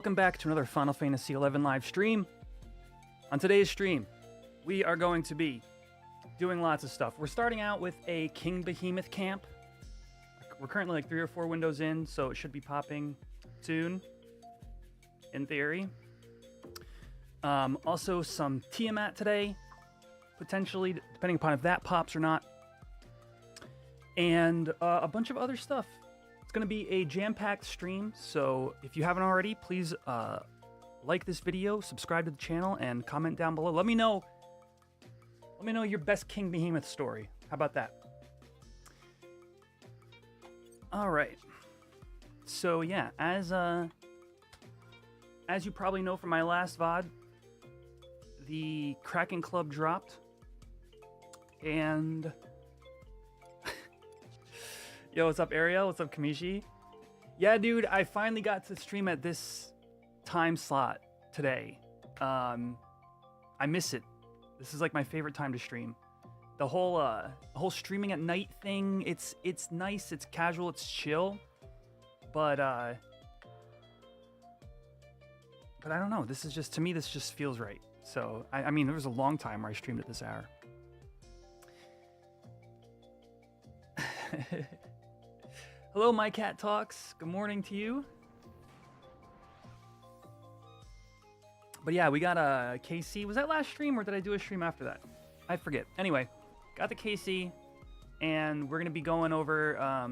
Welcome back to another Final Fantasy XI live stream. On today's stream, we are going to be doing lots of stuff. We're starting out with a King Behemoth camp. We're currently like 3 or 4 windows in, so it should be popping soon, in theory. Also some Tiamat today, potentially, depending upon if that pops or not. And a bunch of other stuff. It's going to be a jam-packed stream, so if you haven't already, please like this video, subscribe to the channel, and comment down below. Let me know your best King Behemoth story. How about that? All right. So yeah, as you probably know from my last VOD, the Kraken Club dropped, and yo, what's up, Ariel? What's up, Kamishi? Yeah, dude, I finally got to stream at this time slot today. I miss it. This is like my favorite time to stream. The whole streaming at night thing, it's nice, it's casual, it's chill. But I don't know. This is just, to me, this just feels right. So, I mean, there was a long time where I streamed at this hour. Hello, My Cat Talks. Good morning to you. But yeah, we got a KC. Was that last stream or did I do a stream after that? I forget. Anyway, got the KC, and we're going to be going over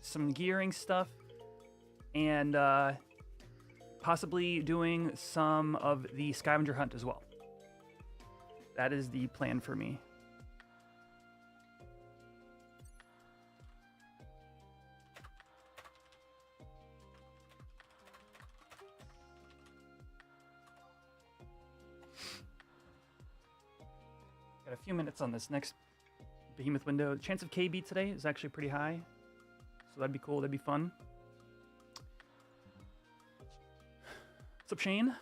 some gearing stuff and possibly doing some of the scavenger hunt as well. That is the plan for me. Got a few minutes on this next Behemoth window. The chance of KB today is actually pretty high, so that'd be cool. That'd be fun. What's up, Shane?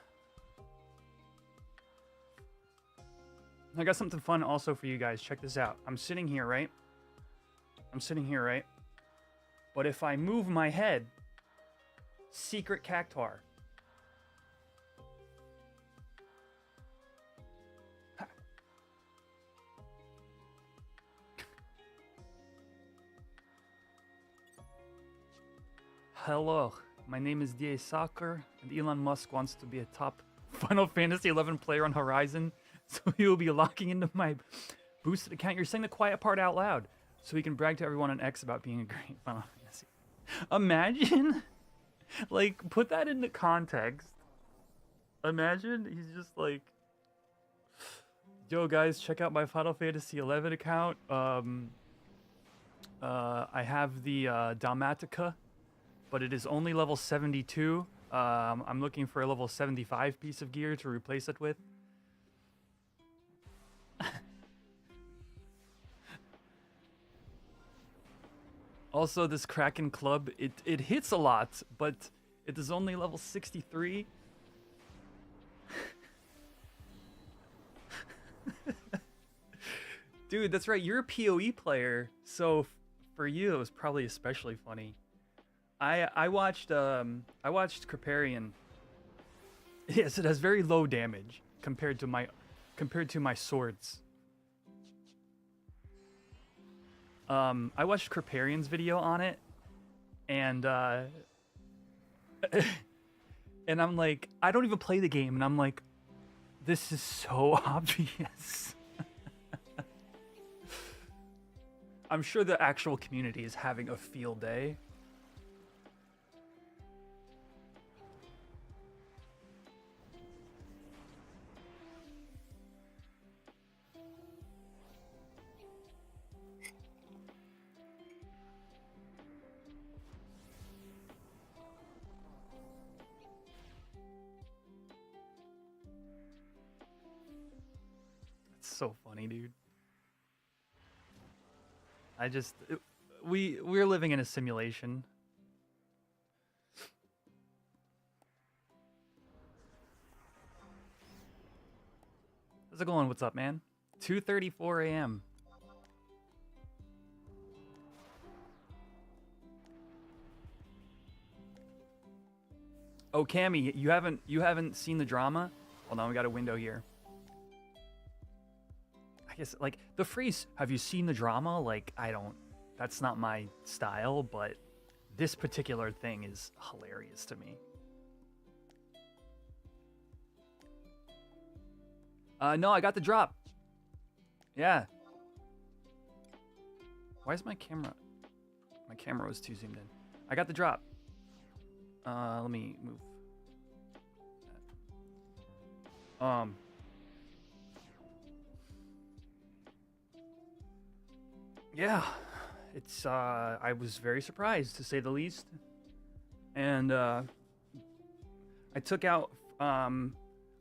I got something fun also for you guys. Check this out. I'm sitting here, right? But if I move my head, secret cactuar. Hello, my name is D.A. Soccer, and Elon Musk wants to be a top Final Fantasy XI player on Horizon, so he will be locking into my boosted account. You're saying the quiet part out loud, so he can brag to everyone on X about being a great Final Fantasy. Imagine, like, put that into context. Imagine he's just like, yo guys, check out my Final Fantasy XI account. I have the Dalmatica, but it is only level 72. I'm looking for a level 75 piece of gear to replace it with. Also, this Kraken Club, it hits a lot, but it is only level 63. Dude, that's right, you're a PoE player, so for you it was probably especially funny. I watched Kripparrian. Yes, it has very low damage compared to my swords. I watched Kripparrian's video on it, and and I'm like, I don't even play the game, and I'm like, this is so obvious. I'm sure the actual community is having a field day. So funny, dude. We're living in a simulation. How's it going? What's up, man? 2:34 a.m. Oh, Cammy, you haven't seen the drama? Hold on, we got a window here. I guess like the phrase "Have you seen the drama?" Like that's not my style, but this particular thing is hilarious to me. No, I got the drop. Yeah. Why is my camera? My camera was too zoomed in. I got the drop. Let me move. Yeah, it's I was very surprised to say the least, and I took out a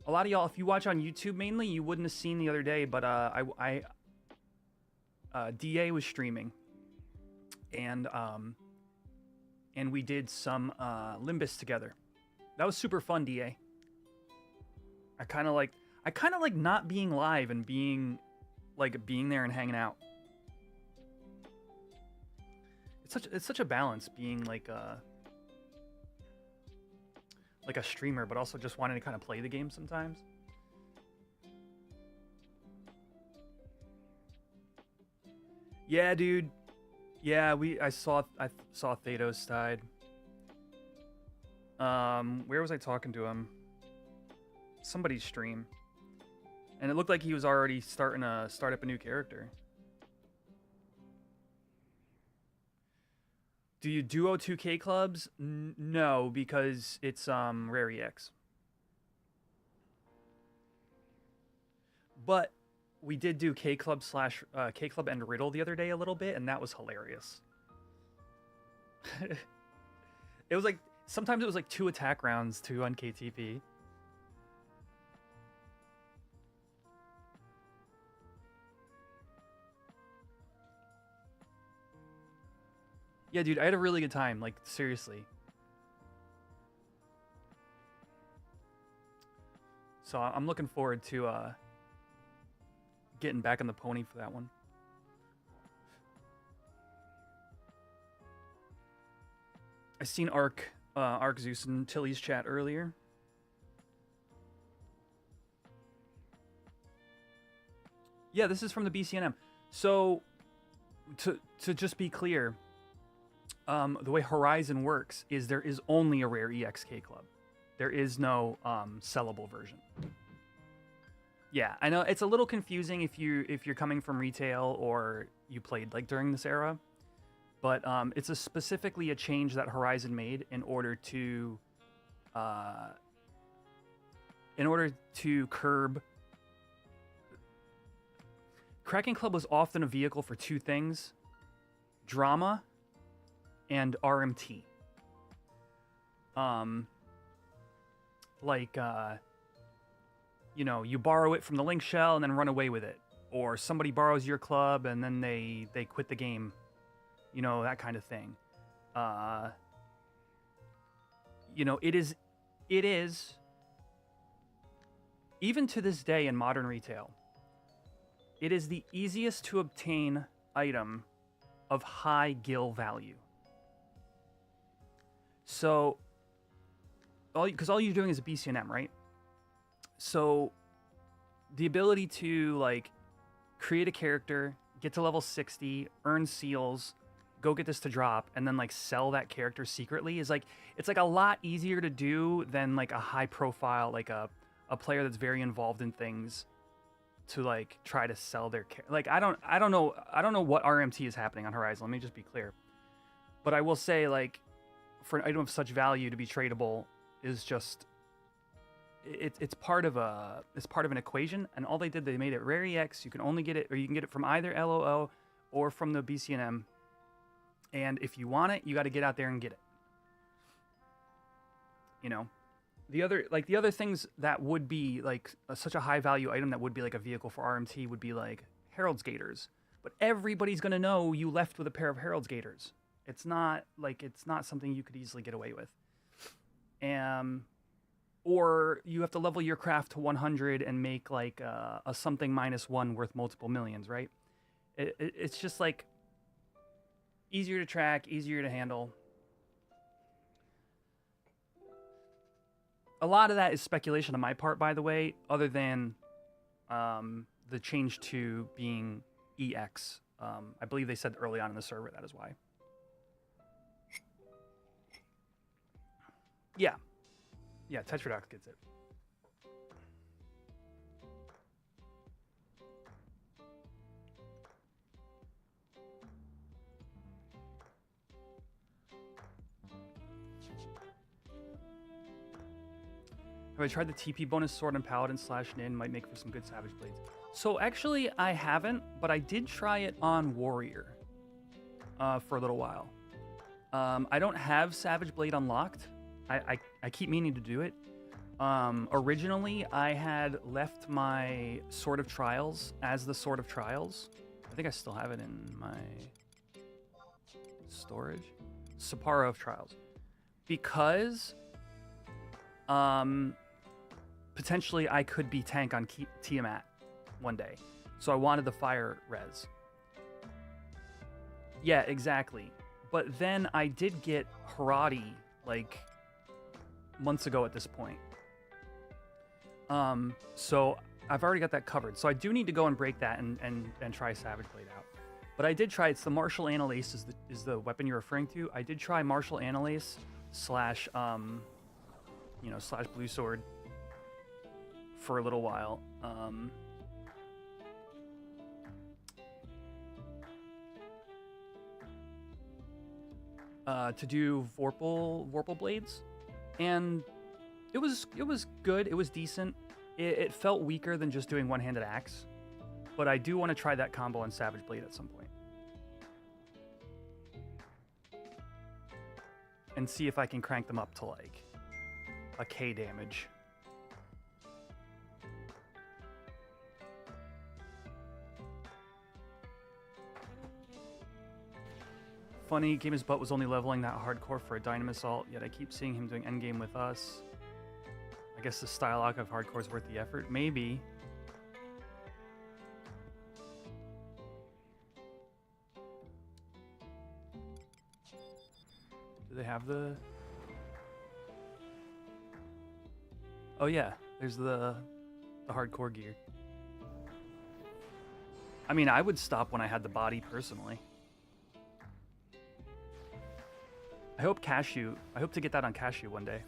lot of y'all. If you watch on YouTube mainly, you wouldn't have seen the other day, but DA was streaming, and we did some Limbus together. That was super fun, DA. I kind of like not being live and being there and hanging out. It's such a balance being like a streamer, but also just wanting to kind of play the game sometimes. Yeah, dude. Yeah, I saw Thados died. Where was I talking to him? Somebody's stream. And it looked like he was already starting to start up a new character. Do you duo 2K clubs? No, because it's Rare EX. But we did do K Club and Riddle the other day a little bit, and that was hilarious. It was like sometimes it was like 2 attack rounds to on KTP. Yeah, dude, I had a really good time, like, seriously. So I'm looking forward to getting back on the pony for that one. I seen Arc Zeus in Tilly's chat earlier. Yeah, this is from the BCNM. So to just be clear, the way Horizon works is there is only a rare EXK club. There is no sellable version. Yeah, I know it's a little confusing if you're coming from retail or you played like during this era, but it's specifically a change that Horizon made in order to curb. Kraken Club was often a vehicle for 2 things: drama and RMT. You know, you borrow it from the link shell and then run away with it, or somebody borrows your club and then they quit the game, you know, that kind of thing. You know, it is even to this day in modern retail, it is the easiest to obtain item of high gil value. So, because all you're doing is a BCNM, right? So, the ability to, like, create a character, get to level 60, earn seals, go get this to drop, and then, like, sell that character secretly is, like, it's, like, a lot easier to do than, like, a high profile, like, a player that's very involved in things to, like, try to sell their character. Like, I don't know what RMT is happening on Horizon. Let me just be clear. But I will say, like, for an item of such value to be tradable is just it's part of an equation, and all they did, they made it rare EX. You can only get it, or you can get it from either LOO or from the BCNM. And if you want it, you got to get out there and get it. You know, the other things that would be like such a high value item that would be like a vehicle for RMT would be like Herald's Gators. But everybody's gonna know you left with a pair of Herald's Gators. It's not something you could easily get away with. Or you have to level your craft to 100 and make like a something -1 worth multiple millions, right? It's just like easier to track, easier to handle. A lot of that is speculation on my part, by the way, other than the change to being EX. I believe they said early on in the server that is why. Yeah. Yeah, Tetradox gets it. Have I tried the TP bonus sword and paladin / nin? Might make for some good savage blades. So actually, I haven't, but I did try it on warrior for a little while. I don't have savage blade unlocked. I keep meaning to do it. Originally, I had left my Sword of Trials as the Sword of Trials. I think I still have it in my storage. Sapara of Trials. Because potentially I could be tank on Tiamat one day. So I wanted the fire res. Yeah, exactly. But then I did get Harati like months ago at this point. So I've already got that covered. So I do need to go and break that and try Savage Blade out. But I did try, it's the Martial Annalace is the weapon you're referring to. I did try Martial Annalace slash Blue Sword for a little while. To do Vorpal blades, and it was good. It was decent. It felt weaker than just doing one-handed axe, but I do want to try that combo on Savage Blade at some point and see if I can crank them up to like a K damage. Funny, Game His Butt was only leveling that hardcore for a Dynam Assault, yet I keep seeing him doing endgame with us. I guess the style lock of hardcore is worth the effort. Maybe. Do they have the... Oh yeah, there's the hardcore gear. I mean, I would stop when I had the body personally. I hope to get that on Cashew one day.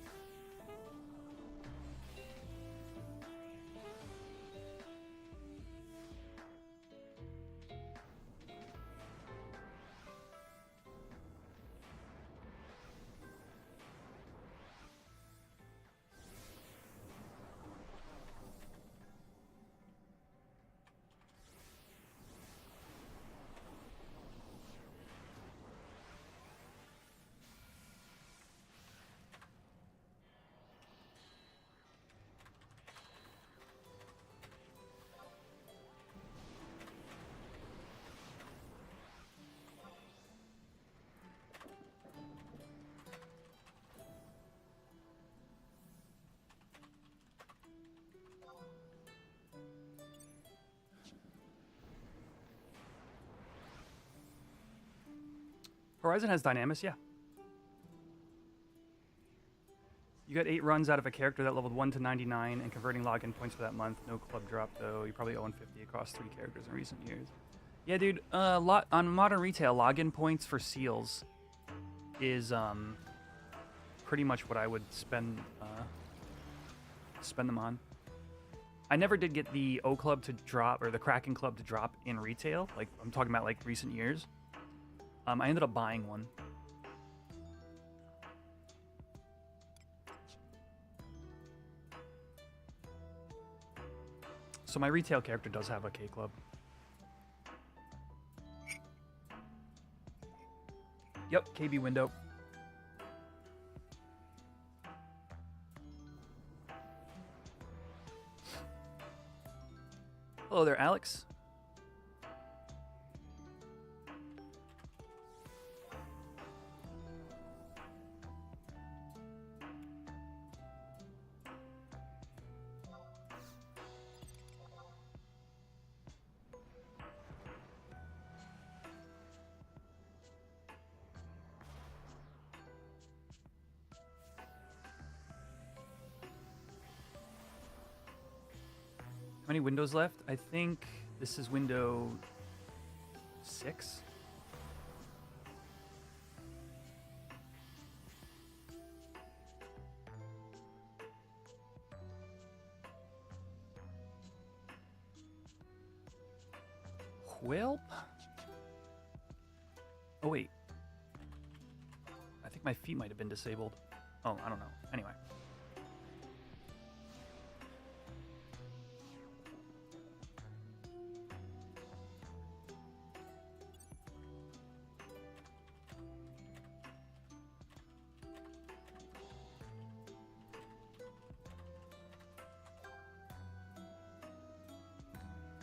Horizon has Dynamis, yeah. You got 8 runs out of a character that leveled 1 to 99 and converting login points for that month. No club drop, though. You probably own 50 across 3 characters in recent years. Yeah, dude. On Modern Retail, login points for seals is pretty much what I would spend them on. I never did get the O Club to drop, or the Kraken Club to drop in retail. Like, I'm talking about, like, recent years. I ended up buying one. So my retail character does have a K Club. Yep, KB Window. Hello there, Alex. many windows left? I think this is window 6. Welp. Oh wait. I think my feet might have been disabled. Oh, I don't know. Anyway.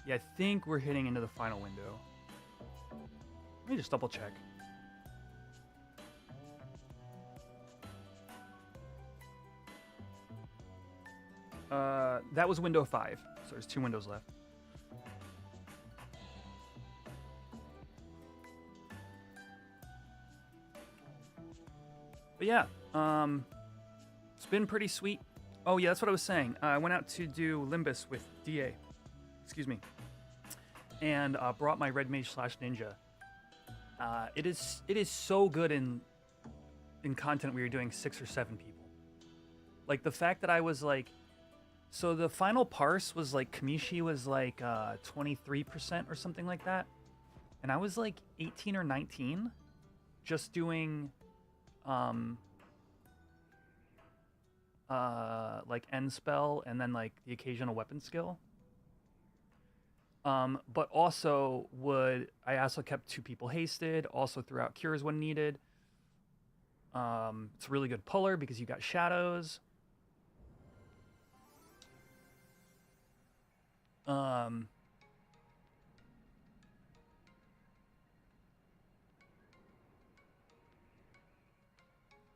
Yeah, I think we're hitting into the final window. Let me just double check. That was window 5, so there's 2 windows left. But yeah, it's been pretty sweet. Oh yeah, that's what I was saying. I went out to do Limbus with DA. Excuse me. And brought my Red Mage / Ninja. It is so good in content where you're doing 6 or 7 people. Like the fact that I was like, so the final parse was like Kamishi was like 23% or something like that, and I was like 18 or 19, just doing like end spell and then like the occasional weapon skill. But also I also kept 2 people hasted, also threw out cures when needed. It's a really good puller because you got shadows.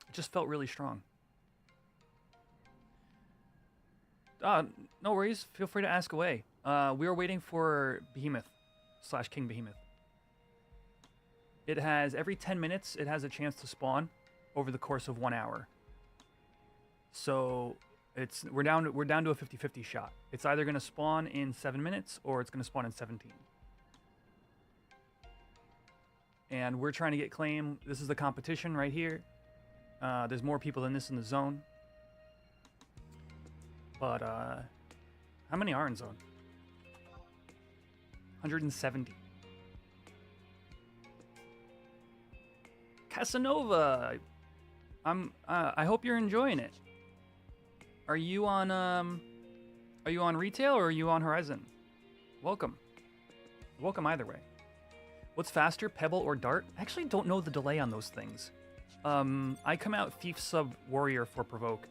It just felt really strong. No worries. Feel free to ask away. We are waiting for Behemoth / King Behemoth. It has every 10 minutes. It has a chance to spawn over the course of 1 hour. So we're down to a 50-50 shot. It's either going to spawn in 7 minutes or it's going to spawn in 17. And we're trying to get claim. This is the competition right here. There's more people than this in the zone. But how many are in zone? 170. Casanova, I hope you're enjoying it. Are you on retail or are you on Horizon? Welcome. Welcome either way. What's faster, Pebble or Dart? I actually don't know the delay on those things. I come out Thief sub Warrior for Provoke.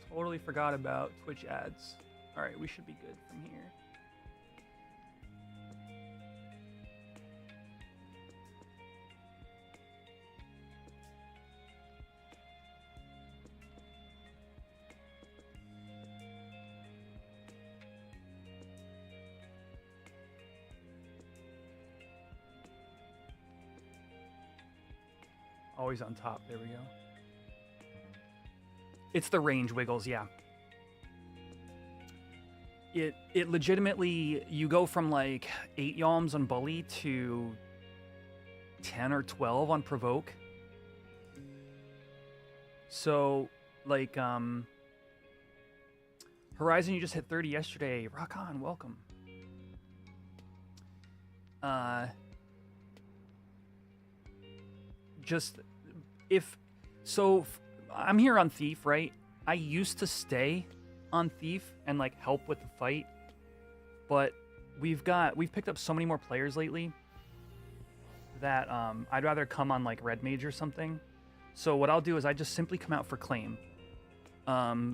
Totally forgot about Twitch ads. All right, we should be good from here. Always on top. There we go. It's the range wiggles, yeah. It legitimately, you go from like 8 yalms on Bully to 10 or 12 on Provoke. So, like, Horizon, you just hit 30 yesterday. Rock on, welcome. I'm here on Thief, right? I used to stay on Thief and like help with the fight, but we've picked up so many more players lately that I'd rather come on like Red Mage or something. So what I'll do is I just simply come out for claim.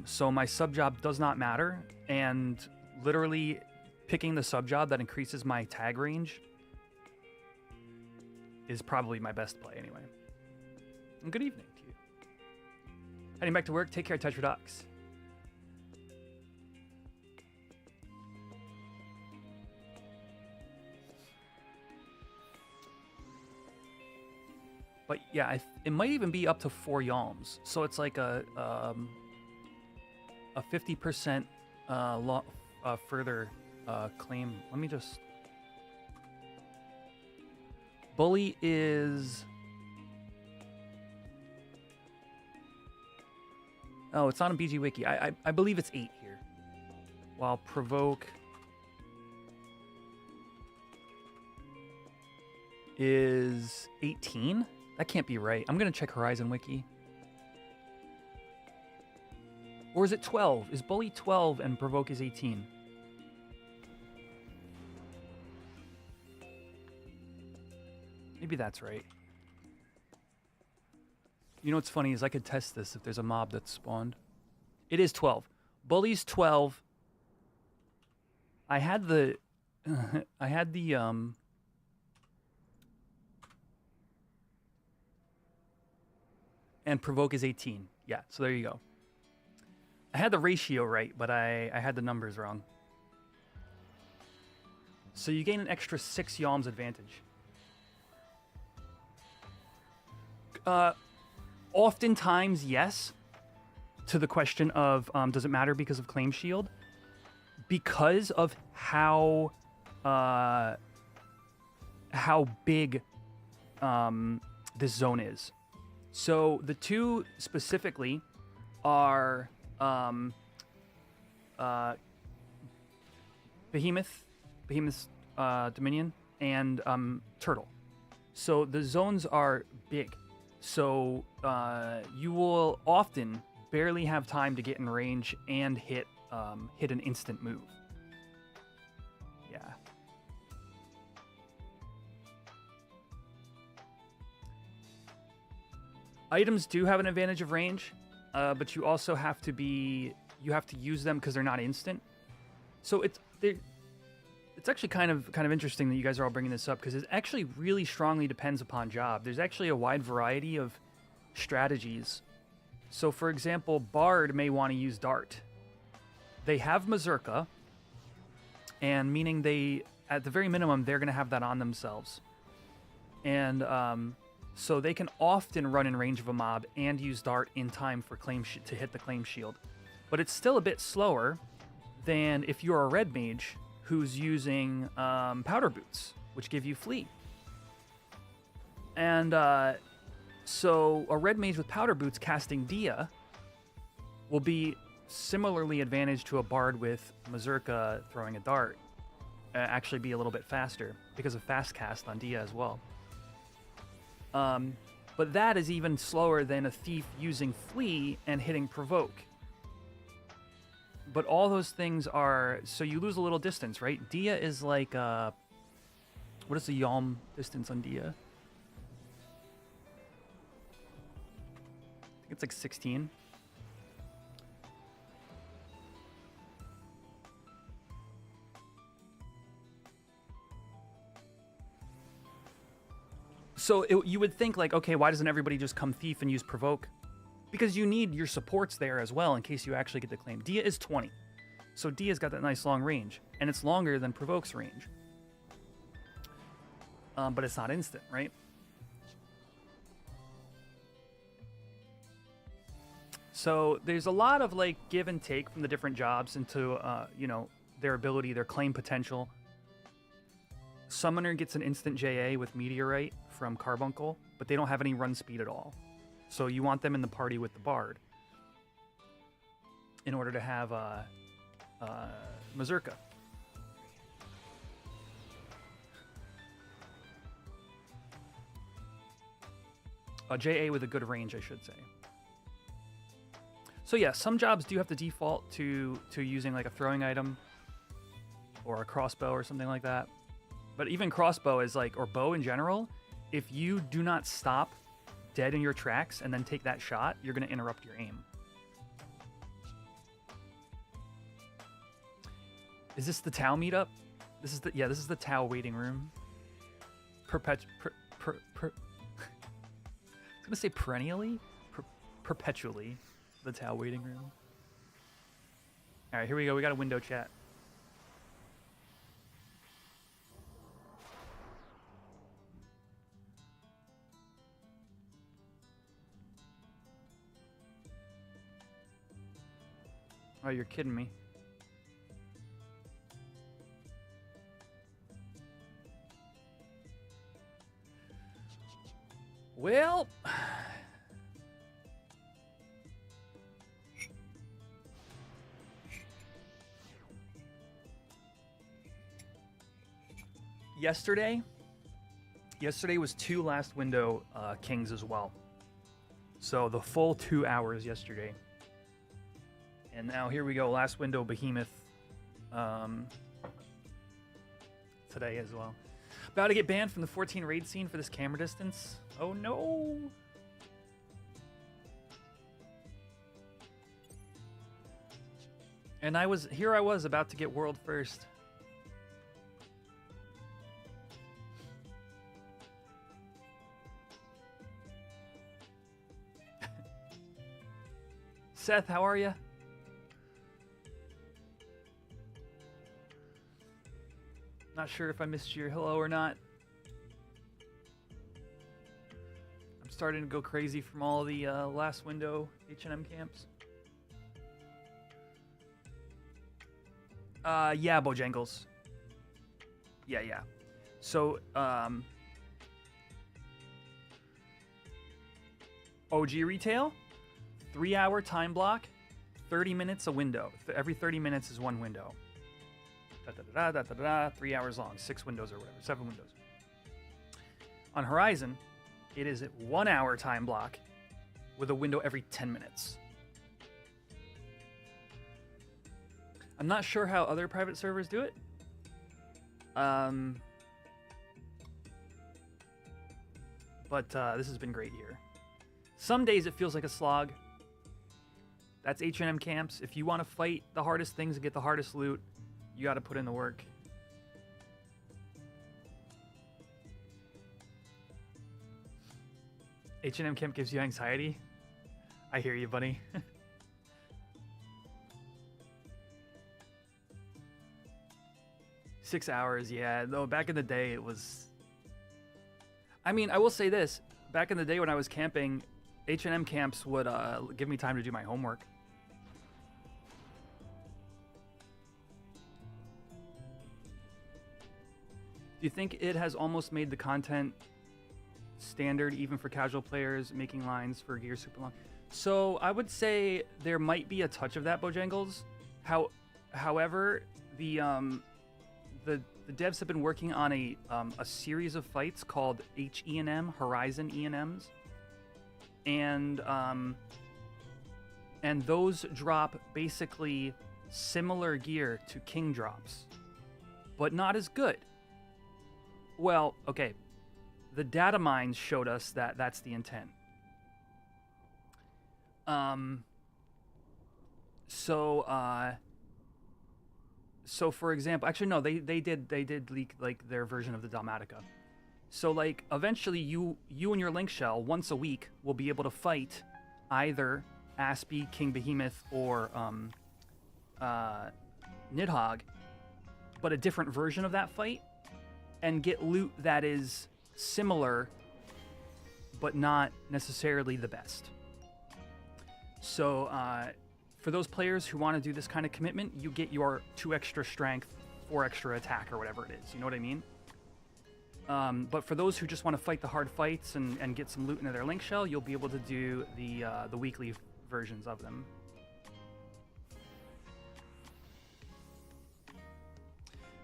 So my sub job does not matter, and literally picking the sub job that increases my tag range is probably my best play anyway. And good evening to you. Heading back to work. Take care, Tetradox. But yeah, it might even be up to 4 yalms. So it's like a 50% further claim. Let me just... Bully is... Oh, it's on a BG Wiki. I believe it's 8 here. While Provoke is 18? That can't be right. I'm going to check Horizon Wiki. Or is it 12? Is Bully 12 and Provoke is 18? Maybe that's right. You know what's funny is I could test this if there's a mob that's spawned. It is 12. Bully's 12. I had the and Provoke is 18. Yeah, so there you go. I had the ratio right, but I had the numbers wrong. So you gain an extra 6 yalms advantage. Oftentimes, yes, to the question of does it matter because of Claim Shield? Because of how big this zone is. So the two specifically are Behemoth's Dominion and Turtle. So the zones are big. So you will often barely have time to get in range and hit an instant move. Yeah. Items do have an advantage of range, but you also have to use them because they're not instant. So it's actually kind of interesting that you guys are all bringing this up because it actually really strongly depends upon job. There's actually a wide variety of strategies. So for example, Bard may want to use Dart. They have Mazurka, and meaning they, at the very minimum, they're going to have that on themselves. And so they can often run in range of a mob and use Dart in time for to hit the Claim Shield. But it's still a bit slower than if you're a Red Mage who's using Powder Boots, which give you Flee. And so a Red Mage with Powder Boots casting Dia will be similarly advantaged to a Bard with Mazurka throwing a Dart. Actually be a little bit faster because of fast cast on Dia as well. But that is even slower than a Thief using Flee and hitting Provoke. But all those things are... So you lose a little distance, right? Dia is like... what is the Yalm distance on Dia? I think it's like 16. So you would think like, okay, why doesn't everybody just come Thief and use Provoke? Because you need your supports there as well in case you actually get the claim. Dia is 20. So Dia's got that nice long range. And it's longer than Provoke's range. But it's not instant, right? So there's a lot of like give and take from the different jobs into, you know, their ability, their claim potential. Summoner gets an instant JA with Meteorite from Carbuncle, but they don't have any run speed at all. So you want them in the party with the Bard in order to have Mazurka. A JA with a good range, I should say. So yeah, some jobs do have to default to using like a throwing item or a crossbow or something like that. But even crossbow is like, or bow in general, if you do not stop dead in your tracks and then take that shot, you're going to interrupt your aim. Is this the Tau meetup? This is the Tau waiting room. I was going to say perennially? Perpetually. The Tau waiting room. All right, here we go. We got a window chat. Oh, you're kidding me. Well, yesterday was 2 last window kings as well. So the full 2 hours yesterday. And now here we go, last window behemoth today as well. About to get banned from the 14 raid scene for this camera distance. Oh no! And I was about to get world first. Seth, how are you? Not sure if I missed your hello or not. I'm starting to go crazy from all the last window H&M camps. Yeah, Bojangles. Yeah. So, OG retail, 3-hour time block, 30 minutes a window. Every 30 minutes is one window. 3 hours long, 6 windows or whatever, 7 windows. On Horizon, it is a 1-hour time block with a window every 10 minutes. I'm not sure how other private servers do it. But this has been great here. Some days it feels like a slog. That's H&M camps. If you want to fight the hardest things and get the hardest loot, you got to put in the work. H&M camp gives you anxiety. I hear you, buddy. 6 hours, yeah. Though back in the day, it was... I mean, I will say this. Back in the day when I was camping, H&M camps would give me time to do my homework. Do you think it has almost made the content standard even for casual players making lines for gear super long? So I would say there might be a touch of that, Bojangles. However, the devs have been working on a series of fights called HE&M, Horizon E&Ms, and those drop basically similar gear to King drops, but not as good. Well, okay, the data mines showed us that that's the intent. So for example, actually no, they did leak like their version of the Dalmatica. So like eventually you and your link shell once a week will be able to fight either Aspie, King Behemoth, or Nidhogg, but a different version of that fight, and get loot that is similar but not necessarily the best. So for those players who want to do this kind of commitment, you get your 2 extra strength, 4 extra attack, or whatever it is. You know what I mean? But for those who just want to fight the hard fights and get some loot into their link shell, you'll be able to do the weekly versions of them.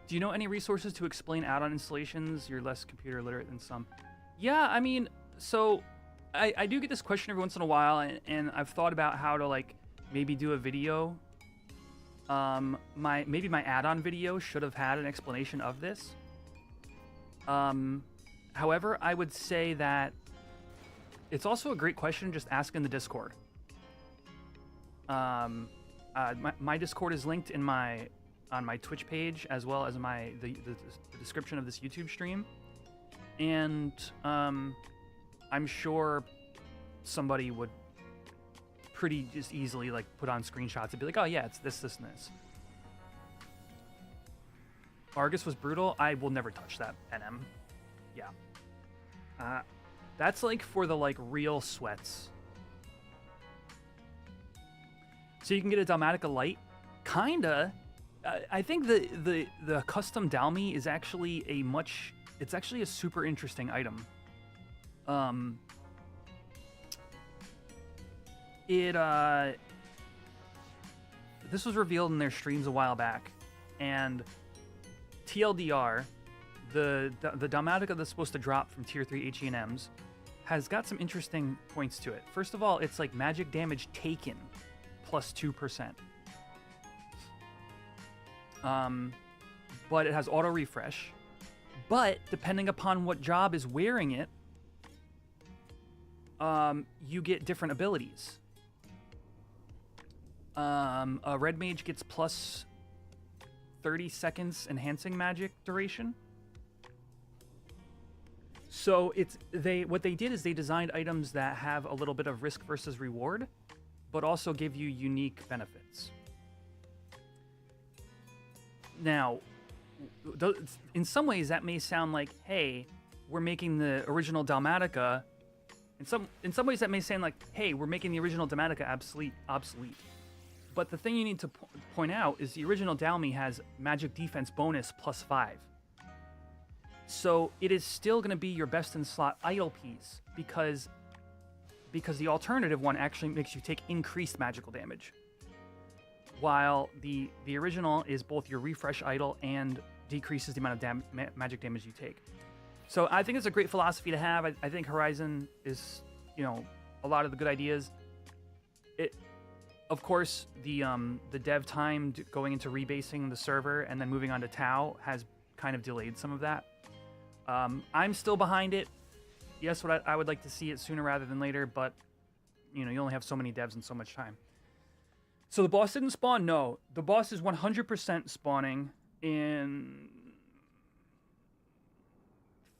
Do you know any resources to explain add-on installations? You're less computer literate than some. Yeah, I mean, so I do get this question every once in a while, and I've thought about how to like maybe do a video. Maybe my add-on video should have had an explanation of this. However, I would say that it's also a great question just ask in the Discord. My Discord is linked in on my Twitch page, as well as the description of this YouTube stream, and I'm sure somebody would pretty just easily like put on screenshots and be like, oh yeah, it's this, and this. Argus was brutal. I will never touch that NM. Yeah. That's like for the like real sweats. So you can get a Dalmatica Light Kinda. I think the custom Dalmi is actually it's actually a super interesting item. This was revealed in their streams a while back, and TLDR, the Dalmatica that's supposed to drop from tier 3 HE&Ms has got some interesting points to it. First of all, it's like magic damage taken plus 2%. But it has auto refresh. But depending upon what job is wearing it, you get different abilities. A red mage gets plus 30 seconds enhancing magic duration. So what they did is they designed items that have a little bit of risk versus reward, but also give you unique benefits. Now, in some ways that may sound like, hey, we're making the original Dalmatica. In some ways that may sound like, hey, we're making the original Dalmatica obsolete. But the thing you need to point out is the original Dalmi has magic defense bonus plus 5. So it is still going to be your best in slot idle piece because the alternative one actually makes you take increased magical damage. While the original is both your refresh idle and decreases the amount of magic damage you take. So I think it's a great philosophy to have. I think Horizon is, a lot of the good ideas. Of course, the dev time going into rebasing the server and then moving on to Tau has kind of delayed some of that. I'm still behind it. Yes, I would like to see it sooner rather than later, but you only have so many devs and so much time. So the boss didn't spawn? No. The boss is 100% spawning in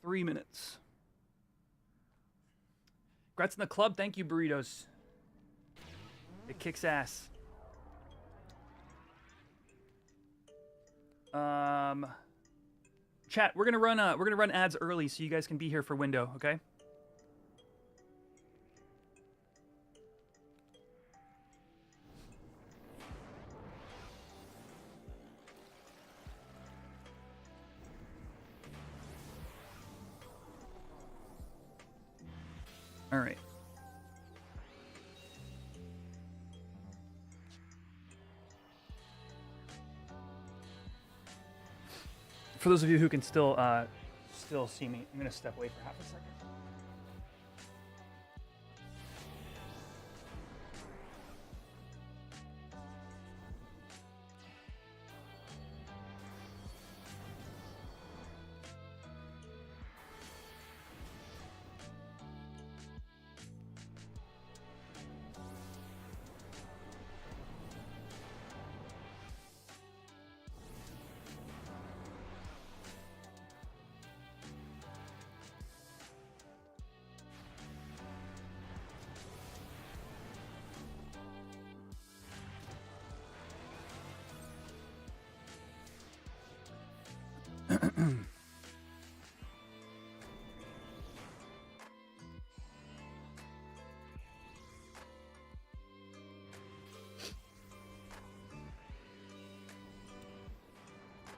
3 minutes. Congrats in the club. Thank you, Burritos. It kicks ass. Chat, we're gonna run ads early so you guys can be here for Window, okay? All right. For those of you who can still see me, I'm gonna step away for half a second.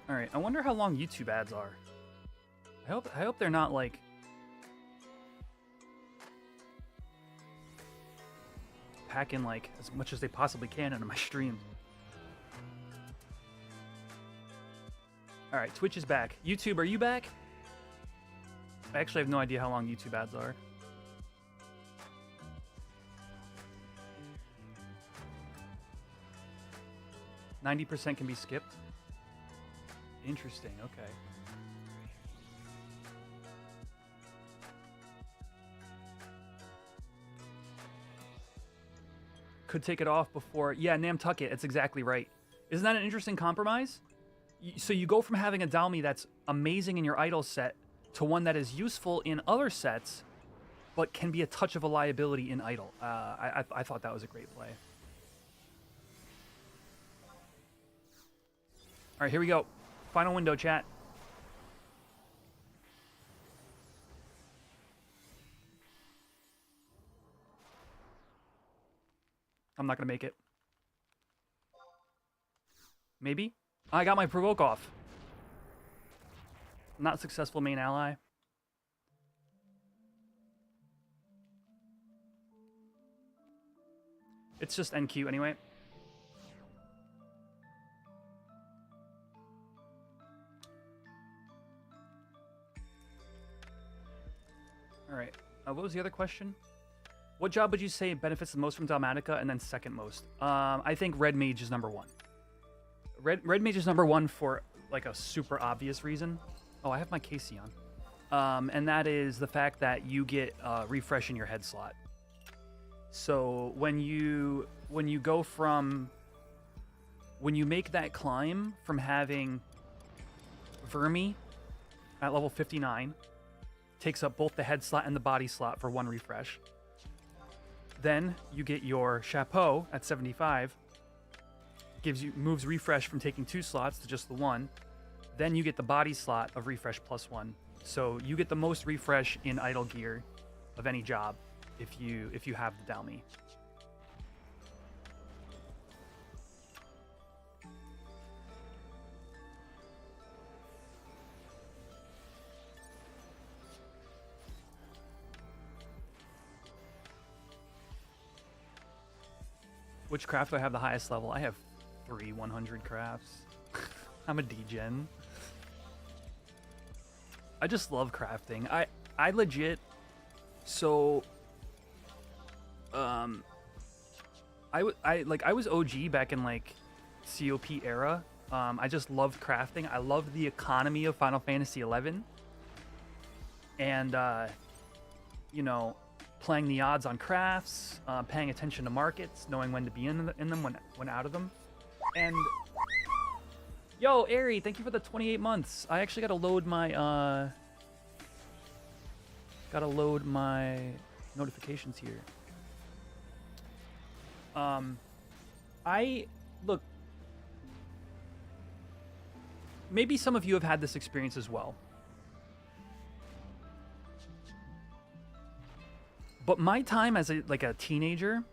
All right, I wonder how long YouTube ads are. I hope they're not like packing like as much as they possibly can into my stream. All right, Twitch is back. YouTube, are you back? I actually have no idea how long YouTube ads are. %90 can be skipped. Interesting, okay. Could take it off before... Yeah, Namtucket, it's exactly right. Isn't that an interesting compromise? So you go from having a Dalmi that's amazing in your idle set to one that is useful in other sets, but can be a touch of a liability in idle. I thought that was a great play. All right, here we go. Final window, chat. I'm not going to make it. Maybe? I got my provoke off. Not successful main ally. It's just NQ anyway. Alright. What was the other question? What job would you say benefits the most from Dhalmatica, and then second most? I think Red Mage is number one. Red Mage is number one for like a super obvious reason. Oh, I have my Casey on. And that is the fact that you get refresh in your head slot. So when you go from, when you make that climb from having Vermi at level 59, takes up both the head slot and the body slot for 1 refresh. Then you get your Chapeau at 75, moves refresh from taking 2 slots to just the 1. Then you get the body slot of refresh plus 1. So you get the most refresh in idle gear of any job if you have the Dhalmi. Which craft do I have the highest level? I have 3 100 crafts. I'm a degen. I just love crafting. I legit, so I was OG back in like COP era. I just loved crafting. I loved the economy of Final Fantasy XI, and you know, playing the odds on crafts, paying attention to markets, knowing when to be in them, when out of them. And yo, Ari, thank you for the 28 months. I actually gotta load my notifications here. Look, maybe some of you have had this experience as well. But my time as a teenager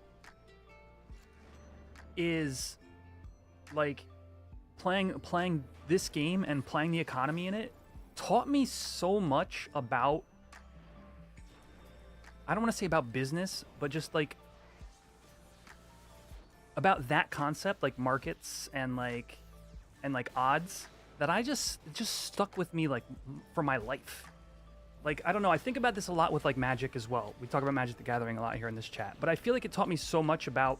is like playing this game and playing the economy in it taught me so much about, I don't want to say about business, but just like about that concept, like markets and like odds, that I just stuck with me like for my life. Like, I don't know, I think about this a lot with like Magic as well. We talk about Magic the Gathering a lot here in this chat, but I feel like it taught me so much about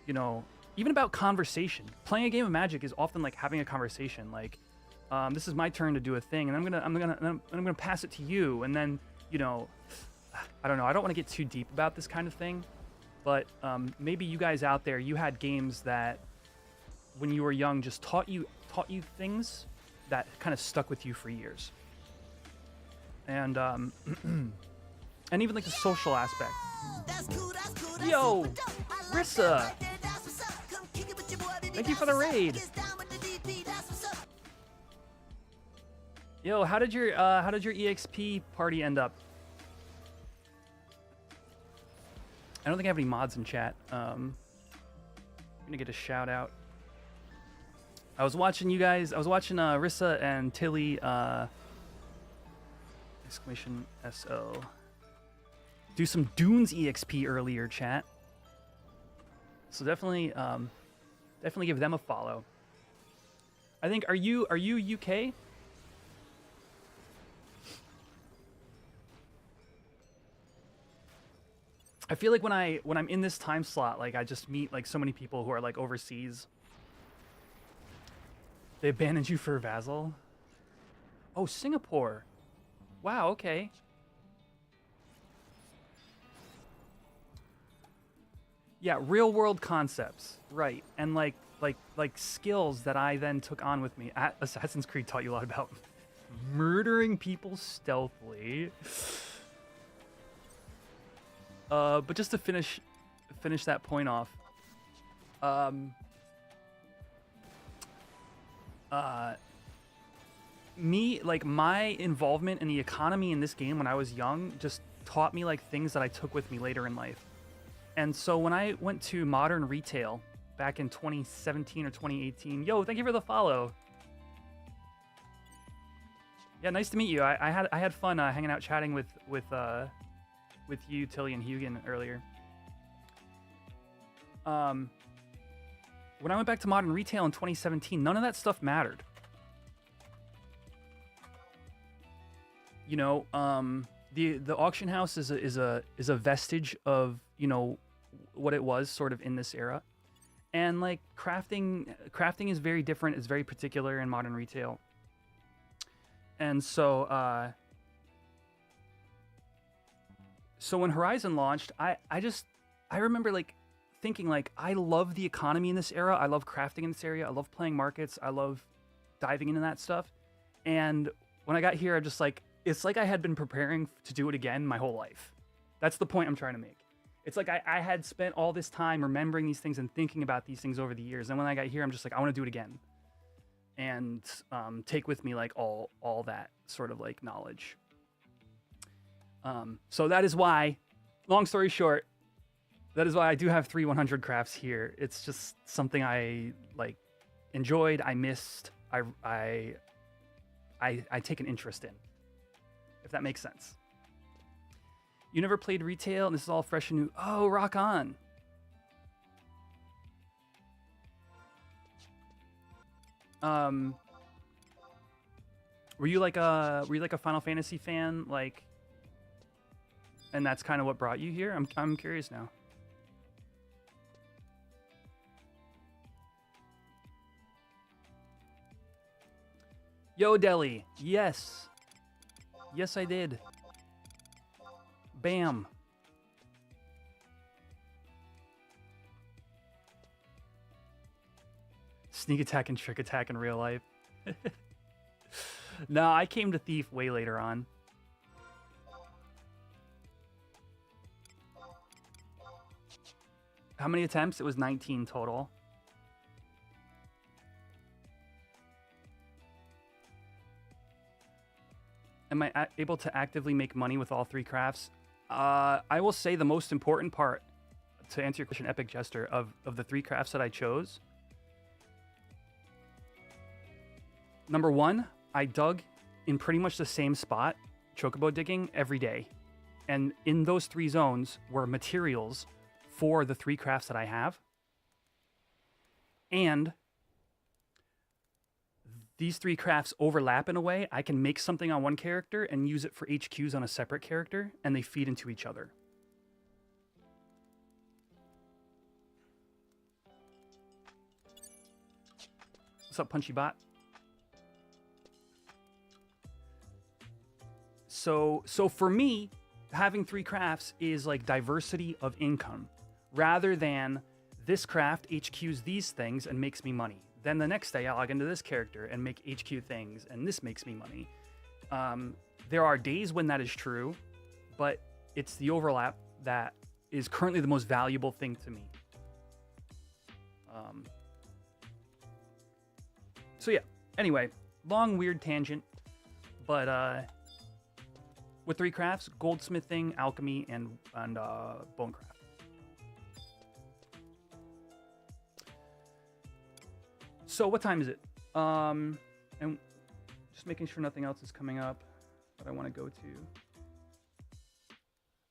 you know, even about conversation. Playing a game of Magic is often like having a conversation. Like, this is my turn to do a thing, and I'm gonna pass it to you, and then, you know, I don't know. I don't want to get too deep about this kind of thing, but maybe you guys out there, you had games that when you were young just taught you things that kind of stuck with you for years, and and even like the social aspect. Yo, Rissa, thank you for the raid. Yo, how did your EXP party end up? I don't think I have any mods in chat. I'm gonna get a shout out. I was watching you guys. I was watching Rissa and Tilly exclamation SO do some Dunes EXP earlier, chat. So definitely give them a follow. I think, are you UK? I feel like when I'm in this time slot, like I just meet like so many people who are like overseas. They abandoned you for Vassal? Oh, Singapore. Wow, okay. Yeah, real world concepts, right? And like skills that I then took on with me. Assassin's Creed taught you a lot about murdering people stealthily. But just to finish that point off, my involvement in the economy in this game when I was young just taught me like things that I took with me later in life. And so when I went to Modern Retail back in 2017 or 2018, yo, thank you for the follow. Yeah, nice to meet you. I had fun hanging out chatting with you, Tilly, and Hugin earlier. When I went back to Modern Retail in 2017, none of that stuff mattered. You know, the auction house is a vestige of, you know, what it was sort of in this era. And like crafting is very different, it's very particular in Modern Retail. And so so when Horizon launched, I remember like thinking like, I love the economy in this era, I love crafting in this area, I love playing markets, I love diving into that stuff. And when I got here, I'm just like, it's like I had been preparing to do it again my whole life. That's the point I'm trying to make. It's like I had spent all this time remembering these things and thinking about these things over the years. And when I got here, I'm just like, I want to do it again. And take with me like all that sort of like knowledge. So that is why, long story short, that is why I do have 3 100 crafts here. It's just something I like enjoyed, I missed, I take an interest in, if that makes sense. You never played retail and this is all fresh and new. Oh, rock on. Were you like a Final Fantasy fan, like, and that's kind of what brought you here? I'm curious now. Yo, Deli. Yes. Yes, I did. Bam. Sneak attack and trick attack in real life. No, I came to Thief way later on. How many attempts? It was 19 total. Am I able to actively make money with all 3 crafts? I will say the most important part, to answer your question, Epic Jester, of the 3 crafts that I chose. Number 1, I dug in pretty much the same spot, chocobo digging, every day. And in those 3 zones were materials for the 3 crafts that I have. And these 3 crafts overlap in a way. I can make something on one character and use it for HQs on a separate character, and they feed into each other. What's up, Punchy Bot? So for me, having 3 crafts is like diversity of income, rather than this craft HQs these things and makes me money. Then the next day, I log into this character and make HQ things, and this makes me money. There are days when that is true, but it's the overlap that is currently the most valuable thing to me. So yeah, anyway, long, weird tangent, but with 3 crafts, goldsmithing, alchemy, and bonecraft. So what time is it? And just making sure nothing else is coming up that I want to go to.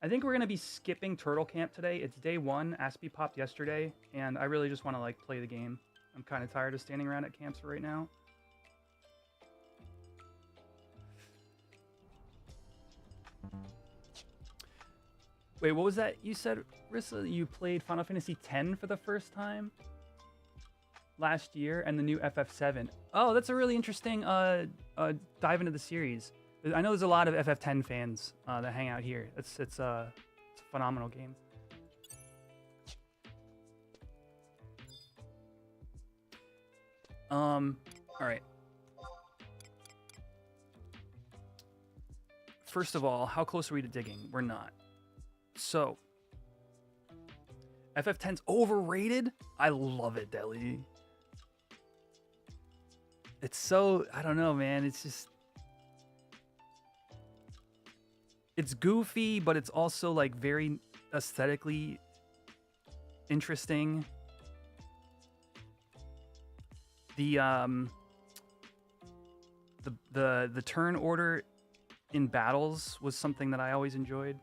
I think we're going to be skipping Turtle Camp today. It's day 1. Aspie popped yesterday, and I really just want to like play the game. I'm kind of tired of standing around at camps right now. Wait, what was that you said, Rissa? You played Final Fantasy X for the first time last year, and the new FF7. Oh, that's a really interesting dive into the series. I know there's a lot of FF10 fans that hang out here. It's a phenomenal game. All right. First of all, how close are we to digging? We're not. So, FF10's overrated? I love it, Deli. It's so, I don't know, man. It's just, it's goofy, but it's also like very aesthetically interesting. The turn order in battles was something that I always enjoyed.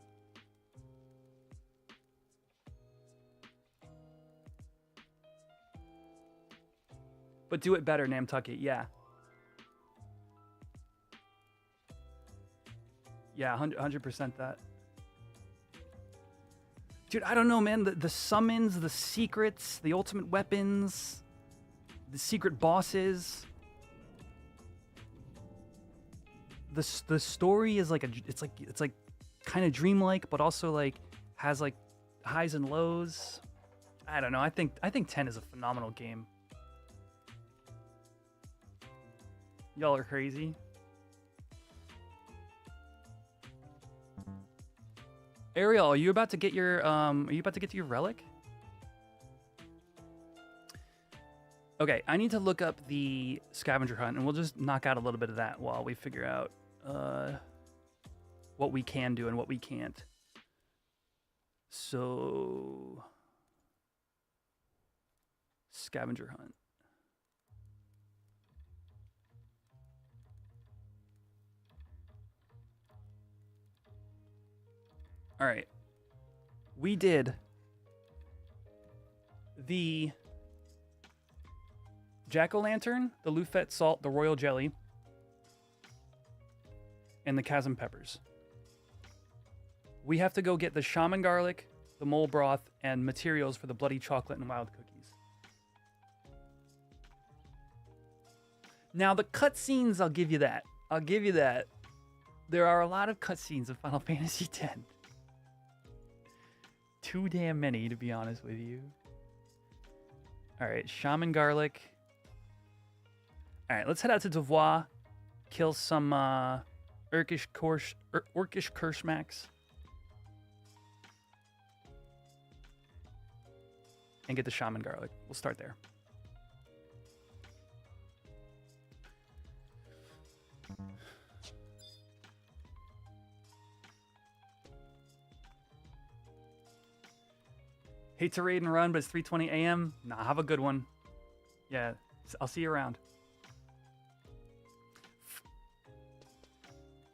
But do it better, Namtucket. Yeah. Yeah, 100% that. Dude, I don't know, man. The summons, the secrets, the ultimate weapons, the secret bosses. The story is like it's like kind of dreamlike, but also like has like highs and lows. I don't know. I think 10 is a phenomenal game. Y'all are crazy. Ariel, are you about to get your to your relic? Okay, I need to look up the scavenger hunt, and we'll just knock out a little bit of that while we figure out what we can do and what we can't. So, scavenger hunt. All right. We did the jack-o'-lantern, the Lufette salt, the royal jelly, and the chasm peppers. We have to go get the shaman garlic, the mole broth, and materials for the bloody chocolate and wild cookies. Now, the cutscenes, I'll give you that. I'll give you that. There are a lot of cutscenes in Final Fantasy X. Too damn many, to be honest with you. All right, shaman garlic. All right, let's head out to Devois, kill some Orcish Kurshmax, and get the shaman garlic. We'll start there. Hate to raid and run, but it's 3:20 a.m. Nah, have a good one. Yeah, I'll see you around.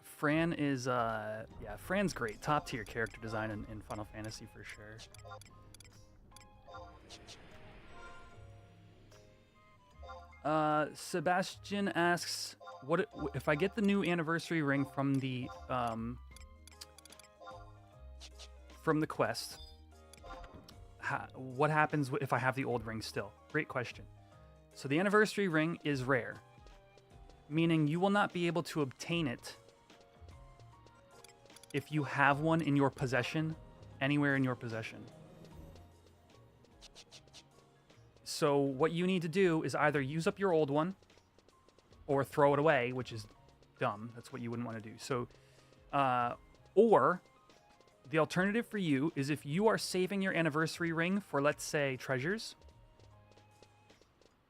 Fran is, yeah, Fran's great. Top tier character design in Final Fantasy for sure. Sebastian asks, "What if I get the new anniversary ring from the quest? What happens if I have the old ring still?" Great question. So the anniversary ring is rare, meaning you will not be able to obtain it if you have one in your possession, anywhere in your possession. So what you need to do is either use up your old one or throw it away, which is dumb. That's what you wouldn't want to do. So, or the alternative for you is if you are saving your anniversary ring for, let's say, treasures,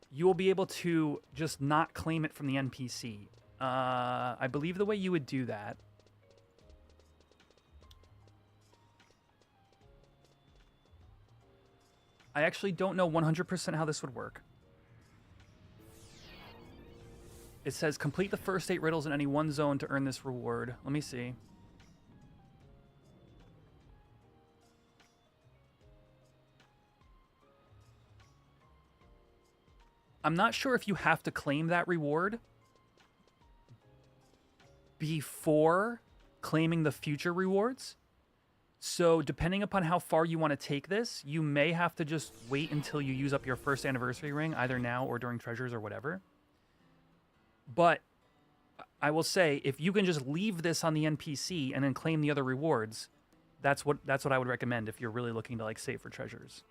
you will be able to just not claim it from the NPC. I believe the way you would do that I actually don't know 100% how this would work. It says complete the first 8 riddles in any one zone to earn this reward. Let me see. I'm not sure if you have to claim that reward before claiming the future rewards. So depending upon how far you want to take this, you may have to just wait until you use up your first anniversary ring, either now or during treasures or whatever. But I will say, if you can just leave this on the NPC and then claim the other rewards, that's what I would recommend if you're really looking to like save for treasures.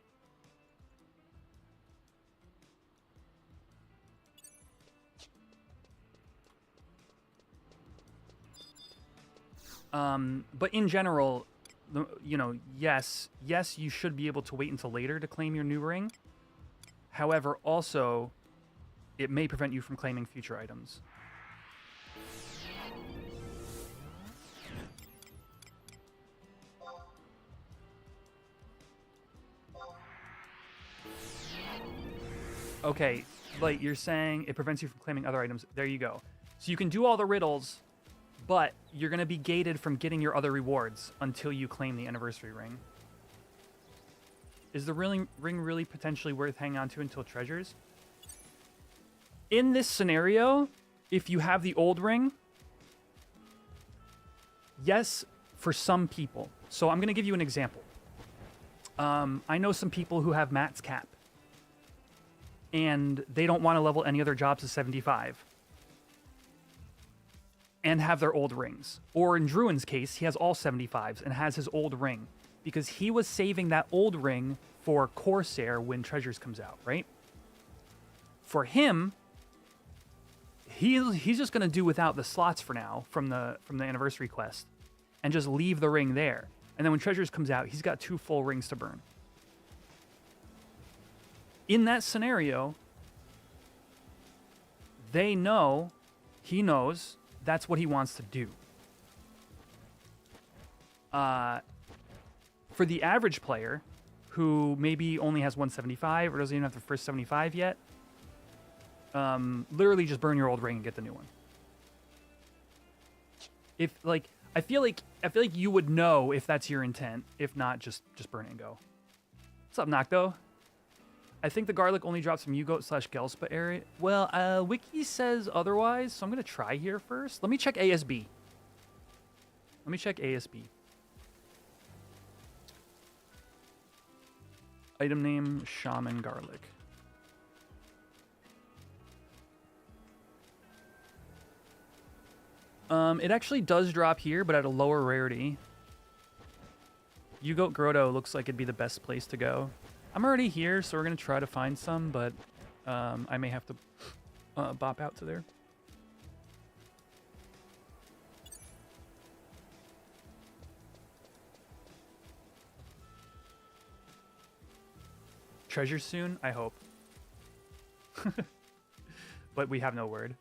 But in general, you know, yes, you should be able to wait until later to claim your new ring. However, also, it may prevent you from claiming future items. Okay, like you're saying it prevents you from claiming other items. There you go. So you can do all the riddles, but you're going to be gated from getting your other rewards until you claim the anniversary ring. Is the ring really potentially worth hanging on to until treasures? In this scenario, if you have the old ring, yes, for some people. So I'm going to give you an example. I know some people who have Matt's cap, and they don't want to level any other jobs to 75 and have their old rings. Or in Druin's case, he has all 75s and has his old ring because he was saving that old ring for Corsair when Treasures comes out, right? For him, he's just going to do without the slots for now from the anniversary quest and just leave the ring there. And then when Treasures comes out, he's got 2 full rings to burn. In that scenario, he knows that's what he wants to do. For the average player who maybe only has 175 or doesn't even have the first 75 yet, literally just burn your old ring and get the new one. If like, I feel like you would know if that's your intent. If not, just burn it and go. What's up, Nocto? I think the garlic only drops from Ugoat/Gelspa area. Well, Wiki says otherwise, so I'm going to try here first. Let me check ASB. Item name, Shaman Garlic. It actually does drop here, but at a lower rarity. Ugoat Grotto looks like it'd be the best place to go. I'm already here, so we're going to try to find some, but I may have to bop out to there. Treasure soon? I hope. But we have no word.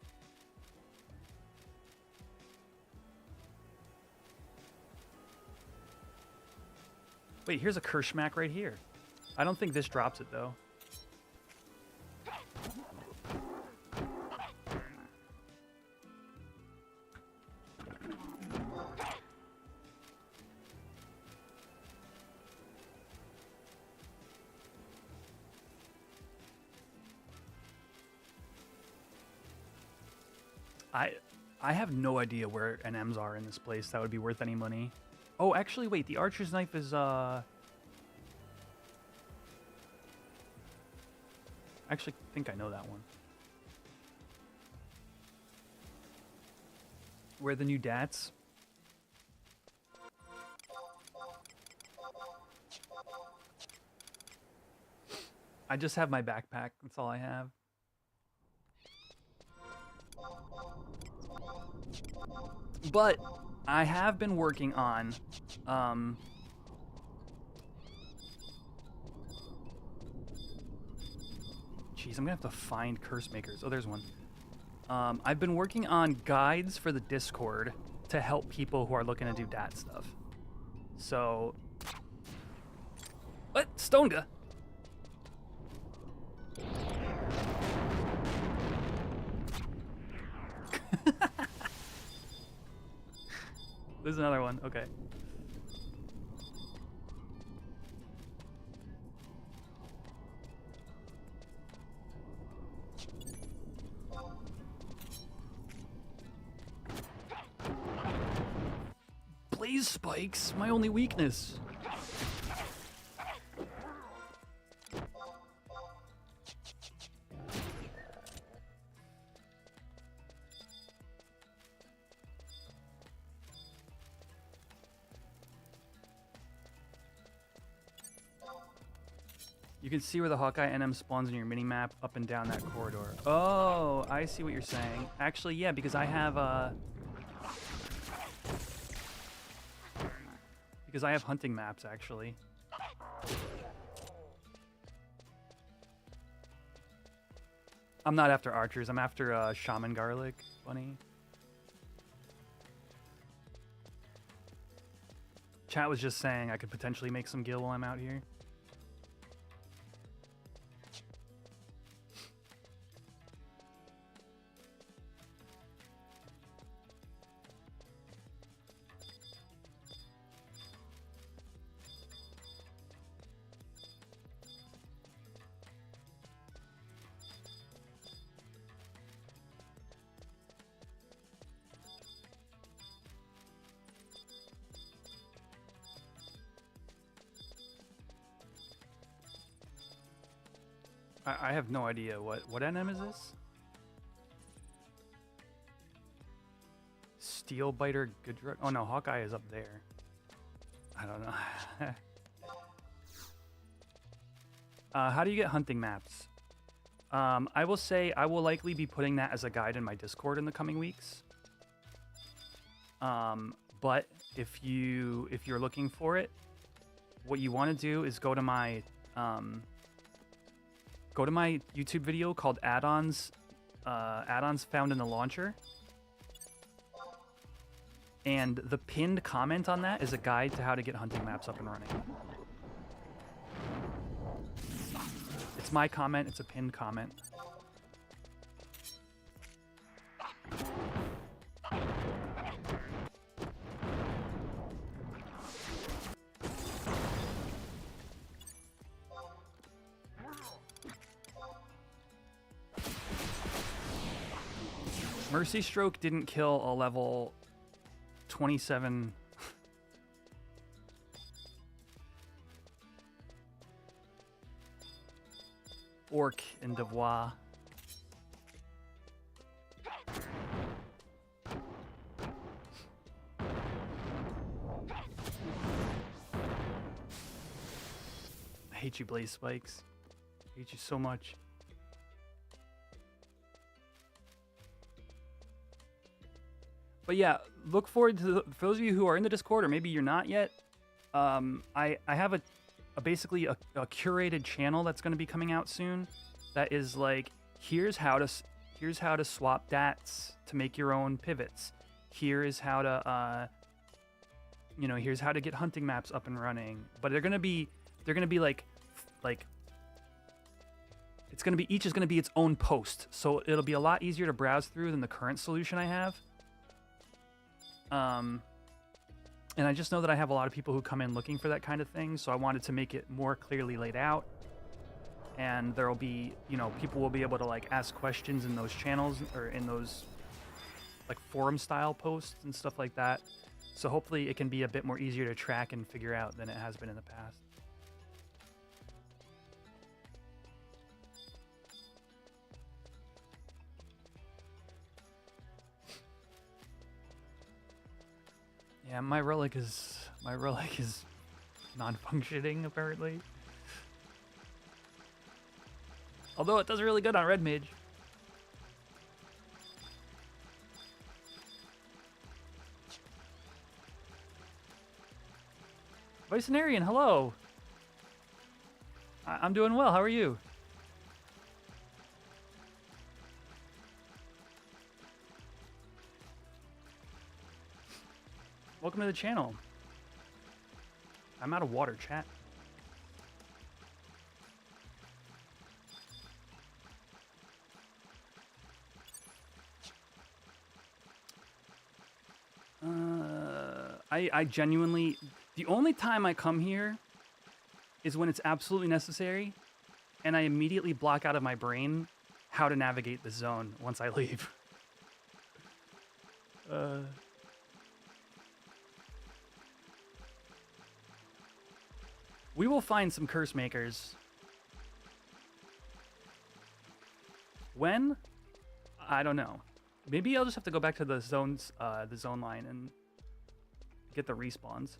Wait, here's a Kershmak right here. I don't think this drops it, though. I have no idea where NMs are in this place that would be worth any money. Oh, actually, wait. The archer's knife is, I actually think I know that one. Where are the new dats? I just have my backpack. That's all I have. But I have been working on Jeez, I'm gonna have to find curse makers. Oh, there's one. I've been working on guides for the Discord to help people who are looking to do dat stuff. So, what? Stonega? There's another one. Okay. Blaze spikes, my only weakness. You can see where the Hawkeye NM spawns in your mini-map up and down that corridor. Oh, I see what you're saying. Actually, yeah, because I have hunting maps, actually. I'm not after archers. I'm after Shaman Garlic. Funny. Chat was just saying I could potentially make some gil while I'm out here. I have no idea what NM is this? Steel Biter Good Drug. Oh no, Hawkeye is up there. I don't know. How do you get hunting maps? I will say I will likely be putting that as a guide in my Discord in the coming weeks. But if you're looking for it, what you want to do is go to my YouTube video called Add-ons Found in the Launcher. And the pinned comment on that is a guide to how to get hunting maps up and running. It's my comment, it's a pinned comment. Mercy Stroke didn't kill a level 27 orc in Devois. I hate you, Blaze Spikes. I hate you so much. But yeah, look forward to for those of you who are in the Discord, or maybe you're not yet. I have basically a curated channel that's going to be coming out soon. That is like, here's how to swap DATs to make your own pivots. Here is how to here's how to get hunting maps up and running. But they're gonna be like it's gonna be, each is gonna be its own post, so it'll be a lot easier to browse through than the current solution I have. And I just know that I have a lot of people who come in looking for that kind of thing, so I wanted to make it more clearly laid out. And there'll be, people will be able to like ask questions in those channels or in those like forum style posts and stuff like that. So hopefully it can be a bit more easier to track and figure out than it has been in the past. Yeah, my relic is non-functioning apparently. Although it does really good on Red Mage. Vicenarian, hello. I'm doing well. How are you? Welcome to the channel. I'm out of water, chat. I genuinely, the only time I come here is when it's absolutely necessary, and I immediately block out of my brain how to navigate the zone once I leave. We will find some curse makers. When? I don't know. Maybe I'll just have to go back to the zone line and get the respawns.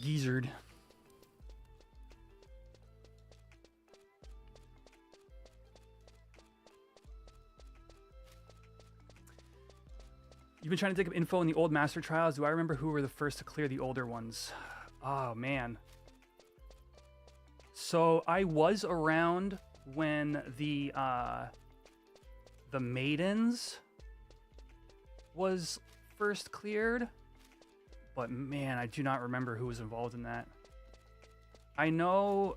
Geezered. You've been trying to dig up info in the old master trials. Do I remember who were the first to clear the older ones? Oh, man. So I was around when the Maidens was first cleared, but man, I do not remember who was involved in that. I know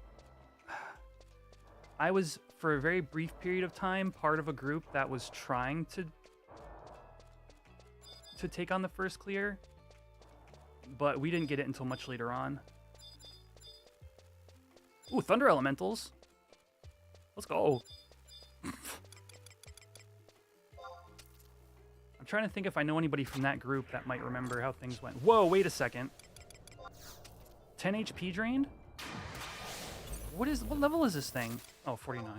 I was, for a very brief period of time, part of a group that was trying to take on the first clear, but we didn't get it until much later on. Ooh, Thunder Elementals. Let's go. I'm trying to think if I know anybody from that group that might remember how things went. Whoa, wait a second. 10 HP drained? What level is this thing? Oh, 49.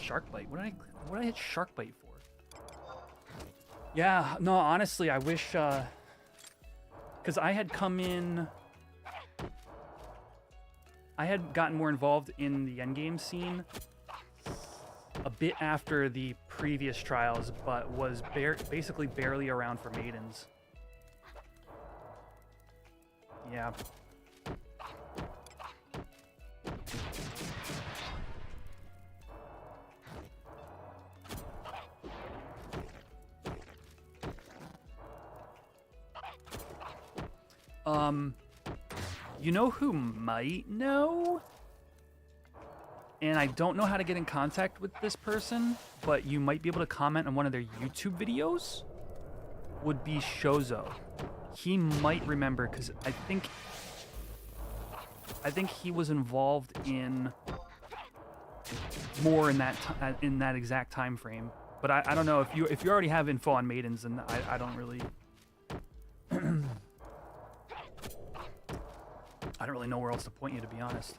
Shark bite. What did I hit shark bite for? Yeah, no, honestly, I wish, because I had come in, I had gotten more involved in the endgame scene a bit after the previous trials, but was basically barely around for maidens. Yeah. You know who might know? And I don't know how to get in contact with this person, but you might be able to comment on one of their YouTube videos, would be Shozo. He might remember, because I think he was involved in more in that exact time frame. But I don't know, if you already have info on maidens, and I don't really I don't really know where else to point you, to be honest.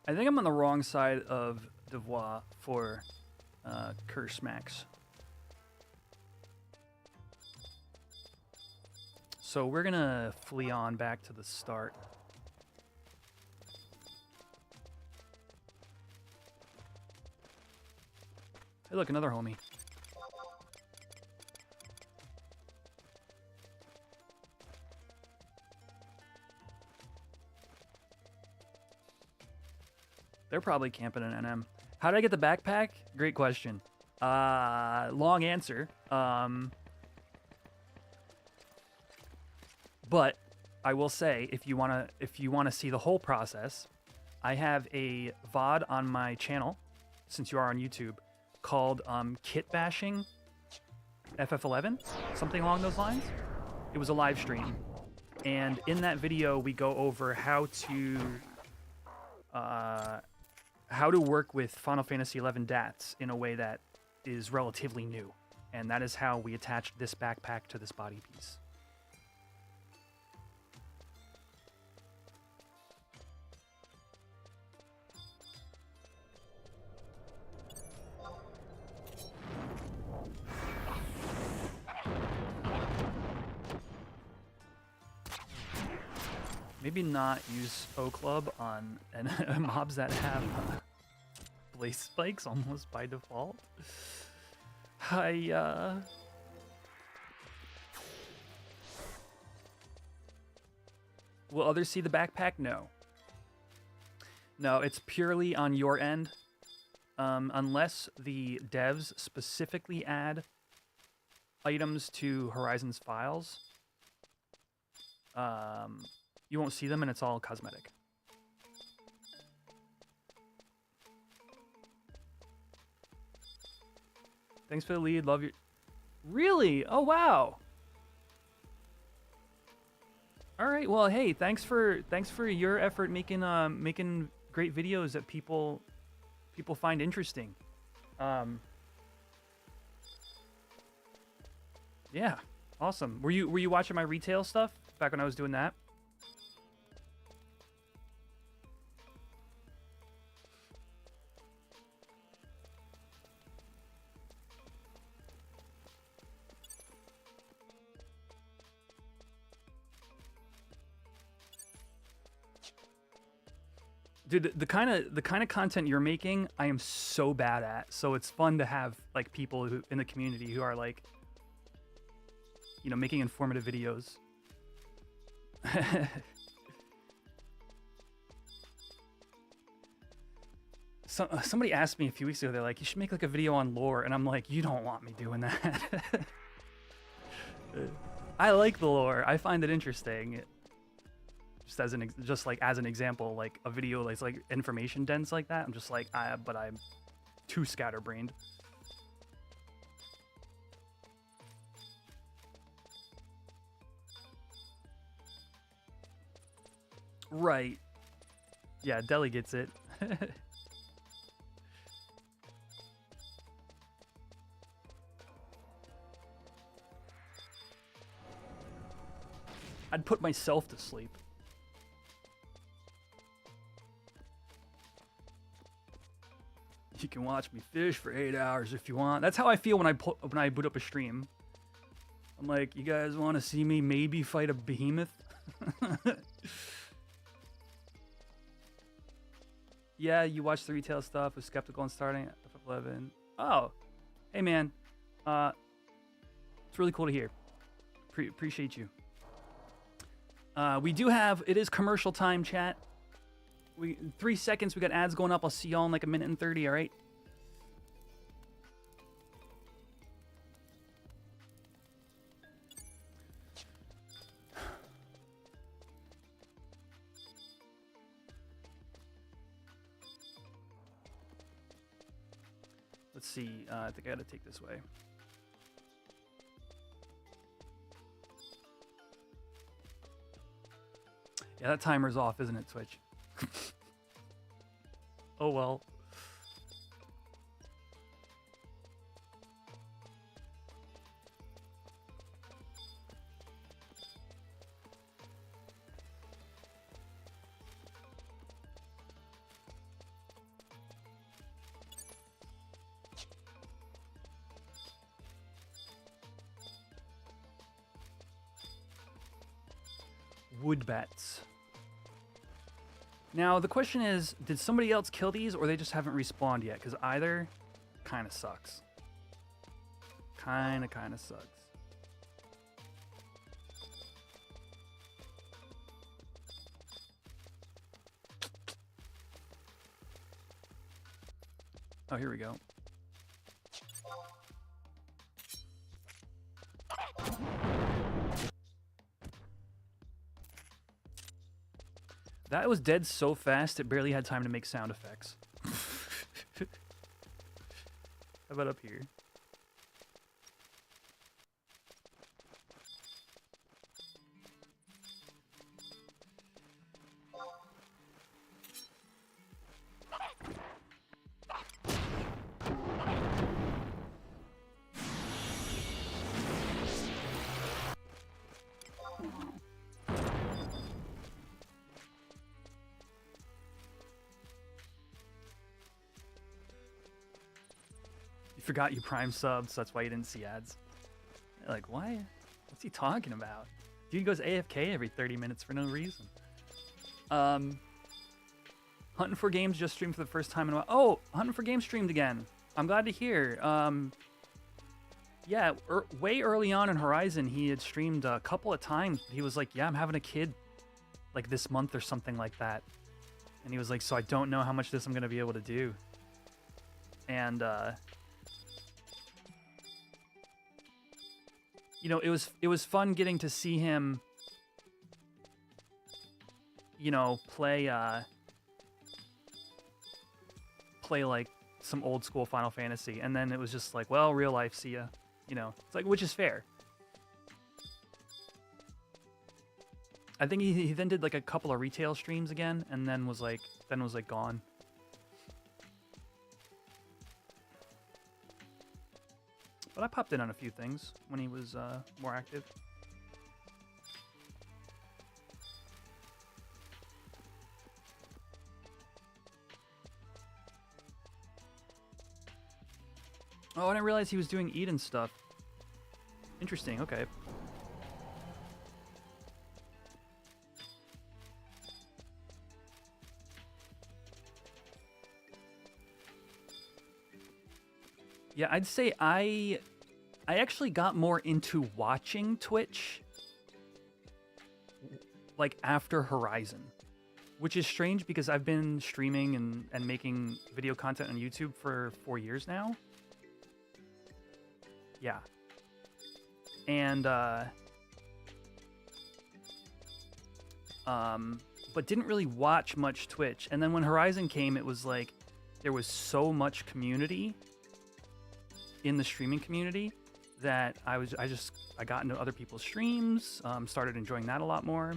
I think I'm on the wrong side of Devoir for Curse Max. So we're gonna flee on back to the start. Hey, look, another homie. They're probably camping an NM. How did I get the backpack? Great question. Long answer. But I will say, if you wanna see the whole process, I have a VOD on my channel, since you are on YouTube, called Kit Bashing FF11, something along those lines. It was a live stream, and in that video we go over how to work with Final Fantasy XI DATs in a way that is relatively new, and that is how we attached this backpack to this body piece. Maybe not use O-Club on mobs that have blaze spikes almost by default. Will others see the backpack? No. No, it's purely on your end. Unless the devs specifically add items to Horizon's files. You won't see them, and it's all cosmetic. Thanks for the lead. Love your... Really? Oh, wow. All right. Well, hey, thanks for your effort making great videos that people find interesting. Yeah. Awesome. Were you watching my retail stuff back when I was doing that? Dude, the kind of content you're making, I am so bad at. So it's fun to have like people who in the community who are like, you know, making informative videos. Somebody asked me a few weeks ago, they're like, you should make like a video on lore, and I'm like, you don't want me doing that. I like the lore. I find it interesting. just as an example, like a video that's like information dense like that. I'm just like, but I'm too scatterbrained. Right. Yeah, Deli gets it. I'd put myself to sleep. You can watch me fish for 8 hours if you want. That's how I feel when I boot up a stream. I'm like, you guys want to see me maybe fight a behemoth? Yeah, you watch the retail stuff. Was skeptical on starting at FF11. Oh, hey man, it's really cool to hear. Appreciate you. We do have, it is commercial time, chat. 3 seconds, we got ads going up. I'll see y'all in like 1:30, all right? Let's see, I think I gotta take this way. Yeah, that timer's off, isn't it, Twitch? Oh well. Wood bats. Now, the question is, did somebody else kill these, or they just haven't respawned yet? Because either kind of sucks. Kind of sucks. Oh, here we go. That was dead so fast, it barely had time to make sound effects. How about up here? Forgot you Prime subs, so that's why you didn't see ads. Like, why? What's he talking about? Dude goes AFK every 30 minutes for no reason. Hunting for Games just streamed for the first time in a while. Oh, Hunting for Games streamed again. I'm glad to hear. Yeah, way early on in Horizon, he had streamed a couple of times. He was like, yeah, I'm having a kid like this month or something like that. And he was like, so I don't know how much this I'm going to be able to do. And, you know, it was fun getting to see him, you know, play like some old school Final Fantasy, and then it was just like, well, real life, see ya, you know. It's like, which is fair. I think he then did like a couple of retail streams again, and then was like gone. But I popped in on a few things when he was more active. Oh, I didn't realize he was doing Eden stuff. Interesting, okay. Yeah, I'd say I actually got more into watching Twitch like after Horizon, which is strange because I've been streaming and making video content on YouTube for 4 years now. Yeah. And but didn't really watch much Twitch. And then when Horizon came, it was like there was so much community in the streaming community that I got into other people's streams, started enjoying that a lot more.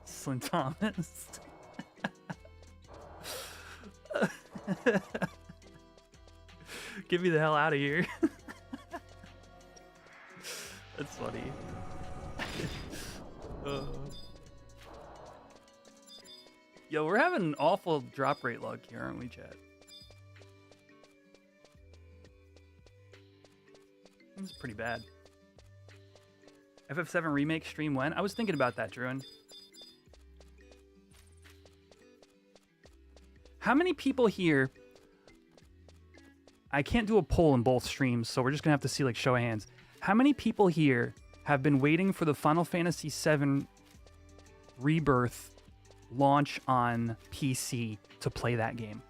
Slim Thomas. Get me the hell out of here. That's funny. Yo, we're having an awful drop rate luck here, aren't we, chat? This is pretty bad. FF7 remake stream when? I was thinking about that, Druin. How many people here... I can't do a poll in both streams, so we're just gonna have to see, like, show of hands. How many people here have been waiting for the Final Fantasy VII Rebirth launch on PC to play that game?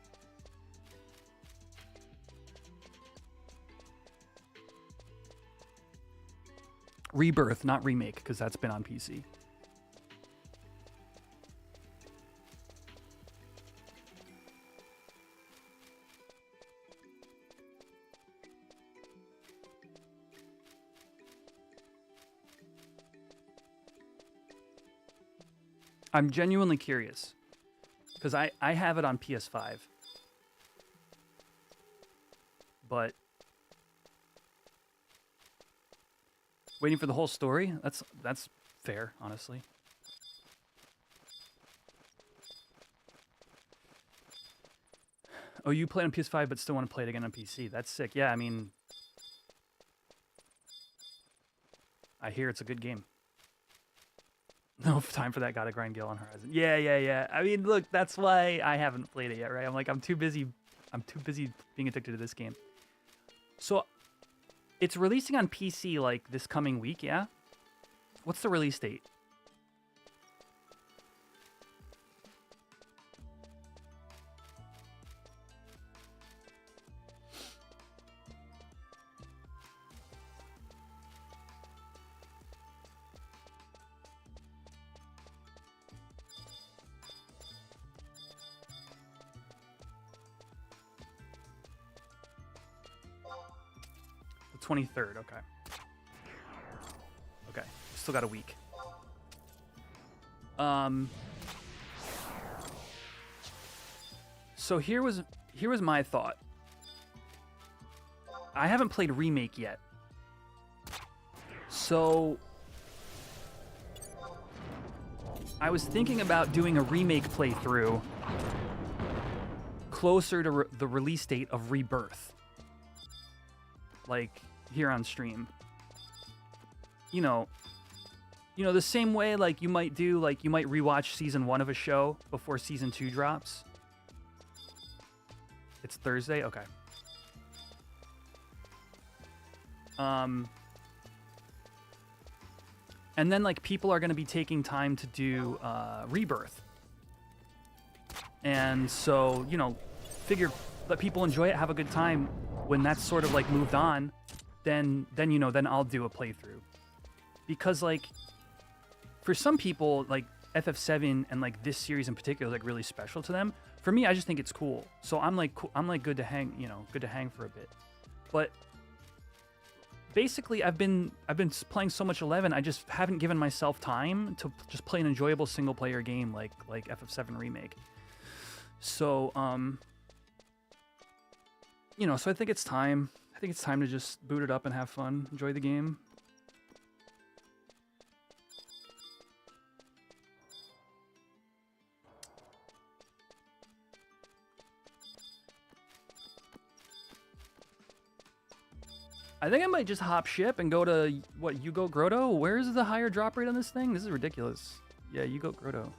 Rebirth, not remake, because that's been on PC. I'm genuinely curious, because I have it on PS5, but waiting for the whole story, that's fair, honestly. Oh, you play on PS5 but still want to play it again on PC. That's sick. Yeah, I mean, I hear it's a good game. No time for that gotta grind Gale on Horizon. Yeah. I mean, look, that's why I haven't played it yet, right? I'm too busy being addicted to this game. So, it's releasing on PC, like, this coming week, yeah? What's the release date? The 23rd, okay. Okay, still got a week. So here was my thought. I haven't played Remake yet. So I was thinking about doing a Remake playthrough closer to the release date of Rebirth. Like, here on stream. You know, the same way, like, you might rewatch season 1 of a show before season 2 drops. It's Thursday? Okay. And then, like, people are going to be taking time to do Rebirth. And so, figure, let people enjoy it, have a good time. When that's sort of, like, moved on, then I'll do a playthrough. Because, like, for some people, like, FF7 and, like, this series in particular is, like, really special to them. For me, I just think it's cool. So I'm good to hang for a bit. But basically, I've been playing so much 11, I just haven't given myself time to just play an enjoyable single-player game like FF7 Remake. So, so I think it's time. I think it's time to just boot it up and have fun, enjoy the game. I think I might just hop ship and go to, what, you go Grotto? Where's the higher drop rate on this thing? This is ridiculous. Yeah, you go Grotto.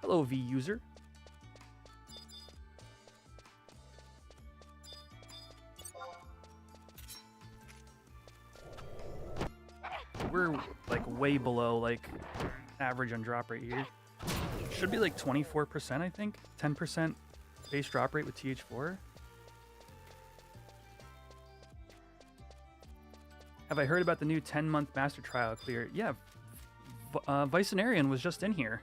Hello, V user. We're, like, way below, like, average on drop rate here. Should be, like, 24%, I think. 10% Base drop rate with TH4. Have I heard about the new 10-month master trial clear? Yeah, Vicenarian was just in here.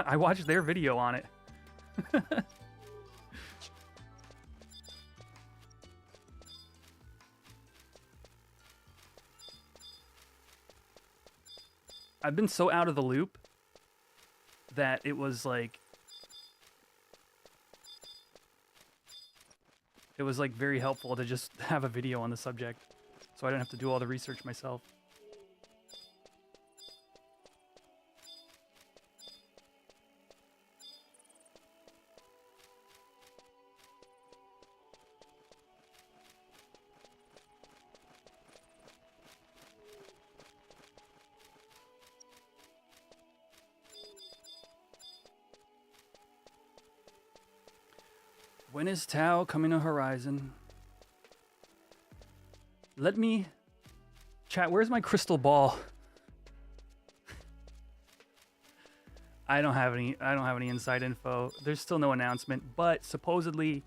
I watched their video on it. I've been so out of the loop that it was like very helpful to just have a video on the subject, so I didn't have to do all the research myself. When is Tau coming to Horizon? Let me... Chat, where's my crystal ball? I don't have any inside info. There's still no announcement, but supposedly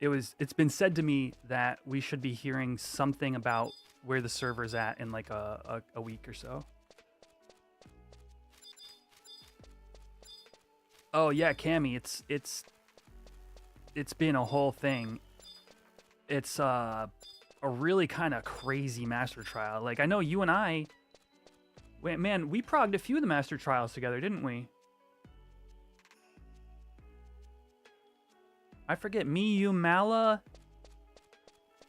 it's been said to me that we should be hearing something about where the server's at in like a week or so. Oh yeah, Cammy, it's been a whole thing. It's a really kind of crazy master trial. Like, I know you and I... Wait, man, we progged a few of the master trials together, didn't we? I forget. Me, you, Mala...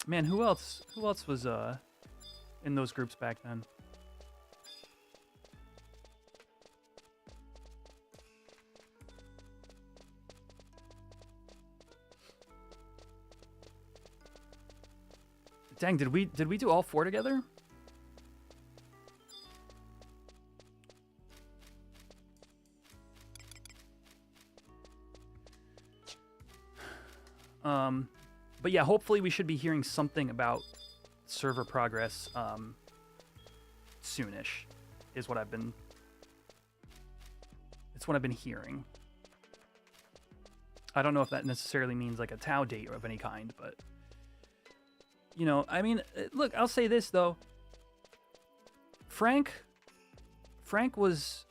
Man, who else was in those groups back then? Dang, did we do all four together? But yeah, hopefully we should be hearing something about server progress soonish, is what I've been. It's what I've been hearing. I don't know if that necessarily means like a Tau date of any kind, but. You know, I mean, look, I'll say this, though. Frank was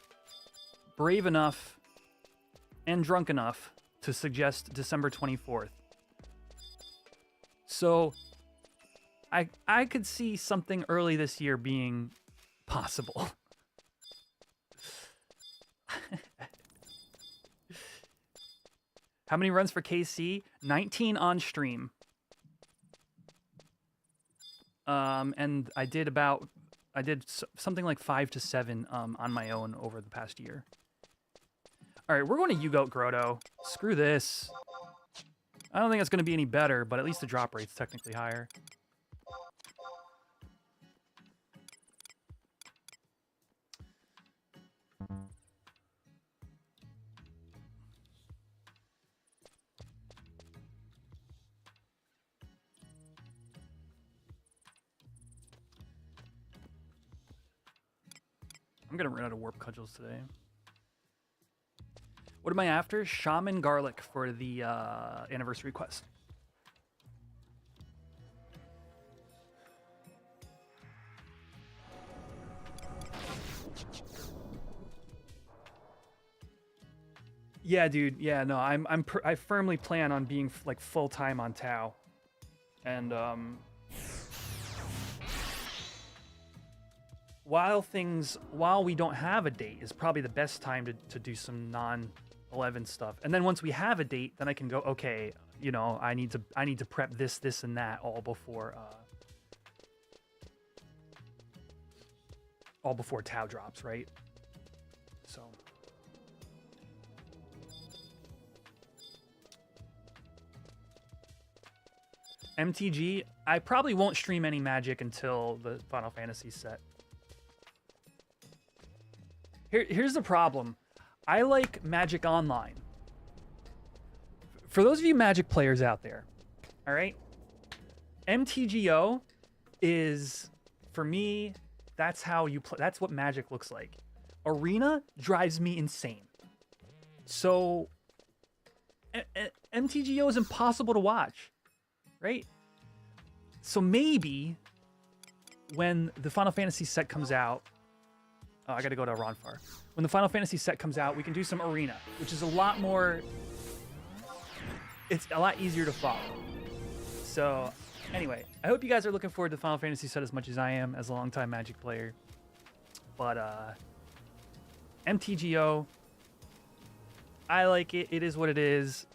brave enough and drunk enough to suggest December 24th. So, I could see something early this year being possible. How many runs for KC? 19 on stream. And I did something like 5 to 7 on my own over the past year. All right, we're going to U-Goat Grotto. Screw this. I don't think it's going to be any better, but at least the drop rate's technically higher. I'm gonna run out of warp cudgels today. What am I after? Shaman Garlic for the anniversary quest. Yeah, dude. Yeah, no, I firmly plan on being like full time on Tau, and while we don't have a date is probably the best time to do some non-11 stuff. And then once we have a date, then I can go, okay, you know, I need to prep this, and that all before Tau drops, right? So MTG, I probably won't stream any Magic until the Final Fantasy set. Here's the problem. I like Magic Online. For those of you Magic players out there, all right? MTGO is, for me, that's how you play. That's what Magic looks like. Arena drives me insane. So MTGO is impossible to watch, right? So maybe when the Final Fantasy set comes out, oh, I gotta go to Ronfar. When the Final Fantasy set comes out, we can do some arena, which is a lot more, it's a lot easier to follow. So anyway, I hope you guys are looking forward to the Final Fantasy set as much as I am as a longtime Magic player. But MTGO, I like it. It is what it is.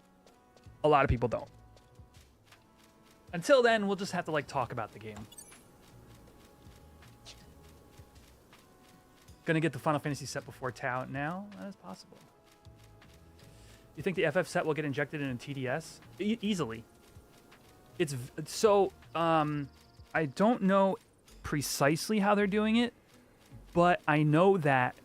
A lot of people don't. Until then, we'll just have to like talk about the game. Gonna get the Final Fantasy set before Tau now? That is possible. You think the FF set will get injected in a TDS? Easily. It's so, I don't know precisely how they're doing it, but I know that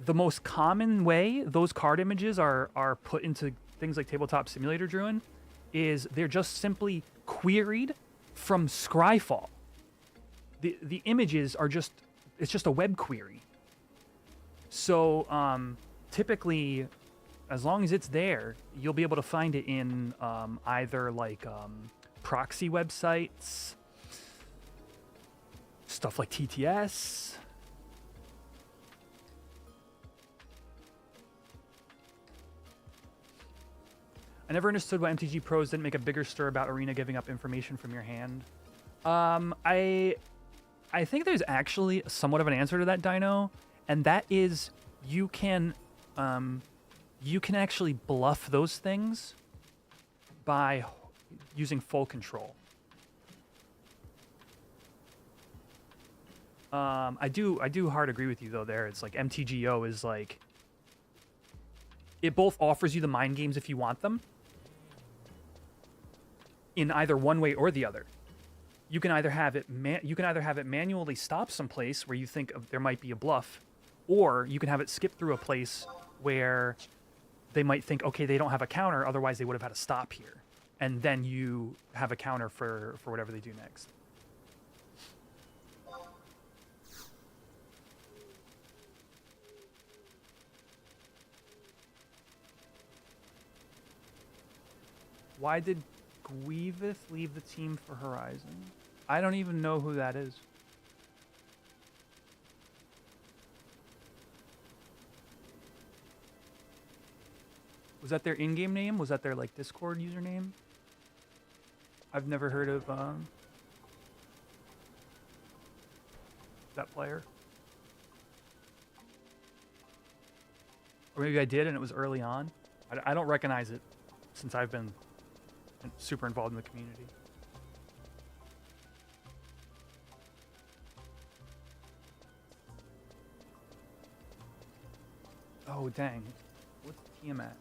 the most common way those card images are put into things like Tabletop Simulator Druin is they're just simply queried from Scryfall. The images are just, it's just a web query. So typically, as long as it's there, you'll be able to find it in either like proxy websites, stuff like TTS. I never understood why MTG Pros didn't make a bigger stir about Arena giving up information from your hand. I think there's actually somewhat of an answer to that, Dino, and that is you can actually bluff those things by using full control. I do hard agree with you though there. It's like MTGO is like, it both offers you the mind games if you want them in either one way or the other. You can either have it manually stop someplace where you think there might be a bluff, or you can have it skip through a place where they might think, okay, they don't have a counter, otherwise they would have had to stop here. And then you have a counter for whatever they do next. Why did Guivith leave the team for Horizon? I don't even know who that is. Was that their in-game name? Was that their like Discord username? I've never heard of that player. Or maybe I did and it was early on. I don't recognize it since I've been super involved in the community. Oh, dang. What's Tiamat?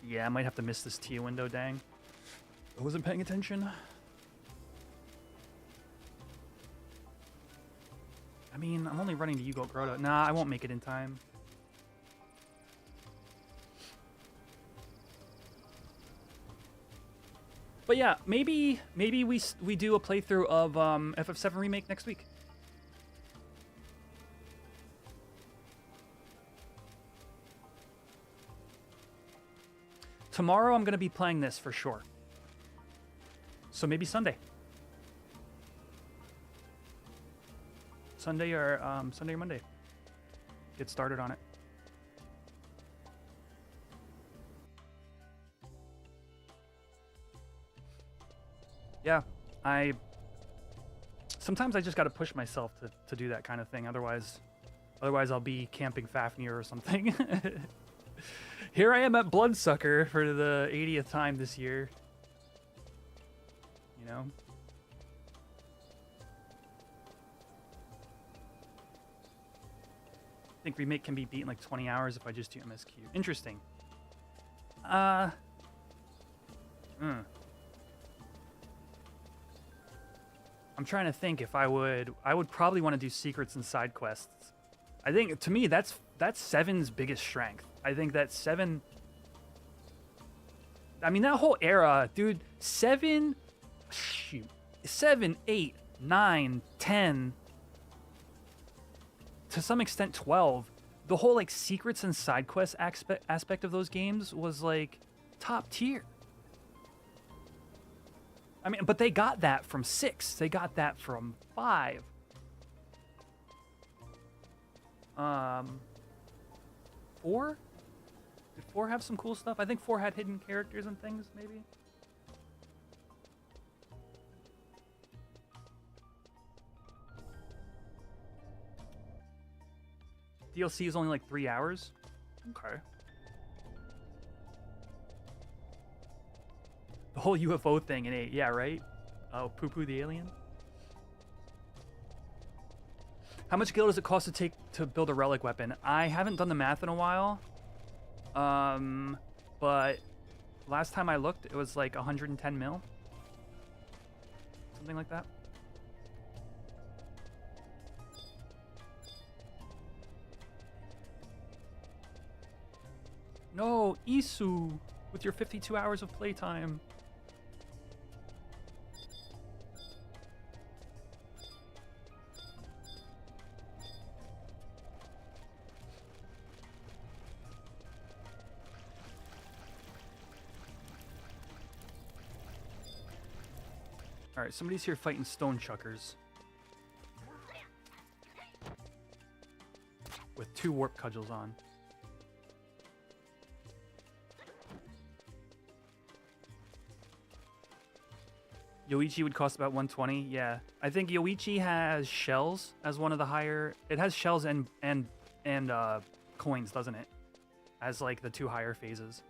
Yeah, I might have to miss this Tia window, dang. I wasn't paying attention. I mean, I'm only running to Yugo Grotto. Nah, I won't make it in time. But yeah, maybe we do a playthrough of FF7 Remake next week. Tomorrow I'm going to be playing this for sure. So maybe Sunday. Sunday or Monday. Get started on it. Yeah, sometimes I just got to push myself to do that kind of thing. Otherwise I'll be camping Fafnir or something. Here I am at Bloodsucker for the 80th time this year. You know? I think Remake can be beaten like 20 hours if I just do MSQ. Interesting. I'm trying to think if I would probably want to do secrets and side quests. I think to me that's 7's biggest strength. I think that 7 I mean, that whole era, dude, 7, 8, 9, 10, to some extent 12. The whole, like, secrets and side quest aspect of those games was, like, top tier. I mean, but they got that from 6. They got that from 5. 4? Did 4 have some cool stuff? I think 4 had hidden characters and things, maybe? DLC is only like 3 hours? Okay. The whole UFO thing in 8, yeah, right? Oh, Poo-Poo the alien? How much gil does it cost to build a relic weapon? I haven't done the math in a while. But last time I looked, it was like 110 mil. Something like that. No, Isu, with your 52 hours of playtime. Alright, somebody's here fighting stone chuckers. With 2 warp cudgels on. Yoichi would cost about 120. Yeah, I think Yoichi has shells as one of the higher. It has shells and coins, doesn't it? As like the 2 higher phases.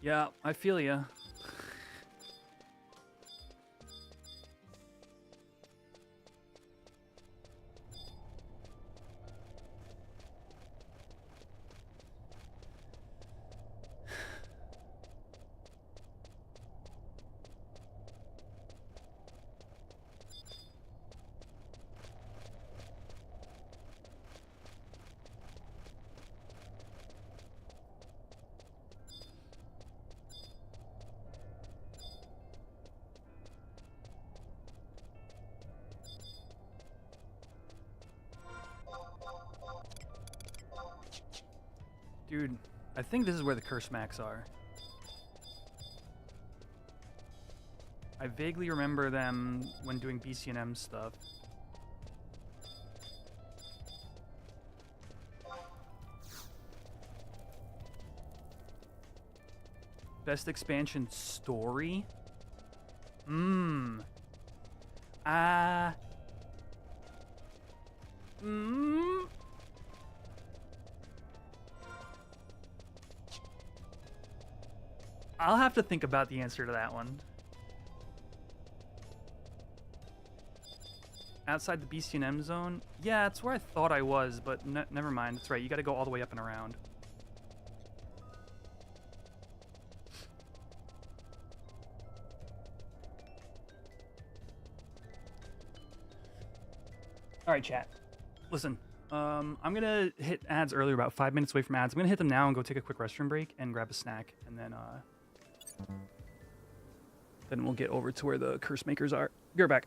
Yeah, I feel ya. Dude, I think this is where the curse max are. I vaguely remember them when doing BCNM stuff. Best expansion story? I'll have to think about the answer to that one. Outside the BCNM zone? Yeah, that's where I thought I was, but never mind. That's right, you gotta go all the way up and around. Alright, chat. Listen, I'm gonna hit ads earlier, about 5 minutes away from ads. I'm gonna hit them now and go take a quick restroom break and grab a snack, and then we'll get over to where the curse makers are. Be right back.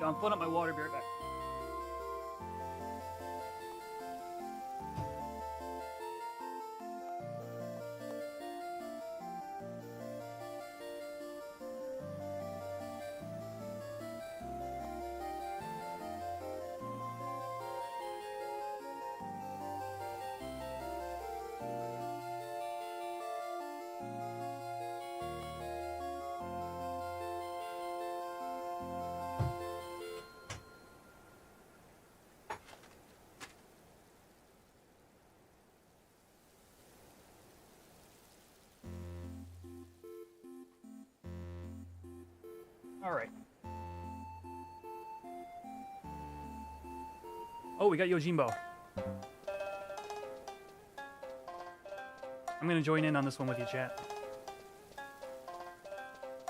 I'm filling up my water. Be right back. All right. Oh, we got Yojimbo. I'm going to join in on this one with you, chat.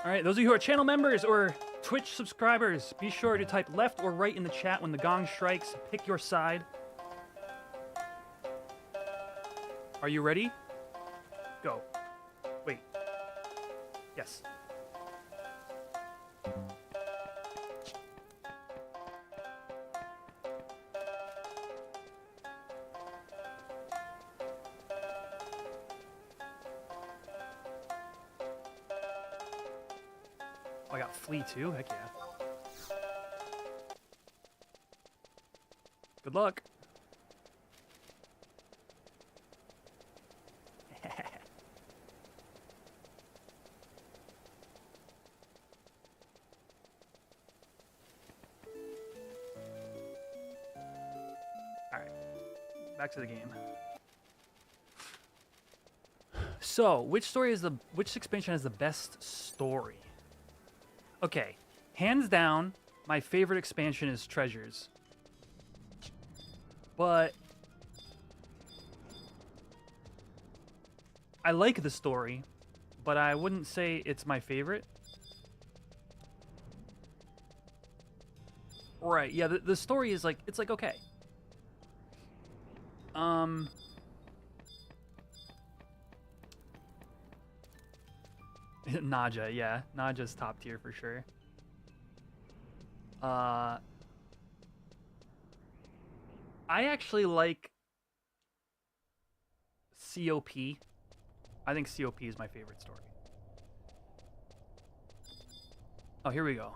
All right, those of you who are channel members or Twitch subscribers, be sure to type left or right in the chat when the gong strikes. Pick your side. Are you ready? Go. Wait. Yes. Oh, I got Flea too? Heck yeah. Good luck. Alright. Back to the game. So, which expansion has the best story? Okay, hands down, my favorite expansion is Treasures. But I like the story, but I wouldn't say it's my favorite. Right, yeah, the story is like, it's like okay. Naja, yeah. Naja's top tier for sure. I actually like COP. I think COP is my favorite story. Oh, here we go.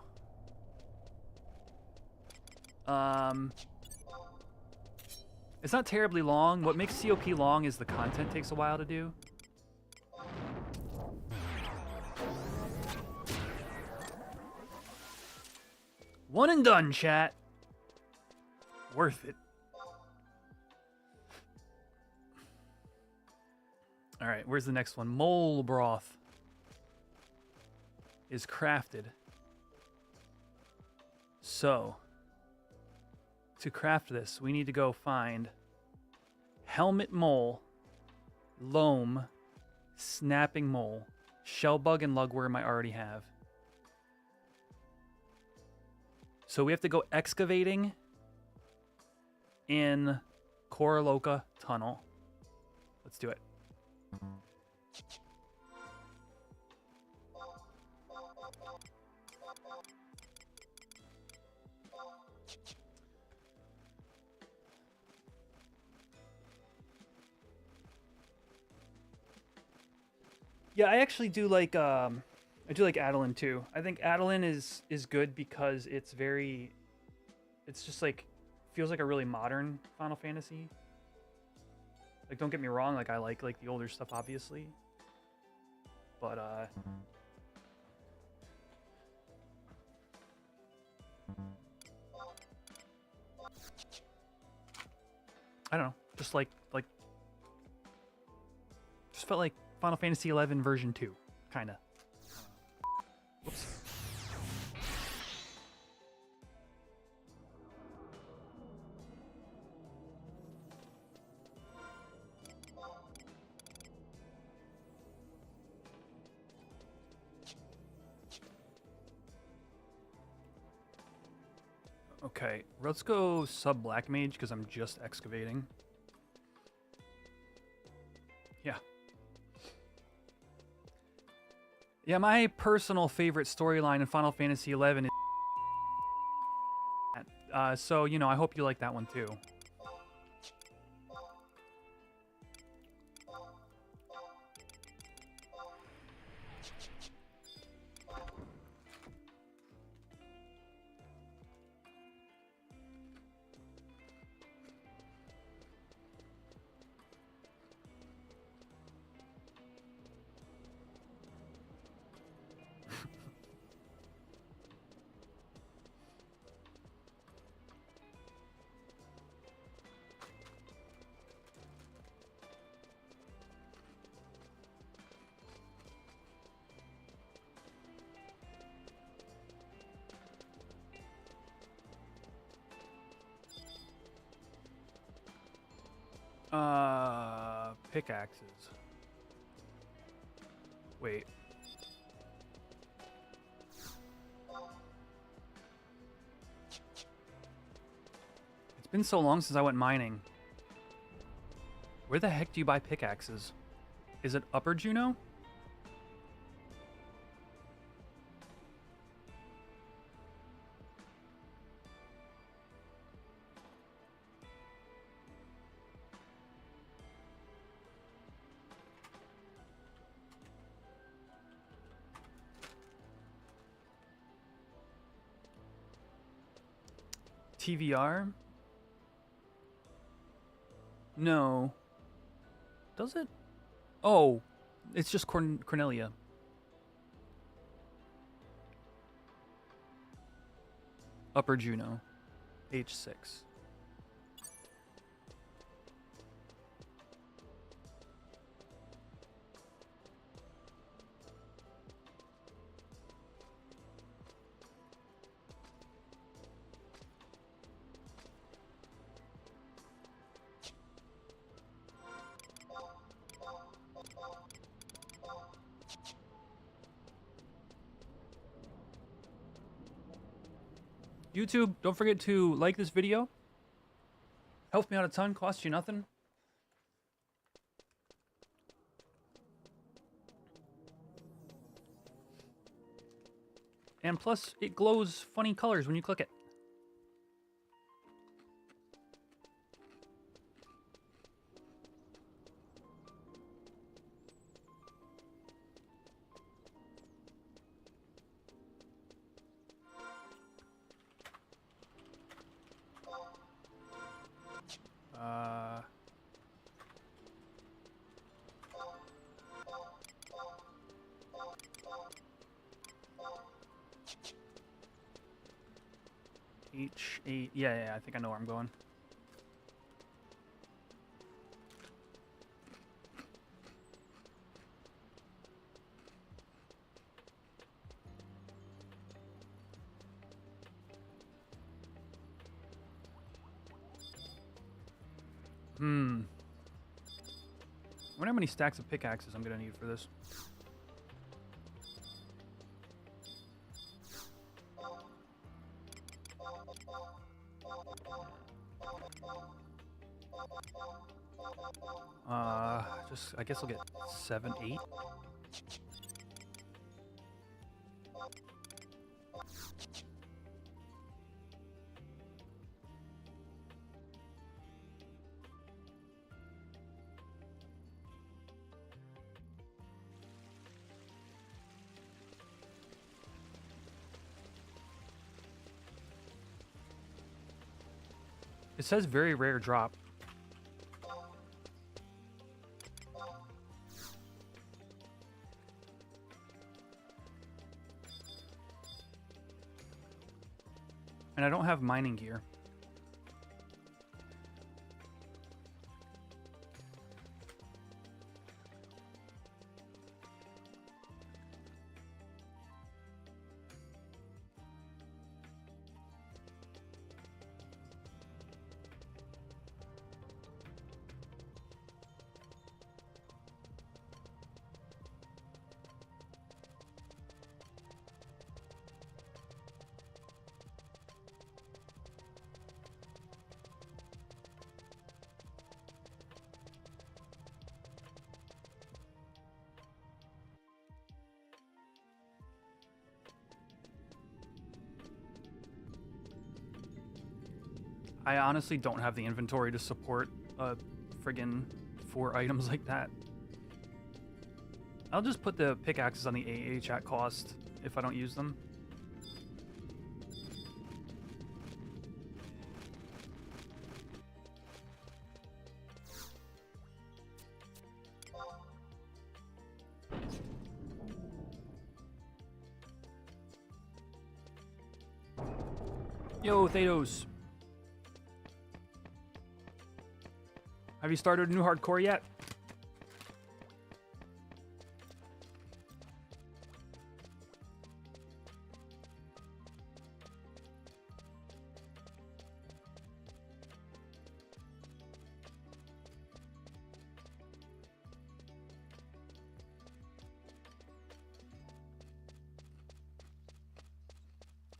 It's not terribly long. What makes COP long is the content takes a while to do. One and done, chat. Worth it. All right, where's the next one? Mole broth is crafted. So, to craft this, we need to go find helmet mole, loam, snapping mole, shellbug, and lugworm I already have. So we have to go excavating in Koraloka Tunnel. Let's do it. Yeah, I actually do like I do like Adeline too. I think Adeline is good because it's just like feels like a really modern Final Fantasy. Like, don't get me wrong, like I like the older stuff obviously, but I don't know, just like just felt like Final Fantasy 11 version 2, kind of. Whoops. Okay, let's go sub Black Mage because I'm just excavating. Yeah. Yeah, my personal favorite storyline in Final Fantasy XI is So, you know, I hope you like that one too. Pickaxes. Wait. It's been so long since I went mining. Where the heck do you buy pickaxes? Is it Upper Juno? TVR? No. Does it? Oh, it's just Cornelia. Upper Juno. H6. YouTube, don't forget to like this video. Helps me out a ton, costs you nothing. And plus, it glows funny colors when you click it. H8. Yeah, I think I know where I'm going. I wonder how many stacks of pickaxes I'm gonna need for this. I guess I'll get 7, 8. It says very rare drop. And I don't have mining gear. I honestly don't have the inventory to support friggin' 4 items like that. I'll just put the pickaxes on the AH at cost if I don't use them. Yo, Thanos. Have you started a new hardcore yet?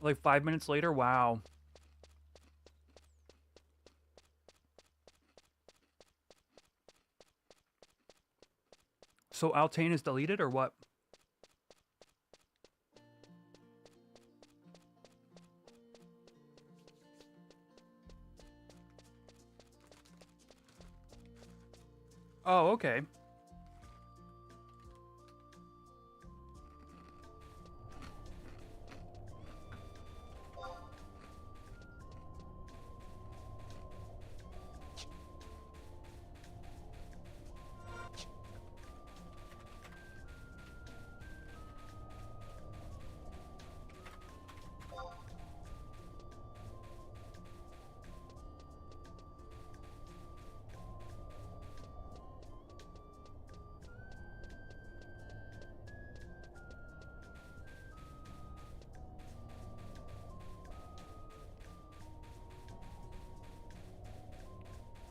Like 5 minutes later? Wow. So Altane is deleted or what? Oh, okay.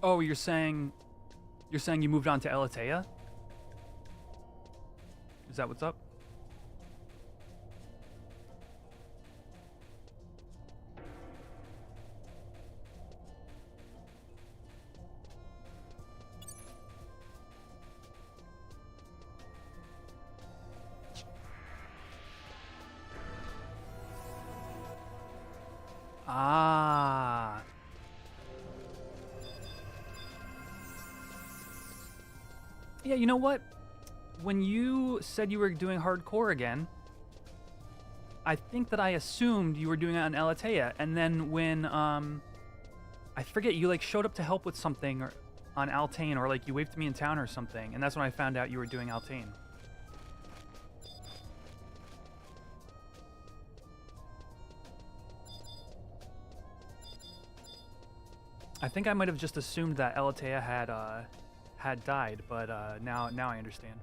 Oh, you're saying you moved on to Elatea? Is that what's up? Ah. Yeah, you know what? When you said you were doing hardcore again, I think that I assumed you were doing it on Elatea, and then when I forget, you like showed up to help with something or on Altane, or like you waved to me in town or something, and that's when I found out you were doing Altane. I think I might have just assumed that Elatea had died, but now I understand.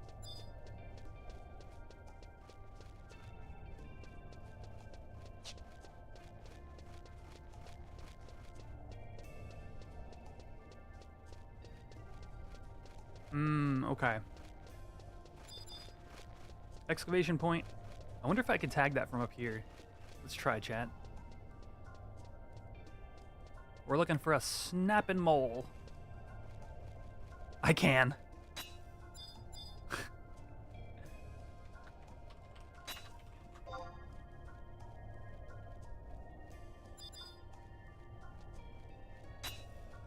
Okay. Excavation point. I wonder if I could tag that from up here. Let's try, chat. We're looking for a snapping mole. I can.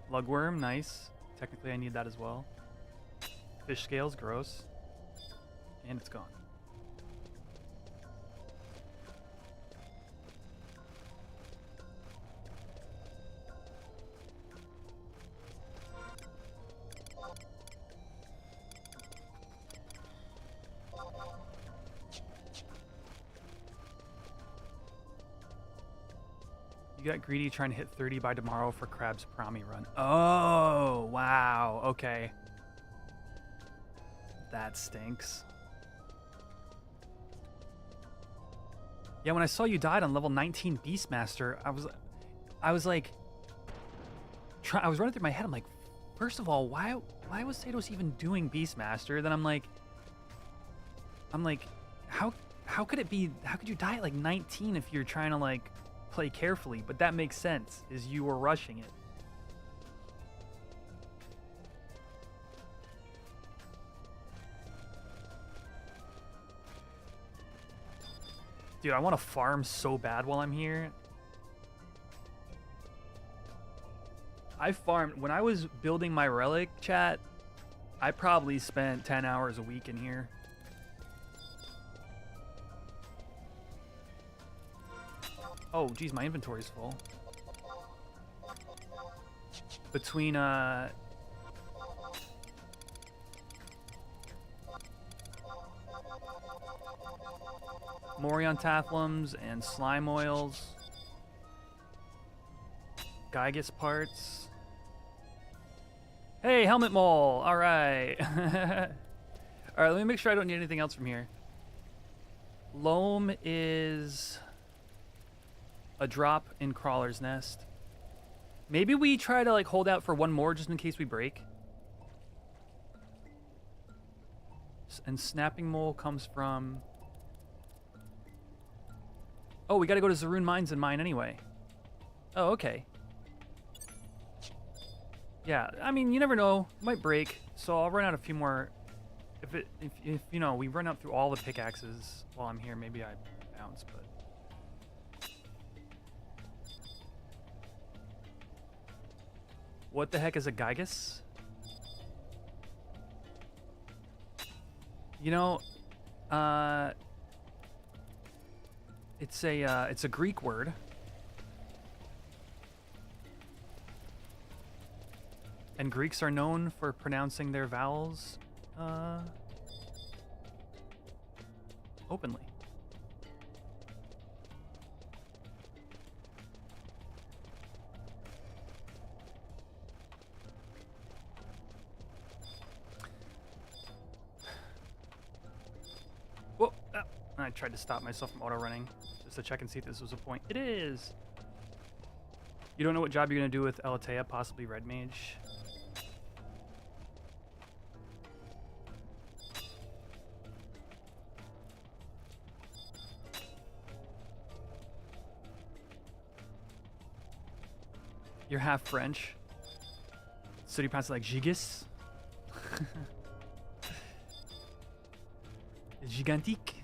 Lugworm, nice. Technically, I need that as well. Fish scales, gross. And it's gone. You got greedy trying to hit 30 by tomorrow for Crab's Promi run. Oh, wow. Okay. That stinks. Yeah, when I saw you died on level 19 Beastmaster, I was like, I was running through my head. I'm like, first of all, why was Satos even doing Beastmaster? Then I'm like, how could it be? How could you die at like 19 if you're trying to like play carefully? But that makes sense, is you were rushing it. Dude, I want to farm so bad while I'm here. I farmed when I was building my relic, chat. I probably spent 10 hours a week in here. Oh, geez, my inventory's full. Between Morion Tathlums and slime oils, Gygus parts. Hey, helmet mole! All right. All right, let me make sure I don't need anything else from here. Loam is a drop in Crawler's Nest. Maybe we try to like hold out for one more just in case we break. And Snapping Mole comes from... Oh, we gotta go to Zaroon Mines and mine anyway. Oh, okay. Yeah, I mean, you never know. It might break, so I'll run out a few more. If you know, we run out through all the pickaxes while I'm here, maybe I bounce, but... What the heck is a Gygus? You know, it's a Greek word. And Greeks are known for pronouncing their vowels openly. Whoa! Ah, I tried to stop myself from auto-running just to check and see if this was a point. It is! You don't know what job you're going to do with Elatea, possibly Red Mage? You're half French, so you pronounce it like Gigas? Gigantique?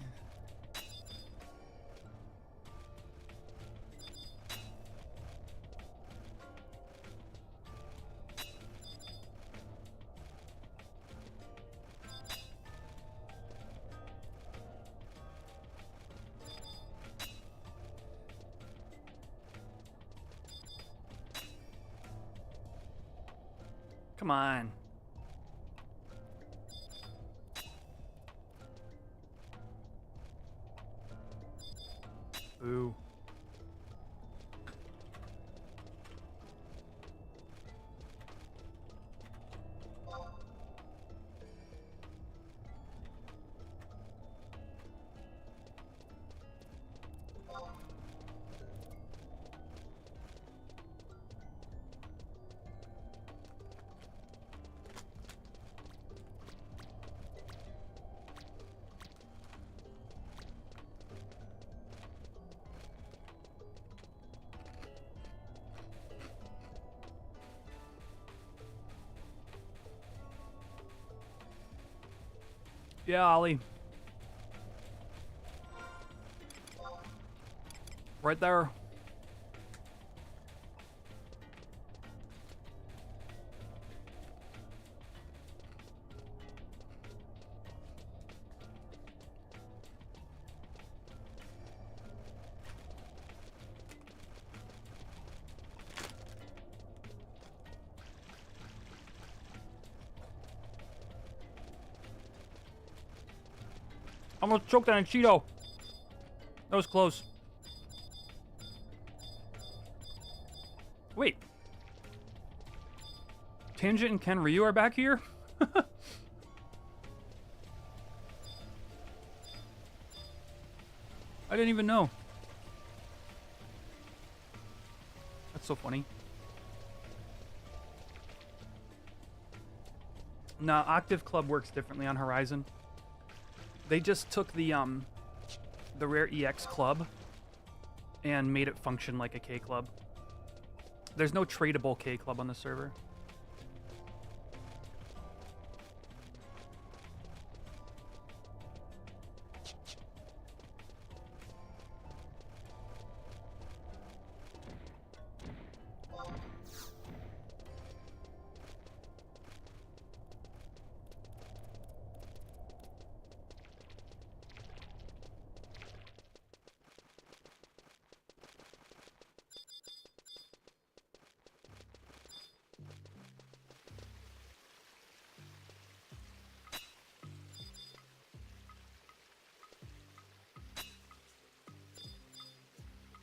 Come on. Ooh. Yeah, Ollie. Right there. Almost choked on a Cheeto. That was close. Wait. Tangent and Ken Ryu are back here? I didn't even know. That's so funny. Nah, Octave Club works differently on Horizon. They just took the Rare EX Club and made it function like a K Club. There's no tradable K Club on the server.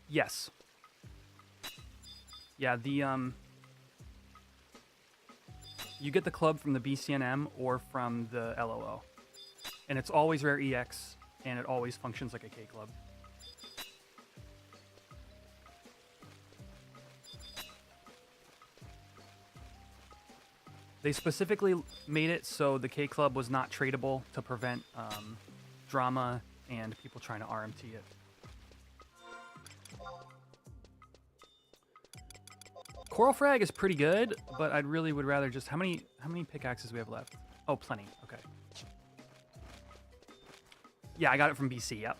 Yes. Yeah, the you get the club from the BCNM or from the LOO. And it's always rare EX, and it always functions like a K club. They specifically made it so the K club was not tradable to prevent drama and people trying to RMT it. Coral Frag is pretty good, but I really would rather just... How many pickaxes we have left? Oh, plenty. Okay. Yeah, I got it from BC, yep.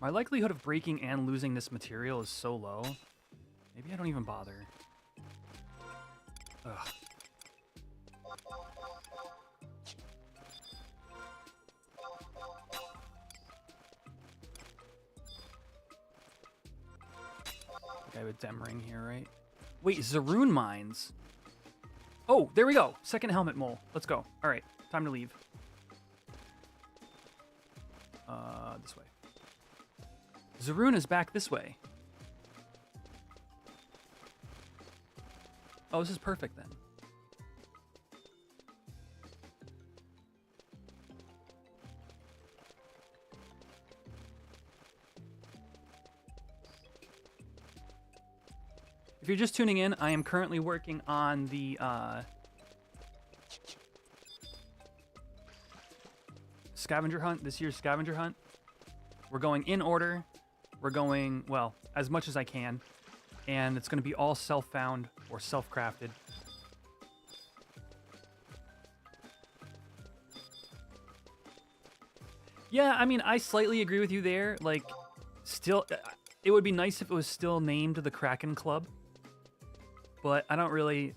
My likelihood of breaking and losing this material is so low. Maybe I don't even bother. Ugh. I have a dem ring here, right? Wait, Zaroon mines. Oh, there we go. Second helmet mole. Let's go. All right, time to leave. This way. Zaroon is back this way. Oh, this is perfect then. If you're just tuning in, I am currently working on the scavenger hunt, this year's scavenger hunt. We're going in order. We're going, well, as much as I can. And it's going to be all self-found or self-crafted. Yeah, I mean, I slightly agree with you there. Like, still, it would be nice if it was still named the Kraken Club. But I don't really...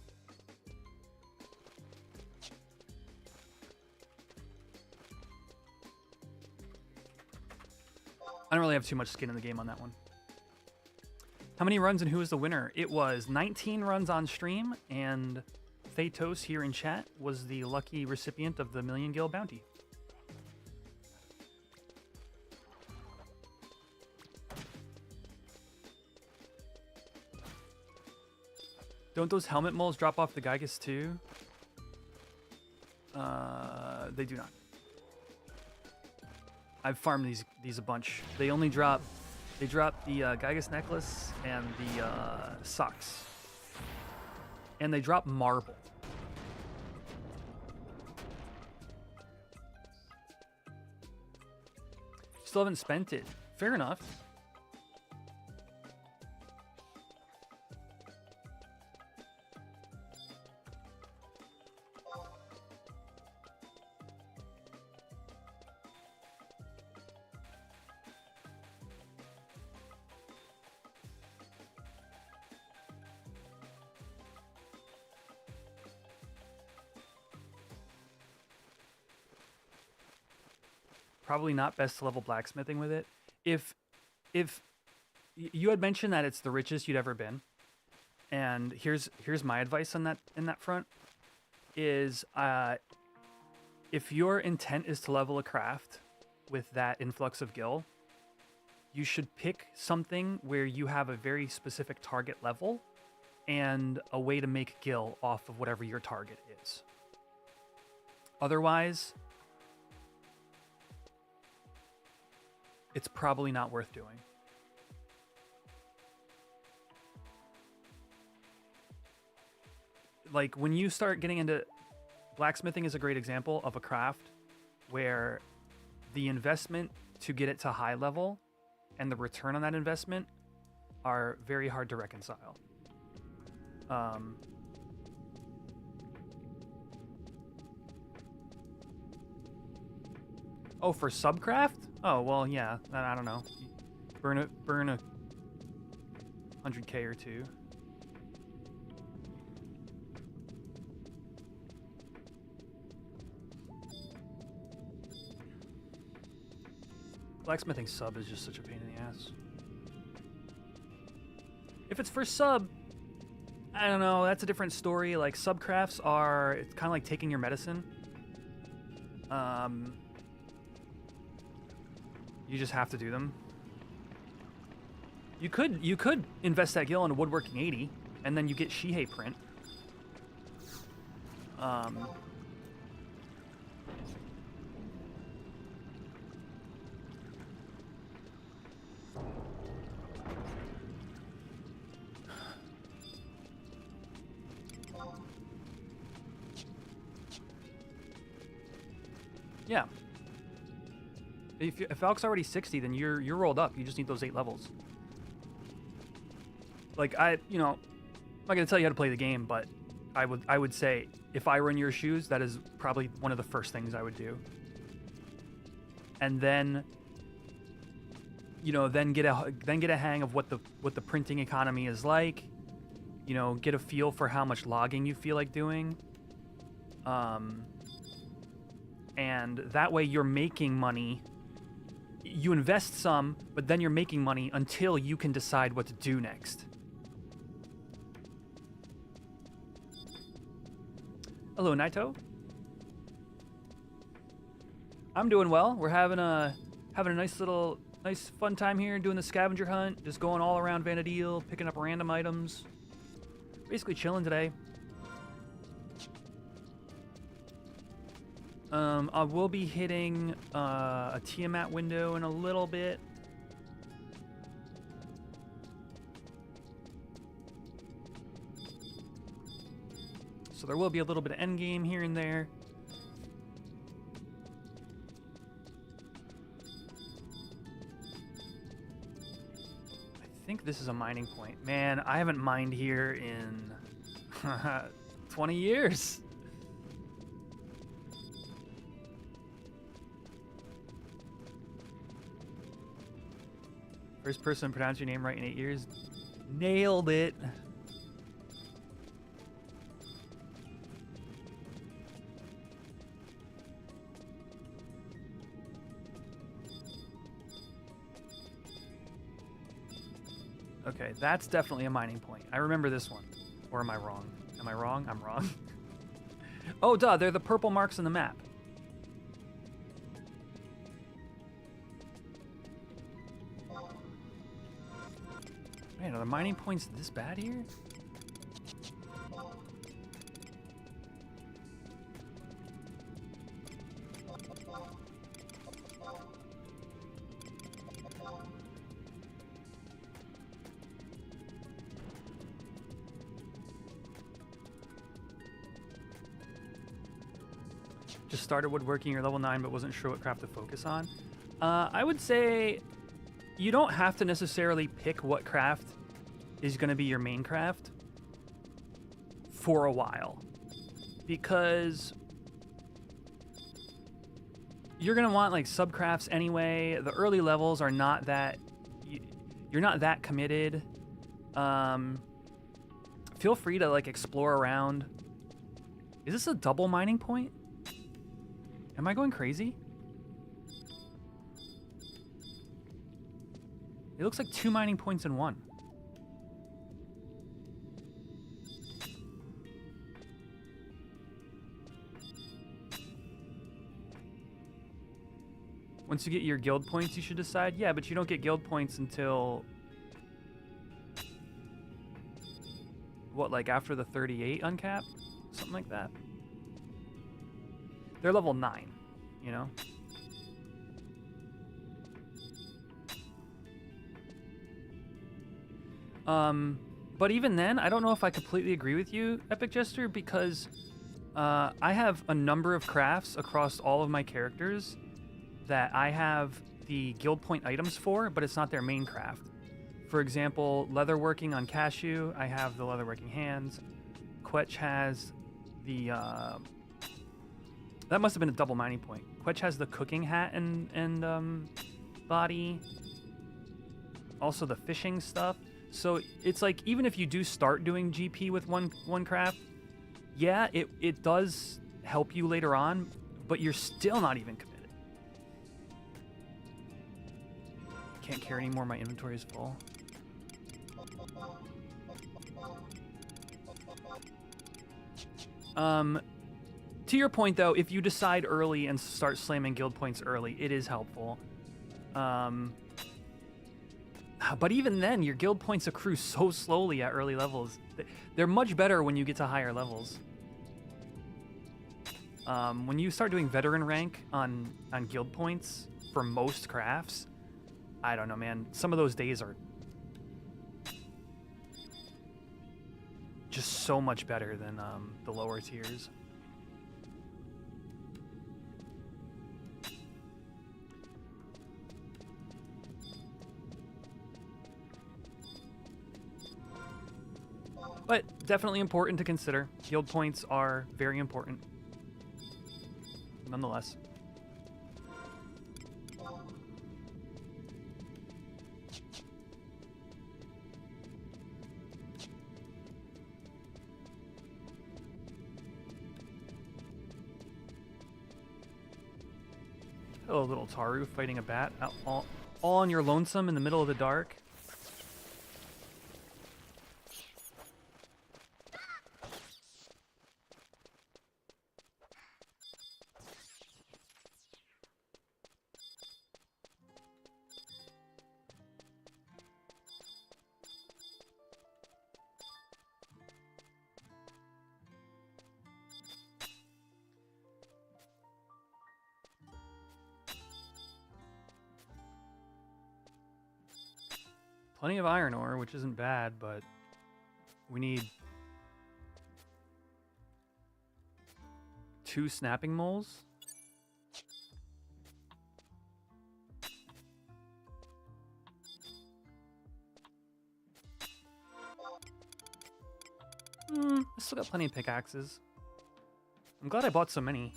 I don't really have too much skin in the game on that one. How many runs and who is the winner? It was 19 runs on stream, and Thatos here in chat was the lucky recipient of the Million Gil bounty. Don't those helmet moles drop off the Gygas too? They do not. I've farmed these a bunch. They only drop... They drop the Gygas necklace and the socks. And they drop marble. Still haven't spent it. Fair enough. Probably not best level blacksmithing with it. If you had mentioned that it's the richest you'd ever been, and here's my advice on that in that front is if your intent is to level a craft with that influx of gil, you should pick something where you have a very specific target level and a way to make gil off of whatever your target is. Otherwise, it's probably not worth doing. Like, when you start getting into... Blacksmithing is a great example of a craft where the investment to get it to high level and the return on that investment are very hard to reconcile. Oh, for subcraft? Oh, well, yeah. I don't know. Burn a 100k or two. Blacksmithing sub is just such a pain in the ass. If it's for sub, I don't know. That's a different story. Like subcrafts are, it's kind of like taking your medicine. You just have to do them. You could invest that gil in a woodworking 80, and then you get Shihei print. Yeah. If Valk's already 60, then you're rolled up. You just need those 8 levels. Like I'm not gonna tell you how to play the game, but I would say if I were in your shoes, that is probably one of the first things I would do. And then, then get a hang of what the printing economy is like. Get a feel for how much logging you feel like doing. And that way you're making money. You invest some, but then you're making money until you can decide what to do next. Hello, Naito. I'm doing well. We're having a nice fun time here doing the scavenger hunt, just going all around Vana'diel, picking up random items. Basically chilling today. I will be hitting a Tiamat window in a little bit. So there will be a little bit of endgame here and there. I think this is a mining point. Man, I haven't mined here in 20 years. First person to pronounce your name right in 8 years. Nailed it. Okay, that's definitely a mining point. I remember this one. Or am I wrong? Am I wrong? I'm wrong. Oh, duh, they're the purple marks on the map. Man, are the mining points this bad here? Just started woodworking, you're level 9, but wasn't sure what craft to focus on. I would say you don't have to necessarily pick what craft is going to be your main craft for a while, because you're going to want like subcrafts anyway. The early levels are not that, you're not that committed. Feel free to like explore around. Is this a double mining point? Am I going crazy? It looks like 2 mining points in 1. Once you get your guild points, you should decide. Yeah, but you don't get guild points until... what, like after the 38 uncap? Something like that. They're level 9, you know? But even then, I don't know if I completely agree with you, Epic Jester, because I have a number of crafts across all of my characters that I have the guild point items for, but it's not their main craft. For example, leatherworking on Cashew, I have the leatherworking hands. Quetch has the... that must have been a double mining point. Quetch has the cooking hat and body. Also the fishing stuff. So it's like, even if you do start doing GP with one craft, yeah, it does help you later on, but you're still not even committed. Can't carry anymore, my inventory is full. To your point, though, if you decide early and start slamming guild points early, it is helpful. But even then, your guild points accrue so slowly at early levels. They're much better when you get to higher levels. When you start doing veteran rank on guild points for most crafts, I don't know, man. Some of those days are just so much better than the lower tiers. But definitely important to consider. Guild points are very important, nonetheless. Hello, little Taru fighting a bat all on your lonesome in the middle of the dark. Plenty of iron ore, which isn't bad, but we need 2 snapping moles. I still got plenty of pickaxes. I'm glad I bought so many.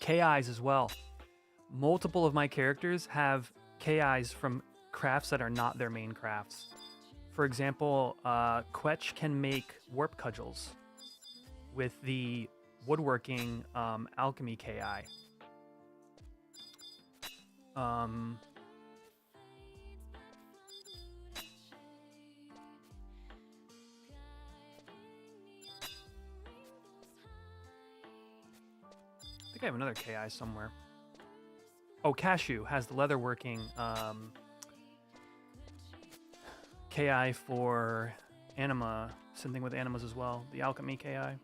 KIs as well. Multiple of my characters have KIs from crafts that are not their main crafts. For example, Quetch can make warp cudgels with the woodworking alchemy KI. I think I have another KI somewhere. Oh, Cashew has the leatherworking KI for anima, something with animas as well. The alchemy KI.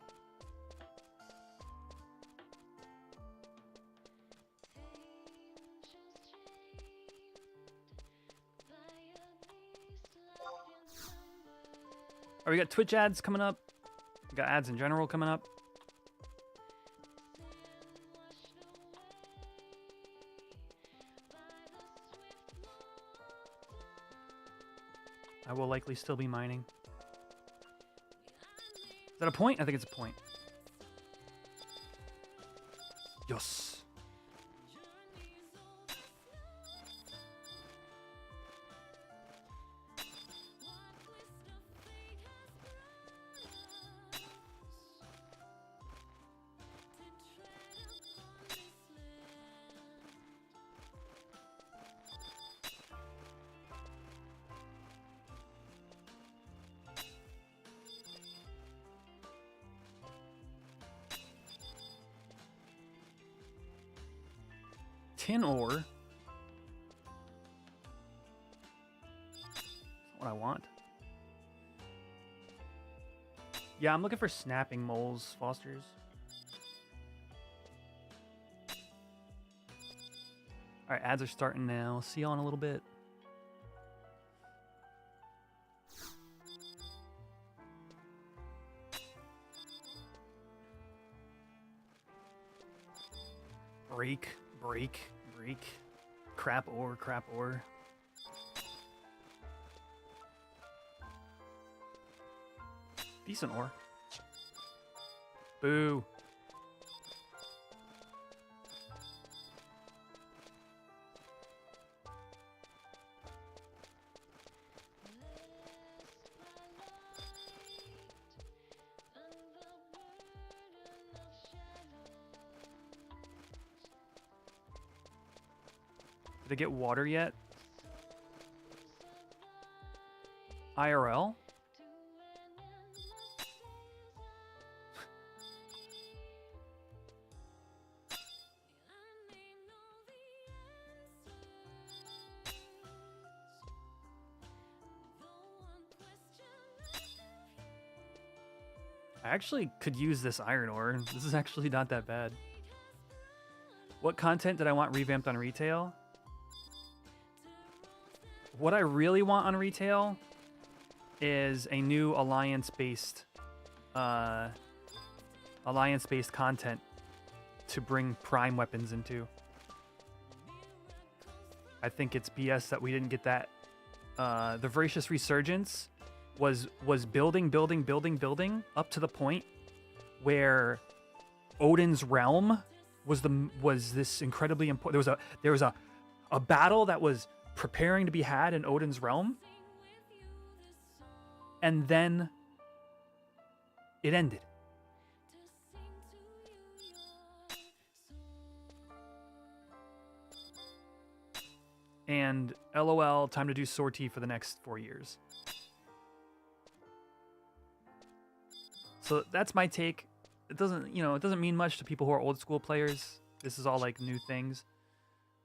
Oh, we got Twitch ads coming up. We got ads in general coming up. I will likely still be mining. Is that a point? I think it's a point. Yes. Tin ore. That's what I want. Yeah, I'm looking for snapping moles, Fosters. Alright, ads are starting now. See y'all in a little bit. Break. Crap ore. Decent ore. Boo. Did I get water yet? IRL? I actually could use this iron ore. This is actually not that bad. What content did I want revamped on retail? What I really want on retail is a new alliance-based content to bring prime weapons into. I think it's BS that we didn't get that. The Voracious Resurgence was building up to the point where Odin's Realm was this incredibly important. There was a battle that was preparing to be had in Odin's Realm, and then it ended. And LOL, time to do sortie for the next 4 years. So that's my take. It doesn't mean much to people who are old school players. This is all like new things.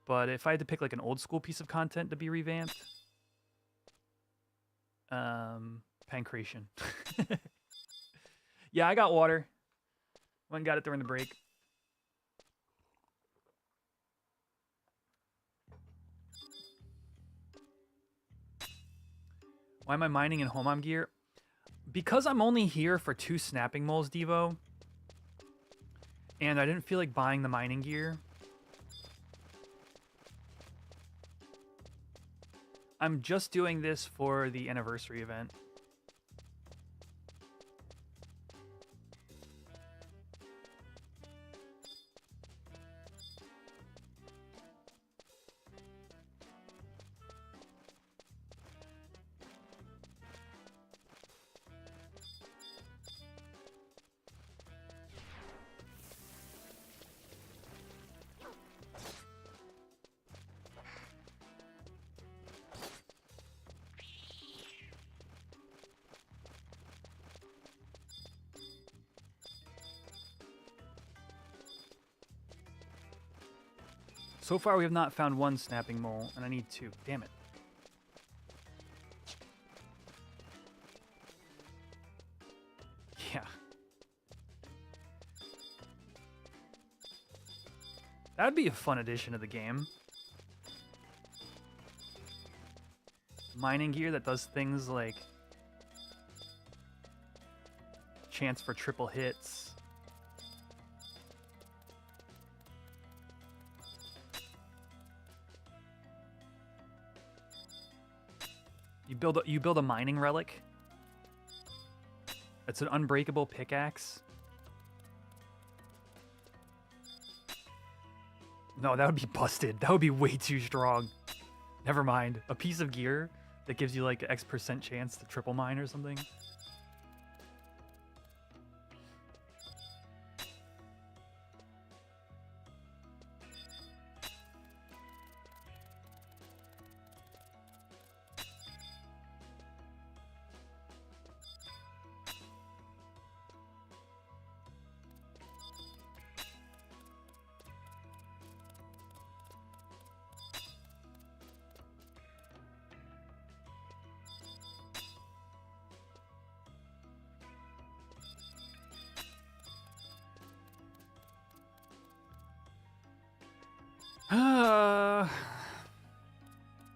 But if I had to pick like an old school piece of content to be revamped, Pancration. Yeah, I got water. Went and got it during the break. Why am I mining in Homam gear? Because I'm only here for 2 snapping moles, Devo. And I didn't feel like buying the mining gear. I'm just doing this for the anniversary event. So far, we have not found 1 snapping mole, and I need 2. Damn it. Yeah. That would be a fun addition to the game. Mining gear that does things like chance for triple hits. You build a mining relic. It's an unbreakable pickaxe. No, that would be busted. That would be way too strong. Never mind. A piece of gear that gives you like an X% chance to triple mine or something.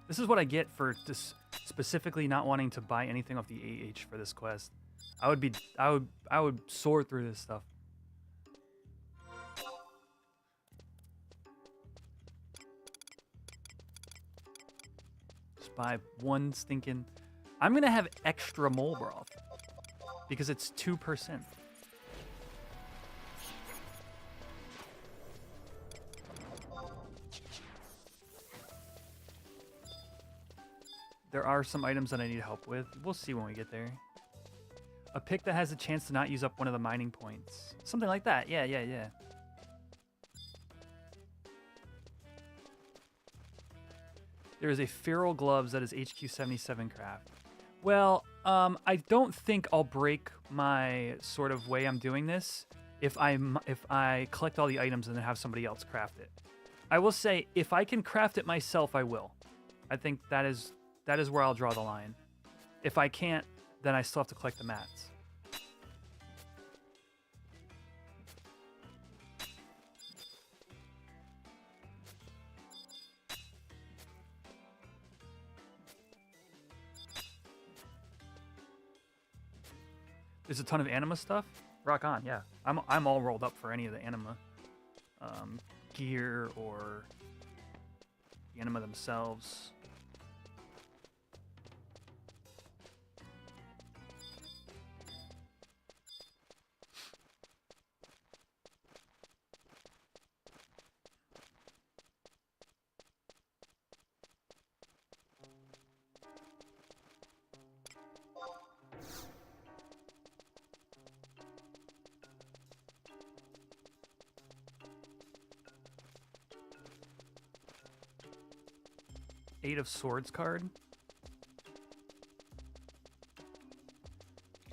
This is what I get for just specifically not wanting to buy anything off the AH for this quest. I would soar through this stuff. Just buy 1 stinking. I'm gonna have extra mole broth because it's 2%. There are some items that I need help with. We'll see when we get there. A pick that has a chance to not use up one of the mining points. Something like that. Yeah. There is a feral gloves that is HQ77 craft. Well, I don't think I'll break my sort of way I'm doing this if I collect all the items and then have somebody else craft it. I will say if I can craft it myself, I will. I think that is where I'll draw the line. If I can't, then I still have to collect the mats. There's a ton of anima stuff. Rock on, yeah. I'm all rolled up for any of the anima gear or the anima themselves. Eight of Swords card.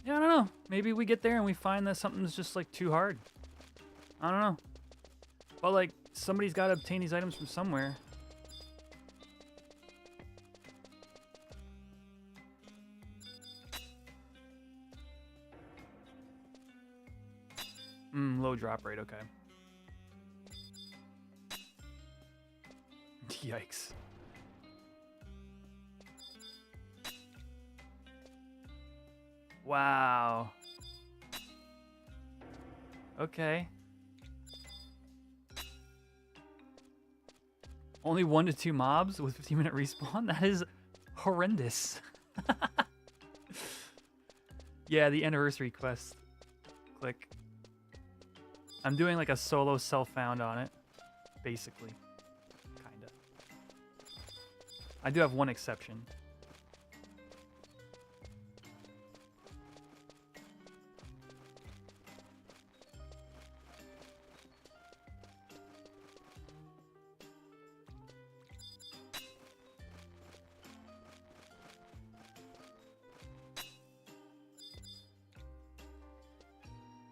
Yeah, I don't know. Maybe we get there and we find that something's just like too hard. I don't know. But like somebody's got to obtain these items from somewhere. Low drop rate, okay. Yikes. Wow. Okay. Only 1 to 2 mobs with 15-minute respawn? That is horrendous. Yeah, the anniversary quest. Click. I'm doing like a solo self-found on it. Basically. Kinda. I do have one exception.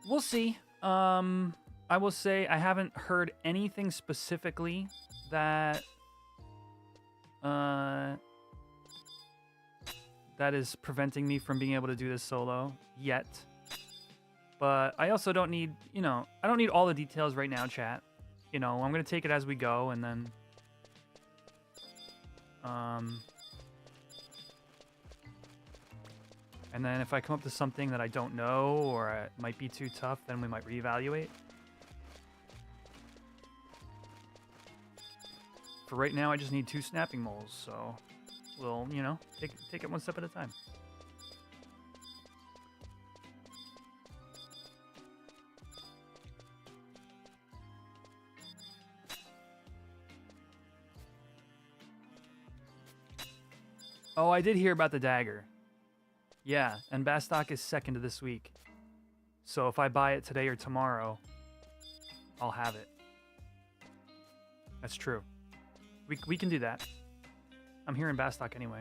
We'll see. I will say I haven't heard anything specifically that that is preventing me from being able to do this solo yet. But I also don't need, you know, I don't need all the details right now, chat. You know, I'm going to take it as we go and then and then if I come up to something that I don't know or it might be too tough, then we might reevaluate. For right now, I just need 2 snapping moles, so we'll, you know, take it one step at a time. Oh, I did hear about the dagger. Yeah, and Bastock is second to this week. So if I buy it today or tomorrow, I'll have it. That's true. We can do that. I'm here in Bastock anyway.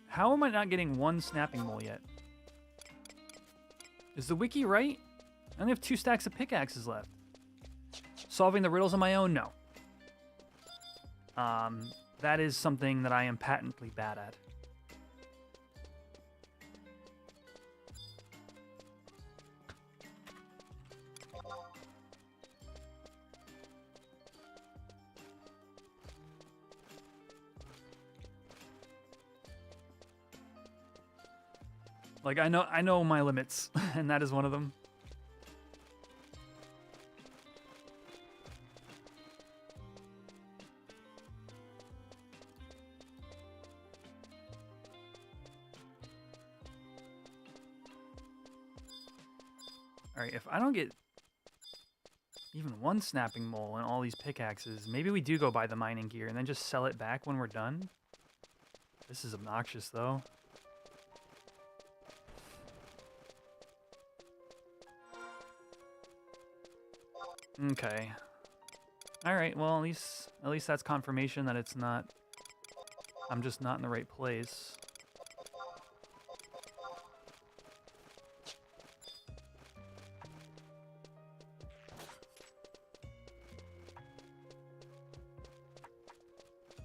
How am I not getting 1 snapping mole yet? Is the wiki right? I only have 2 stacks of pickaxes left. Solving the riddles on my own? No. That is something that I am patently bad at. Like I know my limits, and that is one of them. All right, if I don't get even 1 snapping mole in all these pickaxes, maybe we do go buy the mining gear and then just sell it back when we're done. This is obnoxious, though. Okay. All right. Well, at least that's confirmation that it's not. I'm just not in the right place.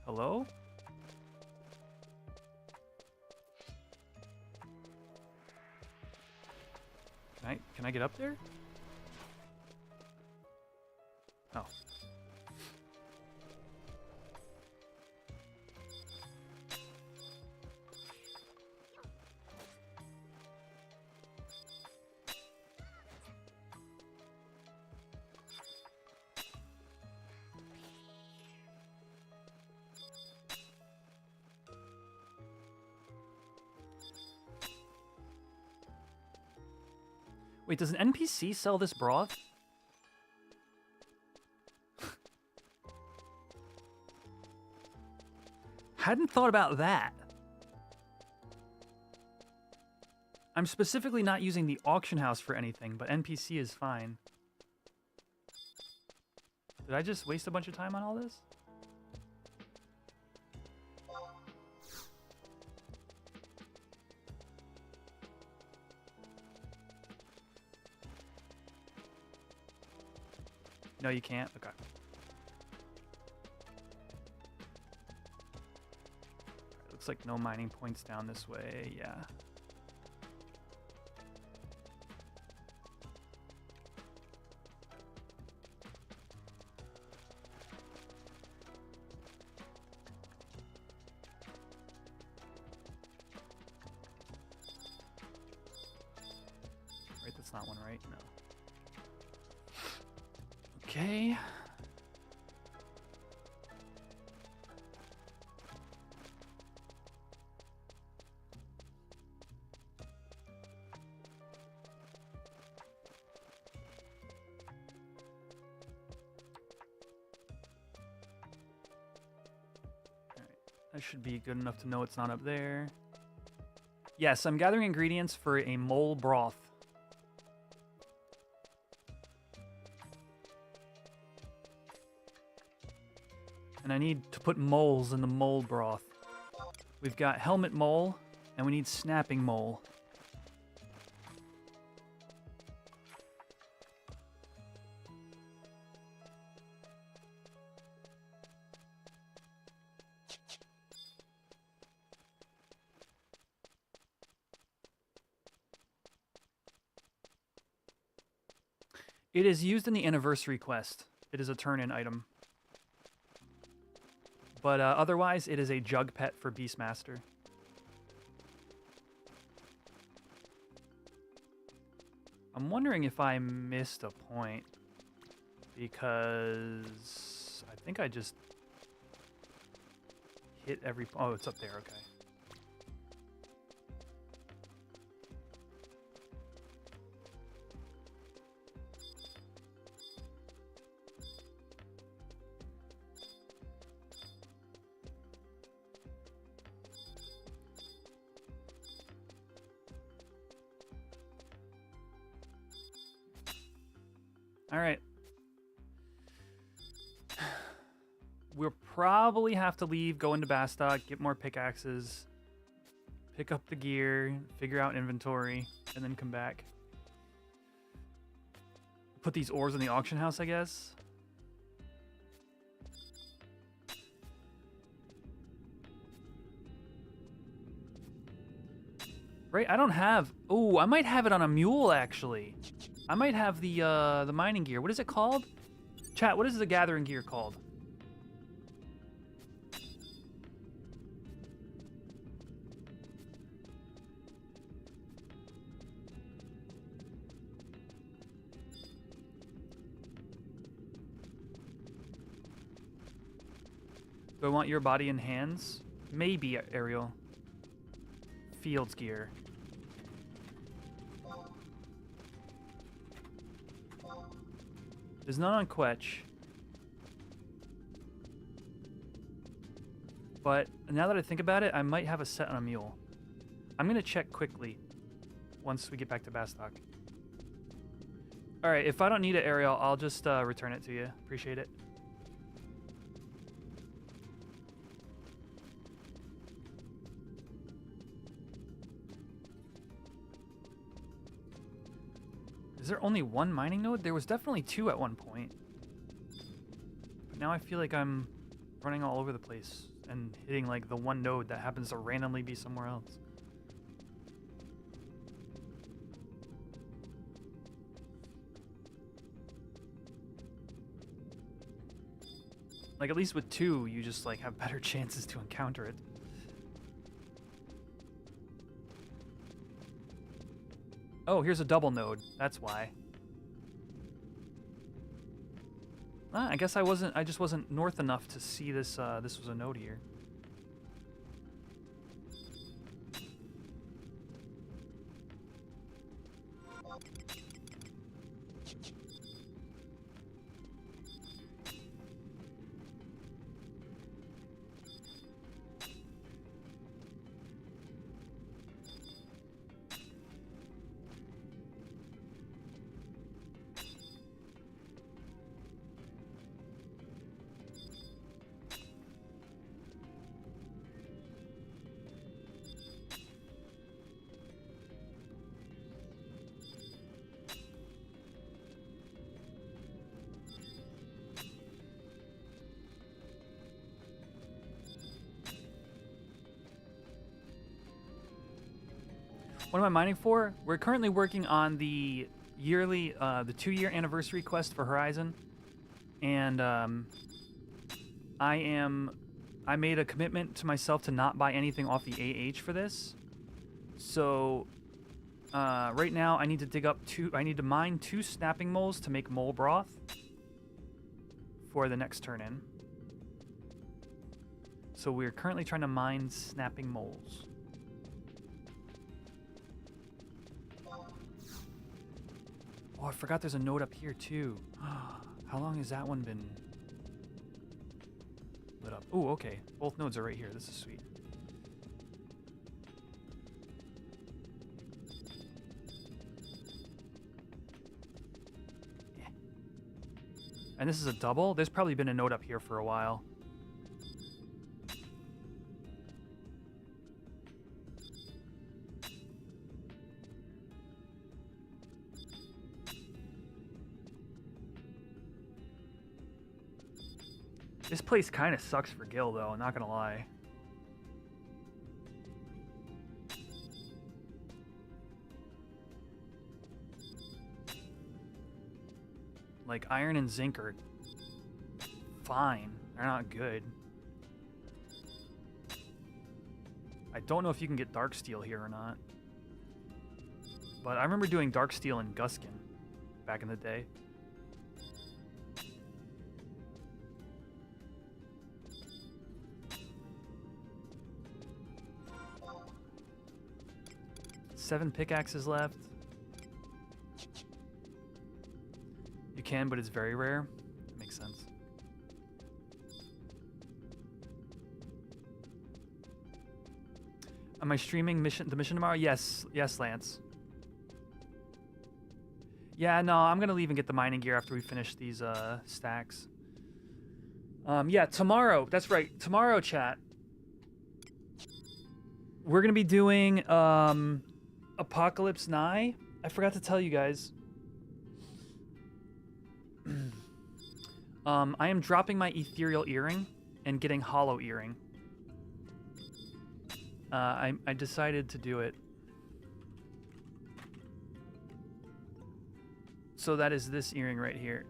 Hello? Can I get up there? Oh. Wait, does an NPC sell this broth? Hadn't thought about that. I'm specifically not using the auction house for anything, but NPC is fine. Did I just waste a bunch of time on all this? No, you can't? Okay. Looks like no mining points down this way. Yeah. Right, that's not one, right? No. Okay. That should be good enough to know it's not up there. Yes, I'm gathering ingredients for a mole broth. And I need to put moles in the mole broth. We've got helmet mole, and we need snapping mole. It is used in the anniversary quest. It is a turn-in item. But otherwise, it is a jug pet for Beastmaster. I'm wondering if I missed a point. Because I think I just hit every... Oh, it's up there, okay. All right. We'll probably have to leave, go into Bastok, get more pickaxes, pick up the gear, figure out inventory, and then come back. Put these ores in the auction house, I guess. Right, I don't have... Oh, I might have it on a mule, actually. I might have the mining gear. What is it called? Chat, what is the gathering gear called? Do I want your body and hands? Maybe, Ariel. Fields gear. There's none on Quetch. But now that I think about it, I might have a set on a mule. I'm going to check quickly once we get back to Bastok. All right, if I don't need it, Ariel, I'll just return it to you. Appreciate it. Is there only one mining node? There was definitely two at one point. But now I feel like I'm running all over the place and hitting like the one node that happens to randomly be somewhere else. Like at least with two, you just like have better chances to encounter it. Oh, here's a double node. That's why. Ah, I guess I just wasn't north enough to see this, this was a node here. What am I mining for? We're currently working on the yearly, the 2-year anniversary quest for Horizon, and I made a commitment to myself to not buy anything off the AH for this. So right now I need to dig up I need to mine 2 snapping moles to make mole broth for the next turn in. So we're currently trying to mine snapping moles. Oh, I forgot there's a node up here, too. How long has that one been lit up? Oh, okay. Both nodes are right here. This is sweet. Yeah. And this is a double? There's probably been a node up here for a while. This place kind of sucks for Gil, though, not gonna lie. Like, iron and zinc are fine. They're not good. I don't know if you can get dark steel here or not. But I remember doing dark steel in Guskin back in the day. Seven pickaxes left. You can, but it's very rare. Makes sense. Am I streaming the mission tomorrow? Yes, yes, Lance. Yeah, no, I'm gonna leave and get the mining gear after we finish these stacks. Yeah, tomorrow. That's right. Tomorrow, chat. We're gonna be doing Apocalypse Nigh. I forgot to tell you guys. I am dropping my ethereal earring and getting hollow earring. I decided to do it. So that is this earring right here.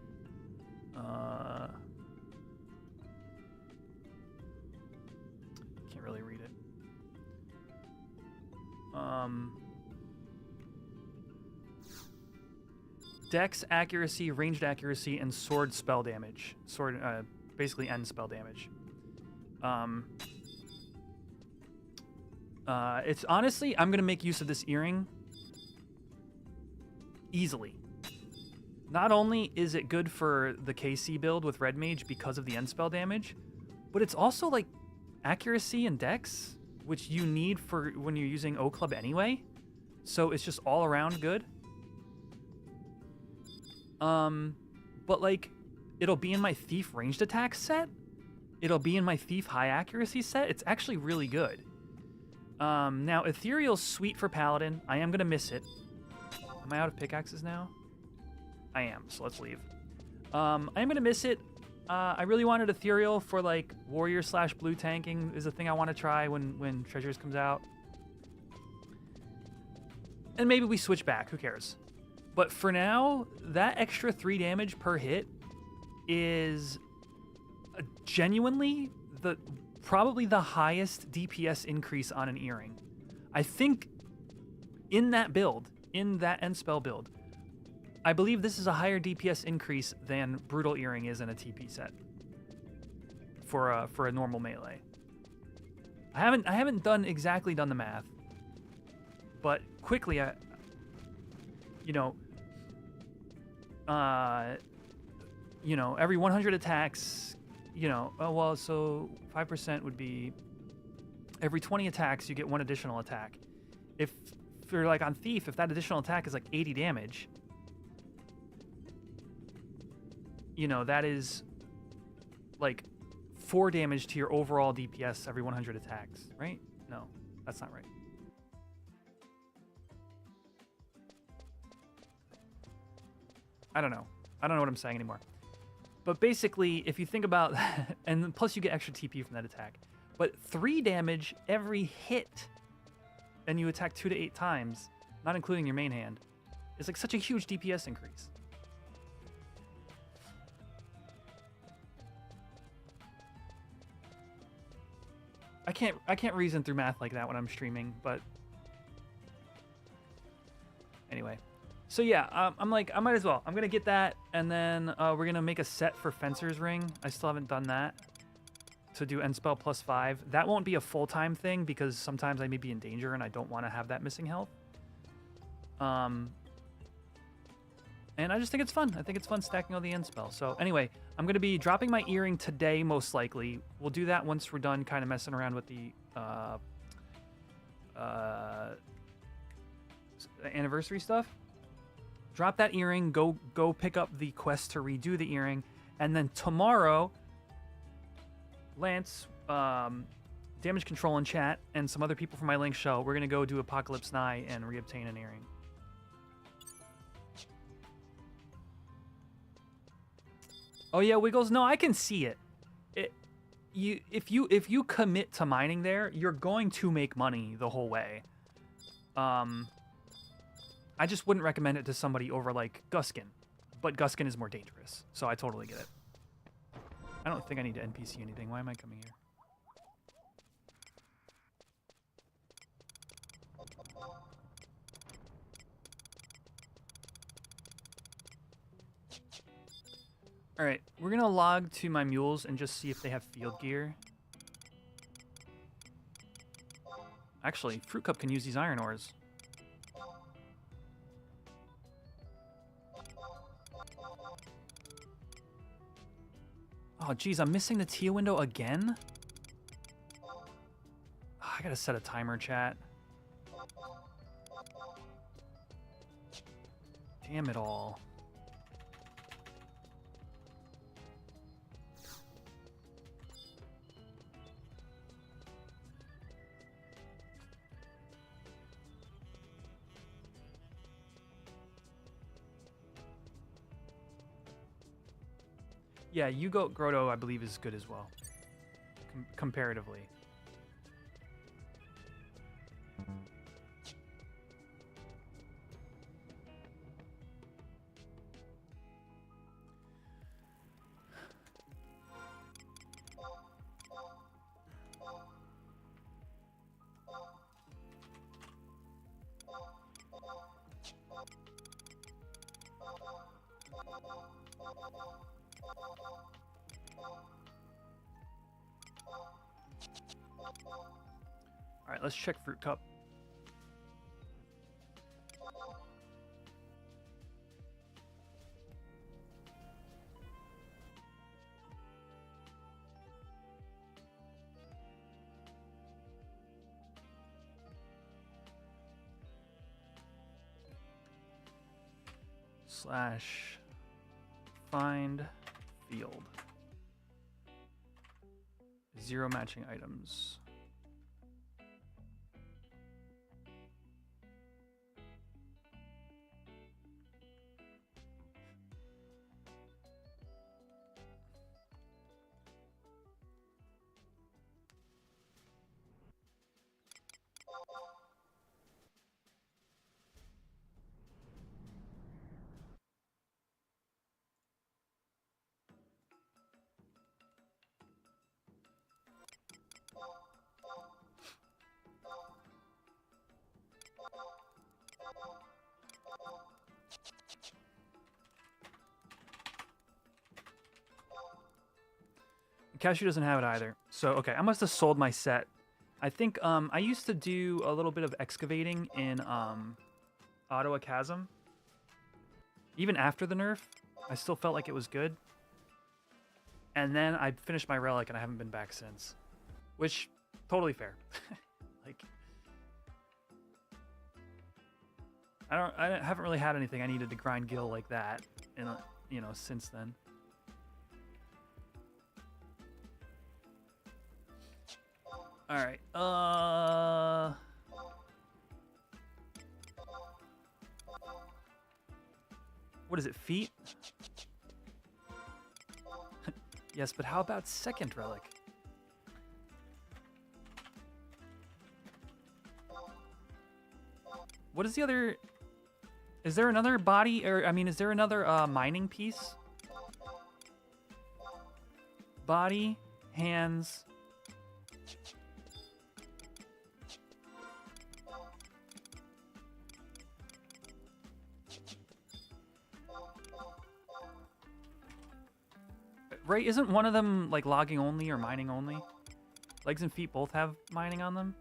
Can't really read it. Dex accuracy, ranged accuracy, and sword spell damage. Sword, basically end spell damage. It's honestly, I'm gonna make use of this earring easily. Not only is it good for the KC build with Red Mage because of the end spell damage, but it's also like accuracy and dex, which you need for when you're using O Club anyway. So it's just all around good. But like, it'll be in my Thief ranged attack set. It'll be in my Thief high accuracy set. It's actually really good. Now, Ethereal's sweet for Paladin. I am going to miss it. Am I out of pickaxes now? I am, so let's leave. I am going to miss it. I really wanted Ethereal for, like, Warrior / blue tanking is a thing I want to try when Treasures comes out. And maybe we switch back. Who cares? But for now, that extra 3 damage per hit is genuinely probably the highest DPS increase on an earring. I think in that build, in that end spell build, I believe this is a higher DPS increase than Brutal Earring is in a TP set for a normal melee. I haven't exactly done the math, but quickly every 100 attacks, so 5% would be every 20 attacks you get 1 additional attack. If you're like on Thief, if that additional attack is like 80 damage, that is like 4 damage to your overall DPS every 100 attacks, right? No, that's not right. I don't know what I'm saying anymore. But basically, if you think about that, and plus you get extra TP from that attack, but 3 damage every hit, and you attack 2 to 8 times, not including your main hand, is like such a huge DPS increase. I can't reason through math like that when I'm streaming, but anyway. So yeah, I'm like, I might as well. I'm gonna get that, and then we're gonna make a set for Fencer's Ring. I still haven't done that. To do end spell +5. That won't be a full-time thing because sometimes I may be in danger and I don't want to have that missing health. And I just think it's fun. I think it's fun stacking all the end spells. So anyway, I'm gonna be dropping my earring today, most likely. We'll do that once we're done kind of messing around with the anniversary stuff. Drop that earring, go pick up the quest to redo the earring, and then tomorrow, Lance, Damage Control in chat, and some other people from my Link show, we're gonna go do Apocalypse Nigh and reobtain an earring. Oh yeah, Wiggles. No, I can see it. If you commit to mining there, you're going to make money the whole way. I just wouldn't recommend it to somebody over like Guskin, but Guskin is more dangerous, so I totally get it. I don't think I need to NPC anything. Why am I coming here? All right, we're gonna log to my mules and just see if they have field gear. Actually, Fruit Cup can use these iron ores. Oh, geez, I'm missing the Tia window again? Oh, I gotta set a timer, chat. Damn it all. Yeah, U-Goat Grotto, I believe, is good as well, comparatively. All right, let's check Fruit Cup. Find field. 0 matching items. Cashew doesn't have it either. So, okay, I must have sold my set. I think I used to do a little bit of excavating in Ottawa Chasm. Even after the nerf, I still felt like it was good. And then I finished my relic and I haven't been back since. Which, totally fair. Like, I haven't really had anything I needed to grind gil like that, in you know, since then. All right. What is it? Feet? Yes, but how about second relic? What is the other? Is there another body, or I mean, is there another mining piece? Body, hands. Right, isn't one of them like logging only or mining only? Legs and feet both have mining on them?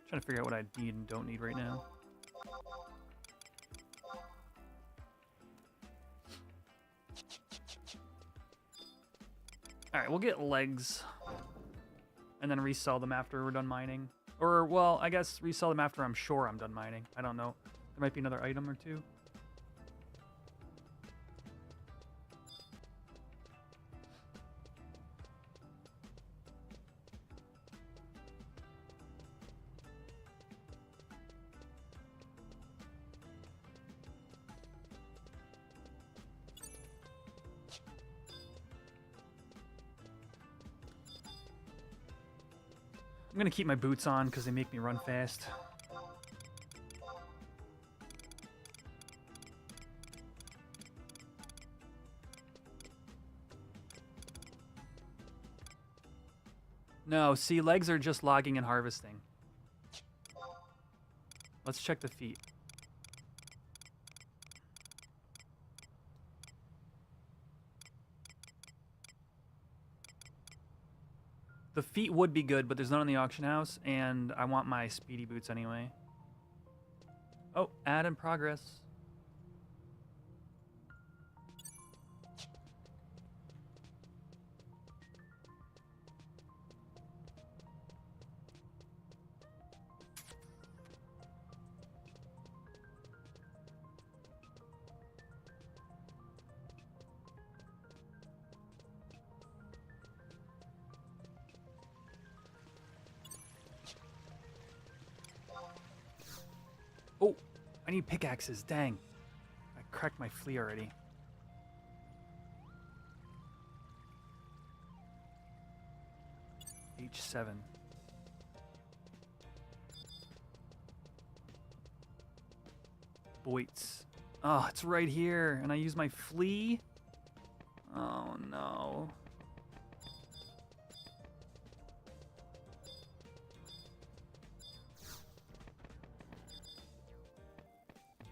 Trying to figure out what I need and don't need right now. Alright, we'll get legs and then resell them after we're done mining. Or, well, I guess resell them after I'm sure I'm done mining. I don't know. There might be another item or two. I'm gonna keep my boots on because they make me run fast. No, see, legs are just logging and harvesting. Let's check the feet. The feet would be good, but there's none in the auction house, and I want my speedy boots anyway. Oh, add in progress. Oh, I need pickaxes. Dang. I cracked my flea already. H7. Boits. Oh, it's right here. And I use my flea? Oh, no.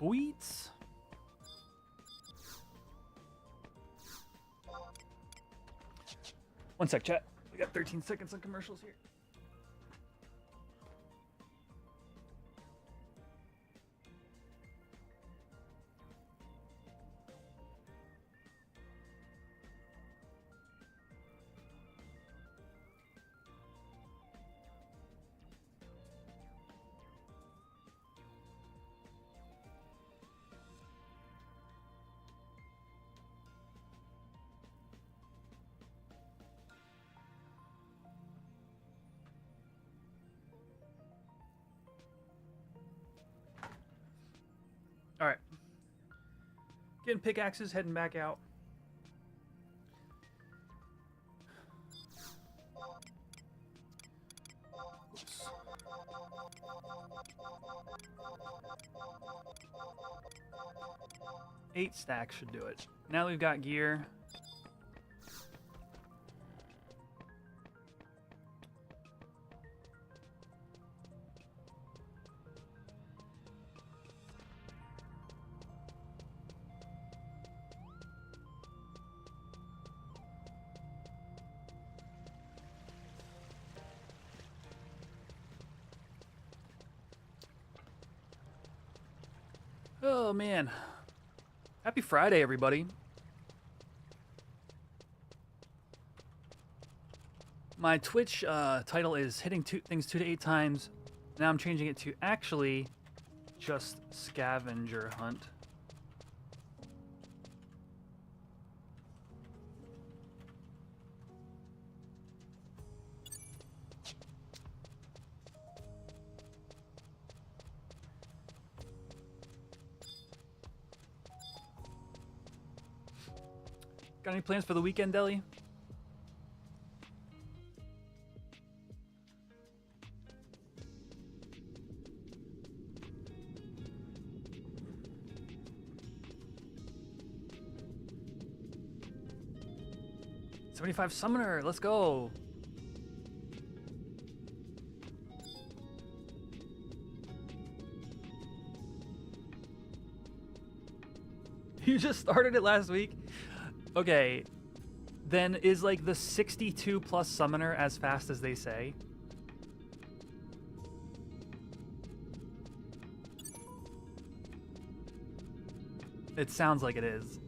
Boits? One sec, chat. We got 13 seconds on commercials here. All right. Getting pickaxes, heading back out. Oops. 8 stacks should do it. Now that we've got gear. Oh man. Happy Friday, everybody. My Twitch title is hitting things 2 to 8 times. Now I'm changing it to actually just Scavenger Hunt. Got any plans for the weekend, Deli? $75 Summoner, let's go. You just started it last week? Okay, then is like the 62 plus Summoner as fast as they say? It sounds like it is.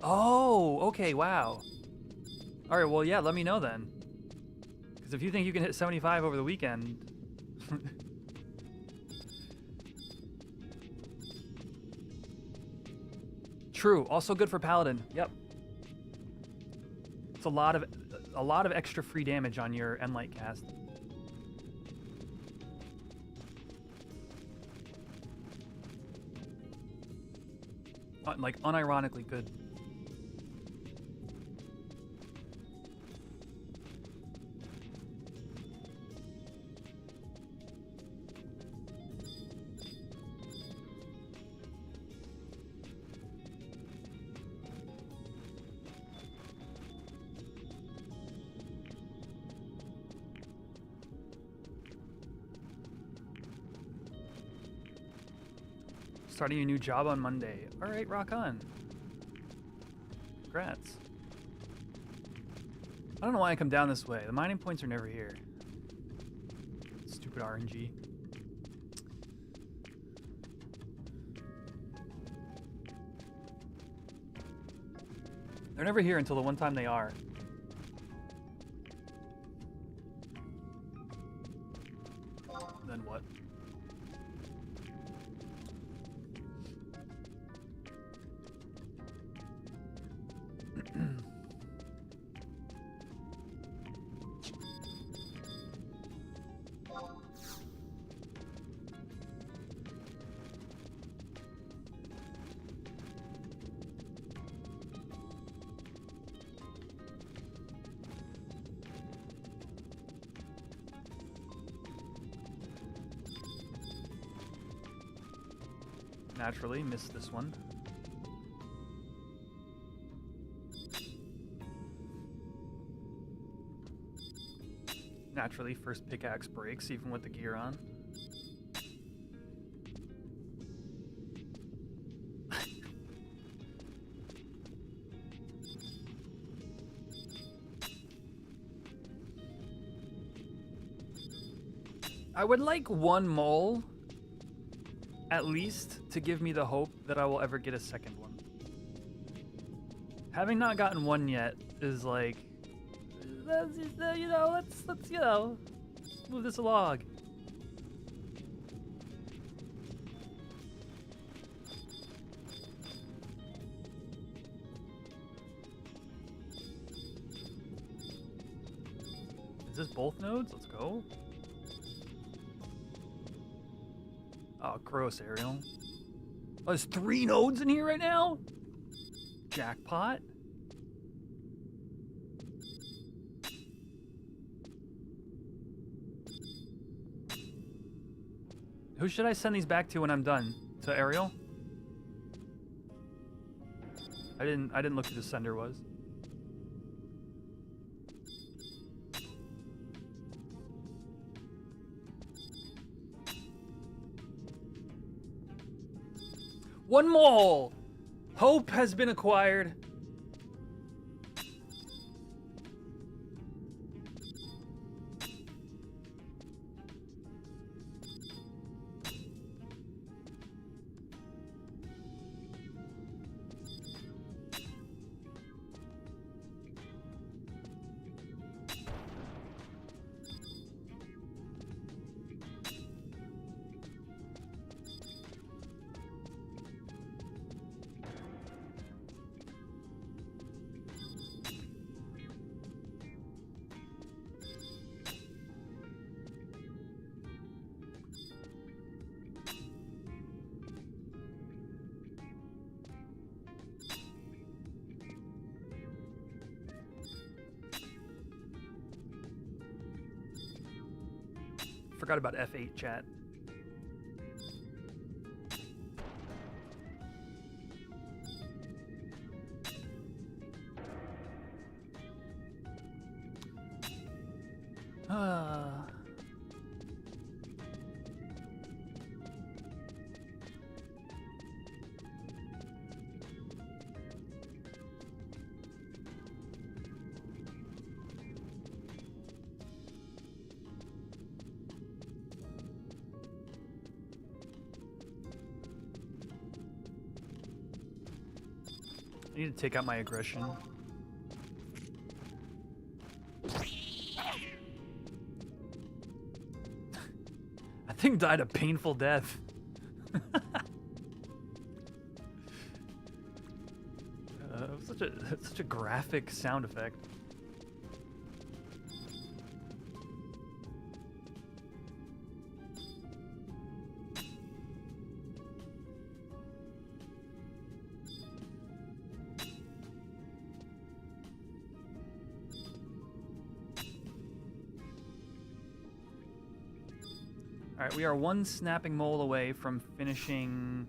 Oh, okay, wow. All right, well, yeah, let me know then. Because if you think you can hit 75 over the weekend... True, also good for Paladin. Yep. It's a lot of extra free damage on your Enlight cast. Like unironically good. Starting a new job on Monday. All right, rock on. Congrats. I don't know why I come down this way. The mining points are never here. Stupid RNG. They're never here until the one time they are. Then what? Naturally, missed this one. Naturally, first pickaxe breaks, even with the gear on. I would like one mole, at least, to give me the hope that I will ever get a second one. Having not gotten one yet is like, you know, let's you know, move this along. Is this both nodes? Let's go. Oh, gross, Ariel. Oh, there's 3 nodes in here right now? Jackpot. Who should I send these back to when I'm done? To Ariel? I didn't look who the sender was. One mole! Hope has been acquired. Forgot about F8 chat. I need to take out my aggression. That thing died a painful death. Such a graphic sound effect. All right, we are 1 snapping mole away from finishing.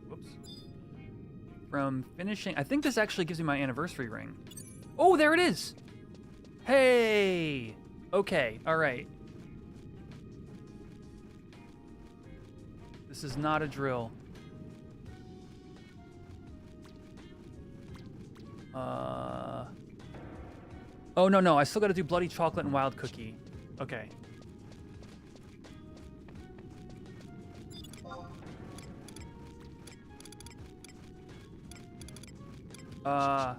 Whoops. From finishing. I think this actually gives me my anniversary ring. Oh, there it is. Hey. Okay. All right. This is not a drill. Oh no, I still got to do bloody chocolate and wild cookie. Okay. All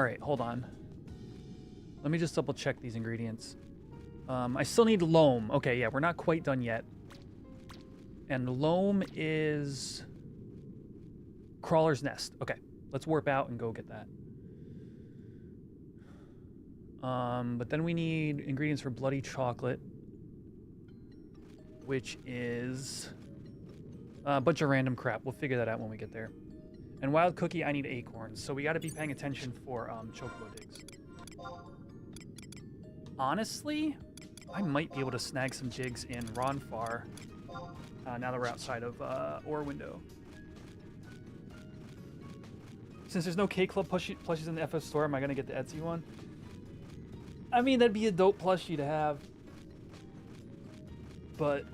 right, hold on. Let me just double check these ingredients. I still need loam. Okay, yeah, we're not quite done yet. And loam is crawler's nest. Okay, let's warp out and go get that. But then we need ingredients for bloody chocolate, which is a bunch of random crap. We'll figure that out when we get there. And wild cookie, I need acorns, so we got to be paying attention for chocobo digs. Honestly, I might be able to snag some digs in Ronfar now that we're outside of Ore Window. Since there's no K-Club plushies in the FF store, am I going to get the Etsy one? I mean, that'd be a dope plushie to have. But,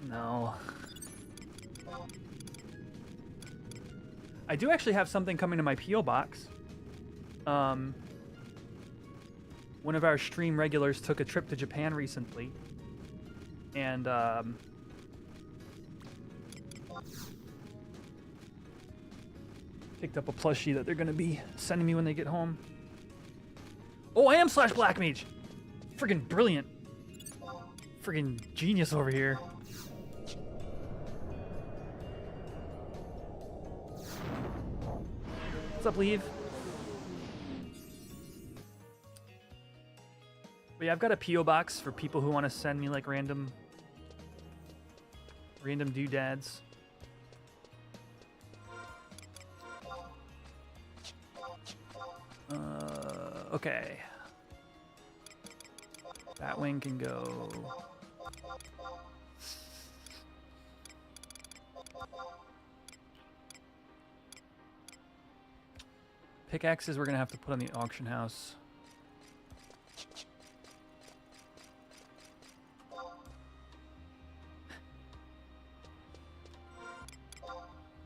no. I do actually have something coming to my P.O. box. One of our stream regulars took a trip to Japan recently. And, picked up a plushie that they're going to be sending me when they get home. Oh, I am Slash Black Mage! Friggin' brilliant. Friggin' genius over here. What's up, Leave? But yeah, I've got a P.O. box for people who want to send me like random doodads. Okay. That wing can go. Pickaxes we're gonna have to put on the auction house.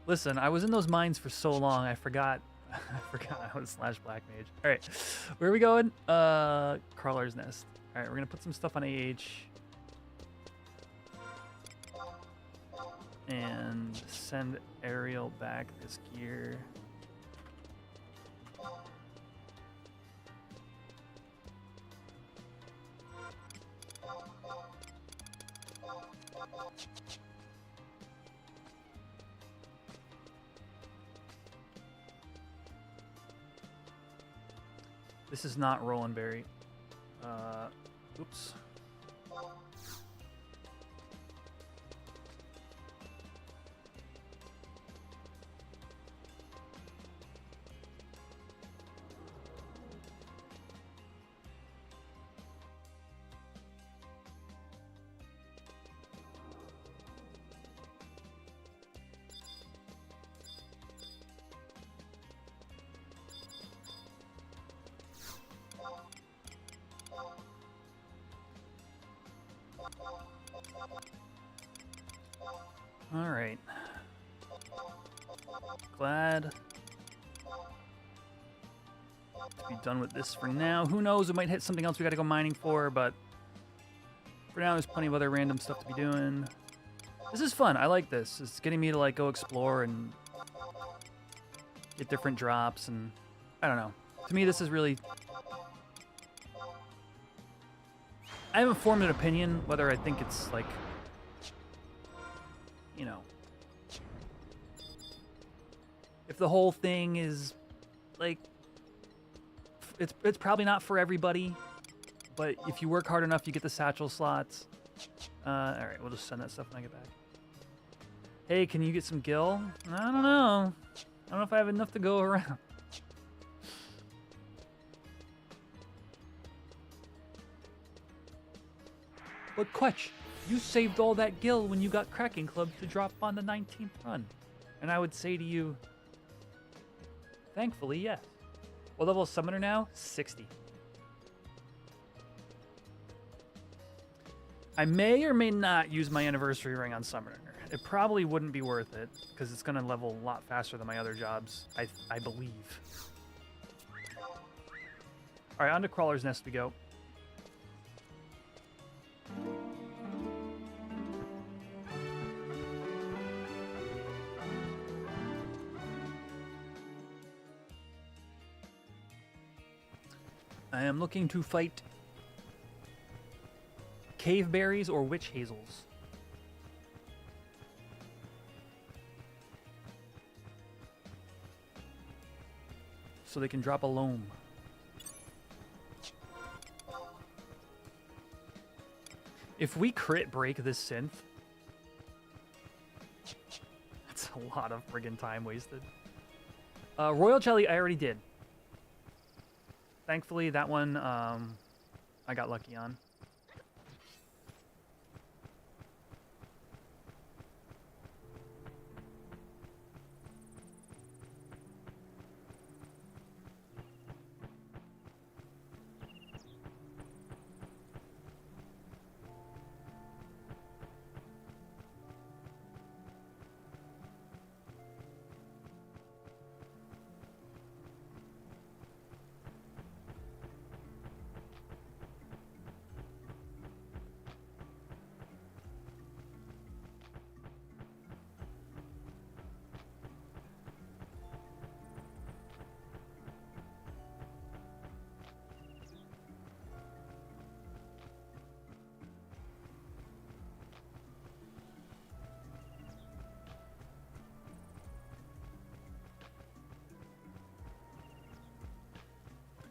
Listen, I was in those mines for so long, I forgot I was /black mage. All right, where are we going? Crawler's Nest. All right, we're gonna put some stuff on AH. And send Ariel back this gear. This is not Roland Berry. Oops. All right. Glad to be done with this for now. Who knows? We might hit something else we got to go mining for, but for now, there's plenty of other random stuff to be doing. This is fun. I like this. It's getting me to like go explore and get different drops, and I don't know. To me, this is really. I haven't formed an opinion whether I think it's like, you know, if the whole thing is like, it's probably not for everybody, but if you work hard enough, you get the satchel slots. All right, we'll just send that stuff when I get back. Hey, can you get some gil? I don't know. I don't know if I have enough to go around. But Quetch, you saved all that gil when you got Kraken Club to drop on the 19th run. And I would say to you, thankfully, yes. What level is Summoner now? 60. I may or may not use my anniversary ring on Summoner. It probably wouldn't be worth it, because it's going to level a lot faster than my other jobs, I believe. All right, on to Crawler's Nest we go. I am looking to fight cave berries or witch hazels. So they can drop a loam. If we crit break this synth, that's a lot of friggin' time wasted. Royal Jelly, I already did. Thankfully, that one I got lucky on.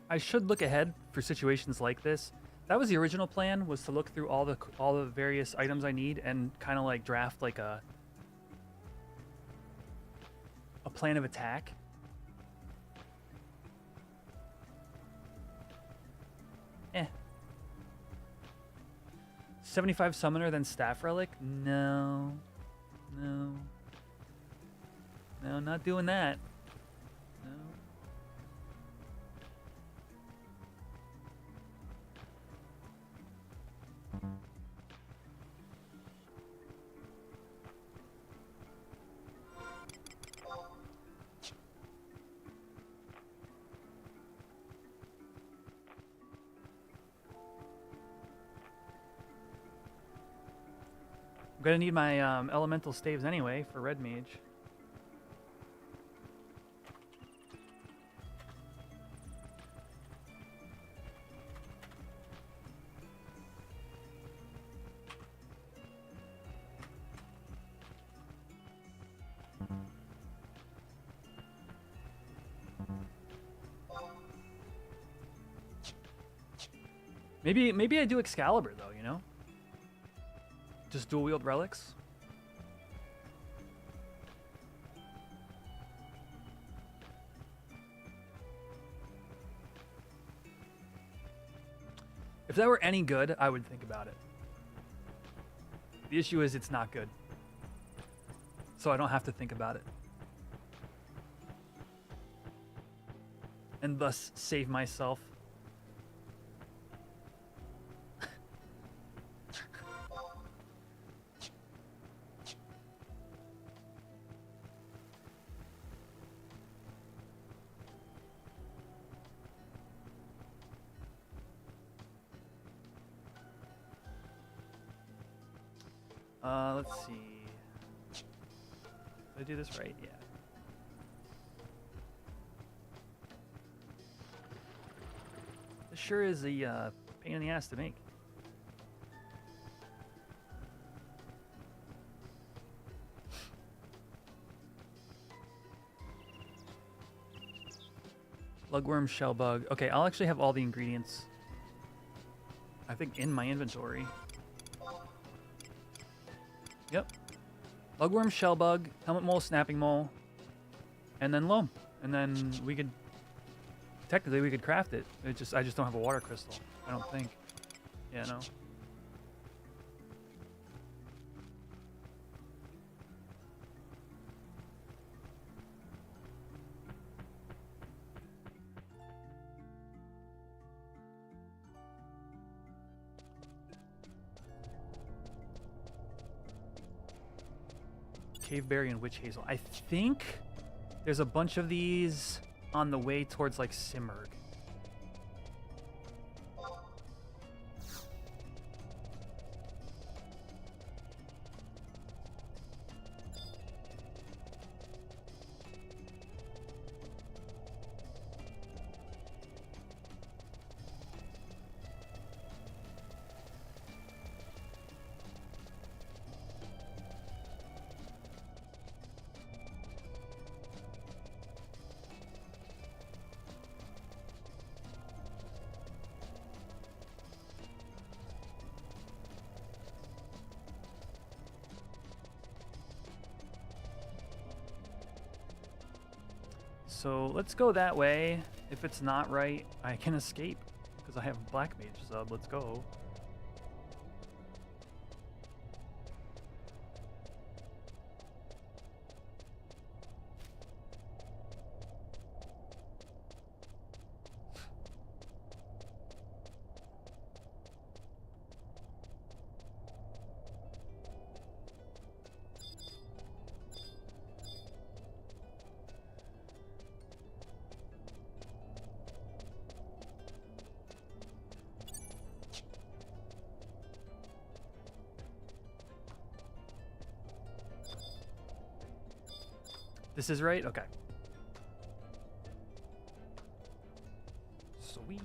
I should look ahead for situations like this. That was the original plan, was to look through all the various items I need and kind of like draft like a plan of attack. Eh. 75 summoner, then staff relic? No. No. No, not doing that. No. I'm gonna need my elemental staves anyway for red mage. Maybe I do Excalibur though, you know? Just dual wield relics. If that were any good, I would think about it. The issue is it's not good. So I don't have to think about it. And thus save myself. Let's see. Did I do this right? Yeah. This sure is a pain in the ass to make. Lugworm, shellbug. Okay, I'll actually have all the ingredients, I think, in my inventory. Yep. Lugworm, shellbug, helmet mole, snapping mole, and then loam. And then we could, technically we could craft it. I just don't have a water crystal, I don't think. Yeah, no. Caveberry and witch hazel. I think there's a bunch of these on the way towards like Simurg. So let's go that way. If it's not right, I can escape because I have Black Mage sub. Let's go. This is right? Okay. Sweet.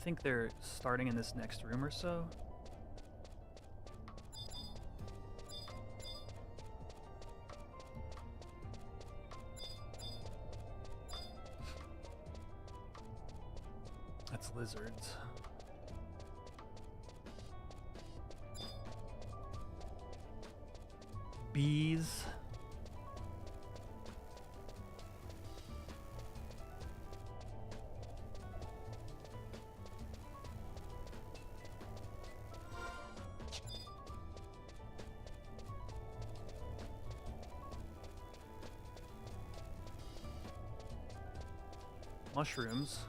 think they're starting in this next room or so. That's lizards. Bees. Mushrooms.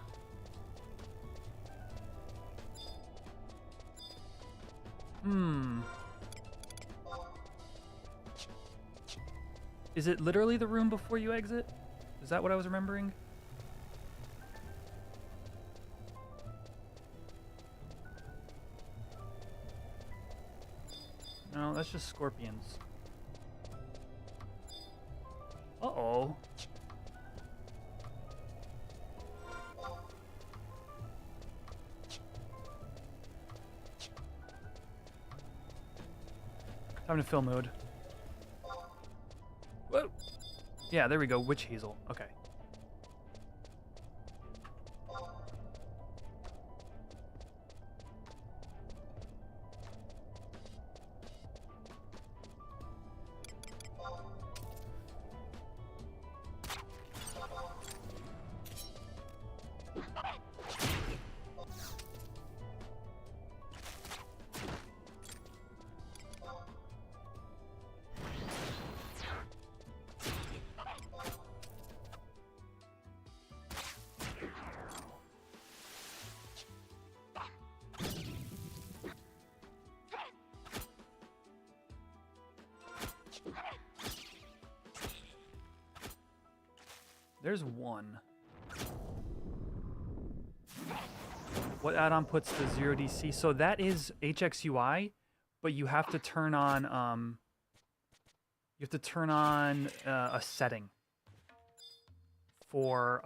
Is it literally the room before you exit? Is that what I was remembering? No, that's just scorpions. Uh-oh. Time to fill mode. Whoa! Yeah, there we go. Witch hazel. Okay. There's one. What add-on puts the 0 DC? So that is HXUI, but you have to turn on a setting for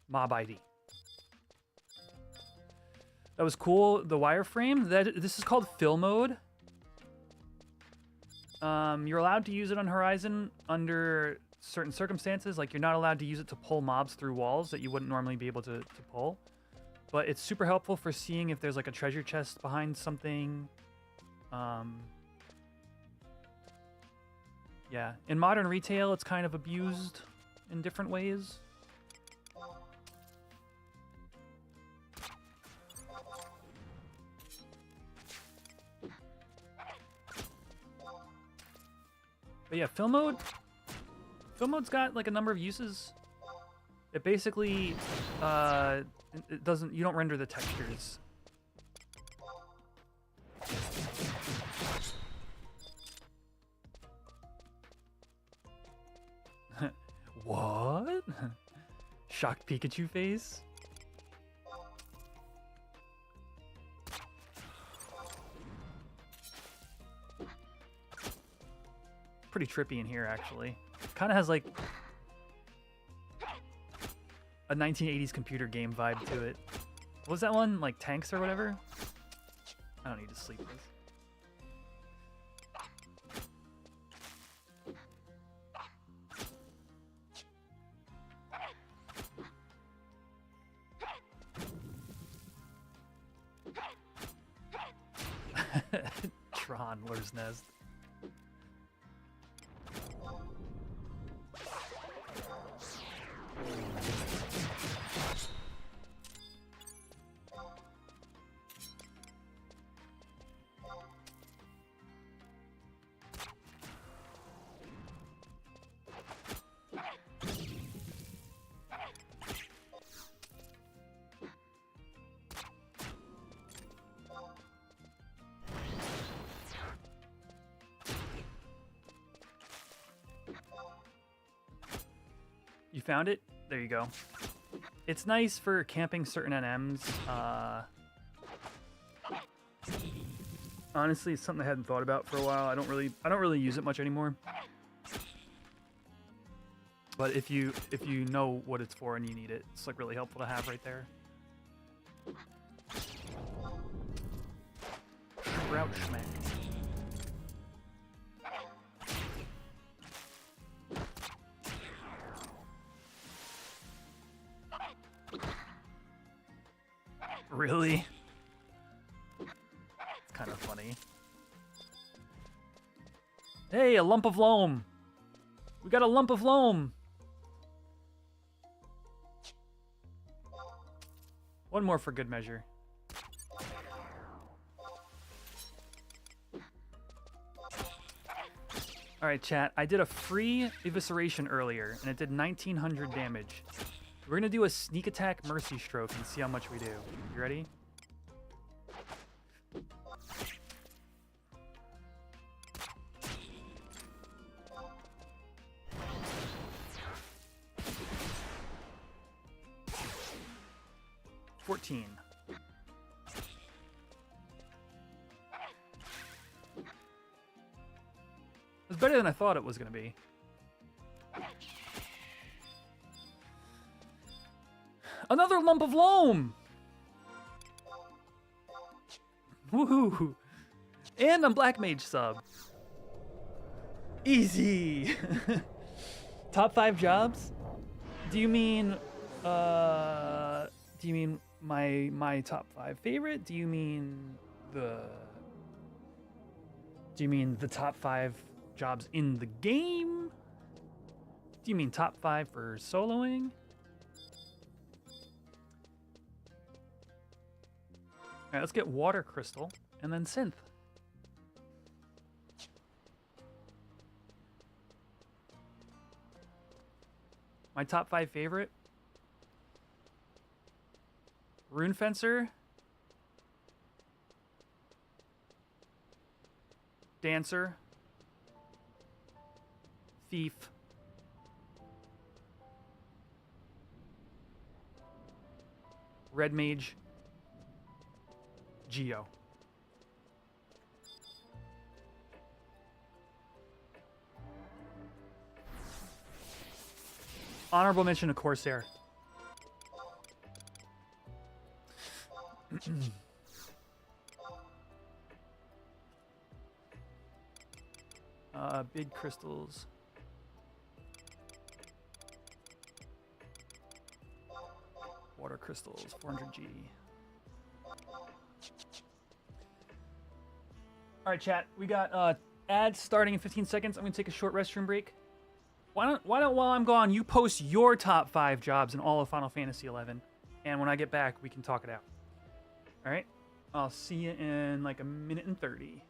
mob ID. That was cool. The wireframe. This is called fill mode. You're allowed to use it on Horizon under certain circumstances, like you're not allowed to use it to pull mobs through walls that you wouldn't normally be able to pull. But it's super helpful for seeing if there's like a treasure chest behind something. Yeah, in modern retail, it's kind of abused in different ways. But yeah, fill mode's got like a number of uses. It basically it doesn't, you don't render the textures. What? Shocked Pikachu face? Pretty trippy in here, actually. Kind of has like a 1980s computer game vibe to it. What was that one? Like Tanks or whatever? I don't need to sleep this. Tron, Lur's Nest. You found it? There you go. It's nice for camping certain NMs. Honestly, it's something I hadn't thought about for a while. I don't really use it much anymore. But if you know what it's for and you need it, it's like really helpful to have right there. Sprout Schmack. Really? It's kind of funny. Hey, a lump of loam. We got a lump of loam. One more for good measure. Alright, chat. I did a free evisceration earlier, and it did 1900 damage. We're gonna do a sneak attack mercy stroke and see how much we do. You ready? $14. It's better than I thought it was gonna be. Another lump of loam! Woohoo! And I'm Black Mage sub. Easy! Top 5 jobs? Do you mean my top 5 favorite? Do you mean the top 5 jobs in the game? Do you mean top 5 for soloing? Alright, let's get water crystal and then synth. My top 5 favorite? Rune Fencer, Dancer, Thief, Red Mage, Geo. Honorable mention to Corsair. Big crystals. Water crystals, 400G. All right, chat. We got ads starting in 15 seconds. I'm gonna take a short restroom break. Why don't while I'm gone, you post your top 5 jobs in all of Final Fantasy XI, and when I get back, we can talk it out. All right. I'll see you in like a minute and 30.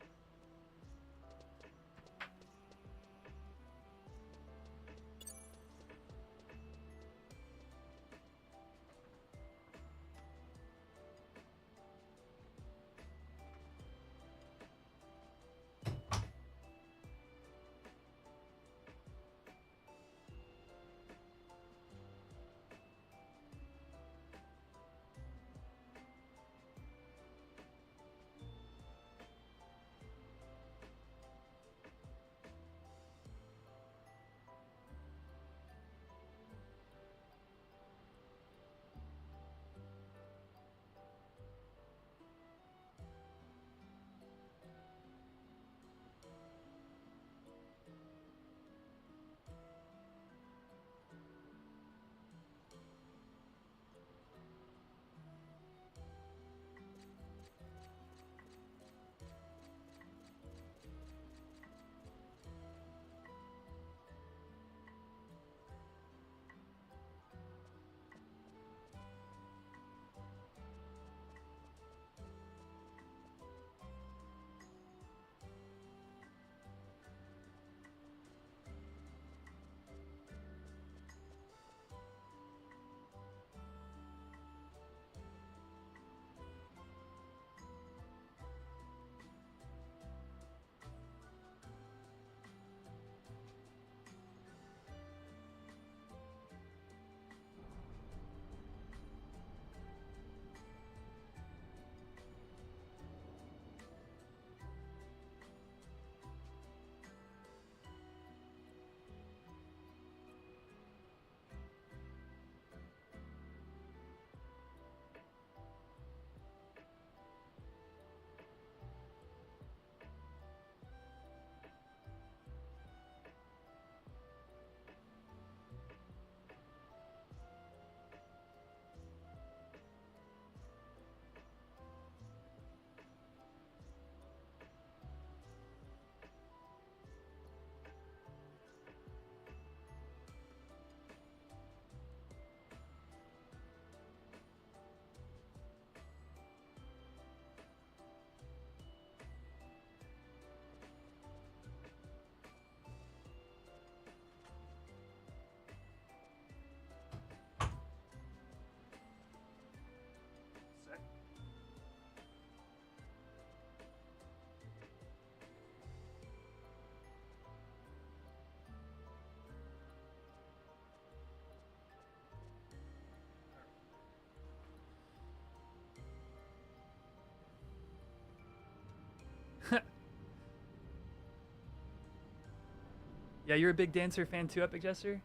Yeah, you're a big Dancer fan too, Epic Jester?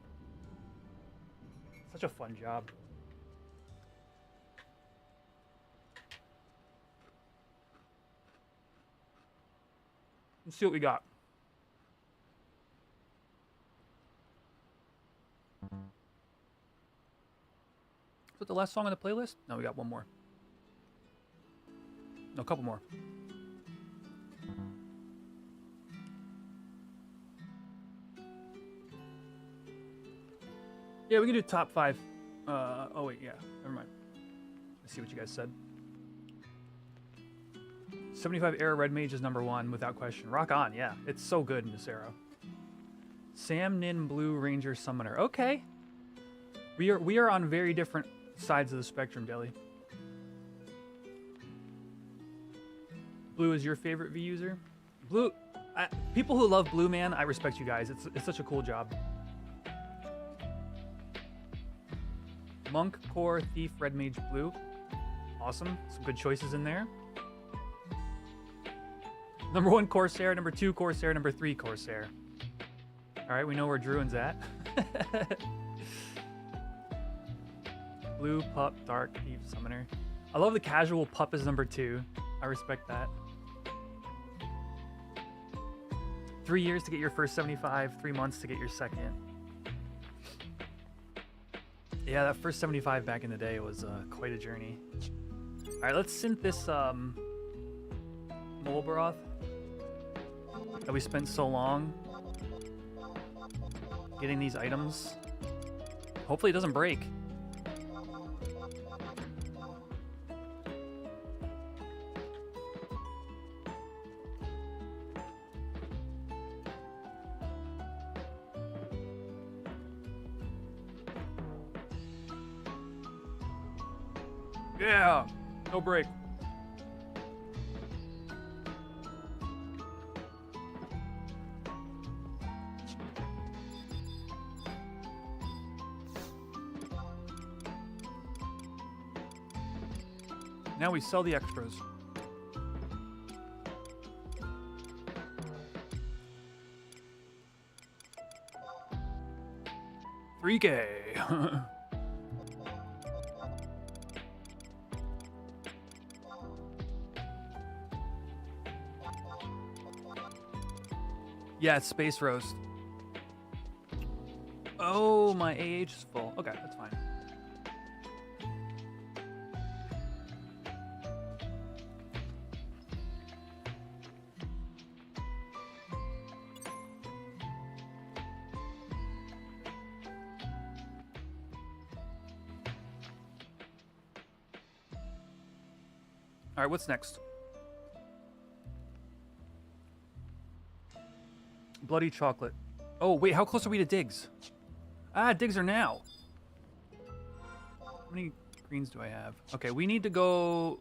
Such a fun job. Let's see what we got. Is that the last song on the playlist? No, we got one more. No, a couple more. Yeah, we can do top 5. Oh wait, yeah, never mind. Let's see what you guys said. 75 Era Red Mage is #1 without question. Rock on, yeah. It's so good in this era. Sam Nin Blue Ranger Summoner. Okay. We are on very different sides of the spectrum, Dilly. Blue is your favorite V user? Blue, people who love Blue, man, I respect you guys. It's such a cool job. Monk, Core, Thief, Red Mage, Blue. Awesome. Some good choices in there. #1 Corsair, #2 Corsair, #3 Corsair. Alright, we know where Druin's at. Blue, Pup, Dark, Thief, Summoner. I love the casual Pup is #2. I respect that. 3 years to get your first 75, 3 months to get your second. Yeah, that first 75 back in the day was quite a journey. Alright, let's synth this mole broth that we spent so long getting these items. Hopefully it doesn't break. Yeah, no break. Now we sell the extras. $3K. Yeah, it's Space Roast. Oh, my AH is full. Okay, that's fine. All right, what's next? Bloody chocolate. Oh, wait, how close are we to digs? Ah, digs are now. How many greens do I have? Okay, we need to go...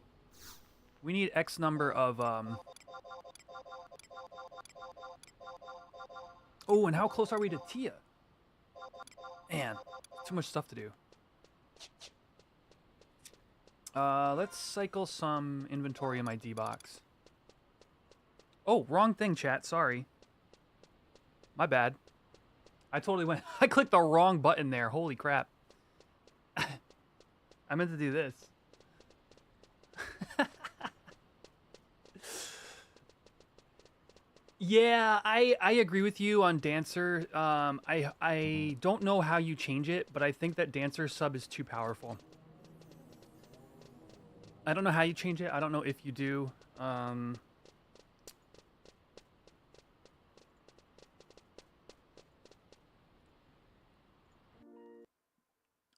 We need X number of... Oh, and how close are we to Tia? Man, too much stuff to do. Let's cycle some inventory in my D-box. Oh, wrong thing, chat. Sorry. My bad. I totally went... I clicked the wrong button there. Holy crap. I meant to do this. Yeah, I agree with you on Dancer. I don't know how you change it, but I think that Dancer sub is too powerful. I don't know how you change it. I don't know if you do.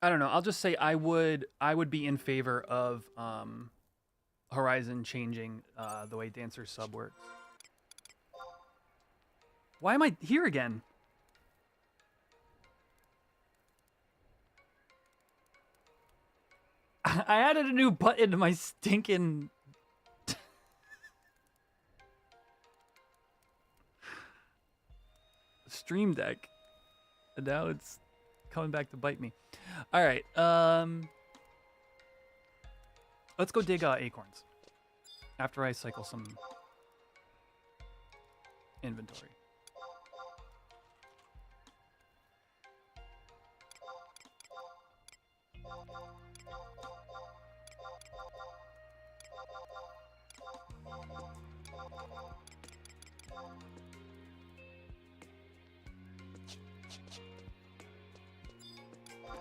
I don't know. I'll just say I would be in favor of Horizon changing the way Dancer sub works. Why am I here again? I added a new button to my stinking... Stream Deck. And now it's coming back to bite me. All right. Let's go dig acorns. After I cycle some inventory.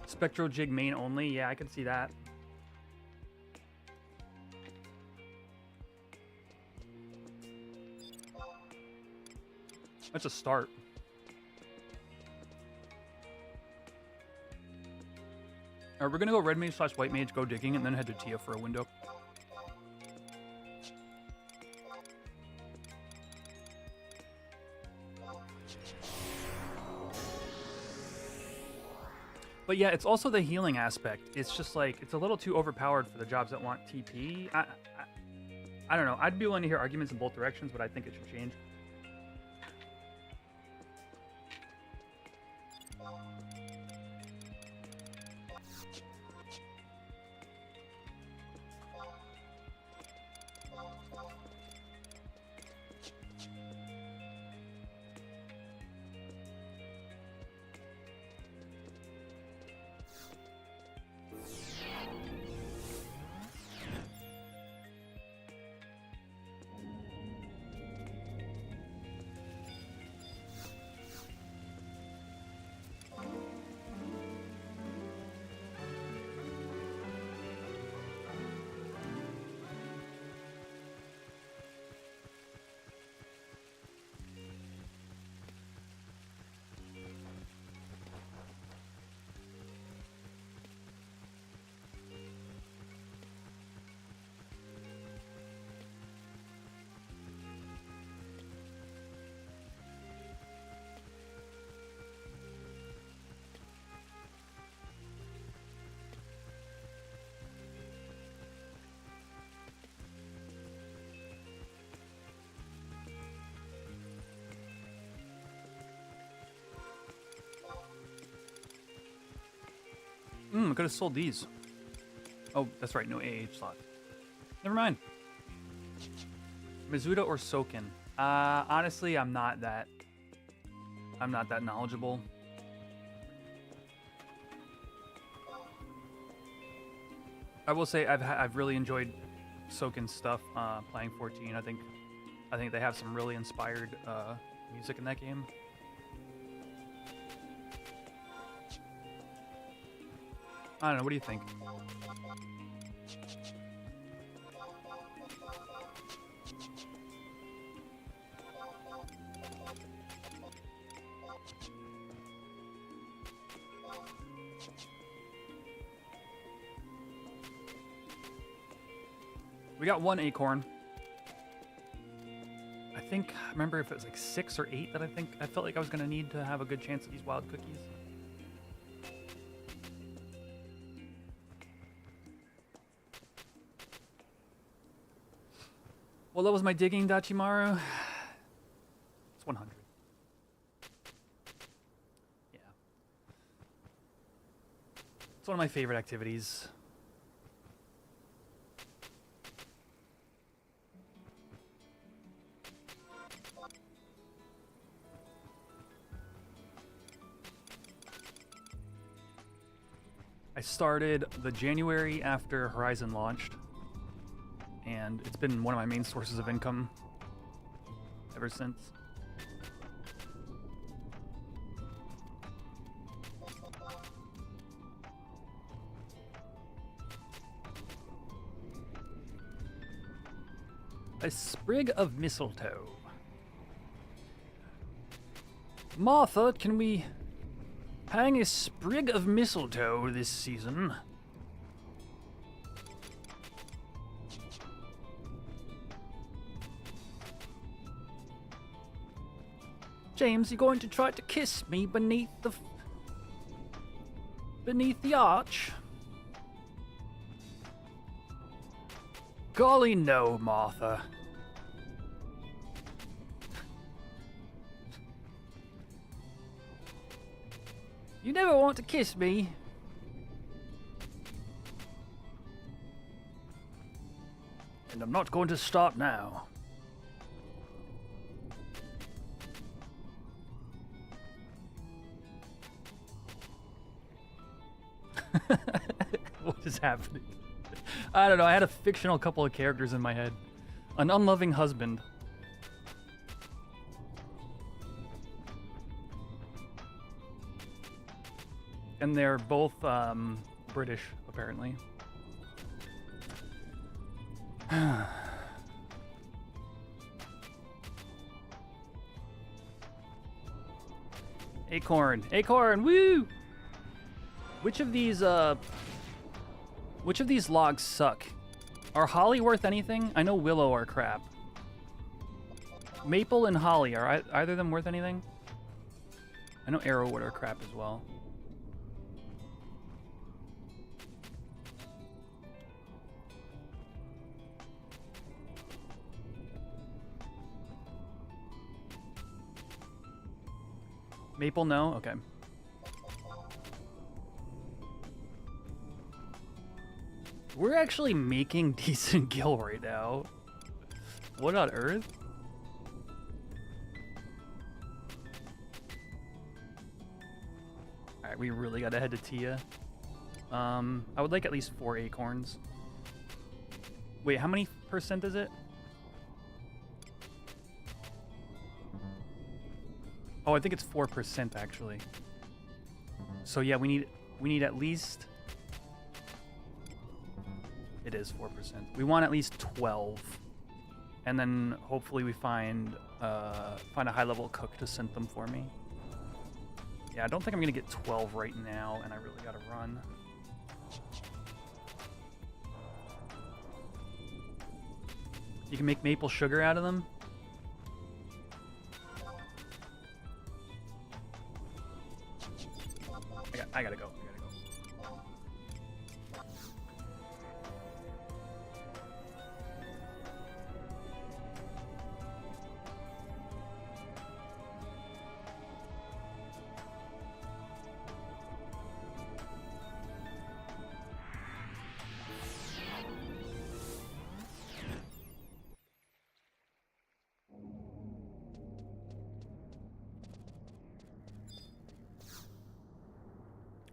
Spectro Jig main only? Yeah, I can see that. That's a start. Alright, we're gonna go red mage / white mage, go digging, and then head to Tia for a window. But yeah, it's also the healing aspect. It's just like, it's a little too overpowered for the jobs that want TP. I don't know. I'd be willing to hear arguments in both directions, but I think it should change. I could have sold these. Oh, that's right, no AH slot. Never mind. Mizuta or Soken? Honestly, I'm not that knowledgeable. I will say I've really enjoyed Soken's stuff playing 14. I think they have some really inspired music in that game. I don't know, what do you think? We got one acorn. I remember if it was like 6 or 8 that I felt like I was gonna need to have a good chance at these wild cookies. Well, that was my digging, Dachimaru. It's 100. Yeah. It's one of my favorite activities. I started the January after Horizon launched, and it's been one of my main sources of income ever since. A sprig of mistletoe. Martha, can we hang a sprig of mistletoe this season? James, you're going to try to kiss me beneath the arch? Golly no, Martha. You never want to kiss me. And I'm not going to start now. What is happening? I don't know, I had a fictional couple of characters in my head. An unloving husband. And they're both British, apparently. Acorn, acorn, woo! Which of these logs suck? Are holly worth anything? I know willow are crap. Maple and holly, are either of them worth anything? I know arrowwood are crap as well. Maple, no? Okay. We're actually making decent gil right now. What on earth? Alright, we really gotta head to Tia. I would like at least 4 acorns. Wait, how many percent is it? Oh, I think it's 4% actually. So yeah, we need at least. It is 4%. We want at least 12, and then hopefully we find a high-level cook to send them for me. Yeah, I don't think I'm gonna get 12 right now, and I really gotta run. You can make maple sugar out of them. I gotta go.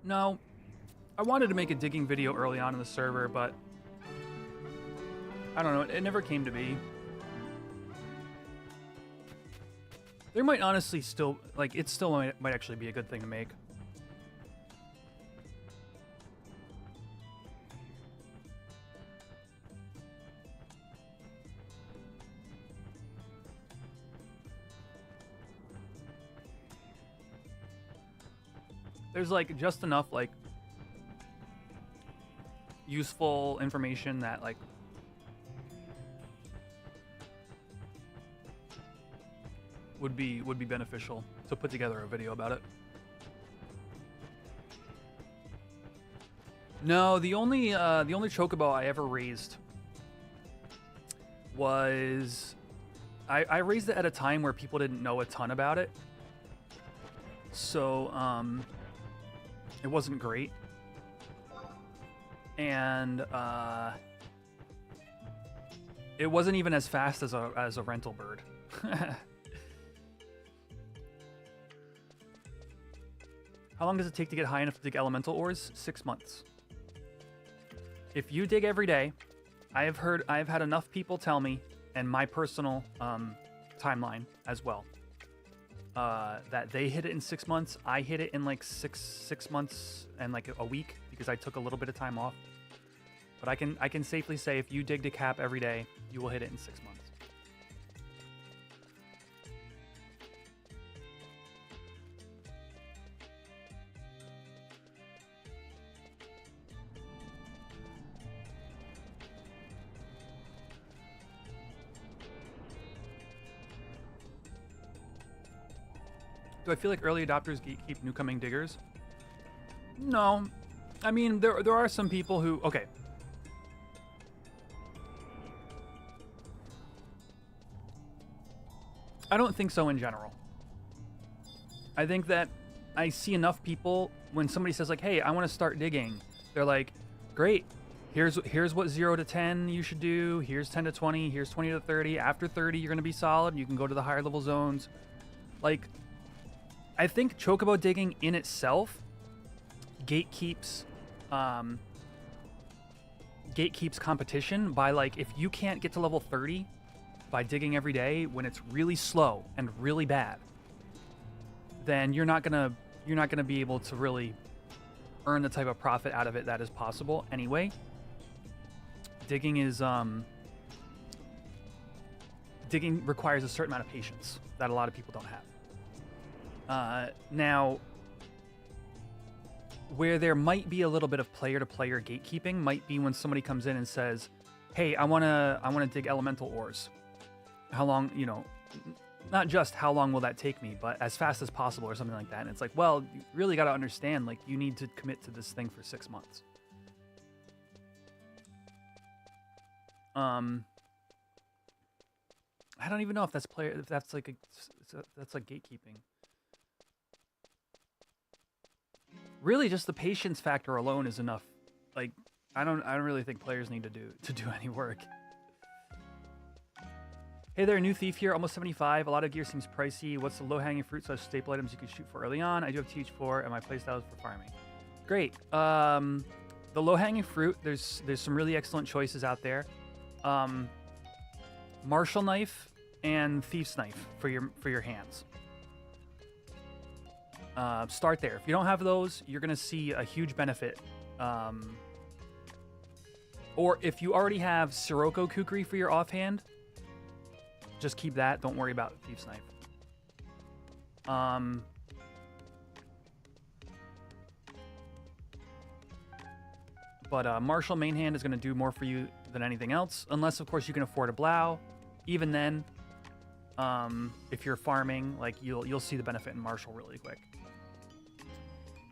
No, I wanted to make a digging video early on in the server, but I don't know, it never came to be. There might honestly still, like, it still might actually be a good thing to make. There's like just enough like useful information that like would be beneficial to put together a video about it. No, the only chocobo I ever raised was I raised it at a time where people didn't know a ton about it. So it wasn't great. And it wasn't even as fast as a rental bird. How long does it take to get high enough to dig elemental ores? 6 months. If you dig every day, I've had enough people tell me, and my personal timeline as well, that they hit it in 6 months. I hit it in like six months and like a week because I took a little bit of time off. But I can safely say if you dig to cap every day, you will hit it in 6 months. Do I feel like early adopters keep newcoming diggers? No. I mean, there are some people who... Okay. I don't think so in general. I think that I see enough people when somebody says like, hey, I want to start digging. They're like, great. Here's what 0 to 10 you should do. Here's 10 to 20. Here's 20 to 30. After 30, you're going to be solid. You can go to the higher level zones. Like... I think chocobo digging in itself gatekeeps competition by like if you can't get to level 30 by digging every day when it's really slow and really bad, then you're not gonna be able to really earn the type of profit out of it that is possible anyway. Digging is digging requires a certain amount of patience that a lot of people don't have. Now, where there might be a little bit of player-to-player gatekeeping might be when somebody comes in and says, "Hey, I wanna dig elemental ores. How long? You know, not just how long will that take me, but as fast as possible," or something like that. And it's like, well, you really got to understand, like, you need to commit to this thing for 6 months. I don't even know if that's that's like gatekeeping. Really, just the patience factor alone is enough. Like, I don't really think players need to do any work. Hey there, new thief here, almost 75. A lot of gear seems pricey. What's the low-hanging fruit / staple items you can shoot for early on? I do have TH4, and my playstyle is for farming. Great. The low-hanging fruit, there's some really excellent choices out there. Martial knife and thief's knife for your hands. Start there. If you don't have those, you're gonna see a huge benefit. Or if you already have Sirocco Kukri for your offhand, just keep that. Don't worry about thief's knife. But martial main hand is going to do more for you than anything else, unless of course you can afford a blow. Even then, if you're farming, like you'll see the benefit in martial really quick.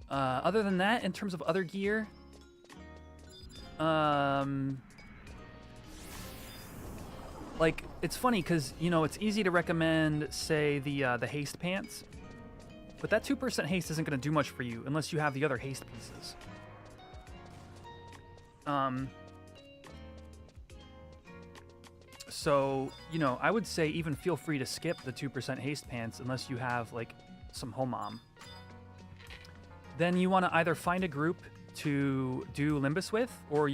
Other than that, in terms of other gear, like, it's funny because, you know, it's easy to recommend, say, the haste pants, but that 2% haste isn't going to do much for you unless you have the other haste pieces. So, you know, I would say even feel free to skip the 2% haste pants unless you have, like, some homom. Then you want to either find a group to do Limbus with, or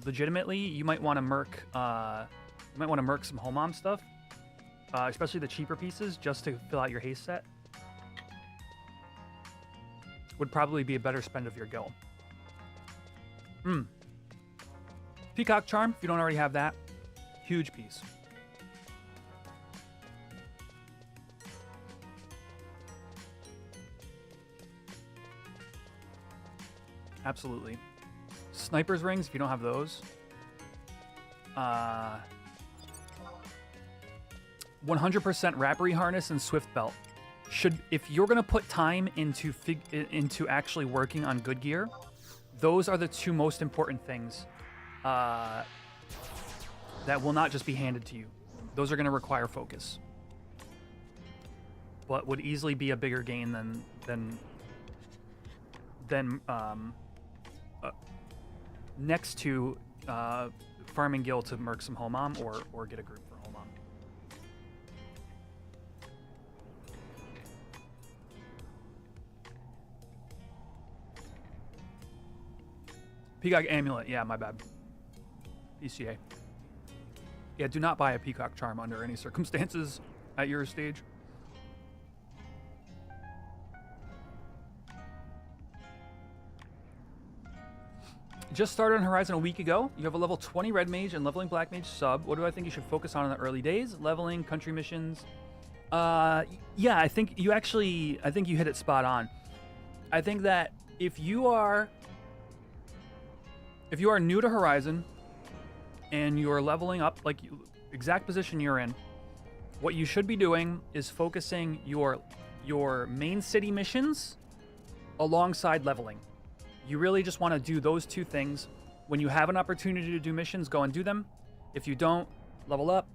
legitimately, you might want to merc, some homom stuff, especially the cheaper pieces, just to fill out your haste set. Would probably be a better spend of your gil. Peacock Charm, if you don't already have that, huge piece. Absolutely. Sniper's rings, if you don't have those. 100% Rappery harness and Swift belt. If you're gonna put time into actually working on good gear, those are the two most important things that will not just be handed to you. Those are gonna require focus, but would easily be a bigger gain than next to farming gil to merc some homom or get a group for homom. Peacock amulet, yeah, my bad. PCA. Yeah, do not buy a peacock charm under any circumstances at your stage. Just started on Horizon a week ago. You have a level 20 red mage and leveling black mage sub. What do I think you should focus on in the early days? Leveling, country missions. Yeah, I think you hit it spot on. I think that if you are new to Horizon and you're leveling up, like exact position you're in, what you should be doing is focusing your main city missions alongside leveling. You really just want to do those two things. When you have an opportunity to do missions, go and do them. If you don't, level up.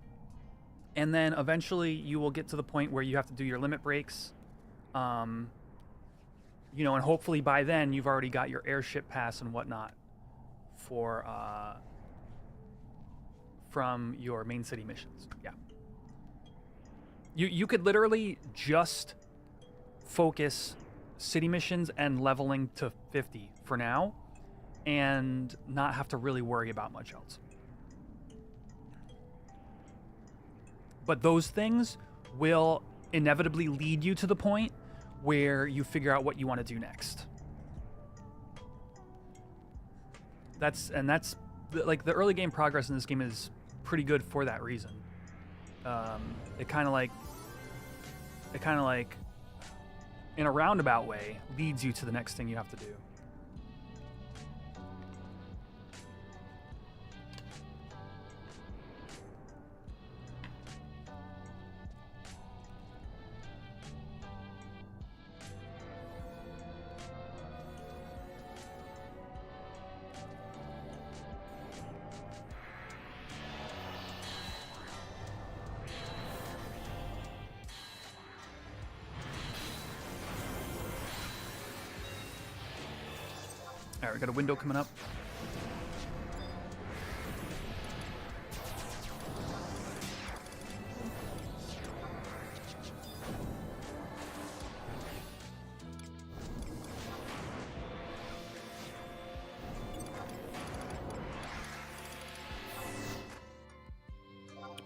And then eventually you will get to the point where you have to do your limit breaks. You know, and hopefully by then you've already got your airship pass and whatnot for from your main city missions. Yeah. You could literally just focus city missions and leveling to 50 for now and not have to really worry about much else. But those things will inevitably lead you to the point where you figure out what you want to do next. that's like the early game progress in this game is pretty good for that reason. It kind of like in a roundabout way leads you to the next thing you have to do. All right, we got a window coming up.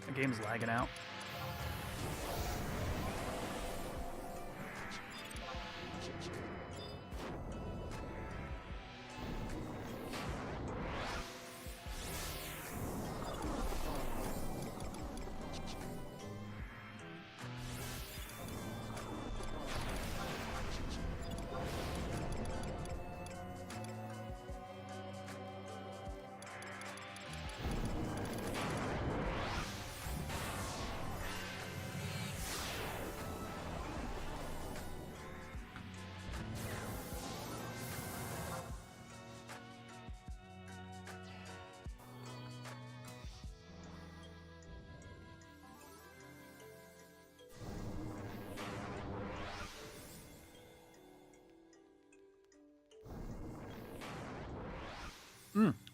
The game's lagging out.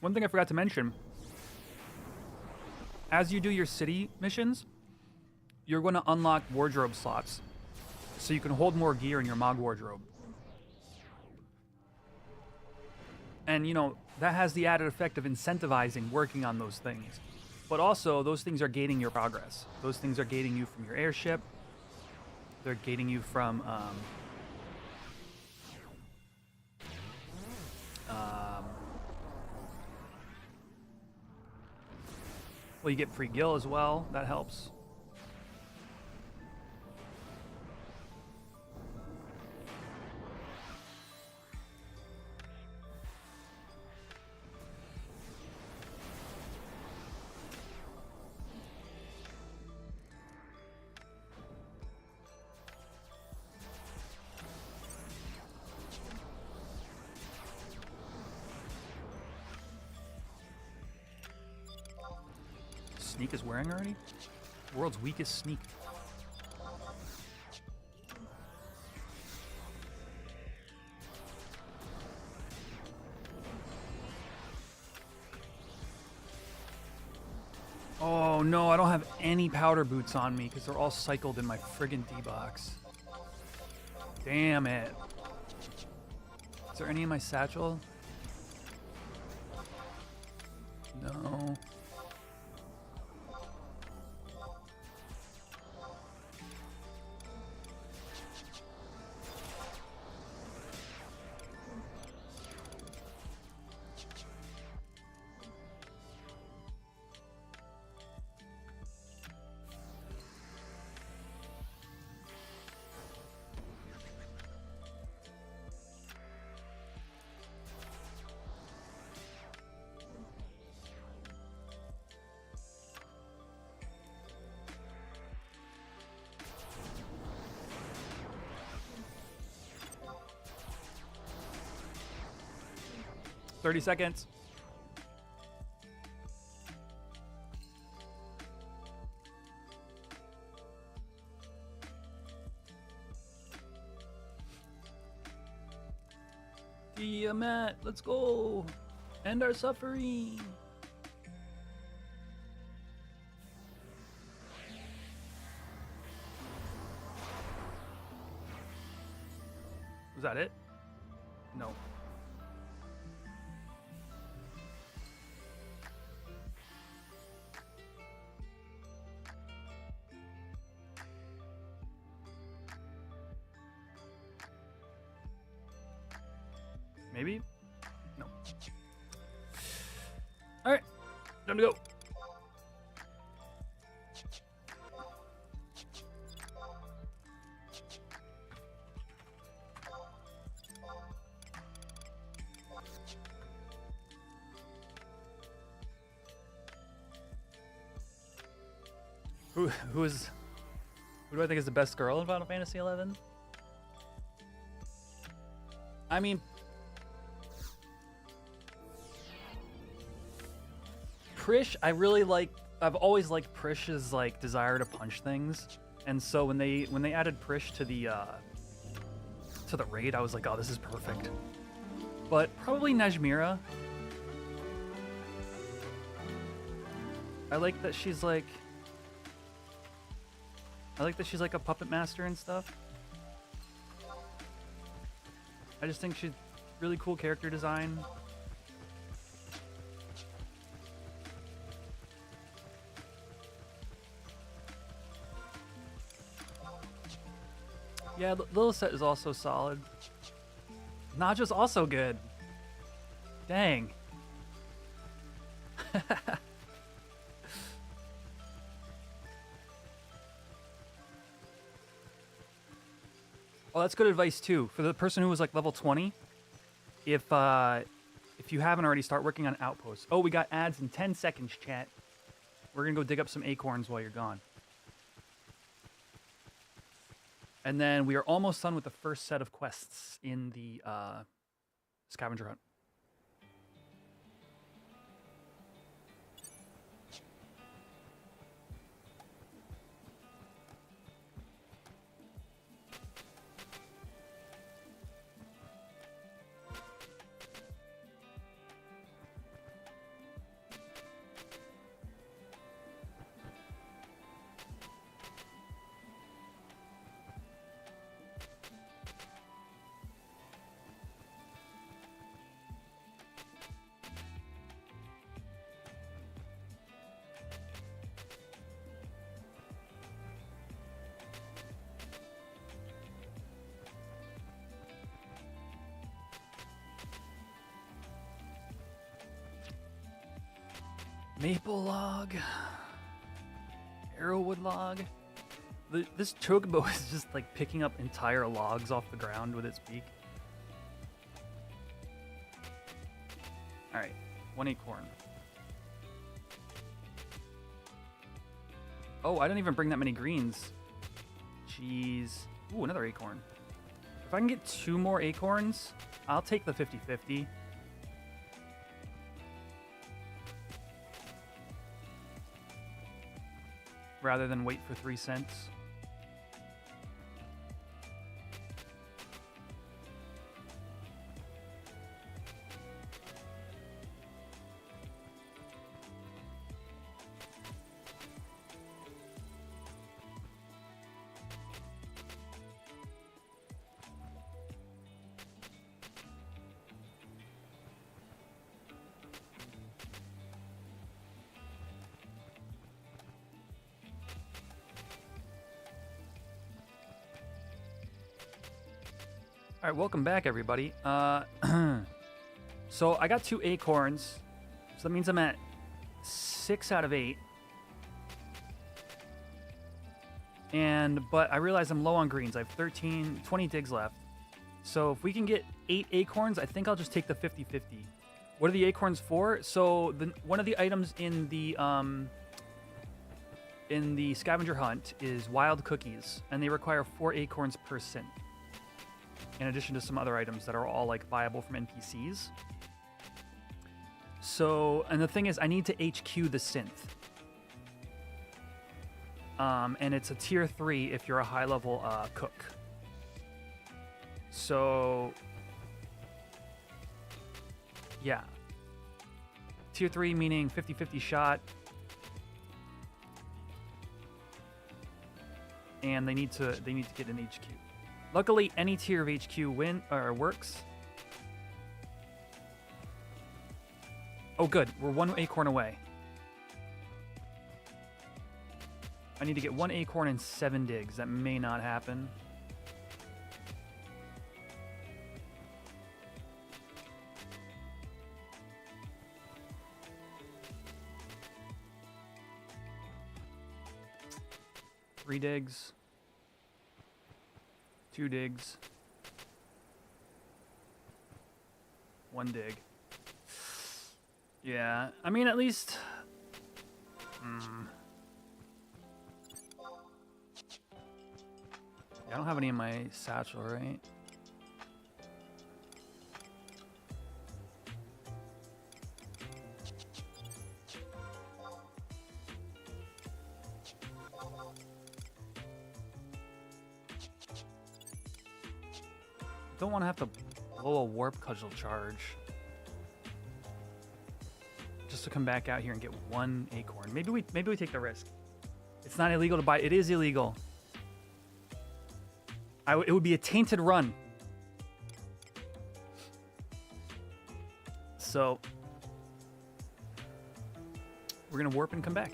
One thing I forgot to mention, as you do your city missions, you're going to unlock wardrobe slots, so you can hold more gear in your Mog wardrobe. And, you know, that has the added effect of incentivizing working on those things. But also, those things are gating your progress. Those things are gating you from your airship. They're gating you from... well, you get free gil as well. That helps. Sneak is wearing already? World's weakest sneak. Oh no, I don't have any powder boots on me because they're all cycled in my friggin' D-box. Damn it. Is there any in my satchel? No. $30 seconds. Tiamat, let's go. End our suffering. Was that it? No. Maybe? No. All right, time to go. Who do I think is the best girl in Final Fantasy XI? I mean, Prish, I really like. I've always liked Prish's like desire to punch things, and so when they added Prish to the raid, I was like, oh, this is perfect. But probably Najmira. I like that she's like. I like that she's like a puppet master and stuff. I just think she's really cool character design. Yeah, Lilith is also solid. Naja's also good. Dang. Oh, that's good advice too for the person who was like level 20. If you haven't already, start working on outposts. Oh, we got ads in 10 seconds, chat. We're gonna go dig up some acorns while you're gone. And then we are almost done with the first set of quests in the scavenger hunt. Maple log, arrowwood log. This chocobo is just like picking up entire logs off the ground with its beak. All right, 1 acorn. Oh, I didn't even bring that many greens. Jeez. Ooh, another acorn. If I can get 2 more acorns, I'll take the 50-50. Rather than wait for 3 cents. All right, welcome back, everybody. So I got 2 acorns, so that means I'm at 6 out of 8. But I realize I'm low on greens. I have 20 digs left. So if we can get 8 acorns, I think I'll just take the 50-50. What are the acorns for? So one of the items in the scavenger hunt is wild cookies, and they require 4 acorns per synth. In addition to some other items that are all like viable from NPCs. So, and the thing is, I need to HQ the synth. And it's a tier 3 if you're a high level cook. So, yeah. Tier 3 meaning 50-50 shot. And they need to get an HQ. Luckily, any tier of HQ works. Oh, good. We're 1 acorn away. I need to get 1 acorn and 7 digs. That may not happen. 3 digs. 2 digs. 1 dig. Yeah, I mean, at least... I don't have any in my satchel, right? Don't want to have to blow a warp cudgel charge just to come back out here and get 1 acorn. Maybe we take the risk. It's not illegal to buy. It is illegal. It would be a tainted run. So we're gonna warp and come back.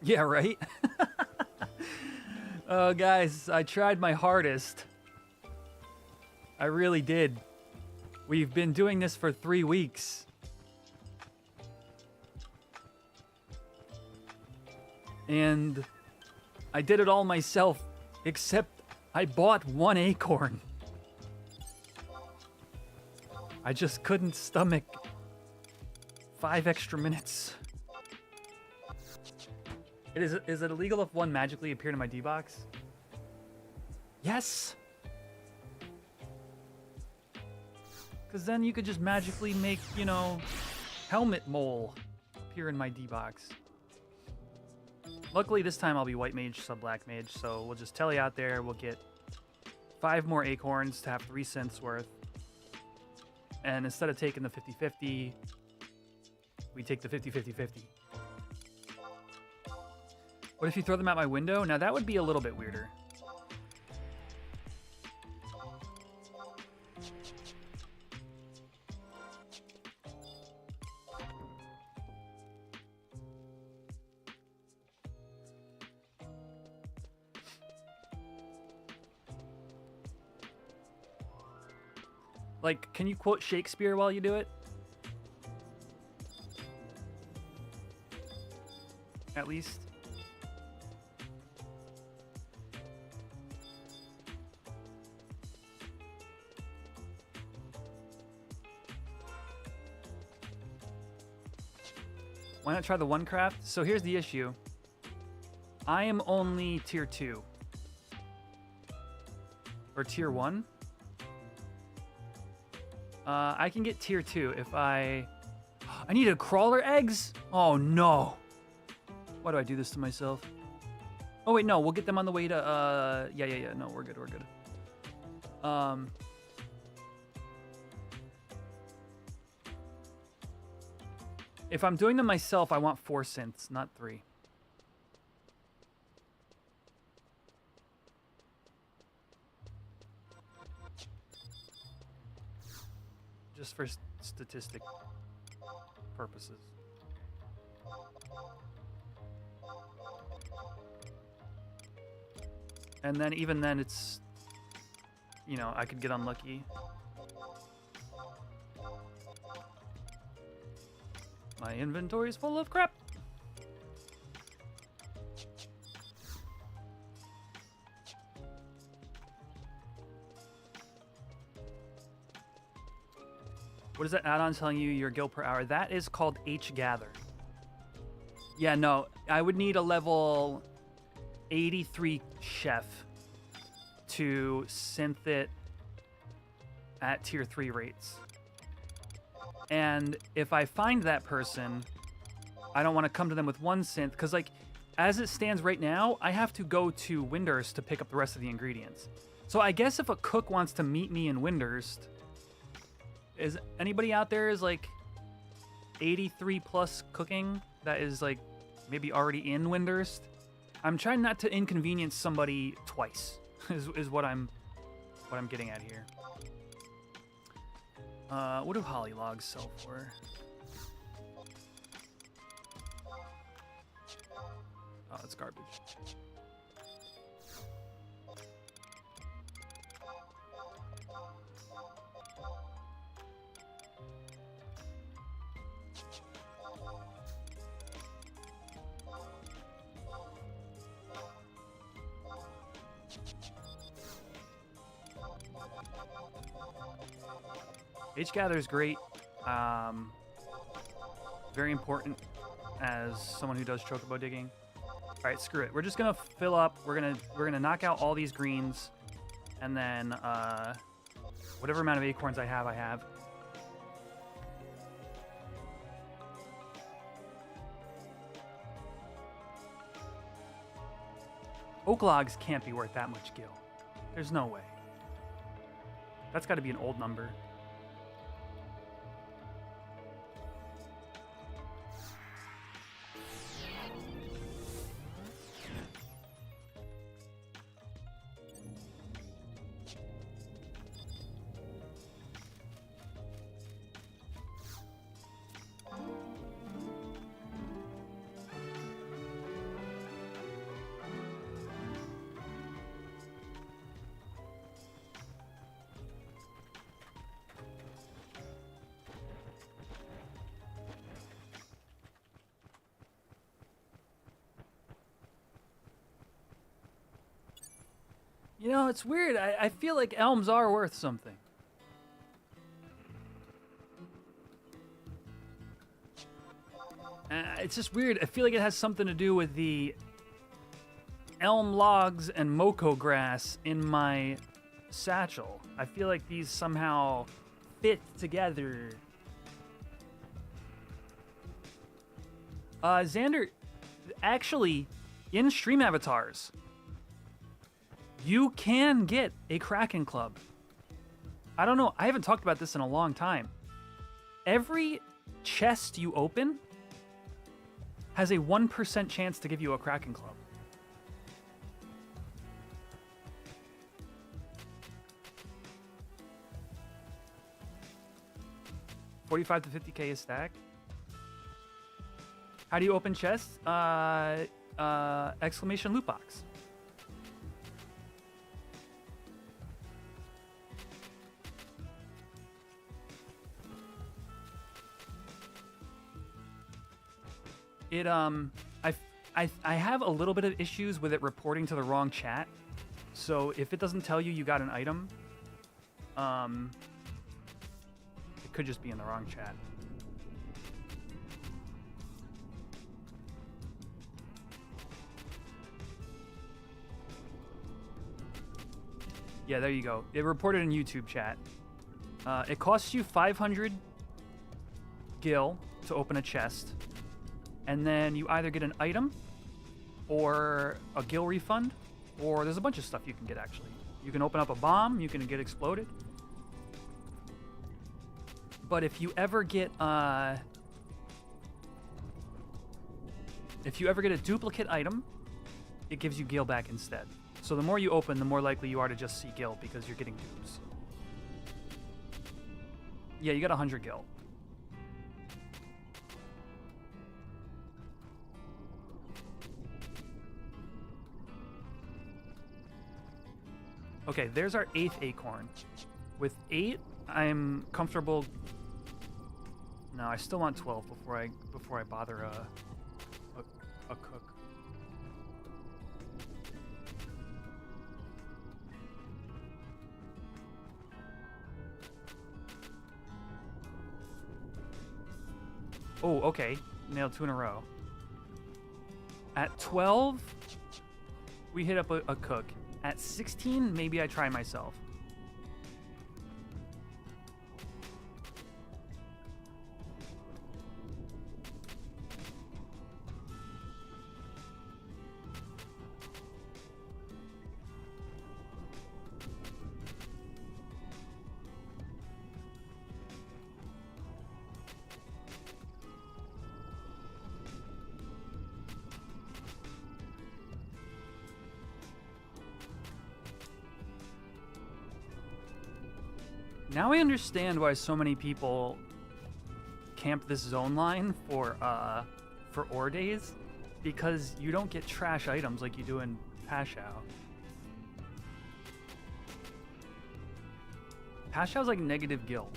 Yeah, right? Oh, guys, I tried my hardest. I really did. We've been doing this for 3 weeks. And I did it all myself, except I bought 1 acorn. I just couldn't stomach 5 extra minutes. Is it illegal if 1 magically appeared in my D-box? Yes! Because then you could just magically make, you know, helmet mole appear in my D-box. Luckily, this time I'll be white mage, sub black mage, so we'll just tele out there. We'll get 5 more acorns to have 3 cents worth. And instead of taking the 50-50, we take the 50-50-50. What if you throw them out my window? Now that would be a little bit weirder. Like, can you quote Shakespeare while you do it? At least. Why not try the 1 craft? So here's the issue. I am only tier 2. Or tier 1. I can get tier 2 if I need crawler eggs? Oh no. Why do I do this to myself? Oh wait, no, we'll get them on the way to, yeah. No, we're good. If I'm doing them myself, I want 4 synths, not 3. Just for statistic purposes. And then even then it's, you know, I could get unlucky. My inventory is full of crap. What is that add-on telling you your gil per hour? That is called H-Gather. Yeah, no, I would need a level 83 chef to synth it at tier 3 rates. And if I find that person, I don't want to come to them with 1 synth, because like, as it stands right now, I have to go to Windurst to pick up the rest of the ingredients. So I guess if a cook wants to meet me in Windurst, is anybody out there is like 83 plus cooking that is like maybe already in Windurst? I'm trying not to inconvenience somebody twice, is what I'm getting at here. What do holly logs sell for? Oh, it's garbage. H-Gather is great. Very important as someone who does chocobo digging. All right, screw it. We're just gonna fill up. We're gonna knock out all these greens, and then whatever amount of acorns I have, I have. Oak logs can't be worth that much gil. There's no way. That's got to be an old number. You know, it's weird. I feel like elms are worth something. It's just weird. I feel like it has something to do with the elm logs and moko grass in my satchel. I feel like these somehow fit together. Xander, actually, in stream avatars, you can get a Kraken Club. I don't know. I haven't talked about this in a long time. Every chest you open has a 1% chance to give you a Kraken Club. $45 to $50K a stack. How do you open chests? Exclamation loot box. It I have a little bit of issues with it reporting to the wrong chat. So if it doesn't tell you you got an item, it could just be in the wrong chat. Yeah, there you go. It reported in YouTube chat. It costs you 500 gil to open a chest. And then you either get an item or a gil refund, or there's a bunch of stuff you can get, actually. You can open up a bomb, you can get exploded. But if you ever get a duplicate item, it gives you gil back instead. So the more you open, the more likely you are to just see gil because you're getting dupes. Yeah, you got 100 gil. Okay, there's our 8th acorn. With 8, I'm comfortable. No, I still want 12 before I bother a cook. Oh, okay. Nailed 2 in a row. At 12, we hit up a cook. At 16, maybe I try myself. Now I understand why so many people camp this zone line for ore days, because you don't get trash items like you do in Pashao. Pashao's like negative gil.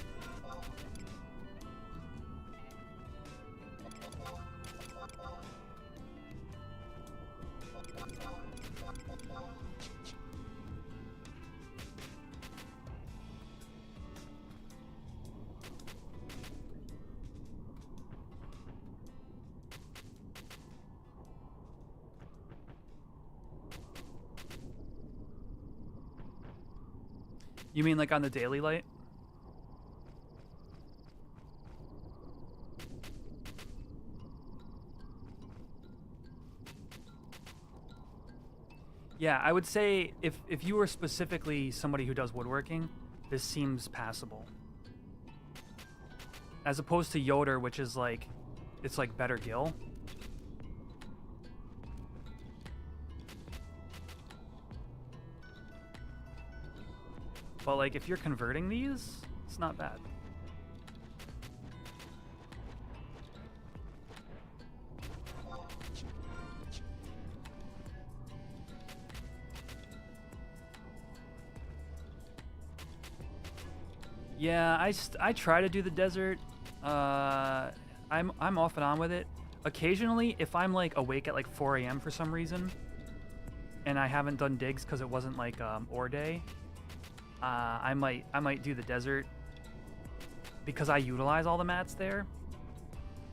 You mean like on the daily light? Yeah, I would say if you were specifically somebody who does woodworking, this seems passable. As opposed to Yoder, which is like, it's like better Gil. But like if you're converting these, it's not bad. Yeah, I try to do the desert. I'm off and on with it. Occasionally, if I'm like awake at like 4 a.m. for some reason, and I haven't done digs because it wasn't like ore day, I might do the desert because I utilize all the mats there.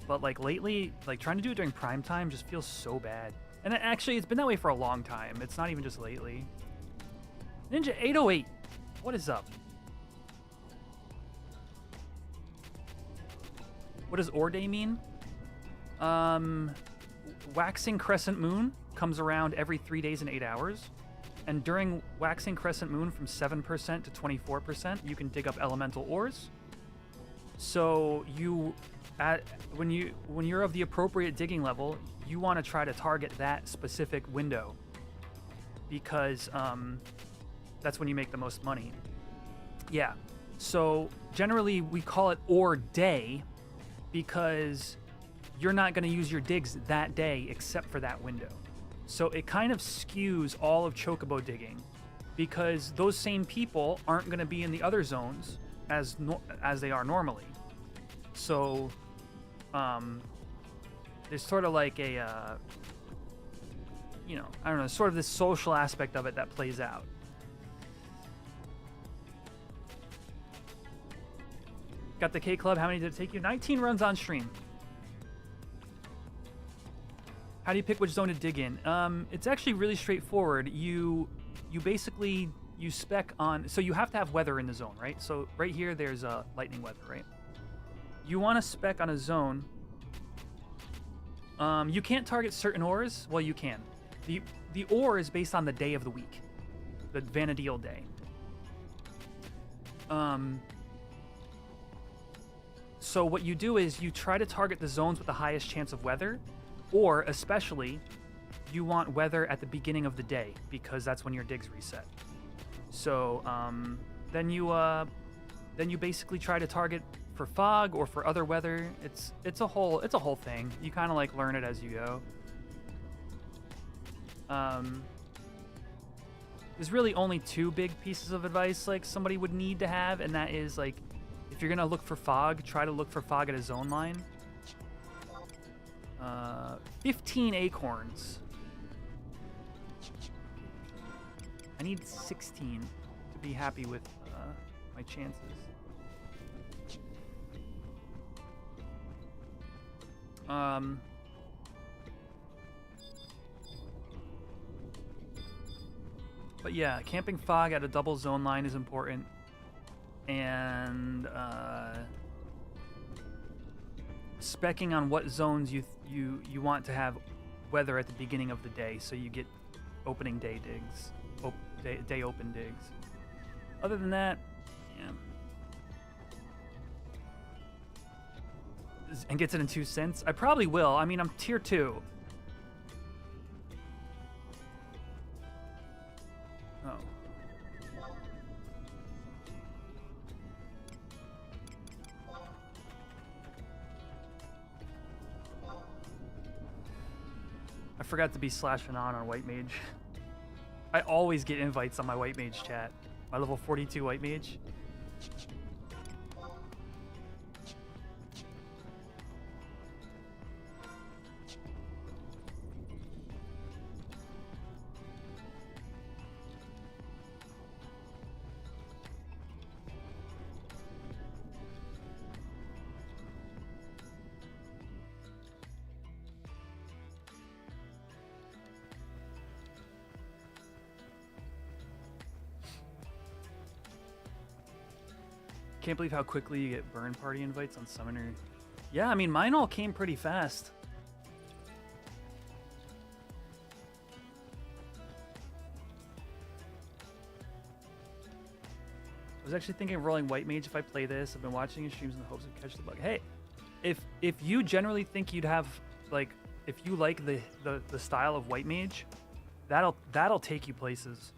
But like lately, like trying to do it during prime time just feels so bad. And actually, it's been that way for a long time. It's not even just lately. Ninja 808, what is up? What does ore day mean? Waxing crescent moon comes around every 3 days and 8 hours. And during waxing crescent moon from 7% to 24%, you can dig up elemental ores. So when you're of the appropriate digging level, you want to try to target that specific window because that's when you make the most money. Yeah. So generally we call it ore day because you're not going to use your digs that day except for that window. So it kind of skews all of Chocobo digging because those same people aren't going to be in the other zones as they are normally. So there's sort of like a, I don't know, sort of this social aspect of it that plays out. Got the K Club. How many did it take you? 19 runs on stream. How do you pick which zone to dig in? It's actually really straightforward. You basically spec on, so you have to have weather in the zone, right? So right here, there's lightning weather, right? You want to spec on a zone. You can't target certain ores. Well, you can. The ore is based on the day of the week, the Vana'diel day. So what you do is you try to target the zones with the highest chance of weather, or especially you want weather at the beginning of the day because that's when your digs reset. So then you basically try to target for fog or for other weather. It's a whole thing. You kind of like learn it as you go. There's really only two big pieces of advice like somebody would need to have, and that is like, if you're gonna look for fog, try to look for fog at a zone line. 15 acorns. I need 16 to be happy with my chances. But yeah, camping fog at a double zone line is important. And speccing on what zones you want to have weather at the beginning of the day, so you get opening day digs, day open digs. Other than that, yeah. And gets it in 2 cents. I probably will. I mean, I'm tier 2. Oh. I forgot to be /Fanon on White Mage. I always get invites on my White Mage chat. My level 42 White Mage. Can't believe how quickly you get burn party invites on Summoner. Yeah, I mean, mine all came pretty fast. I was actually thinking of rolling White Mage if I play this. I've been watching his streams in the hopes of catch the bug. Hey, if you generally think you'd have, like, if you like the style of White Mage, that'll take you places.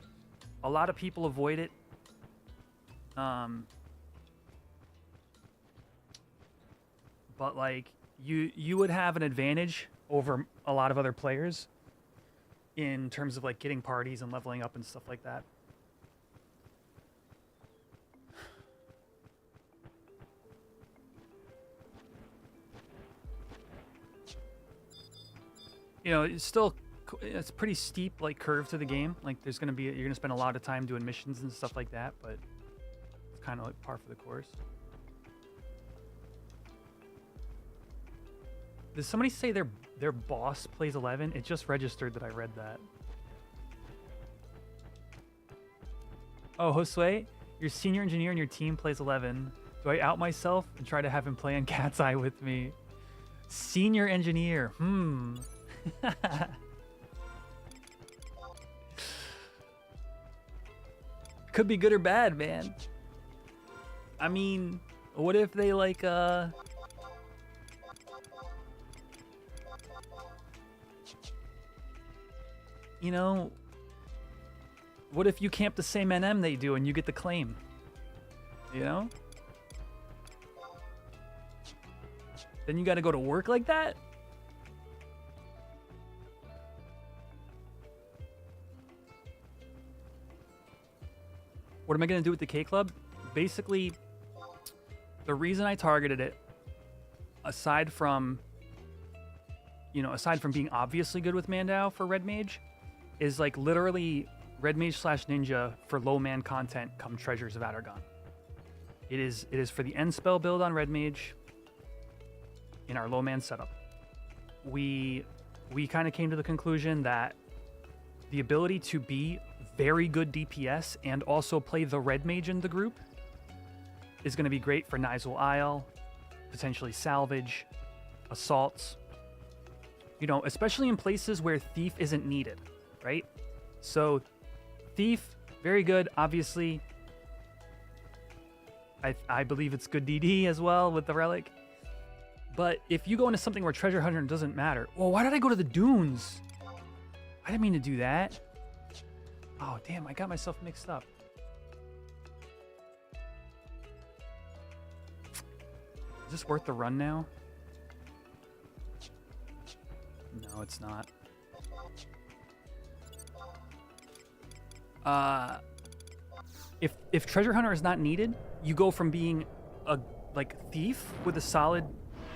A lot of people avoid it. But like you would have an advantage over a lot of other players in terms of like getting parties and leveling up and stuff like that. You know, it's pretty steep like curve to the game. Like you're gonna spend a lot of time doing missions and stuff like that, but it's kind of like par for the course. Did somebody say their boss plays 11? It just registered that I read that. Oh, Josue, your senior engineer in your team plays 11. Do I out myself and try to have him play on Cat's Eye with me? Senior engineer. Could be good or bad, man. I mean, what if they like you know, what if you camp the same NM they do and you get the claim? You know? Then you got to go to work like that? What am I going to do with the K Club? Basically, the reason I targeted it, aside from being obviously good with Mandao for Red Mage, is like literally Red Mage / Ninja for low man content come Treasures of Adargon. It is for the end spell build on Red Mage in our low man setup. We kind of came to the conclusion that the ability to be very good DPS and also play the Red Mage in the group is going to be great for Nizal Isle, potentially Salvage, Assaults, you know, especially in places where Thief isn't needed, right? So Thief, very good, obviously. I believe it's good DD as well with the Relic. But if you go into something where Treasure Hunter doesn't matter... Well, why did I go to the Dunes? I didn't mean to do that. Oh, damn, I got myself mixed up. Is this worth the run now? No, it's not. If Treasure Hunter is not needed, you go from being a Thief with a solid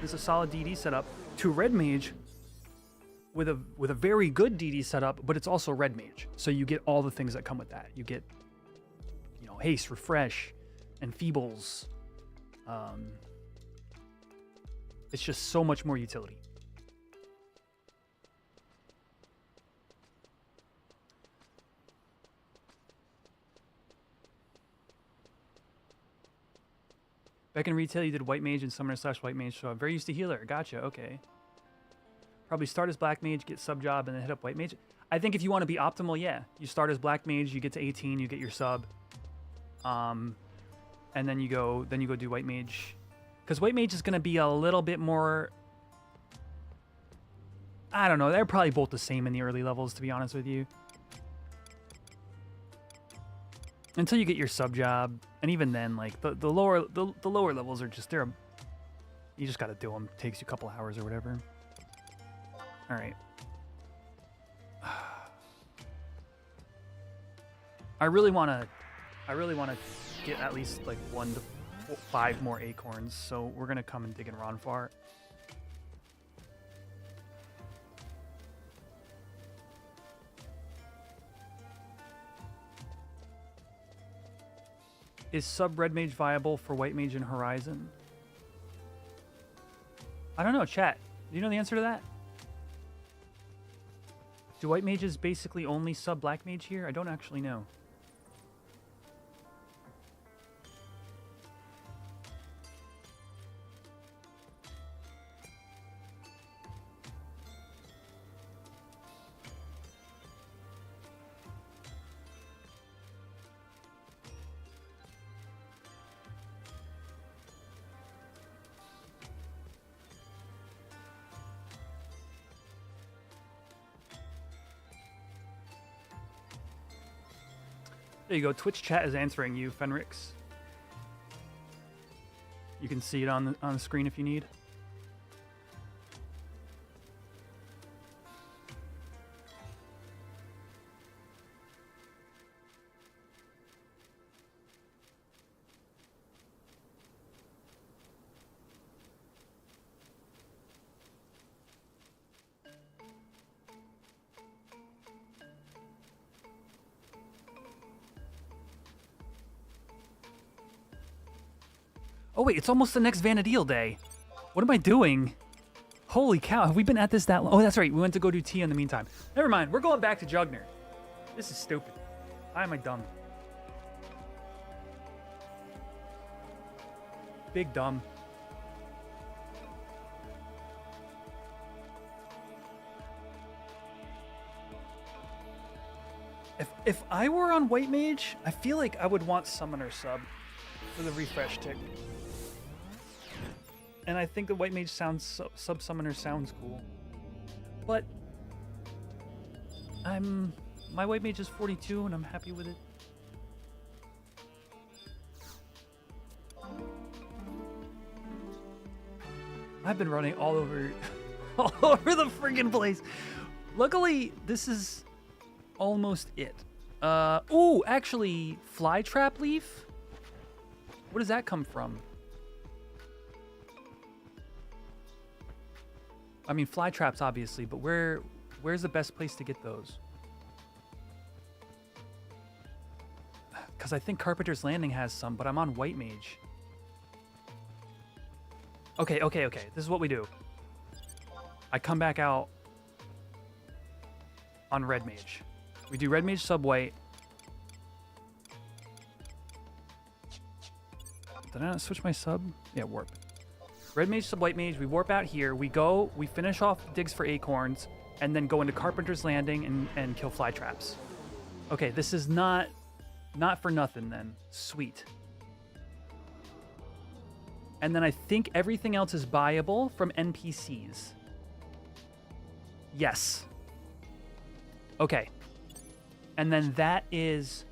DD setup to Red Mage with a very good DD setup, but it's also Red Mage. So you get all the things that come with that. You get, you know, haste, refresh, enfeebles. It's just so much more utility. Back in retail, you did White Mage and Summoner / White Mage, so I'm very used to healer. Gotcha, okay. Probably start as Black Mage, get sub job, and then hit up White Mage. I think if you want to be optimal, yeah. You start as Black Mage, you get to 18, you get your sub. And then you go do White Mage. Because White Mage is going to be a little bit more... I don't know, they're probably both the same in the early levels, to be honest with you. Until you get your sub job, and even then, like the lower levels are just you just gotta do them. Takes you a couple hours or whatever. All right. I really wanna get at least like 1 to 5 more acorns. So we're gonna come and dig in Ronfar. Is sub Red Mage viable for White Mage and Horizon? I don't know, chat. Do you know the answer to that? Do White Mages basically only sub Black Mage here? I don't actually know. There you go. Twitch chat is answering you, Fenrix. You can see it on the screen if you need. Oh wait, it's almost the next Vana'diel day. What am I doing? Holy cow, have we been at this that long? Oh, that's right, we went to go do tea in the meantime. Never mind, we're going back to Jugner. This is stupid. Why am I dumb? Big dumb. If I were on White Mage, I feel like I would want Summoner sub for the refresh tick. And I think the White Mage sounds sub Summoner sounds cool. But my White Mage is 42 and I'm happy with it. I've been running all over the friggin' place. Luckily, this is almost it. Ooh, actually, Flytrap Leaf? Where does that come from? I mean, fly traps, obviously, but where's the best place to get those? Because I think Carpenter's Landing has some, but I'm on White Mage. Okay. This is what we do. I come back out on Red Mage. We do Red Mage sub White. Did I not switch my sub? Yeah, warp. Red Mage sub White Mage, we warp out here, we finish off digs for acorns, and then go into Carpenter's Landing and kill fly traps. Okay, this is not for nothing then. Sweet. And then I think everything else is buyable from NPCs. Yes. Okay. And then that is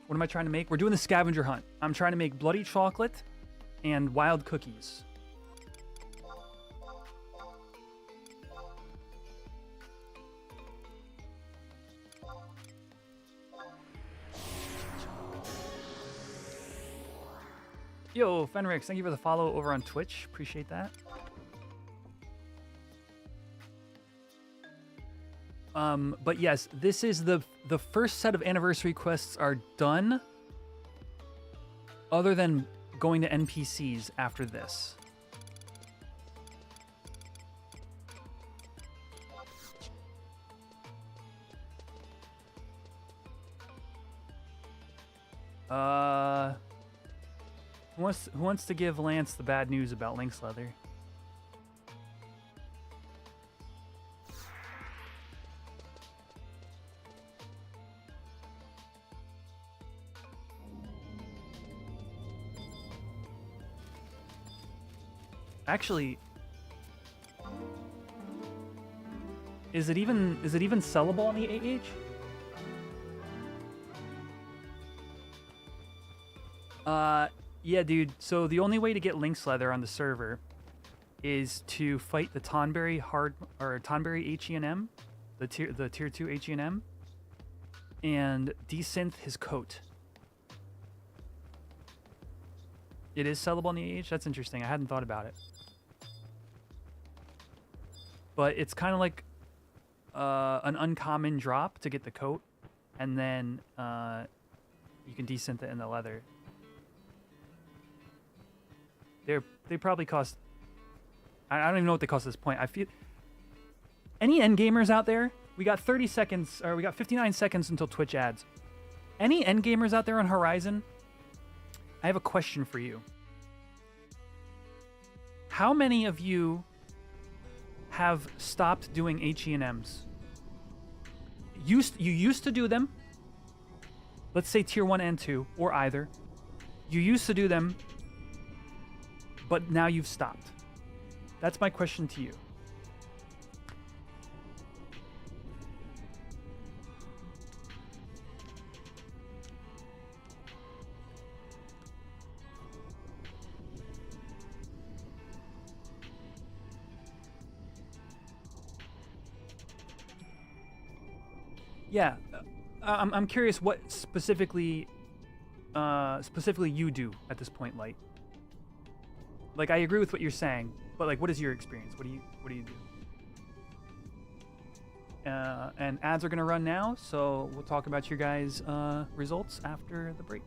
what am I trying to make? We're doing the scavenger hunt. I'm trying to make bloody chocolate and wild cookies. Yo, Fenrix, thank you for the follow over on Twitch. Appreciate that. But yes, this is the first set of anniversary quests are done, other than going to NPCs after this. Who wants to give Lance the bad news about Lynx Leather? Actually, is it even sellable on the AH? Yeah, dude. So the only way to get Lynx Leather on the server is to fight the Tonberry Tonberry HE&M, the tier 2 HE&M, and desynth his coat. It is sellable on the AH? That's interesting. I hadn't thought about it. But it's kind of like an uncommon drop to get the coat, and then you can desynth it in the leather. They probably cost... I don't even know what they cost at this point. I feel... Any endgamers out there? We got 30 seconds, or we got 59 seconds until Twitch ads. Any endgamers out there on Horizon? I have a question for you. How many of you have stopped doing HE&Ms? You used to do them. Let's say tier 1 and 2, or either. You used to do them, but now you've stopped. That's my question to you. Yeah, I'm curious what specifically you do at this point, Light. Like, I agree with what you're saying, but like, what is your experience? What do you do? And ads are gonna run now, so we'll talk about your guys' results after the break.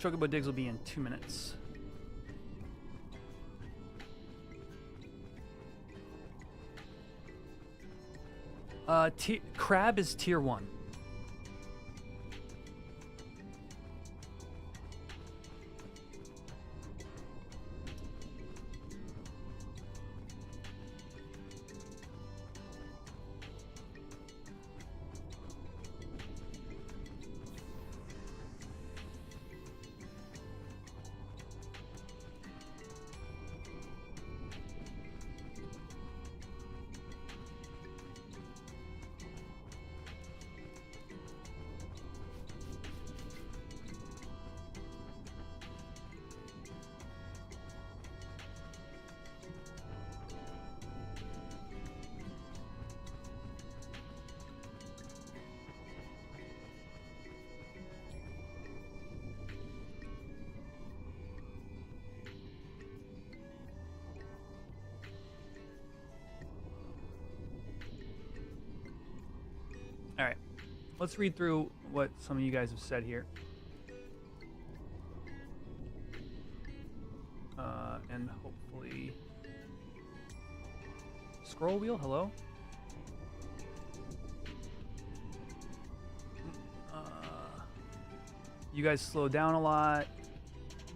Chocobo Digs will be in 2 minutes. Crab is tier 1. All right, let's read through what some of you guys have said here. And hopefully... Scroll wheel, hello? You guys slow down a lot.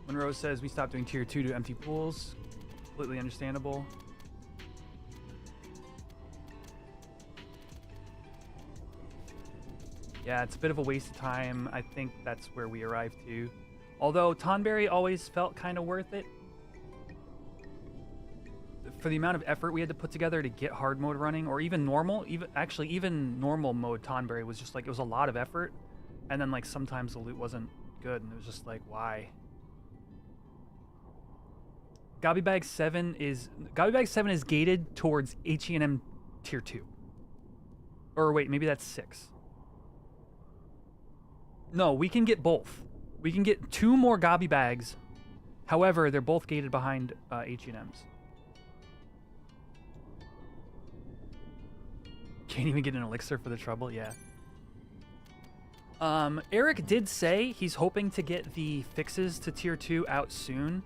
Monroe says we stopped doing tier 2 to empty pools. Completely understandable. Yeah, it's a bit of a waste of time. I think that's where we arrived to. Although Tonberry always felt kind of worth it. For the amount of effort we had to put together to get hard mode running, or even normal, even normal mode Tonberry was just like, it was a lot of effort. And then like sometimes the loot wasn't good and it was just like, why? Gobby Bag 7 is gated towards HE&M tier 2. Or wait, maybe that's 6. No, we can get both. We can get 2 more Gobby Bags. However, they're both gated behind H&Ms. Can't even get an elixir for the trouble, yeah. Eric did say he's hoping to get the fixes to tier 2 out soon.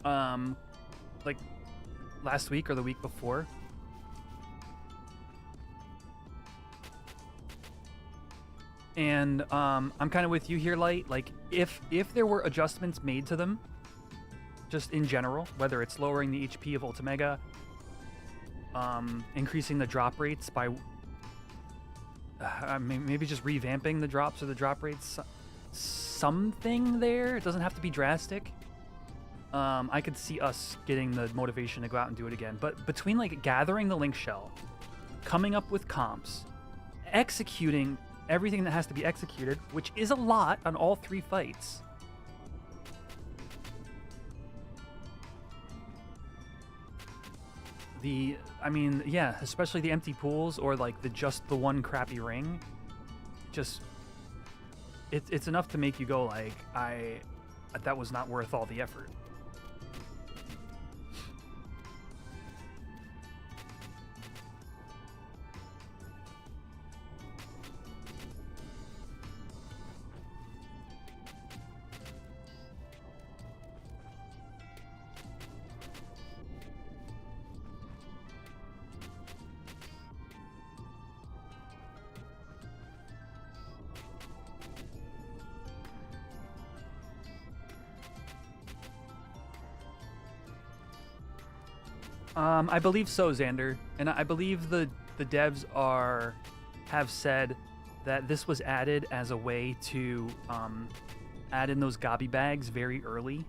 Like last week or the week before. And I'm kind of with you here, Light. Like, if there were adjustments made to them, just in general, whether it's lowering the HP of Ultimega, increasing the drop rates by maybe just revamping the drops or the drop rates, something there. It doesn't have to be drastic. I could see us getting the motivation to go out and do it again. But between like gathering the link shell, coming up with comps, executing everything that has to be executed, which is a lot on all 3 fights. I mean, yeah, especially the empty pools or like just the one crappy ring. Just, it's enough to make you go like, that was not worth all the effort. I believe so, Xander, and I believe the devs have said that this was added as a way to add in those gobby bags very early.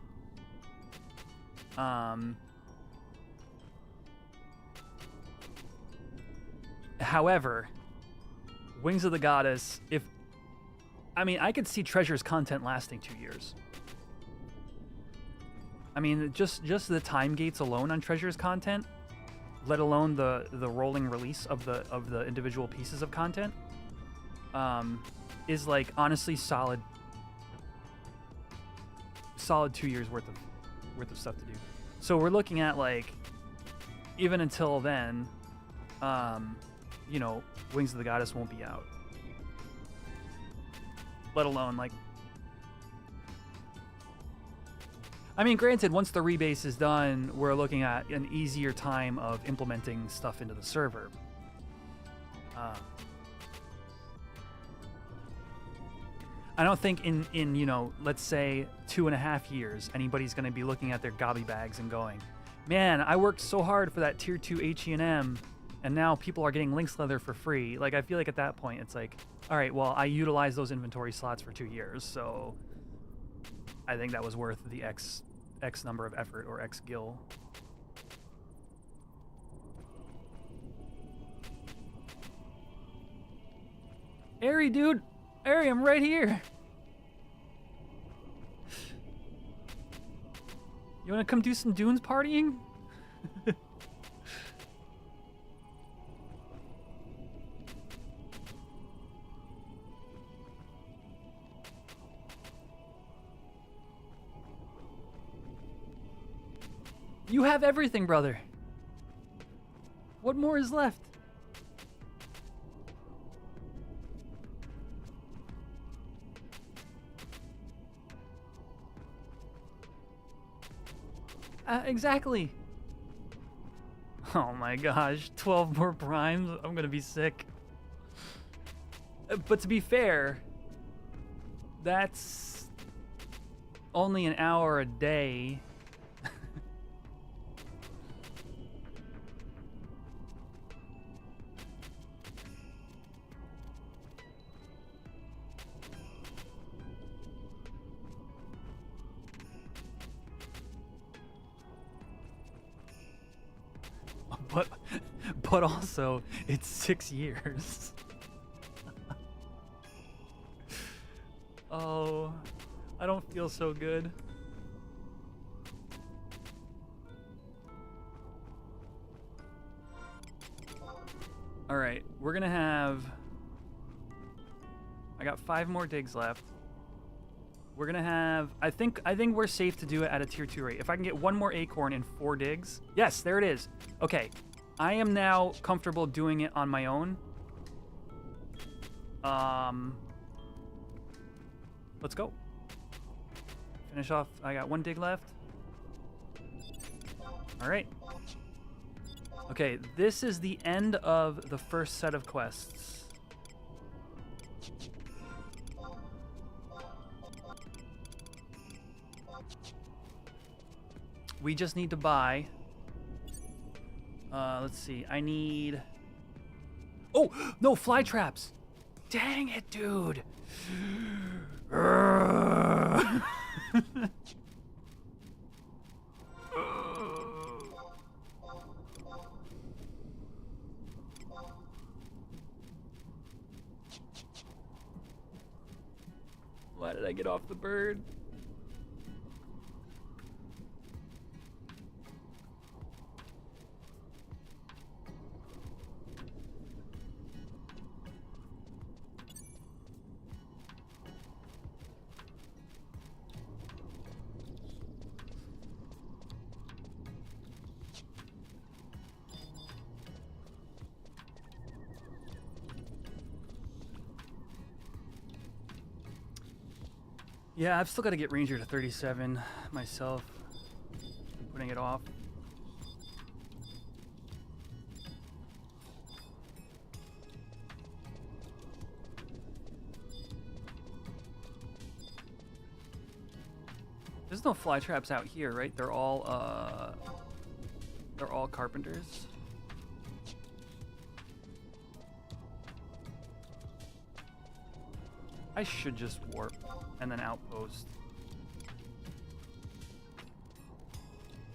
However, Wings of the Goddess, I could see Treasure's content lasting 2 years. I mean, just the time gates alone on Treasure's content, let alone the rolling release of the individual pieces of content, is like honestly solid 2 years worth of stuff to do. So we're looking at like, even until then, you know, Wings of the Goddess won't be out. Let alone like, I mean, granted, once the rebase is done, we're looking at an easier time of implementing stuff into the server. I don't think in you know, let's say 2.5 years, anybody's going to be looking at their gobby bags and going, man, I worked so hard for that tier 2 H&M, and now people are getting Lynx leather for free. Like, I feel like at that point, it's like, all right, well, I utilized those inventory slots for 2 years, so I think that was worth the X number of effort or X gil. Ari, dude. Ari, I'm right here. You want to come do some dunes partying? You have everything, brother. What more is left? Exactly. Oh my gosh, 12 more primes? I'm gonna be sick. But to be fair, that's only an hour a day. But also, it's 6 years. Oh, I don't feel so good. All right, we're gonna have, I got 5 more digs left. We're gonna have, I think we're safe to do it at a tier 2 rate. If I can get 1 more acorn in 4 digs. Yes, there it is. Okay, I am now comfortable doing it on my own. Let's go. Finish off, I got 1 dig left. All right. Okay, this is the end of the first set of quests. We just need to buy, let's see, I need, oh, no, fly traps. Dang it, dude. Why did I get off the bird? Yeah, I've still got to get Ranger to 37 myself. I'm putting it off. There's no fly traps out here, right? They're all, They're all carpenters. I should just warp and then outpost.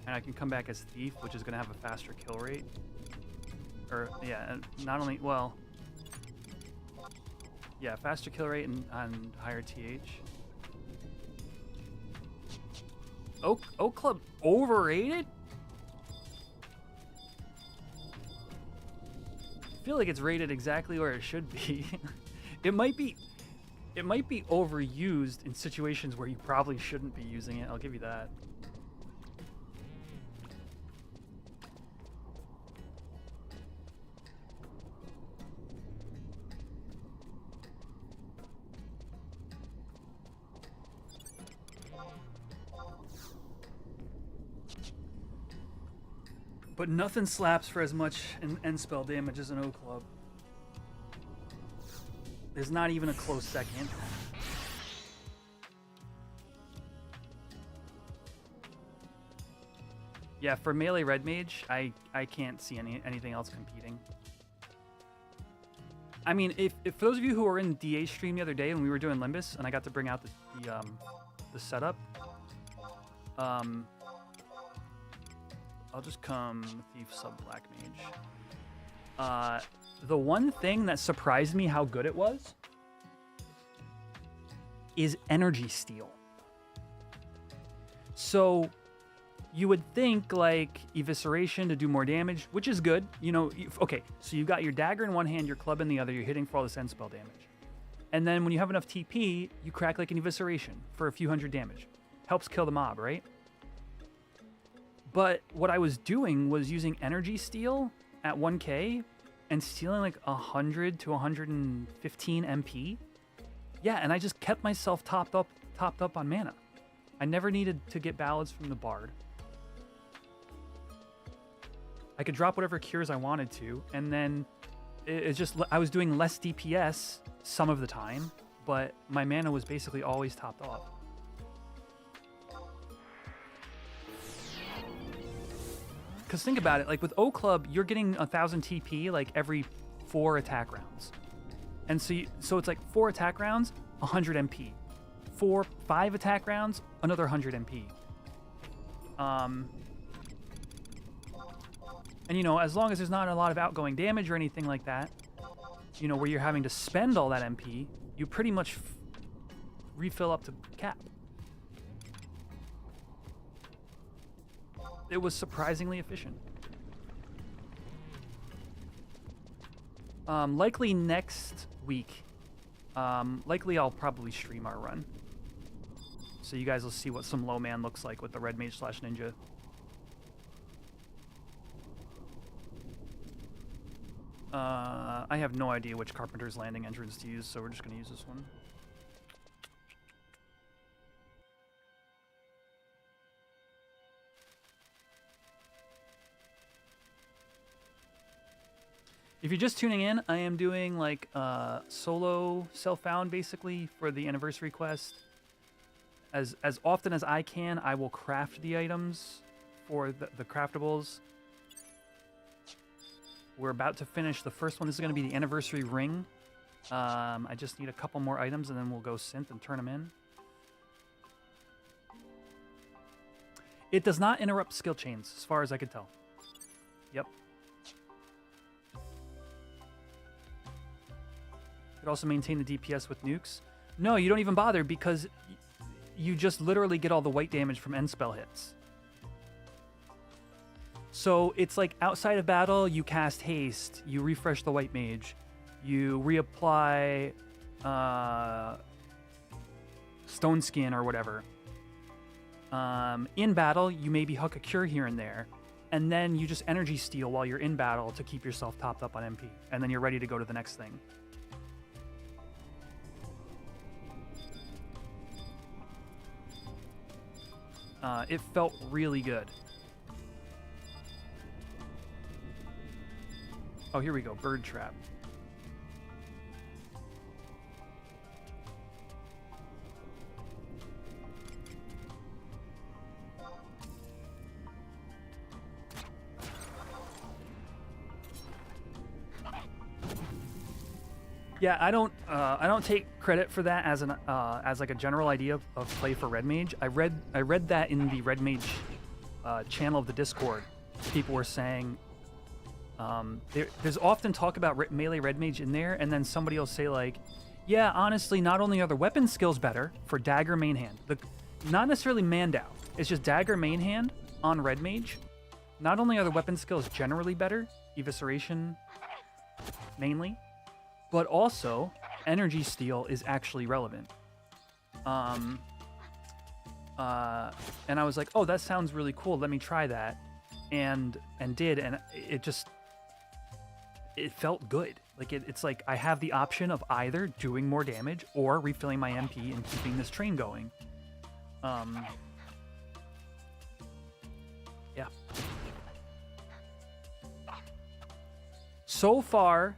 And I can come back as Thief, which is going to have a faster kill rate. Or, yeah, not only, well... Yeah, faster kill rate and higher TH. Oak Club overrated? I feel like it's rated exactly where it should be. It might be overused in situations where you probably shouldn't be using it. I'll give you that. But nothing slaps for as much end spell damage as an O Club. There's not even a close second. Yeah, for melee red mage, I can't see anything else competing. I mean, if for those of you who were in DA stream the other day when we were doing Limbus and I got to bring out the setup, I'll just come Thief sub Black Mage. The one thing that surprised me how good it was is energy steal. So you would think like evisceration to do more damage, which is good. You know, okay, so you got your dagger in one hand, your club in the other, you're hitting for all this end spell damage. And then when you have enough TP, you crack like an evisceration for a few hundred damage. Helps kill the mob, right? But what I was doing was using energy steal at 1k and stealing like 100 to 115 MP. Yeah, and I just kept myself topped up on mana. I never needed to get ballads from the bard. I could drop whatever cures I wanted to, and then it's just I was doing less DPS some of the time, but my mana was basically always topped off. Because think about it, like with O Club, you're getting 1,000 TP like every 4 attack rounds. And so it's like 4 attack rounds, 100 MP. 5 attack rounds, another 100 MP. And you know, as long as there's not a lot of outgoing damage or anything like that, you know, where you're having to spend all that MP, you pretty much refill up to cap. It was surprisingly efficient. Likely next week. Likely I'll probably stream our run. So you guys will see what some low man looks like with the red mage / ninja. I have no idea which Carpenter's Landing entrance to use, so we're just going to use this one. If you're just tuning in, I am doing like solo self-found basically for the anniversary quest. As often as I can, I will craft the items for the craftables. We're about to finish the first one. This is going to be the anniversary ring. I just need a couple more items and then we'll go synth and turn them in. It does not interrupt skill chains as far as I could tell. Yep. Could also maintain the DPS with nukes. No, you don't even bother because you just literally get all the white damage from end spell hits. So it's like outside of battle, you cast haste, you refresh the white mage, you reapply stone skin or whatever. In battle, you maybe hook a cure here and there, and then you just energy steal while you're in battle to keep yourself topped up on MP, and then you're ready to go to the next thing. It felt really good. Oh, here we go. Bird trap. Yeah, I don't take credit for that as an as like a general idea of play for Red Mage. I read that in the Red Mage channel of the Discord. People were saying there's often talk about melee Red Mage in there, and then somebody will say like, yeah, honestly, not only are the weapon skills better for dagger main hand, not necessarily Mandau, it's just dagger main hand on Red Mage. Not only are the weapon skills generally better, evisceration mainly, but also energy steal is actually relevant. And I was like, oh, that sounds really cool. Let me try that, and did, and it felt good. Like it's like I have the option of either doing more damage or refilling my MP and keeping this train going. Yeah. So far,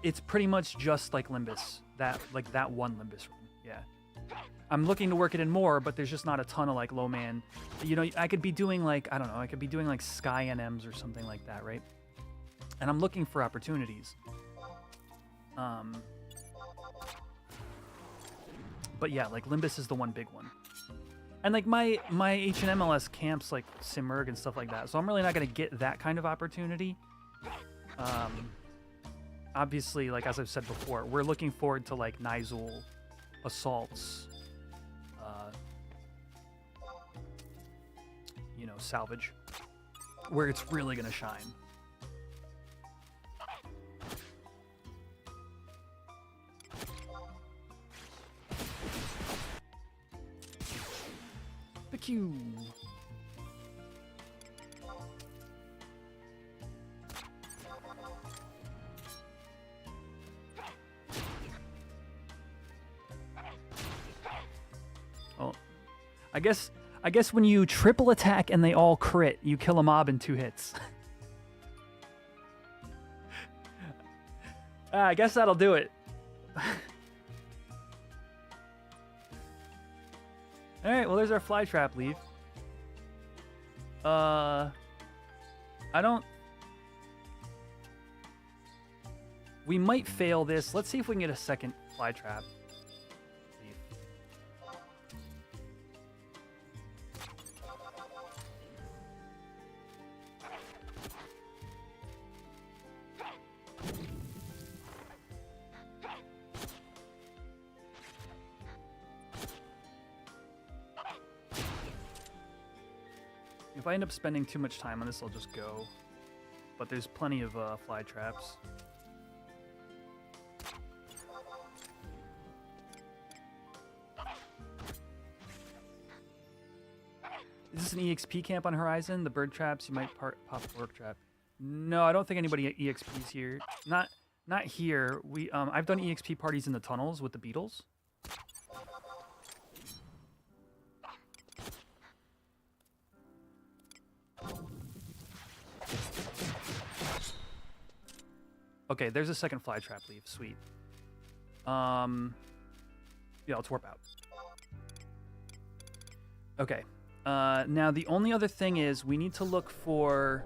it's pretty much just like Limbus, that one Limbus room. Yeah. I'm looking to work it in more, but there's just not a ton of like low man. You know, I could be doing like, I don't know, I could be doing like Sky NMs or something like that, right? And I'm looking for opportunities. But yeah, like Limbus is the one big one. And like my HNMLS camps like Simurg and stuff like that. So I'm really not going to get that kind of opportunity. Obviously, like as I've said before, we're looking forward to like Nizul assaults, you know, salvage, where it's really going to shine. Q. Oh, I guess when you triple attack and they all crit, you kill a mob in 2 hits. I guess that'll do it. All right, well, there's our fly trap leave. We might fail this. Let's see if we can get a second fly trap leave. If I end up spending too much time on this, I'll just go. But there's plenty of fly traps. Is this an EXP camp on Horizon? The bird traps, you might pop a work trap. No, I don't think anybody EXPs here. Not here. I've done EXP parties in the tunnels with the beetles. Okay, there's a second fly trap leave. Sweet. Yeah, let's warp out. Okay. Now the only other thing is we need to look for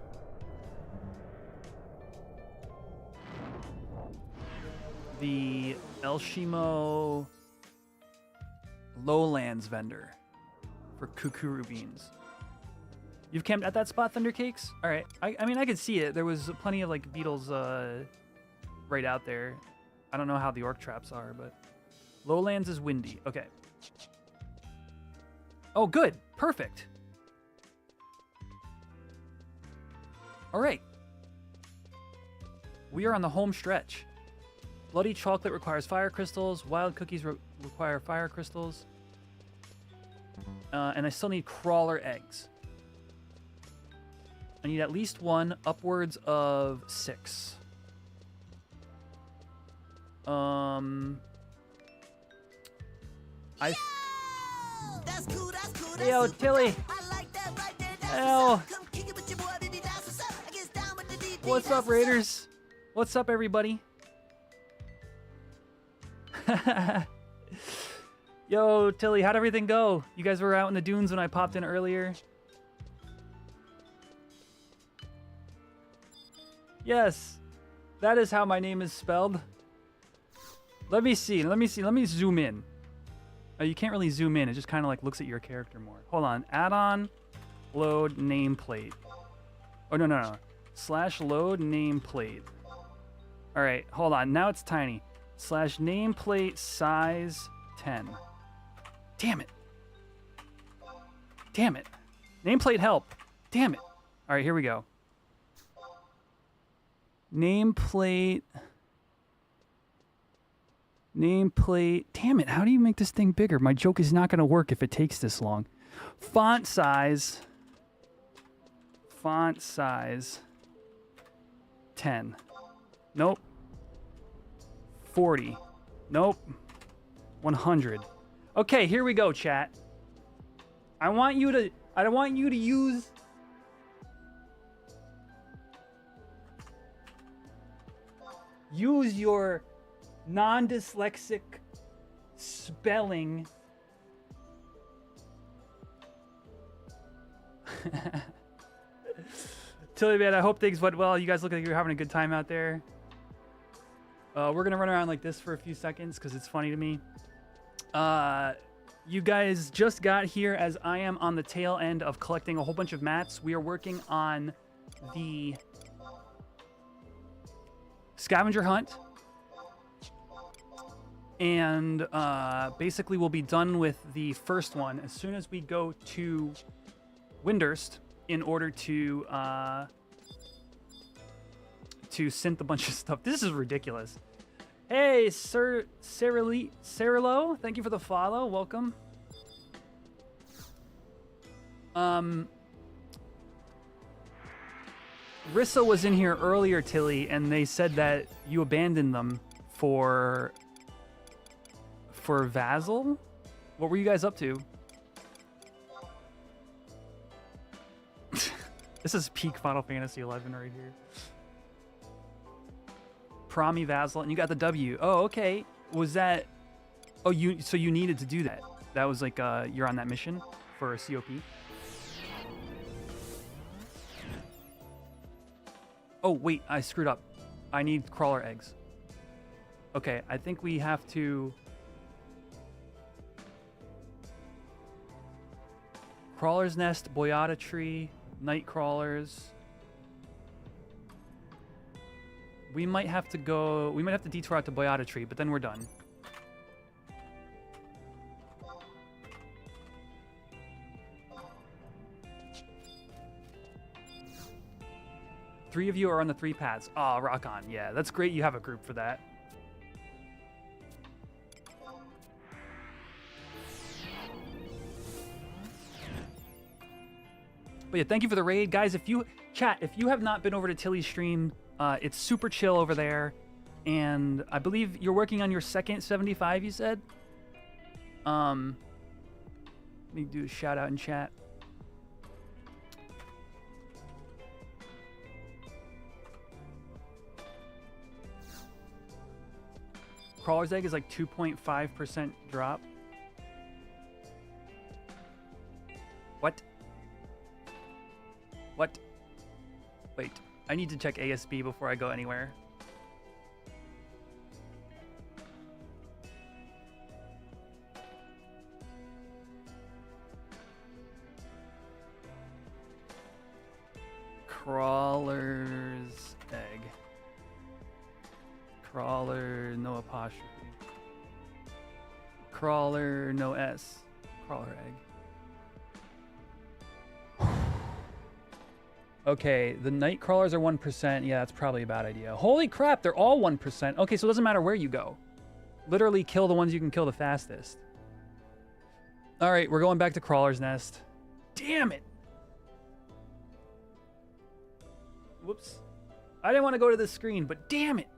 the El Shimo Lowlands vendor for Kukuru beans. You've camped at that spot, Thundercakes? All right. I mean, I could see it. There was plenty of like beetles right out there. I don't know how the orc traps are, but Lowlands is windy. Okay. Oh, good. Perfect. All right. We are on the home stretch. Bloody chocolate requires fire crystals. Wild cookies require fire crystals. And I still need crawler eggs. I need at least 1, upwards of 6. That's cool, that's cool, that's Yo, Tilly. I like that right there. Yo. Come kick it with your boy, baby, that's what's up. I get down with the DD. What's up, Raiders? What's up, everybody? Yo, Tilly, how'd everything go? You guys were out in the dunes when I popped in earlier. Yes. That is how my name is spelled. Let me see. Let me zoom in. Oh, you can't really zoom in. It just kind of like looks at your character more. Hold on. Add-on load nameplate. Oh, no. / load nameplate. All right. Hold on. Now it's tiny. / nameplate size 10. Damn it. Damn it. Nameplate help. Damn it. All right, here we go. Nameplate. Damn it. How do you make this thing bigger? My joke is not going to work if it takes this long. Font size. 10. Nope. 40. Nope. 100. Okay, here we go, chat. I want you to use your non-dyslexic spelling. Tilly, man, I hope things went well. You guys look like you're having a good time out there. We're gonna run around like this for a few seconds because it's funny to me. You guys just got here as I am on the tail end of collecting a whole bunch of mats. We are working on the scavenger hunt. And basically we'll be done with the first one as soon as we go to Windurst in order to synth a bunch of stuff. This is ridiculous. Hey, Sir Cerilo, thank you for the follow. Welcome. Rissa was in here earlier, Tilly, and they said that you abandoned them for Vassal. What were you guys up to? This is peak Final Fantasy 11 right here. Promi Vassal, and you got the W. Oh, okay. Was that? Oh, so you needed to do that. That was like you're on that mission for a COP. Oh wait, I screwed up. I need crawler eggs. Okay, I think we have to. Crawler's Nest, Boyata Tree, Night Crawlers. We might have to detour out to Boyata Tree, but then we're done. Three of you are on the 3 paths. Ah, rock on. Yeah, that's great. You have a group for that. But yeah, thank you for the raid. Guys, if you have not been over to Tilly's stream, it's super chill over there. And I believe you're working on your second 75, you said? Let me do a shout out in chat. Crawler's Egg is like 2.5% drop. What? What? Wait, I need to check ASB before I go anywhere. Crawler's Egg. Crawler, no apostrophe. Crawler, no S. Crawler Egg. Okay, the night crawlers are 1%. Yeah, that's probably a bad idea. Holy crap, they're all 1%. Okay, so it doesn't matter where you go. Literally kill the ones you can kill the fastest. All right, we're going back to Crawler's Nest. Damn it. Whoops. I didn't want to go to this screen, but damn it.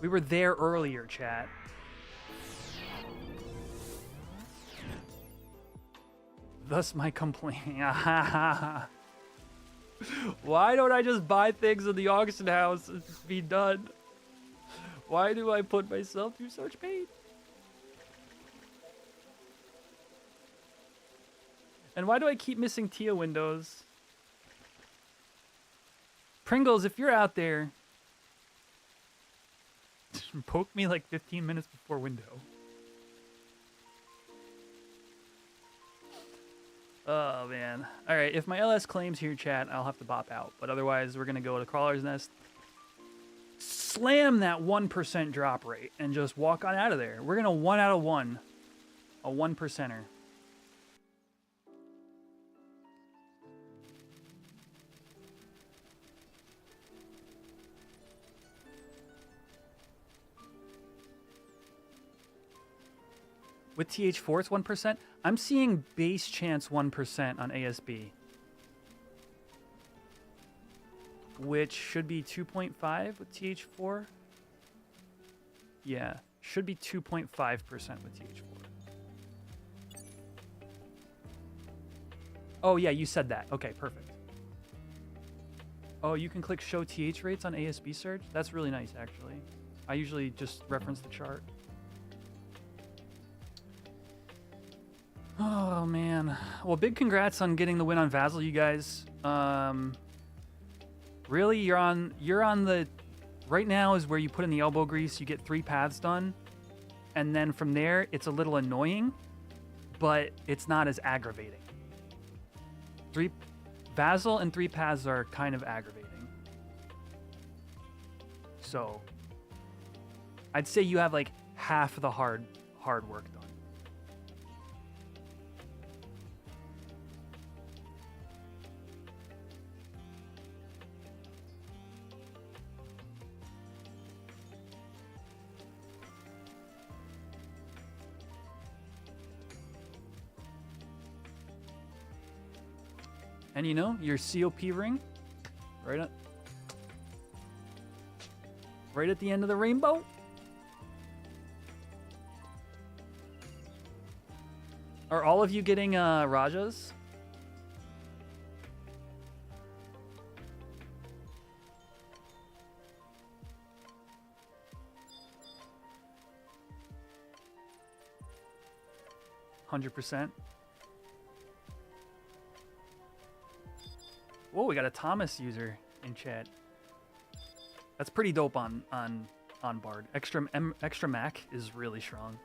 We were there earlier, chat. Thus my complaint. Why don't I just buy things in the auction house and just be done? Why do I put myself through such pain? And why do I keep missing Tia windows? Pringles, if you're out there, poke me like 15 minutes before window. Oh, man. All right, if my LS claims here, chat, I'll have to bop out. But otherwise, we're going to go to Crawler's Nest. Slam that 1% drop rate and just walk on out of there. We're going to 1 out of 1. A 1%er. With TH4, it's 1%. I'm seeing base chance 1% on ASB. Which should be 2.5 with TH4. Yeah, should be 2.5% with TH4. Oh, yeah, you said that. Okay, perfect. Oh, you can click show TH rates on ASB search? That's really nice, actually. I usually just reference the chart. Oh, man. Well, big congrats on getting the win on Vassal, you guys. Really, you're on the... Right now is where you put in the elbow grease, you get 3 paths done. And then from there, it's a little annoying, but it's not as aggravating. Vassal and 3 paths are kind of aggravating. So, I'd say you have like half of the hard work done. And you know, your COP ring, right at the end of the rainbow. Are all of you getting Rajas? %. Whoa, we got a Thomas user in chat. That's pretty dope on Bard. Extra Mac is really strong.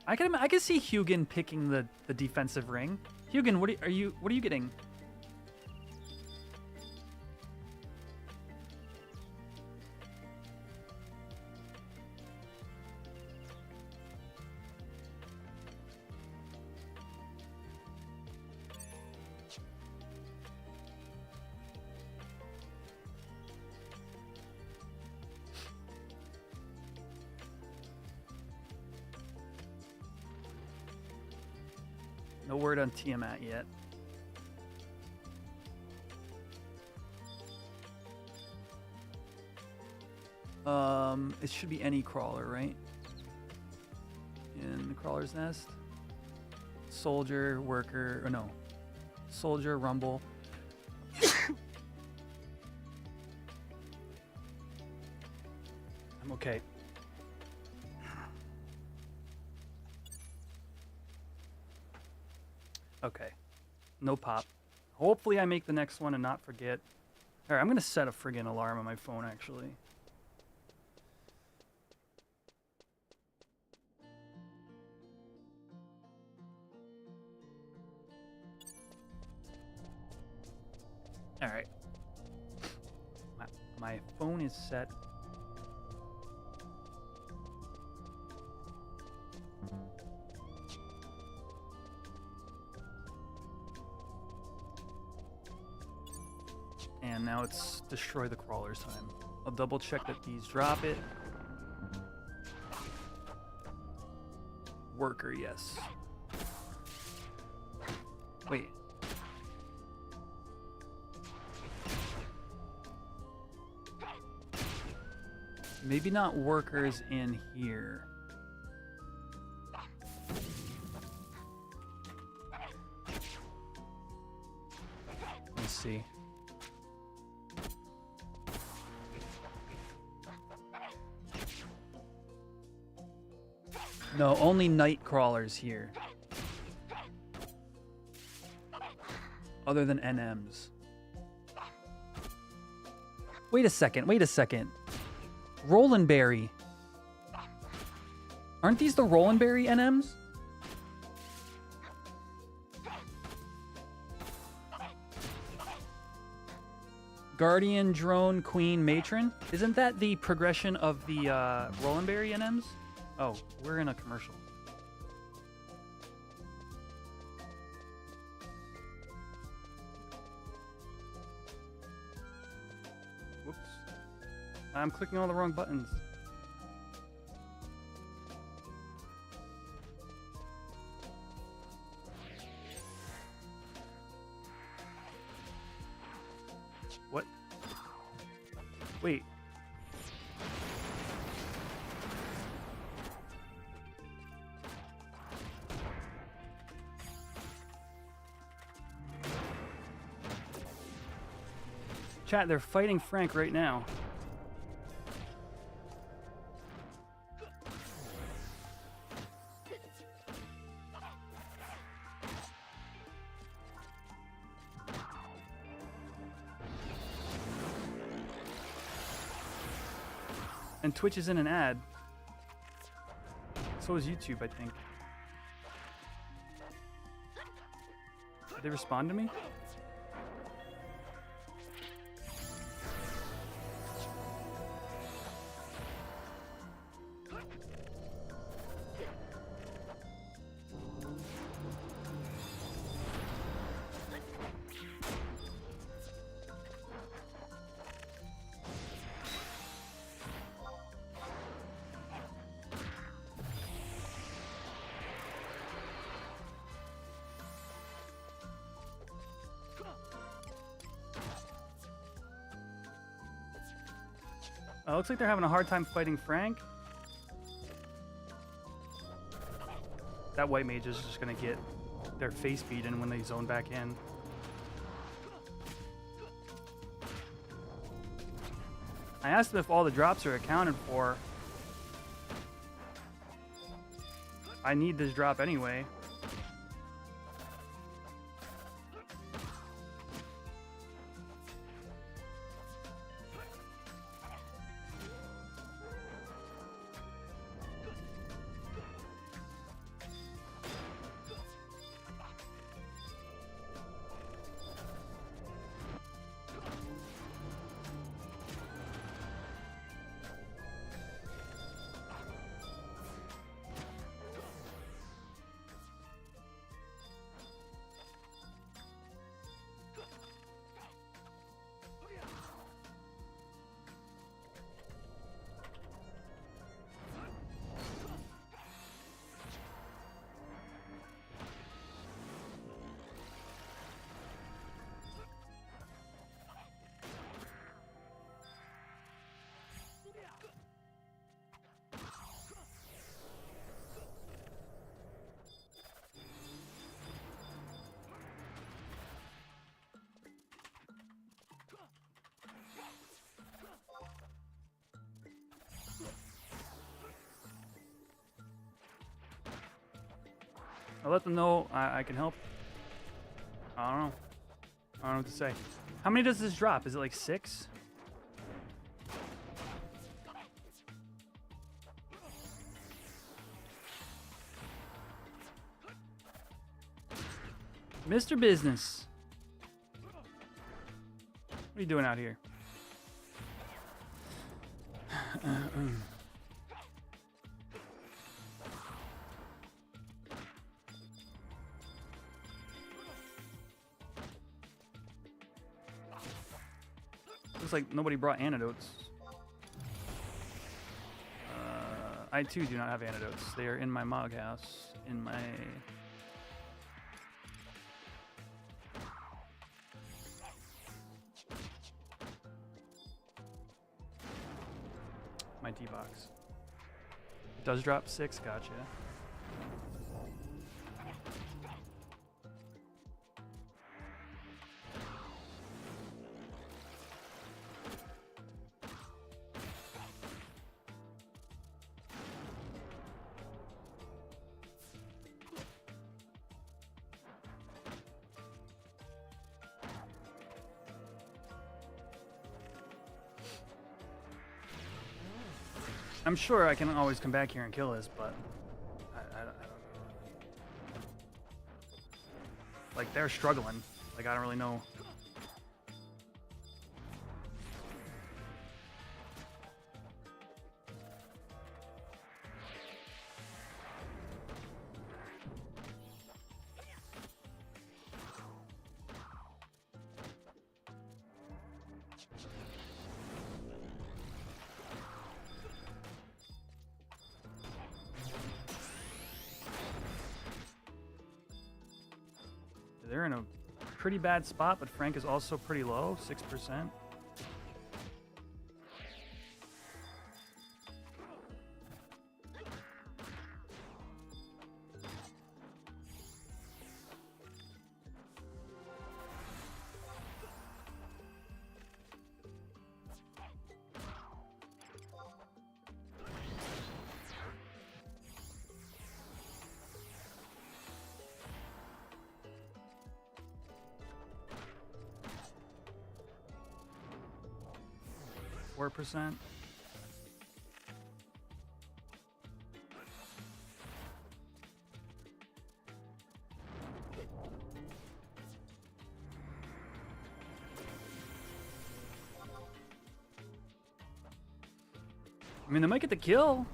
I can see Hugin picking the defensive ring. Hugin, what are you getting? No word on Tiamat yet. It should be any crawler, right? In the Crawler's Nest. Soldier, worker, or no. Soldier, rumble. I'm okay. Okay. No pop. Hopefully I make the next one and not forget. Alright, I'm gonna set a friggin' alarm on my phone, actually. Alright. My phone is set. And now it's destroy the crawlers time. I'll double check that these drop it. Worker, yes. Wait. Maybe not workers in here. Let's see. No, only night crawlers here. Other than NMs. Wait a second, wait a second. Roland Berry. Aren't these the Roland Berry NMs? Guardian, Drone, Queen, Matron? Isn't that the progression of the Roland Berry NMs? Oh, we're in a commercial. Whoops. I'm clicking all the wrong buttons. What? Wait. Chat, they're fighting Frank right now. And Twitch is in an ad. So is YouTube, I think. Did they respond to me? Looks like they're having a hard time fighting Frank. That white mage is just gonna get their face beaten when they zone back in. I asked them if all the drops are accounted for. I need this drop anyway. I'll let them know I can help. I don't know. I don't know what to say. How many does this drop? Is it like 6? Mr. Business. What are you doing out here? Looks like nobody brought antidotes. I too do not have antidotes. They are in my Mog house. In my... my D-box. It does drop 6, gotcha. I'm sure I can always come back here and kill this, but I don't know. Like, they're struggling. Like, I don't really know. They're in a pretty bad spot, but Frank is also pretty low, 6%. %. I mean, they might get the kill.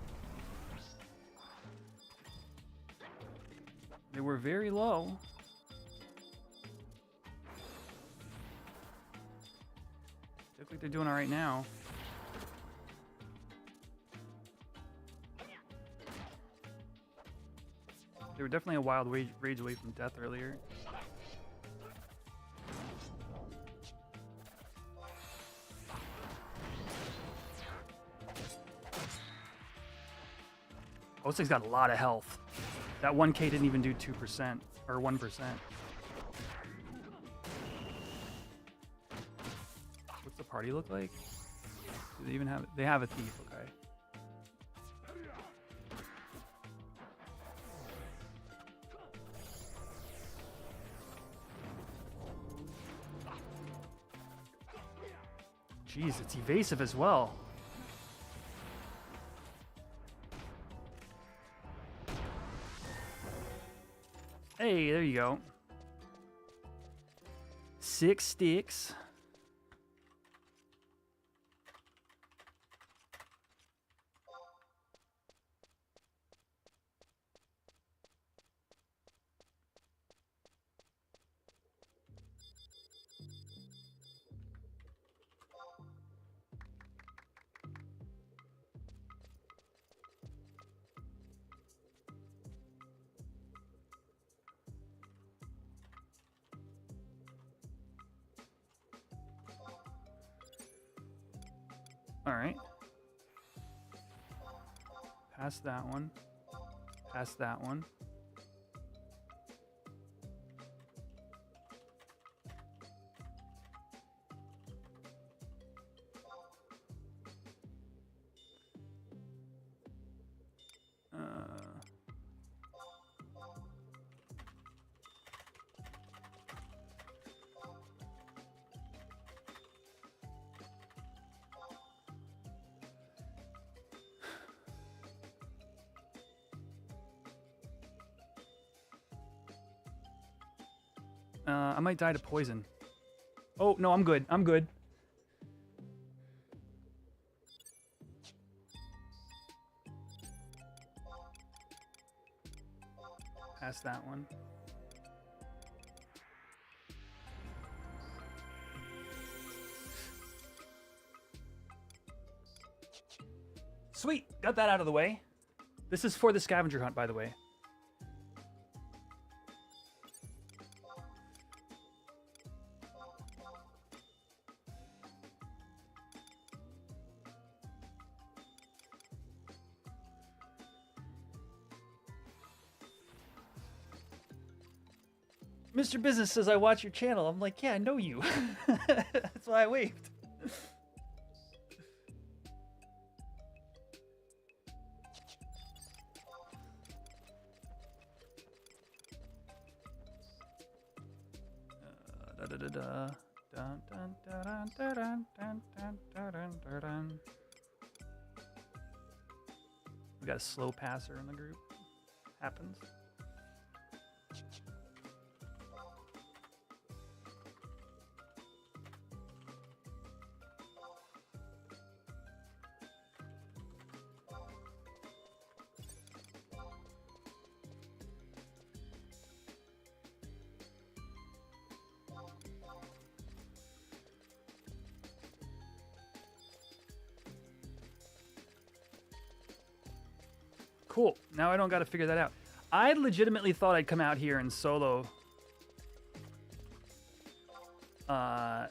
They were very low. Look like they're doing all right now. They were definitely a wild rage away from death earlier. Oh, this thing's got a lot of health. That 1K didn't even do 2% or 1%. What's the party look like? Do they even have it? They have a thief, okay. Jeez, it's evasive as well. Hey, there you go. 6 sticks. All right. Past that one. Past that one. I might die to poison. Oh, no, I'm good. I'm good. Past that one. Sweet, got that out of the way. This is for the scavenger hunt, by the way. Mr. Business says I watch your channel. I'm like, yeah, I know you. That's why I waved. got a slow passer in the group. Happens. Cool. Now I don't got to figure that out. I legitimately thought I'd come out here and solo. Try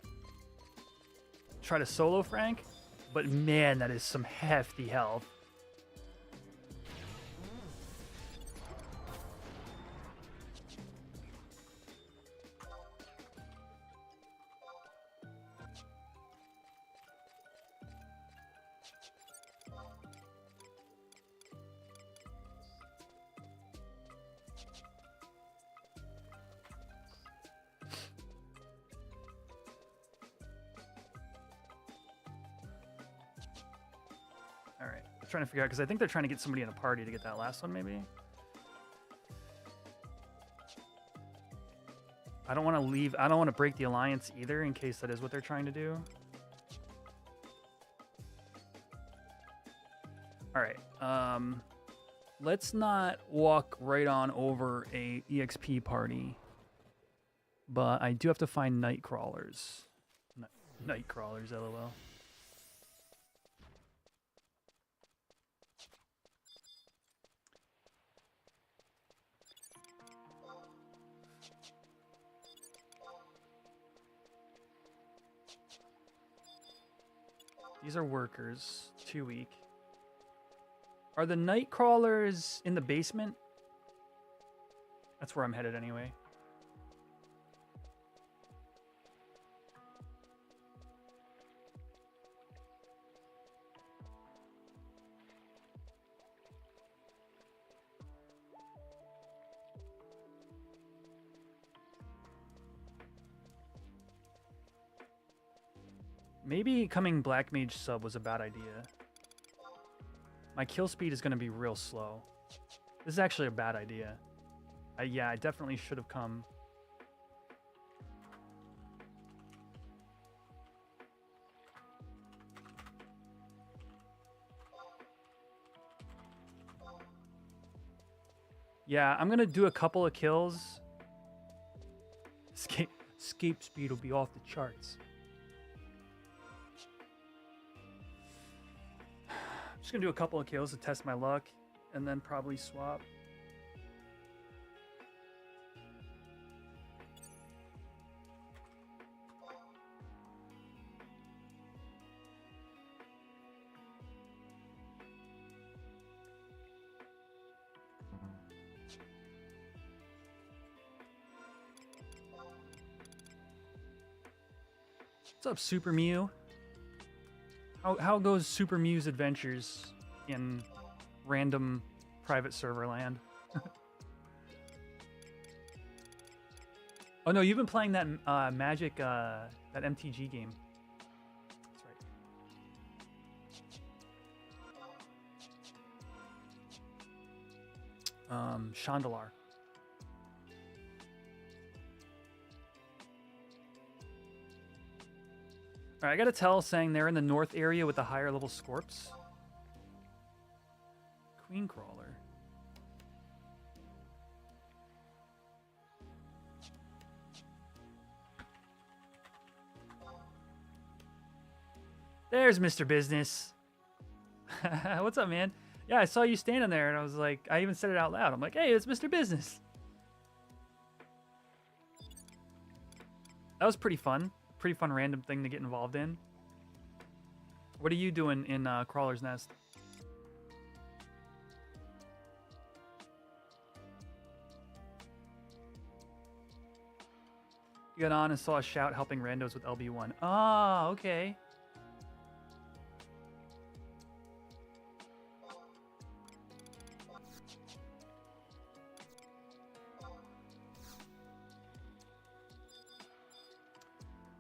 to solo Frank, but man, that is some hefty health. Trying to figure out because I think they're trying to get somebody in a party to get that last one. Maybe I don't want to leave. I don't want to break the alliance either, in case that is what they're trying to do. All right. Let's not walk right on over a EXP party, but I do have to find night crawlers. Night crawlers, lol. These are workers, 2 week. Are the night crawlers in the basement? That's where I'm headed anyway. Maybe coming Black Mage sub was a bad idea. My kill speed is going to be real slow. This is actually a bad idea. Yeah, I definitely should have come. Yeah, I'm going to do a couple of kills. Escape speed will be off the charts. Just gonna do a couple of kills to test my luck, and then probably swap. What's up, Super Mew? How goes Super Mew's adventures in random private server land? Oh no, you've been playing that Magic, that MTG game. That's right. Chandalar. All right, I gotta tell, saying they're in the north area with the higher level Scorps. Queen Crawler. There's Mr. Business. What's up, man? Yeah, I saw you standing there, and I was like, I even said it out loud. I'm like, hey, it's Mr. Business. That was pretty fun. Pretty fun random thing to get involved in. What are you doing in Crawler's Nest? You got on and saw a shout helping randos with LB1. Ah, okay.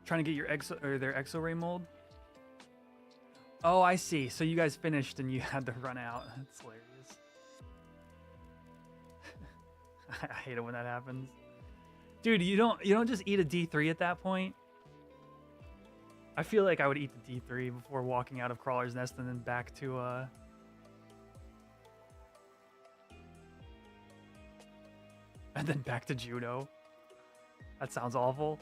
Trying to get your their exo ray mold. Oh, I see. So you guys finished and you had to run out. That's hilarious. I hate it when that happens. Dude, you don't just eat a D3 at that point. I feel like I would eat the D3 before walking out of Crawler's Nest and then back to and then back to Juno. That sounds awful.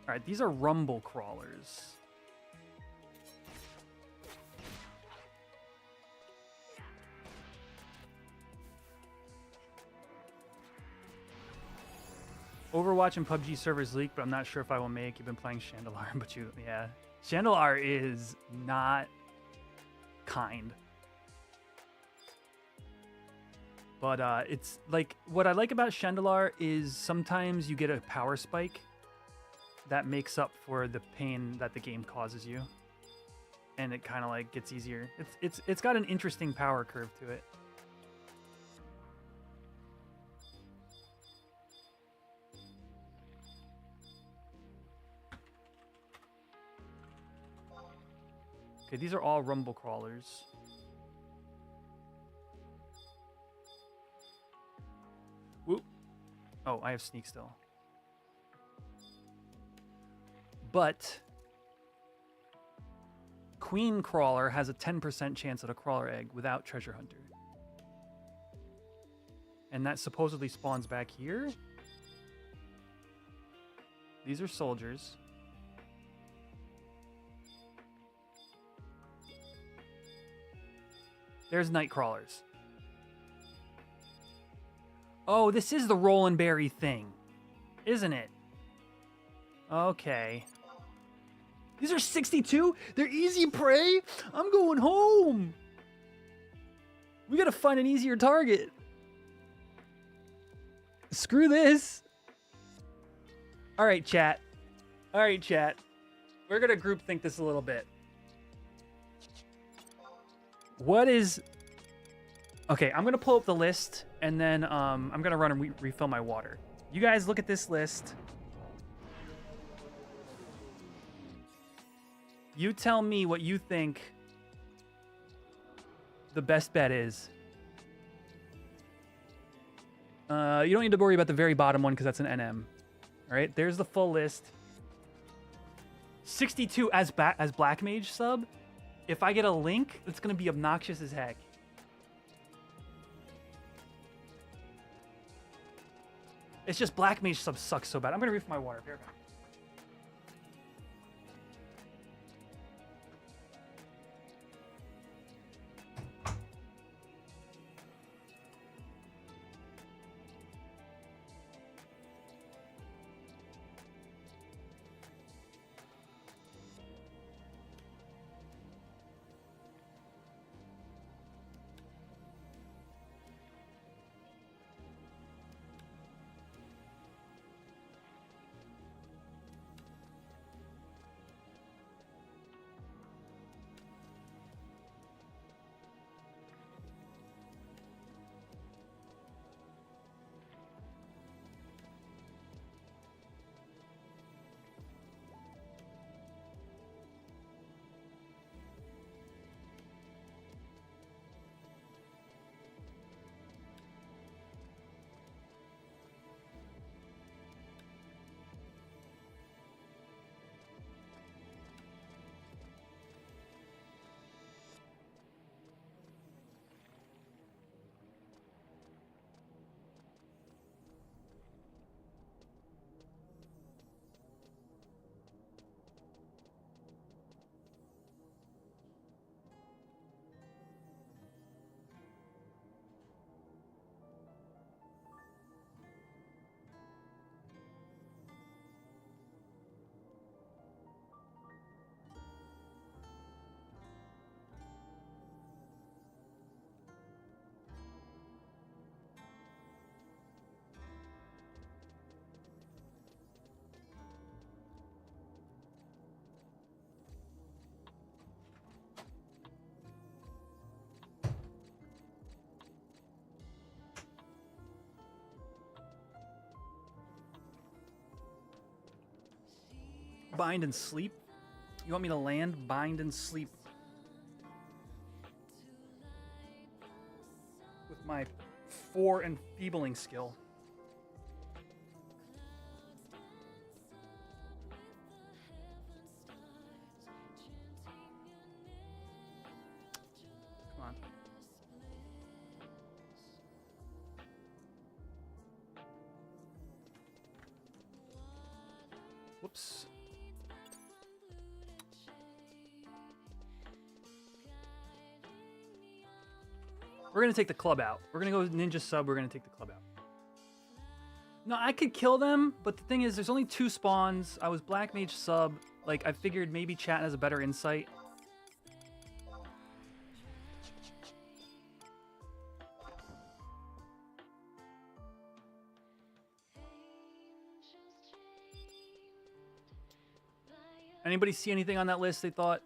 All right, these are rumble crawlers. Overwatch and PUBG servers leak, but I'm not sure if I will make. You've been playing Chandelar, but yeah. Chandelar is not kind. But it's like, what I like about Chandelar is sometimes you get a power spike that makes up for the pain that the game causes you. And it kind of like gets easier. It's got an interesting power curve to it. Okay, these are all rumble crawlers. Whoop. Oh, I have sneak still. But Queen Crawler has a 10% chance at a crawler egg without Treasure Hunter. And that supposedly spawns back here. These are soldiers. There's night crawlers. Oh, this is the roll and berry thing, isn't it? Okay. These are 62? They're easy prey? I'm going home. We gotta find an easier target. Screw this. All right, chat. All right, chat. We're gonna group think this a little bit. What is... Okay, I'm gonna pull up the list, and then I'm gonna run and refill my water. You guys look at this list. You tell me what you think the best bet is. You don't need to worry about the very bottom one because that's an NM. All right, there's the full list. 62 as Black Mage sub. If I get a link, it's gonna be obnoxious as heck. It's just Black Mage sub sucks so bad. I'm gonna refill my water. Here we go. Bind and sleep. You want me to land, bind, and sleep with my 4 enfeebling skill. Come on. Whoops. We're going to take the club out. We're going to go ninja sub. We're going to take the club out. No, I could kill them, but the thing is, there's only 2 spawns. I was black mage sub. Like, I figured maybe chat has a better insight. Anybody see anything on that list they thought?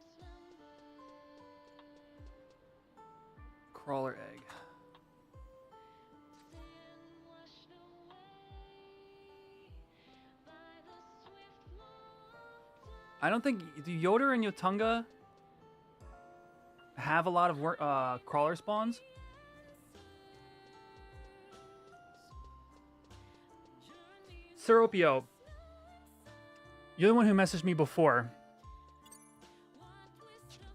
Crawler egg. I don't think... Do Yoder and Yotunga have a lot of crawler spawns? Seropio, you're the one who messaged me before.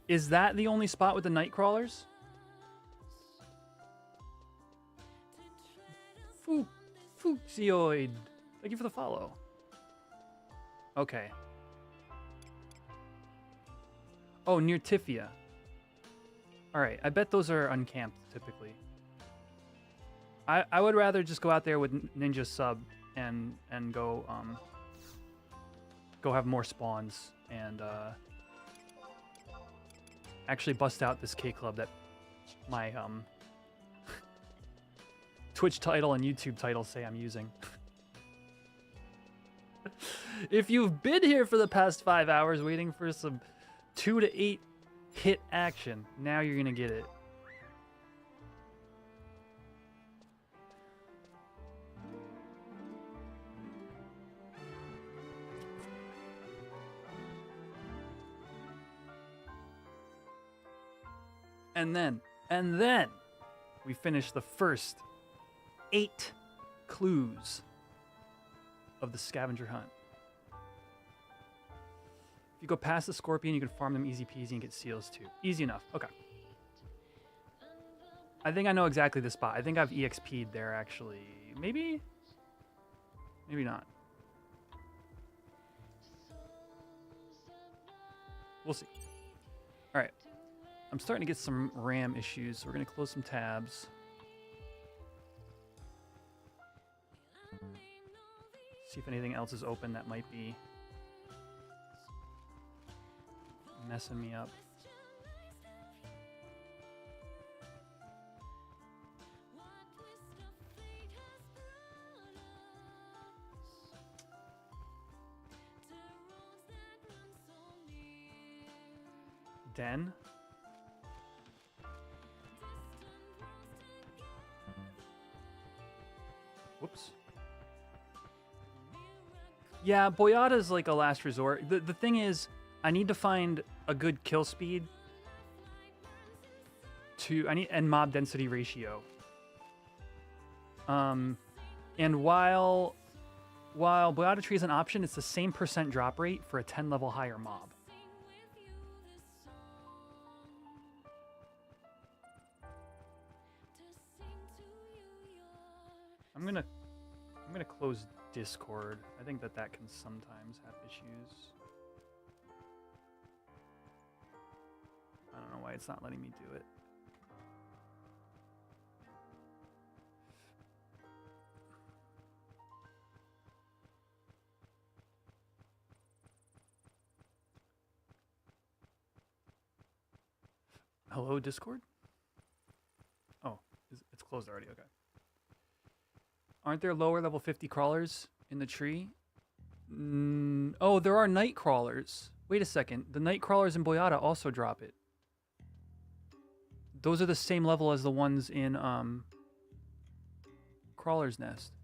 Is that the only spot with the night crawlers? Fuxioid. Thank you for the follow. Okay. Oh, near Tifia. Alright, I bet those are uncamped typically. I would rather just go out there with Ninja Sub and go have more spawns and actually bust out this K Club that my Twitch title and YouTube title say I'm using. If you've been here for the past 5 hours waiting for some 2 to 8 hit action, now you're gonna get it. And then we finish the first 8 clues of the scavenger hunt. If you go past the scorpion, you can farm them easy peasy and get seals too. Easy enough. Okay. I think I know exactly the spot. I think I've EXP'd there actually. Maybe? Maybe not. We'll see. All right. I'm starting to get some RAM issues, so we're going to close some tabs. See if anything else is open that might be messing me up. Den. Whoops. Yeah, Boyata is like a last resort. The thing is, I need to find a good kill speed and mob density ratio. And while Boyata Tree is an option, it's the same % drop rate for a 10 level higher mob. I'm gonna close Discord. I think that can sometimes have issues. I don't know why it's not letting me do it. Hello, Discord? Oh, it's closed already. Okay. Aren't there lower level 50 crawlers in the tree? Oh, there are night crawlers. Wait a second. The night crawlers in Boyata also drop it. Those are the same level as the ones in Crawler's Nest.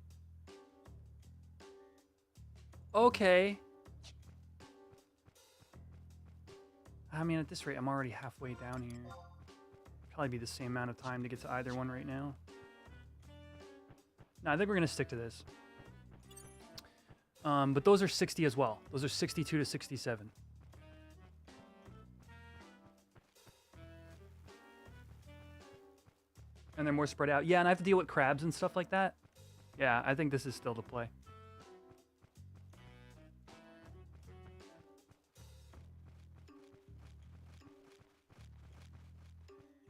Okay. I mean, at this rate, I'm already halfway down here. Probably be the same amount of time to get to either one right now. No, I think we're going to stick to this. But those are 60 as well. Those are 62 to 67. And they're more spread out. Yeah, and I have to deal with crabs and stuff like that. Yeah, I think this is still the play.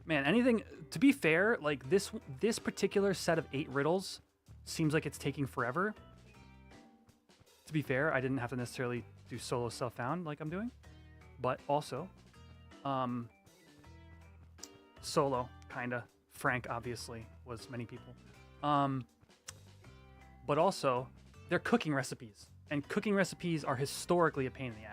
Man, anything, to be fair, like this particular set of 8 riddles seems like it's taking forever. To be fair, I didn't have to necessarily do solo self-found like I'm doing, but also solo, kinda. Frank, obviously, was many people. But also, they're cooking recipes, and cooking recipes are historically a pain in the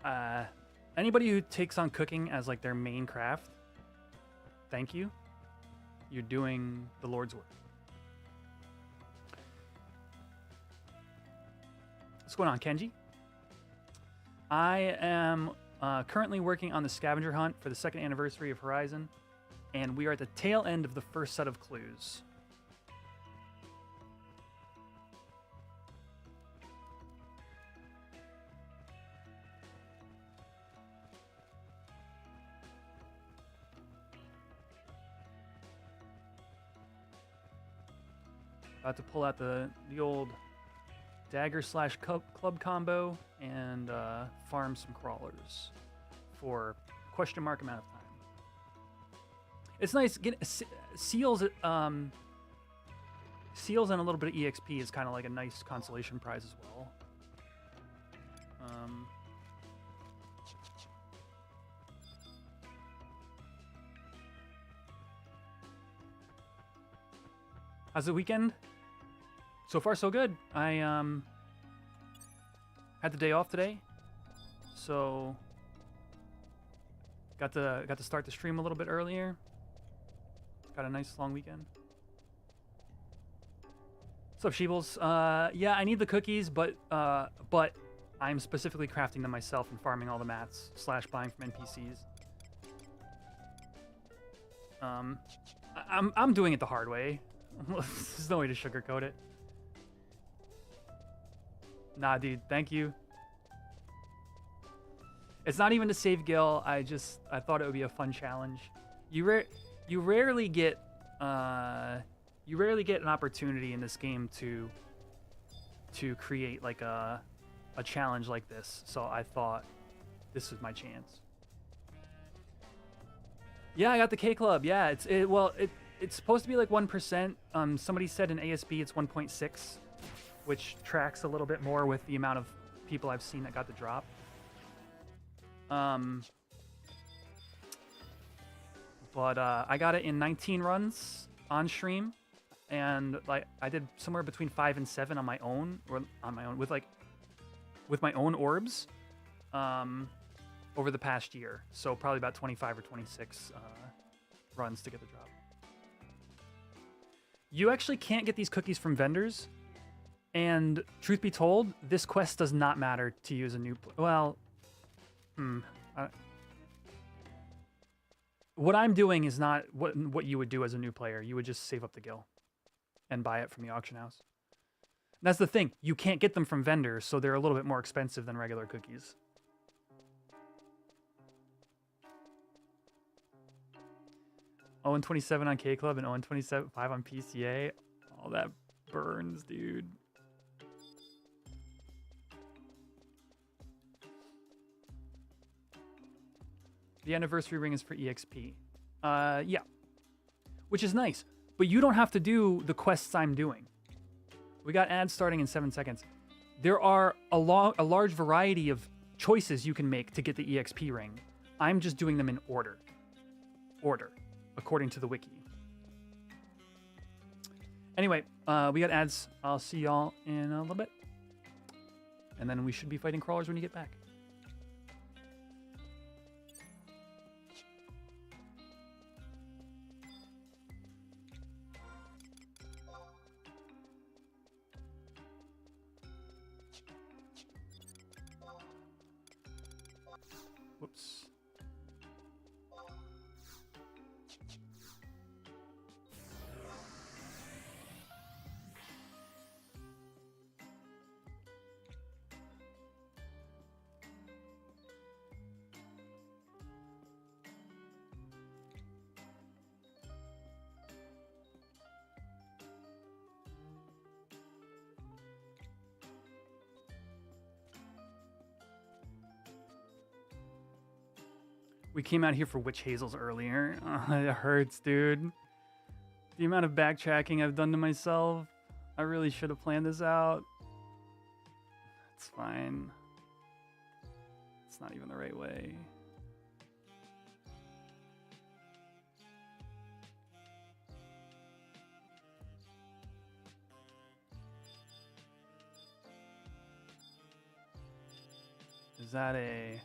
ass. Anybody who takes on cooking as like their main craft, thank you. You're doing the Lord's work. What's going on, Kenji? I am currently working on the scavenger hunt for the 2nd anniversary of Horizon, and we are at the tail end of the first set of clues. About to pull out the old dagger / club combo and farm some crawlers for question mark amount of time. It's nice getting seals. Seals and a little bit of EXP is kind of like a nice consolation prize as well. How's the weekend? So far, so good. I had the day off today, so got to start the stream a little bit earlier. Got a nice long weekend. What's up, Sheebles? Yeah, I need the cookies, but I'm specifically crafting them myself and farming all the mats / buying from NPCs. I'm doing it the hard way. There's no way to sugarcoat it. Nah, dude, thank you. It's not even to save Gil. I thought it would be a fun challenge. You rarely get an opportunity in this game to create like a challenge like this. So I thought this was my chance. Yeah, I got the K Club. Yeah, it's supposed to be like 1%. Somebody said in ASB it's 1.6. Which tracks a little bit more with the amount of people I've seen that got the drop. But I got it in 19 runs on stream, and like I did somewhere between 5 and 7 on my own, with my own orbs, over the past year. So probably about 25 or 26 runs to get the drop. You actually can't get these cookies from vendors. And truth be told, this quest does not matter to you as a new player. Well, what I'm doing is not what you would do as a new player. You would just save up the gil and buy it from the auction house. And that's the thing. You can't get them from vendors, so they're a little bit more expensive than regular cookies. Oh, and 27 on K Club and 0-27 5 on PCA. All that burns, dude. The anniversary ring is for EXP. Yeah. Which is nice. But you don't have to do the quests I'm doing. We got ads starting in 7 seconds. There are a large variety of choices you can make to get the EXP ring. I'm just doing them in order. According to the wiki. Anyway, we got ads. I'll see y'all in a little bit. And then we should be fighting crawlers when you get back. Whoops. We came out here for witch hazels earlier. It hurts, dude. The amount of backtracking I've done to myself. I really should have planned this out. It's fine. It's not even the right way. Is that a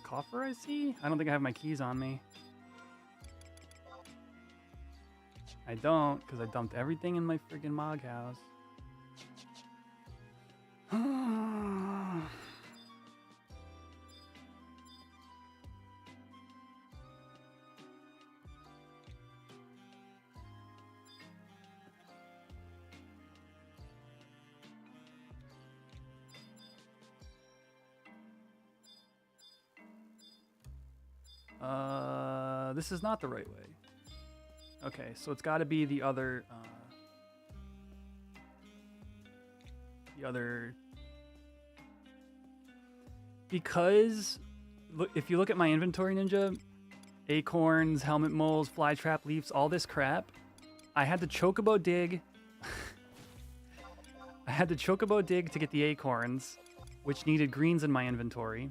coffer I see? I don't think I have my keys on me. I don't, because I dumped everything in my friggin' Mog house. This is not the right way. Okay, so it's got to be the other, because look, if you look at my inventory, Ninja, acorns, helmet moles, flytrap leaves, all this crap, I had to chocobo dig. I had to chocobo dig to get the acorns, which needed greens in my inventory.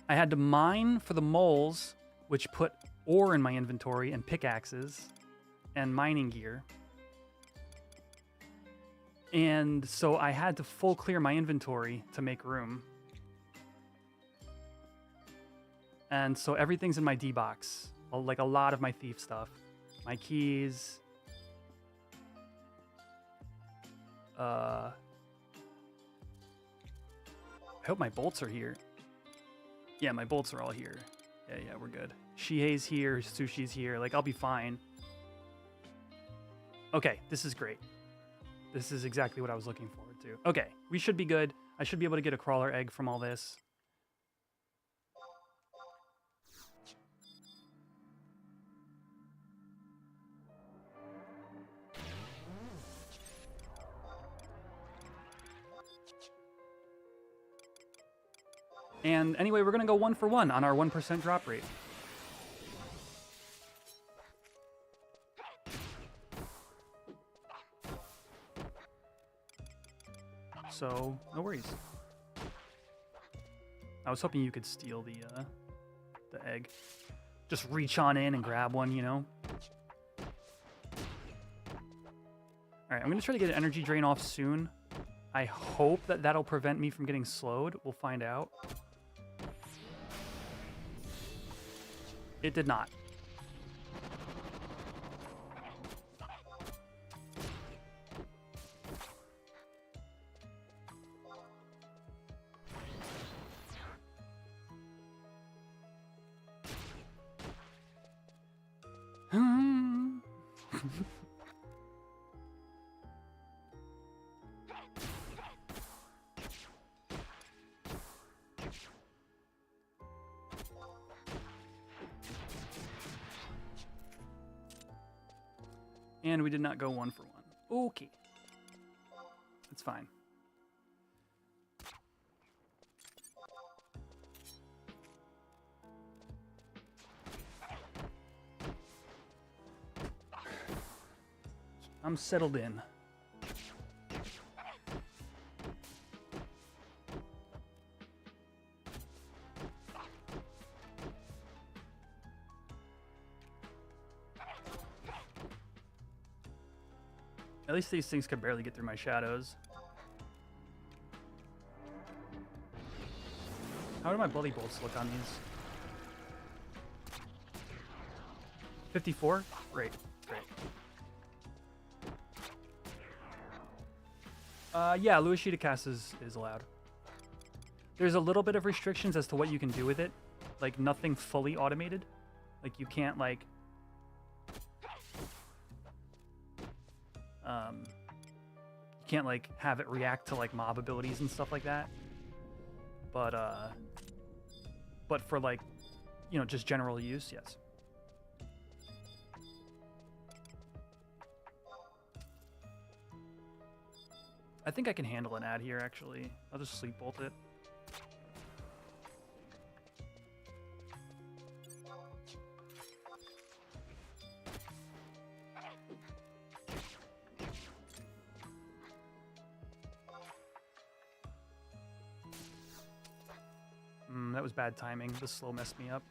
I had to mine for the moles, which put ore in my inventory and pickaxes and mining gear. And so I had to full clear my inventory to make room. And so everything's in my D box, like a lot of my thief stuff. My keys. I hope my bolts are here. Yeah, my bolts are all here. Yeah, we're good. Shihei's here, Sushi's here. Like, I'll be fine. Okay, this is great. This is exactly what I was looking forward to. Okay, we should be good. I should be able to get a crawler egg from all this. And anyway, we're going to go 1 for 1 on our 1% drop rate. So, no worries. I was hoping you could steal the egg. Just reach on in and grab one, you know? Alright, I'm going to try to get an energy drain off soon. I hope that that'll prevent me from getting slowed. We'll find out. It did not. And we did not go 1 for 1. Okay. That's fine. I'm settled in. At least these things could barely get through my shadows. How do my bloody bolts look on these? 54? Great, great. Yeah, Luishita cast is allowed. There's a little bit of restrictions as to what you can do with it. Like, nothing fully automated. Like, you can't, like... you can't, like, have it react to, like, mob abilities and stuff like that. But for, like, you know, just general use, yes. I think I can handle an ad here, actually. I'll just sleep bolt it. That was bad timing. The slow messed me up.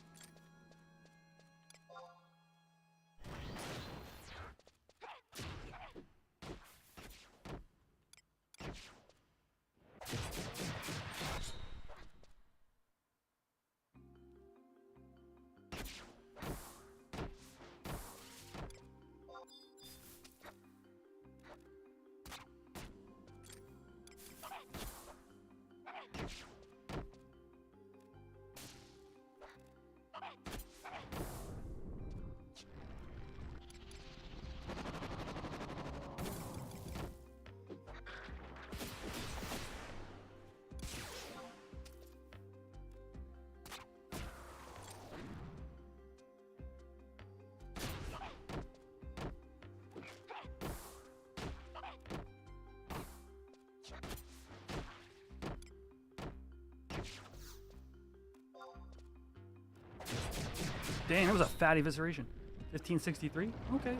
Dang, that was a fat evisceration. 1563? Okay.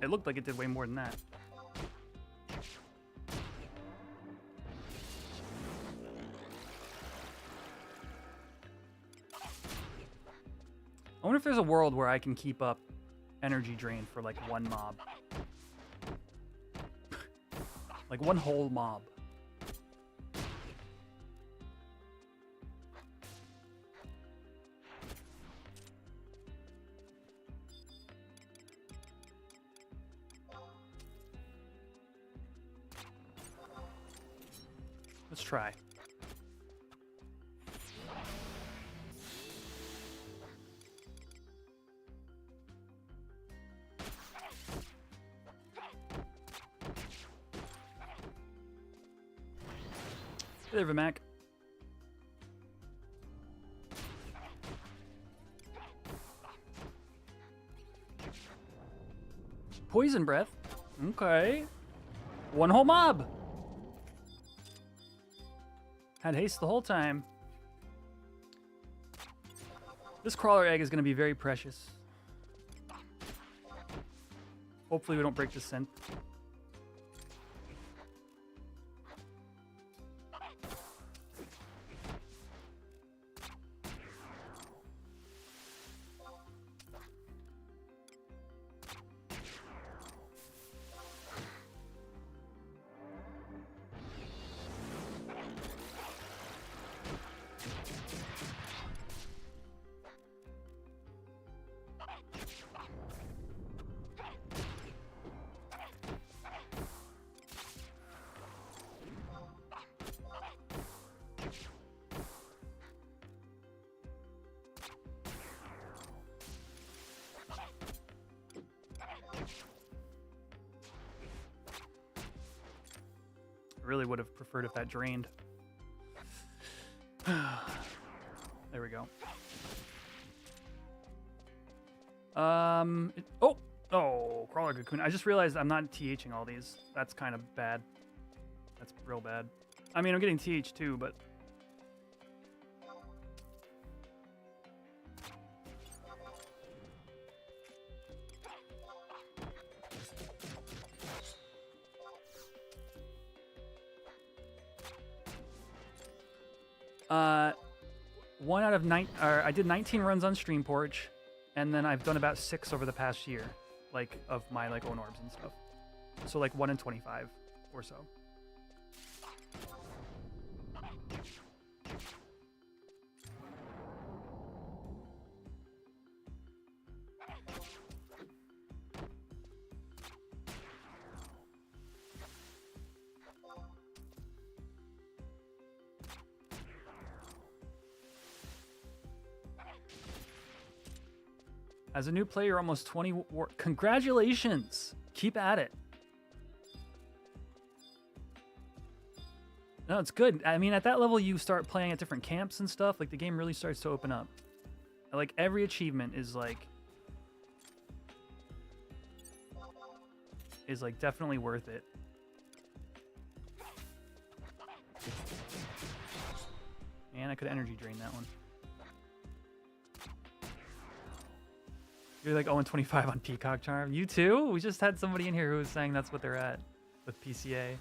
It looked like it did way more than that. I wonder if there's a world where I can keep up energy drain for like one mob. Like one whole mob. Let's try. Hey there, Vimac. Poison breath. Okay. One whole mob. Had haste the whole time. This crawler egg is going to be very precious. Hopefully we don't break the scent. I really would have preferred if that drained. There we go. Oh, crawler cocoon. I just realized I'm not THing all these. That's kind of bad. That's real bad. I mean, I'm getting TH too, but one out of I did 19 runs on Stream Porch, and then I've done about 6 over the past year, like of my like own orbs and stuff. So like 1 in 25 or so. As a new player, almost 20 war. Congratulations! Keep at it. No, it's good. I mean, at that level, you start playing at different camps and stuff. Like, the game really starts to open up. Like, every achievement is like definitely worth it. Man, I could energy drain that one. You're like 0-25 on Peacock Charm. You too? We just had somebody in here who was saying that's what they're at with PCA.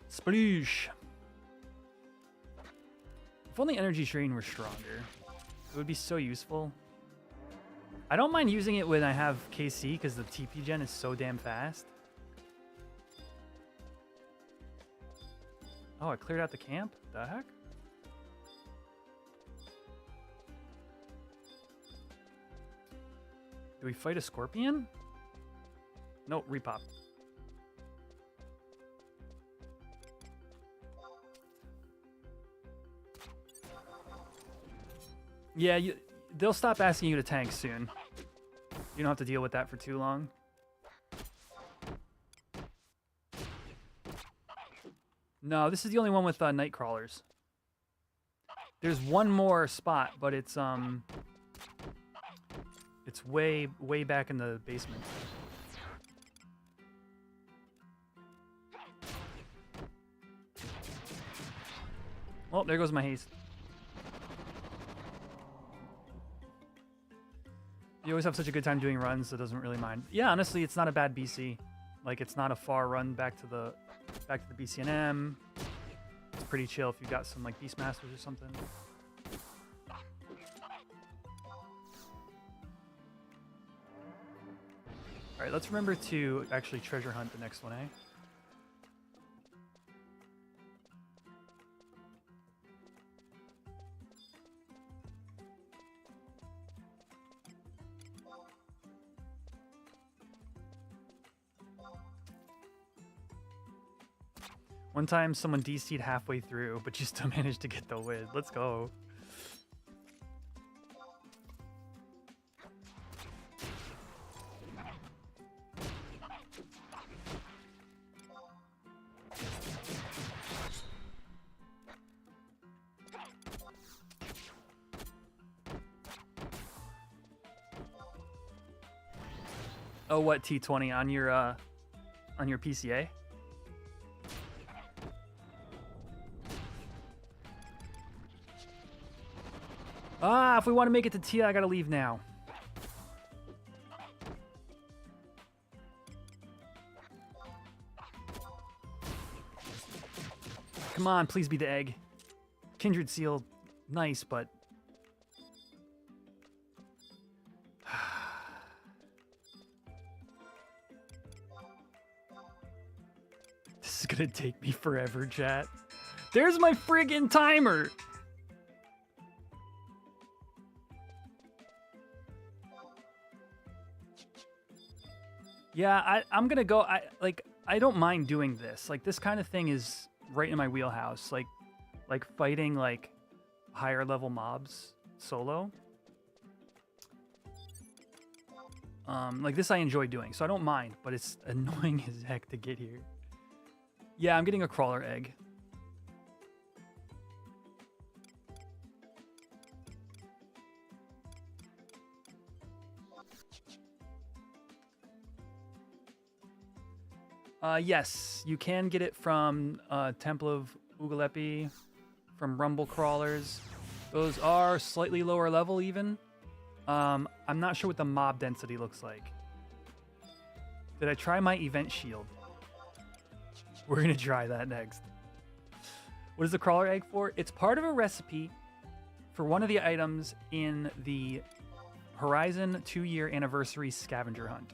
Sploosh. If only energy drain were stronger. It would be so useful. I don't mind using it when I have KC because the TP gen is so damn fast. Oh, I cleared out the camp? The heck? Do we fight a scorpion? No, repop. Yeah, they'll stop asking you to tank soon. You don't have to deal with that for too long. No, this is the only one with night crawlers. There's one more spot, but it's way back in the basement. Well, there goes my haste. You always have such a good time doing runs, so it doesn't really mind. Yeah, honestly, it's not a bad BC. Like, it's not a far run back to the BCNM. It's pretty chill if you got some like Beastmasters or something. All right, let's remember to actually treasure hunt the next one, eh? One time someone DC'd halfway through, but you still managed to get the win. Let's go. Oh, what T20 on your PCA? Ah, if we want to make it to Tia, I gotta leave now. Come on, please be the egg. Kindred Seal, nice, but... This is gonna take me forever, chat. There's my friggin' timer! Yeah, I'm gonna go. I don't mind doing this. Like, this kind of thing is right in my wheelhouse. Like fighting like higher level mobs solo. Like this I enjoy doing, so I don't mind. But it's annoying as heck to get here. Yeah, I'm getting a crawler egg. Yes, you can get it from Temple of Ugalepi, from Rumble Crawlers. Those are slightly lower level even. I'm not sure what the mob density looks like. Did I try my event shield? We're gonna try that next. What is the crawler egg for? It's part of a recipe for one of the items in the Horizon 2-year anniversary scavenger hunt.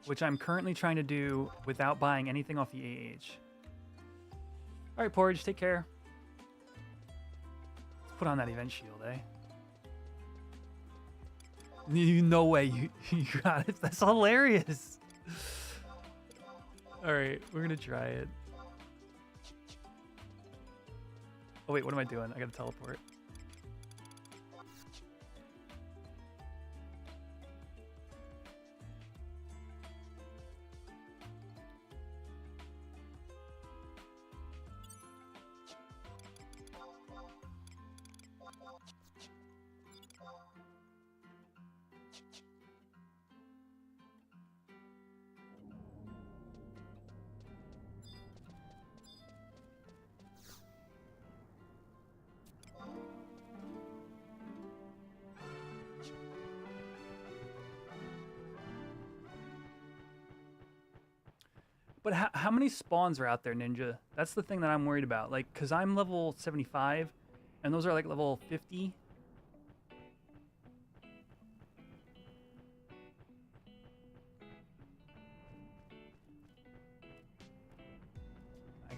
which I'm currently trying to do without buying anything off the AH. All right, Porridge, take care. Let's put on that event shield, eh? No way you got it. That's hilarious. All right, we're gonna try it. Oh wait, what am I doing? I gotta teleport. But how many spawns are out there, Ninja? That's the thing that I'm worried about. Like, because I'm level 75, and those are like level 50.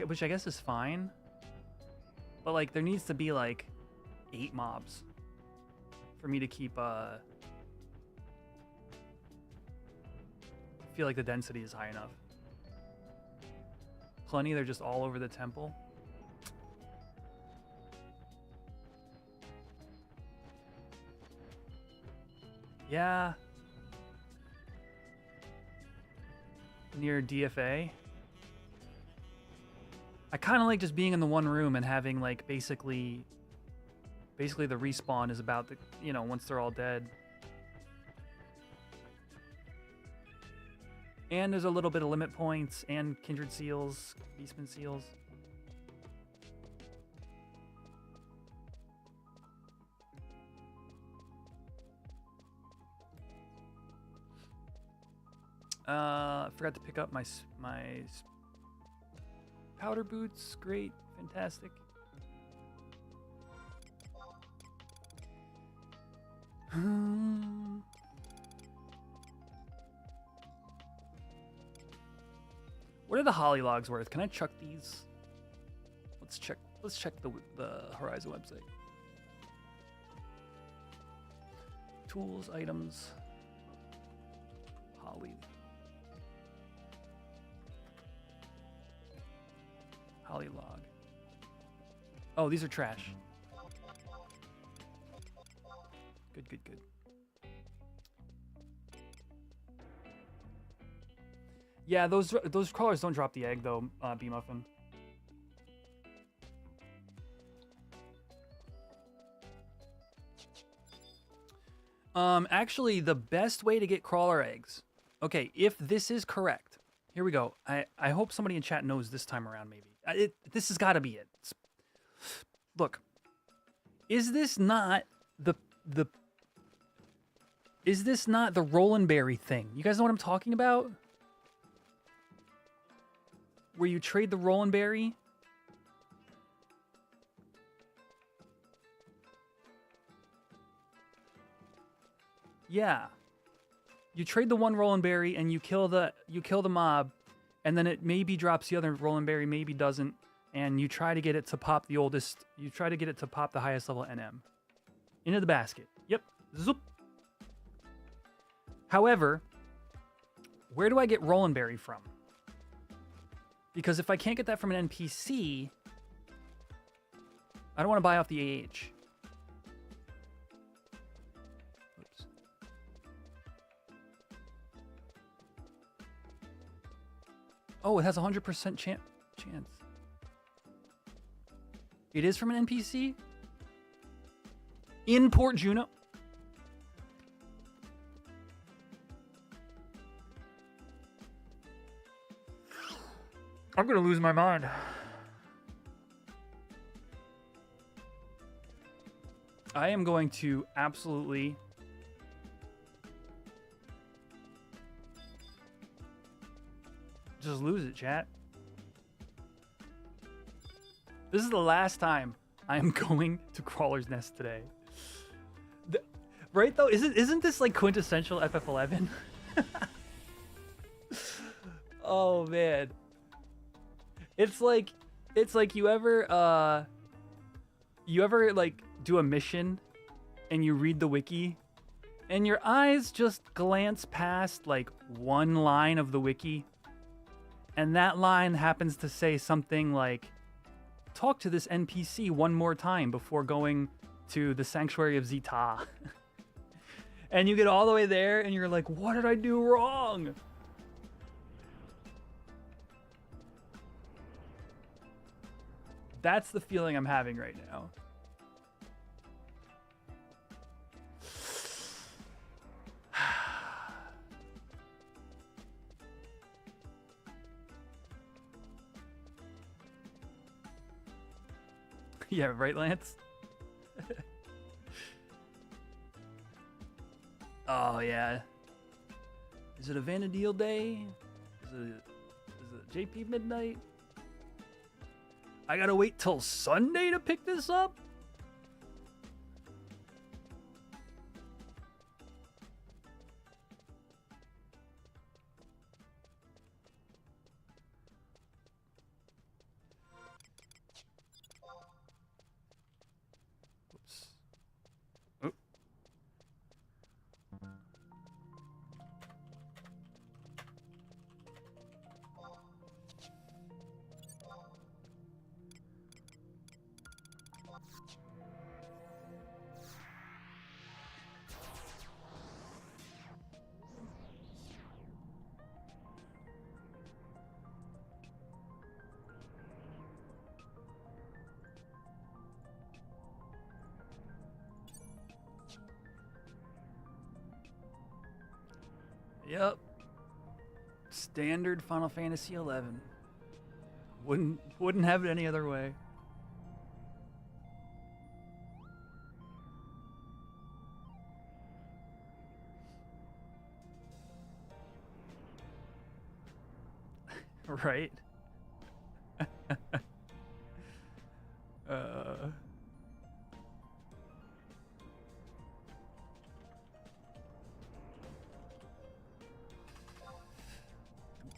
Which I guess is fine. But, like, there needs to be, like, 8 mobs for me to keep, feel like the density is high enough. Plenty, they're just all over the temple. Yeah. Near DFA. I kind of like just being in the one room and having like basically the respawn is about the, you know, once they're all dead. And there's a little bit of limit points and kindred seals, beastman seals. I forgot to pick up my powder boots. Great, fantastic. What are the holly logs worth? Can I chuck these? Let's check the Horizon website. Tools, items, holly log. Oh, these are trash. Good. Yeah, those crawlers don't drop the egg though, B-Muffin. Actually, the best way to get crawler eggs. Okay, if this is correct, here we go. I hope somebody in chat knows this time around. Maybe this has got to be it. Look, is this not the Roland Berry thing? You guys know what I'm talking about? Where you trade the Roland Berry. Yeah. You trade the one Roland Berry and you kill the mob, and then it maybe drops the other Roland Berry, maybe doesn't, and you try to get it to pop the oldest. You try to get it to pop the highest level NM into the basket. Yep. Zoop. However, where do I get Roland Berry from? Because if I can't get that from an NPC, I don't want to buy off the AH. Oops. Oh, it has 100% chance. It is from an NPC? In Port Juno? I'm gonna lose my mind. I am going to absolutely just lose it, chat. This is the last time I am going to Crawler's Nest today. Right though? Isn't this like quintessential FF11? Oh man. It's like you ever like do a mission and you read the wiki and your eyes just glance past like one line of the wiki and that line happens to say something like talk to this NPC one more time before going to the Sanctuary of Zeta. And you get all the way there and you're like, what did I do wrong? That's the feeling I'm having right now. Yeah, right, Lance? Oh, yeah. Is it a Vana'diel day? Is it JP midnight? I gotta wait till Sunday to pick this up? Oops. Oh. Yep. Standard Final Fantasy 11. Wouldn't have it any other way. Right?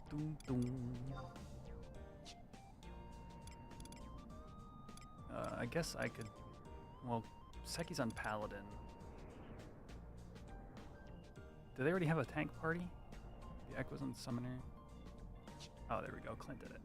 Dum, dum. I guess I could. Well, Seki's on Paladin. Do they already have a tank party? The Echo's on Summoner. Oh, there we go. Clint did it.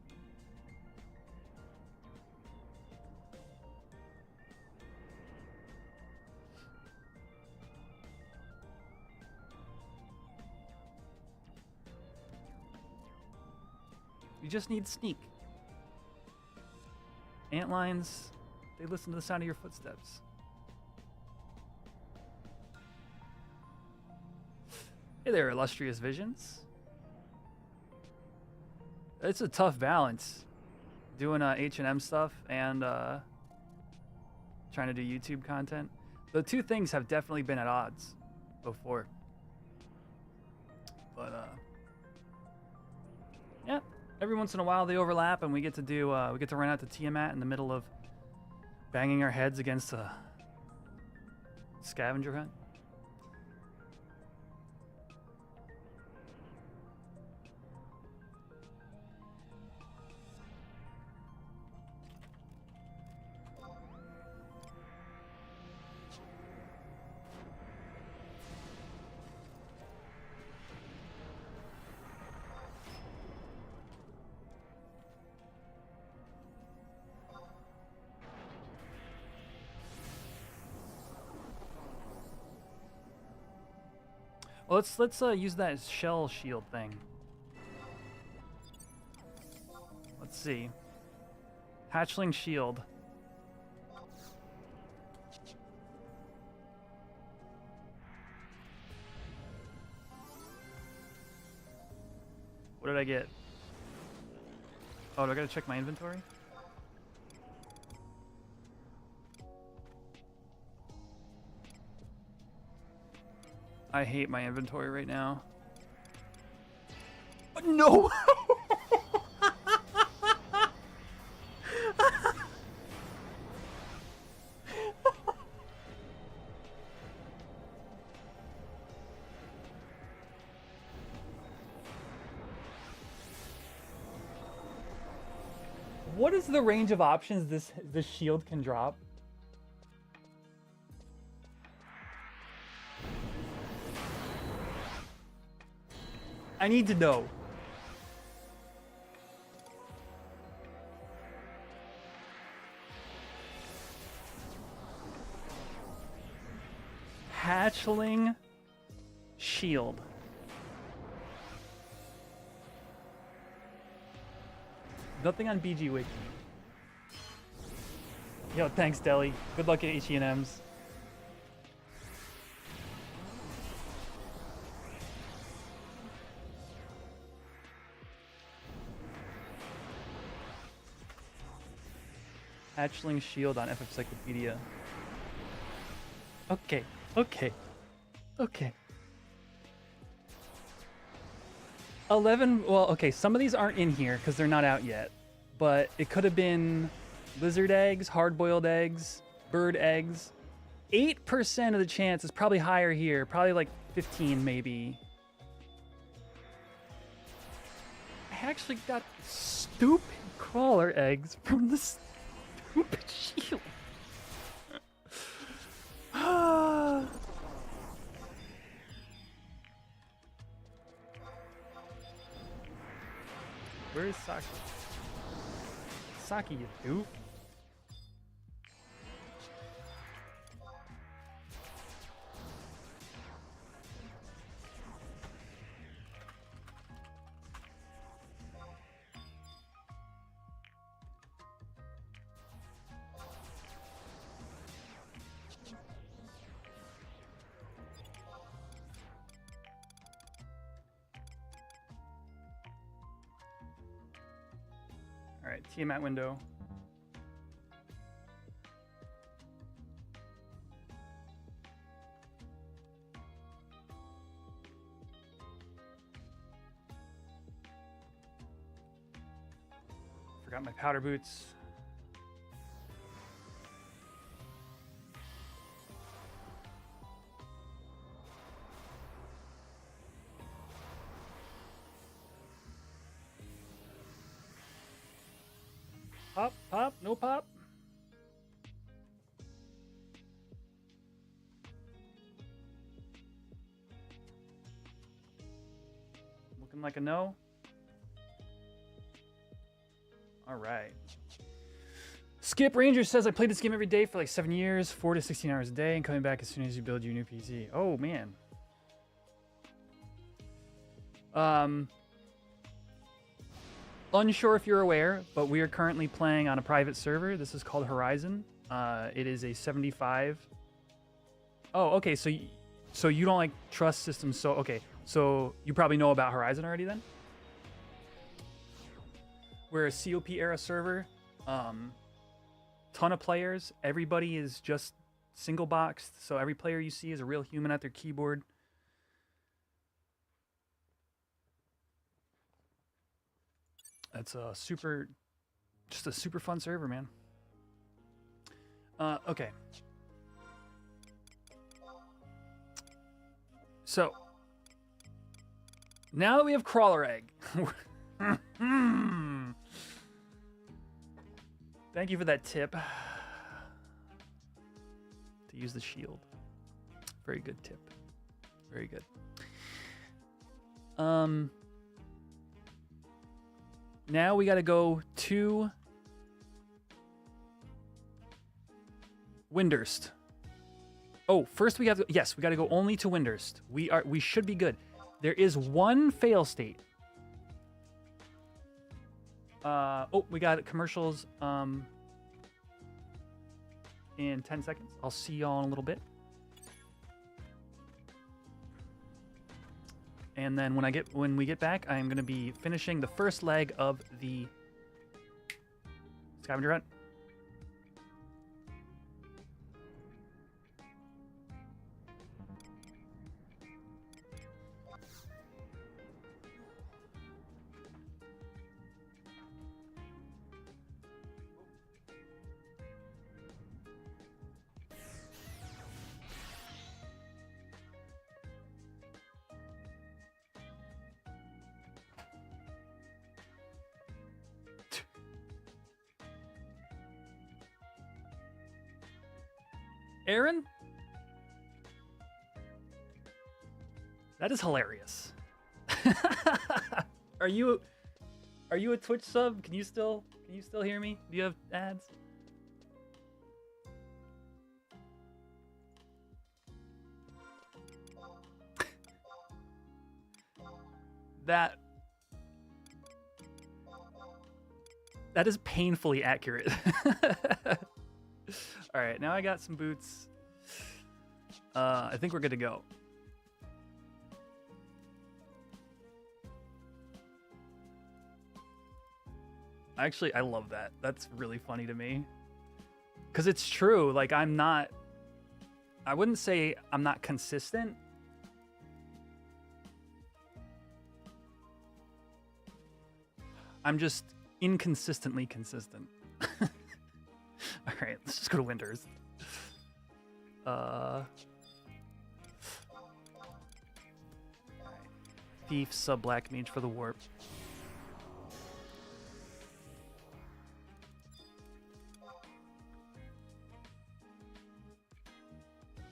You just need sneak. Antlines, they listen to the sound of your footsteps. Hey there, illustrious visions. It's a tough balance doing H&M stuff and trying to do YouTube content. The two things have definitely been at odds before. But yeah, every once in a while they overlap and we get to run out to Tiamat in the middle of banging our heads against a scavenger hunt. Well, let's use that shell shield thing. Let's see. Hatchling shield. What did I get? Oh, do I gotta check my inventory? I hate my inventory right now. No! What is the range of options this shield can drop? I need to know. Hatchling shield. Nothing on BG Wiki. Yo, thanks, Deli. Good luck at H&M's. Hatchling shield on FFXI. Okay, okay, okay. 11, well, okay, some of these aren't in here because they're not out yet, but it could have been lizard eggs, hard-boiled eggs, bird eggs. 8% of the chance is probably higher here, probably like 15 maybe. I actually got stupid crawler eggs from the stupid shield. Where is Saki? Saki, you doof. All right, Tiamat Window. Forgot my powder boots. Pop, pop, no pop. Looking like a no. All right. Skip Ranger says, I played this game every day for like 7 years, 4 to 16 hours a day, and coming back as soon as you build your new PC. Oh, man. Unsure if you're aware, but we are currently playing on a private server. This is called Horizon. It is a 75. Oh, okay. So you don't like trust systems. So, okay. So you probably know about Horizon already then? We're a COP era server. Ton of players. Everybody is just single boxed. So every player you see is a real human at their keyboard. That's a just a super fun server, man. Okay. So, now that we have crawler egg. Thank you for that tip. To use the shield. Very good tip. Very good. Now we got to go to Windurst. Oh, first we have to, yes, we got to go only to Windurst. We should be good. There is one fail state. Oh, we got commercials in 10 seconds. I'll see y'all in a little bit. And then when we get back, I am going to be finishing the first leg of the scavenger hunt. Aaron? That is hilarious. Are you a Twitch sub? Can you still hear me? Do you have ads? That is painfully accurate. All right, now I got some boots. I think we're good to go. Actually, I love that. That's really funny to me. Because it's true. Like, I wouldn't say I'm not consistent. I'm just inconsistently consistent. All right, let's just go to Winters. All right. Thief, sub black mage for the warp.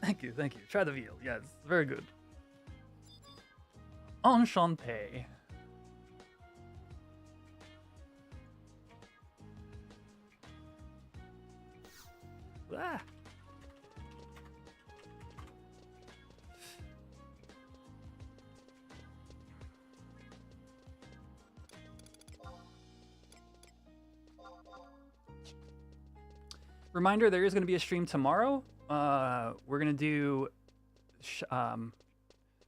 Thank you, thank you. Try the veal. Yes, very good. Enchanté. Ah. Reminder, there is going to be a stream tomorrow. We're going to do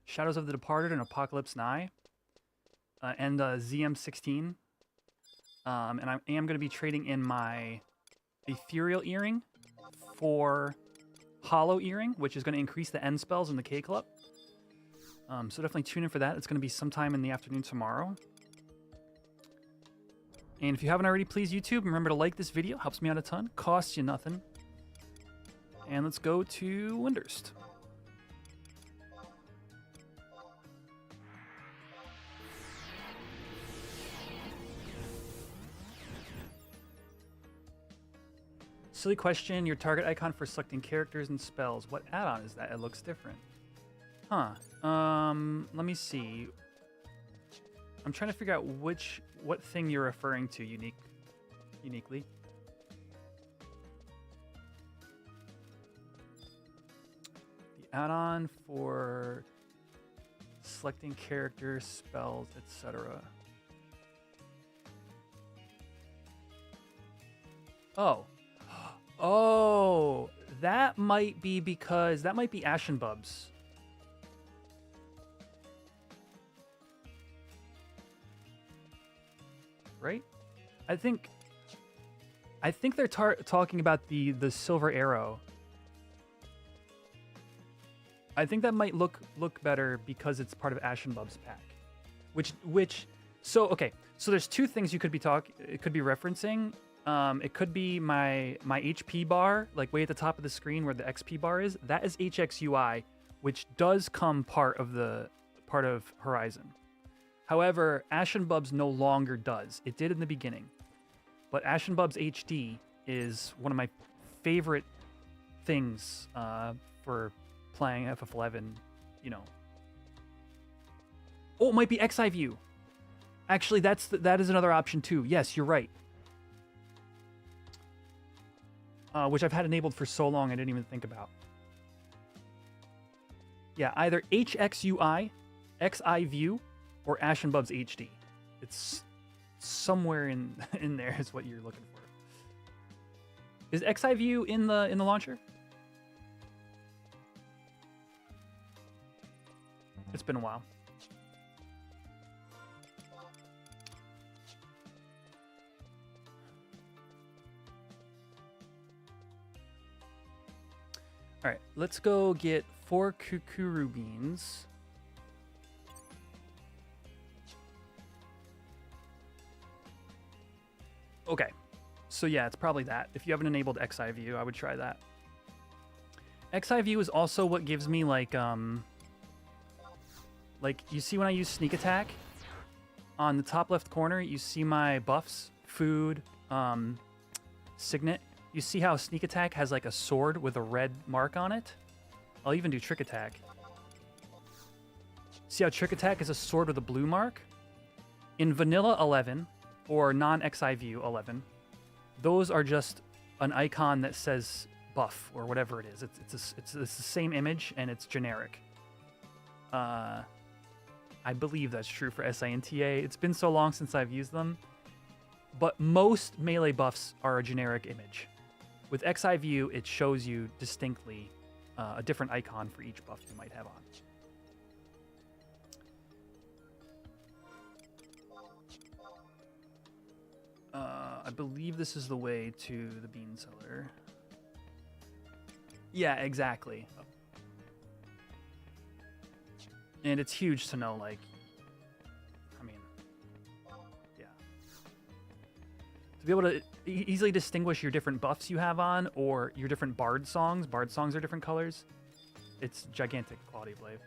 Shadows of the Departed and Apocalypse Nigh and ZM16. And I am going to be trading in my Ethereal Earring for Hollow Earring, which is going to increase the end spells in the K Club. So definitely tune in for that. It's going to be sometime in the afternoon tomorrow. And if you haven't already, please YouTube, remember to like this video. Helps me out a ton. Costs you nothing. And let's go to Windurst. Silly question, your target icon for selecting characters and spells. What add-on is that? It looks different. Huh. Let me see. I'm trying to figure out what thing you're referring to uniquely. The add-on for selecting characters, spells, etc. Oh, that might be because that might be Ashen Bubs. Right? I think they're talking about the silver arrow. I think that might look better because it's part of Ashen Bub's pack. So there's two things you could be referencing. It could be my HP bar, like way at the top of the screen where the XP bar is. That is HXUI, which does come part of Horizon. However, Ashen Bubs no longer does. It did in the beginning. But Ashen Bubs HD is one of my favorite things for playing FF11, you know. Oh, it might be XI View. Actually, that is another option too. Yes, you're right. Which I've had enabled for so long I didn't even think about. Yeah, either HXUI, XI View, or Ashen Bubs HD. It's somewhere in there is what you're looking for. Is XI View in the launcher? It's been a while. All right, let's go get 4 Kukuru beans. Okay, so yeah, it's probably that. If you haven't enabled XI View, I would try that. XI View is also what gives me like you see when I use sneak attack, on the top left corner, you see my buffs, food, signet, You see how sneak attack has like a sword with a red mark on it? I'll even do trick attack. See how trick attack is a sword with a blue mark? In vanilla 11 or non-XI view 11, those are just an icon that says buff or whatever it is. It's the same image and it's generic. I believe that's true for SINTA. It's been so long since I've used them, but most melee buffs are a generic image. With XI view, it shows you distinctly a different icon for each buff you might have on. I believe this is the way to the bean cellar. Yeah, exactly. And it's huge to know, like, I mean, yeah. To be able to easily distinguish your different buffs you have on or your different bard songs. Bard songs are different colors. It's gigantic quality of life.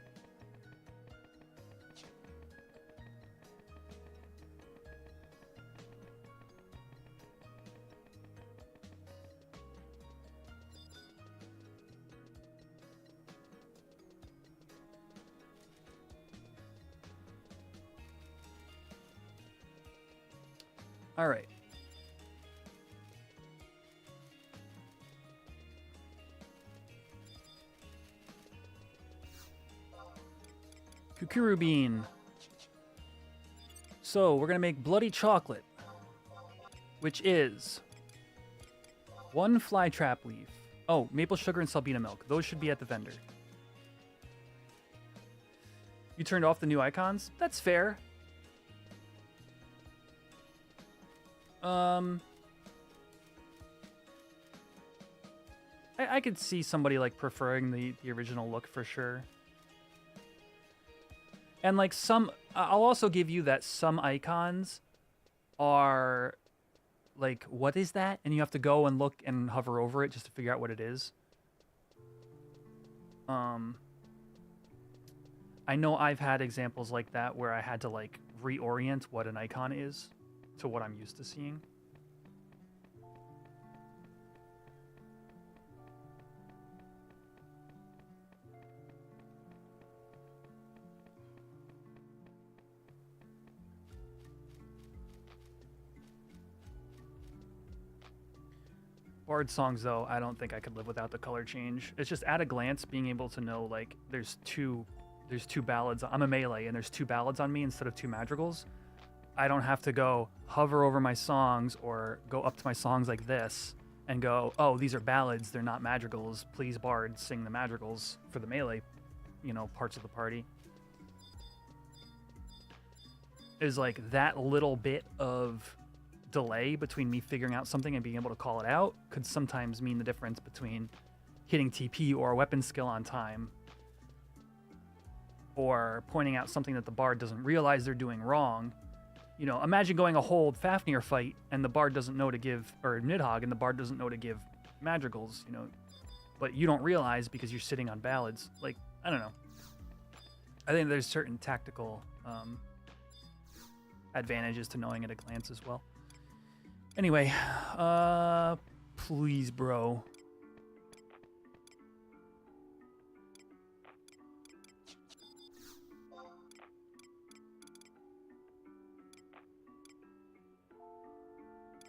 All right. Kukuru bean. So we're gonna make bloody chocolate, which is 1 flytrap leaf. Oh, maple sugar and Salbina milk. Those should be at the vendor. You turned off the new icons? That's fair. I could see somebody like preferring the original look for sure. And like I'll also give you that some icons are like, what is that? And you have to go and look and hover over it just to figure out what it is. I know I've had examples like that where I had to like reorient what an icon is to what I'm used to seeing. Bard songs, though, I don't think I could live without the color change. It's just at a glance being able to know, like, there's two ballads. I'm a melee, and there's 2 ballads on me instead of 2 madrigals. I don't have to go hover over my songs or go up to my songs like this and go, oh, these are ballads, they're not madrigals. Please, Bard, sing the madrigals for the melee, parts of the party. Is like that little bit of delay between me figuring out something and being able to call it out could sometimes mean the difference between hitting TP or a weapon skill on time, or pointing out something that the Bard doesn't realize they're doing wrong. Imagine going a whole Fafnir fight and the Bard doesn't know to give, or Nidhogg and the Bard doesn't know to give madrigals, but you don't realize because you're sitting on ballads. Like, I don't know. I think there's certain tactical advantages to knowing at a glance as well. Anyway, please, bro.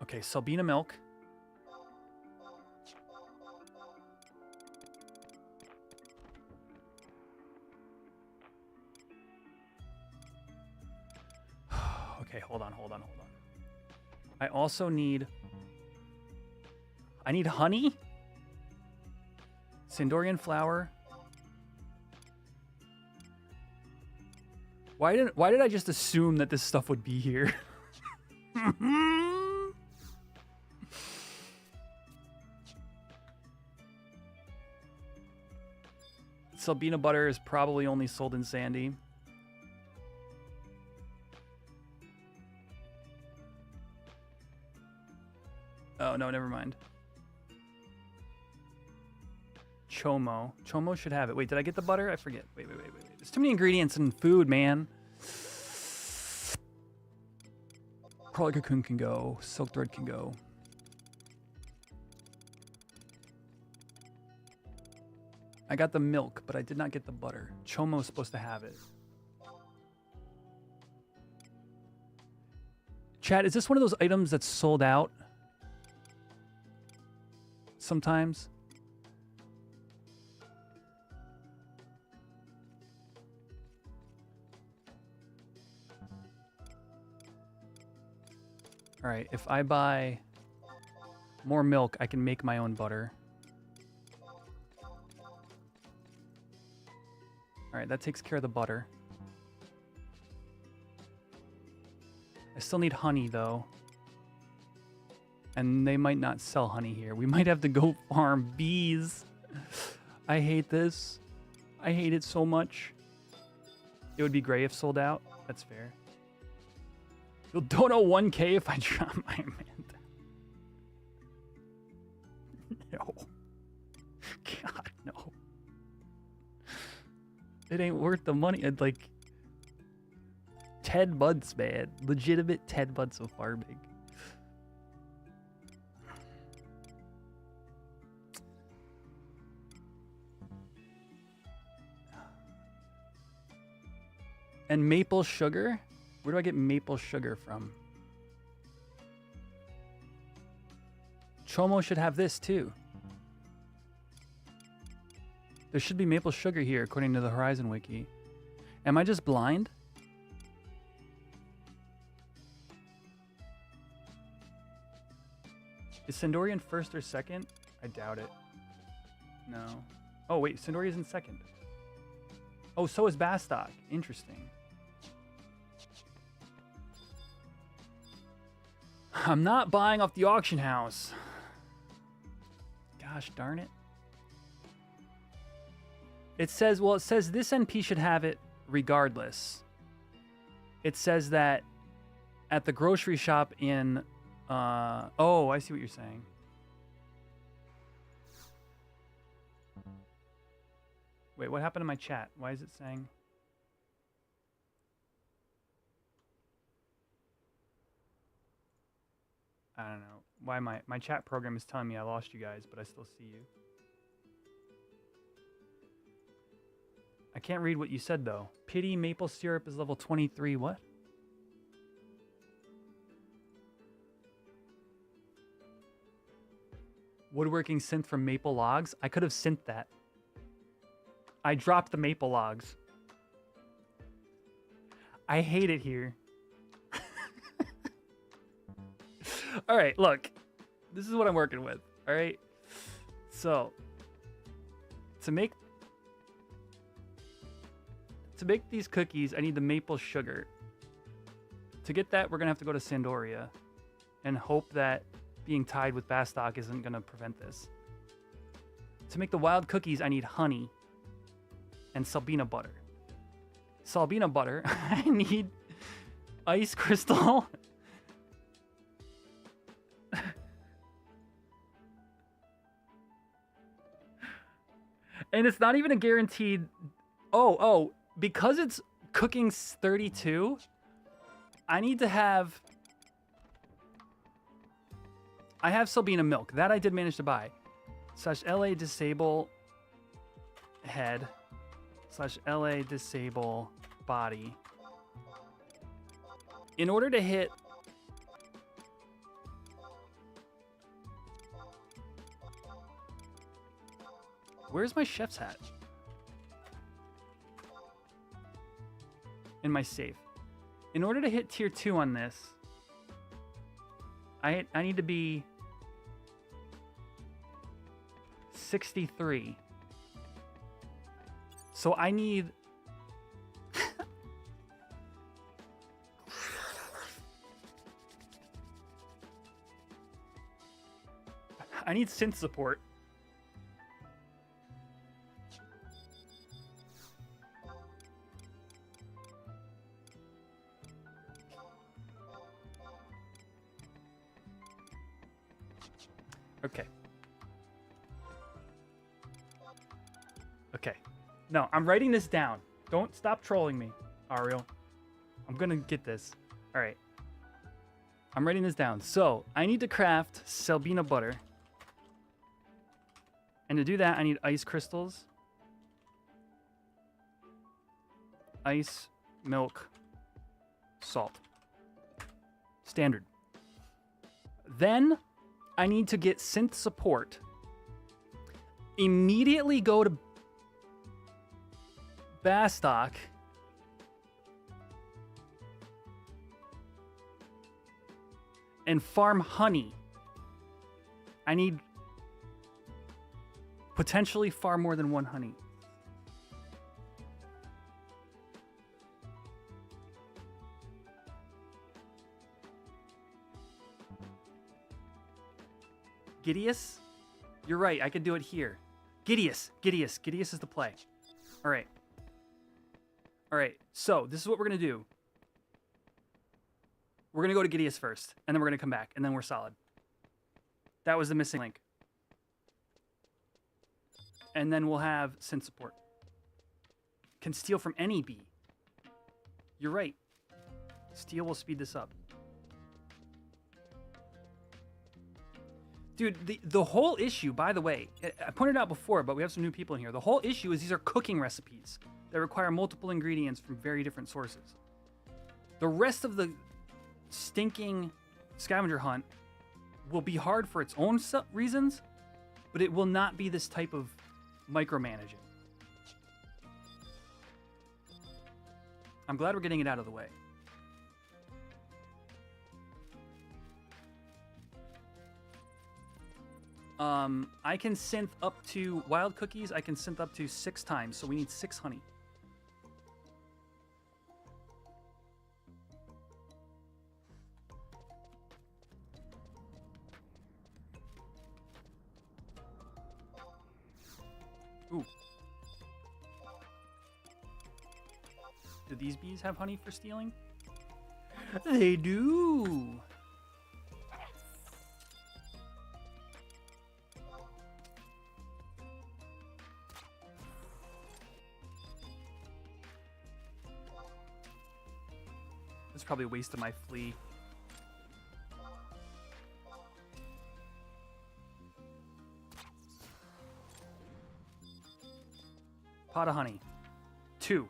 Okay, Salbina milk. Okay, hold on. I also need... I need honey? Sandorian flour? Why did I just assume that this stuff would be here? Salbina butter is probably only sold in Sandy. Oh, no, never mind. Chomo. Chomo should have it. Wait, did I get the butter? I forget. Wait. There's too many ingredients in food, man. Crawler cocoon can go. Silk thread can go. I got the milk, but I did not get the butter. Chomo's supposed to have it. Chat, is this one of those items that's sold out? Sometimes. All right, if I buy more milk, I can make my own butter. All right, that takes care of the butter. I still need honey, though. And they might not sell honey here. We might have to go farm bees. I hate this. I hate it so much. It would be great if sold out. That's fair. You'll dono 1K if I drop my Amanda. No. God, no. It ain't worth the money. I'd like 10 months, man. Legitimate 10 months of farming. And maple sugar? Where do I get maple sugar from? Chomo should have this too. There should be maple sugar here according to the Horizon Wiki. Am I just blind? Is Sandorian first or second? I doubt it. No. Oh wait, Sandoria's in second. Oh, so is Bastok. Interesting. I'm not buying off the auction house. Gosh darn it. It says, well, it says this NP should have it regardless. It says that at the grocery shop in, oh, I see what you're saying. Wait, what happened to my chat? Why is it saying? I don't know why my chat program is telling me I lost you guys, but I still see you. I can't read what you said though. Pity maple syrup is level 23. What? Woodworking synth from maple logs? I could have synthed that. I dropped the maple logs. I hate it here. All right, look. This is what I'm working with. All right. So, to make these cookies, I need the maple sugar. To get that, we're going to have to go to Sandoria and hope that being tied with Bastok isn't going to prevent this. To make the wild cookies, I need honey and Salbina butter. Salbina butter, I need ice crystal. And it's not even a guaranteed... Oh, because it's cooking 32, I need to have... I have Salbina milk. That I did manage to buy. / LA disable head / LA disable body. In order to hit... Where's my chef's hat? In my safe. In order to hit tier 2 on this, I need to be 63. So I need... I need synth support. Okay. Okay. No, I'm writing this down. Don't stop trolling me, Ariel. I'm gonna get this. All right. I'm writing this down. So, I need to craft Salbina butter. And to do that, I need ice crystals. ice, milk, salt. Standard. Then I need to get synth support. Immediately go to Bastock. And farm honey. I need potentially far more than one honey. Gideus? You're right, I could do it here. Gideus is the play. All right. All right, so this is what we're going to do. We're going to go to Gideus first, and then we're going to come back, and then we're solid. That was the missing link. And then we'll have synth support. Can steal from any bee. You're right. Steal will speed this up. Dude, the whole issue, by the way, I pointed out before, but we have some new people in here. The whole issue is these are cooking recipes that require multiple ingredients from very different sources. The rest of the stinking scavenger hunt will be hard for its own reasons, but it will not be this type of micromanaging. I'm glad we're getting it out of the way. I can synth up to wild cookies. I can synth up to 6 times, so we need 6 honey. Ooh. Do these bees have honey for stealing? They do. That's probably a waste of my flea. Pot of honey. 2.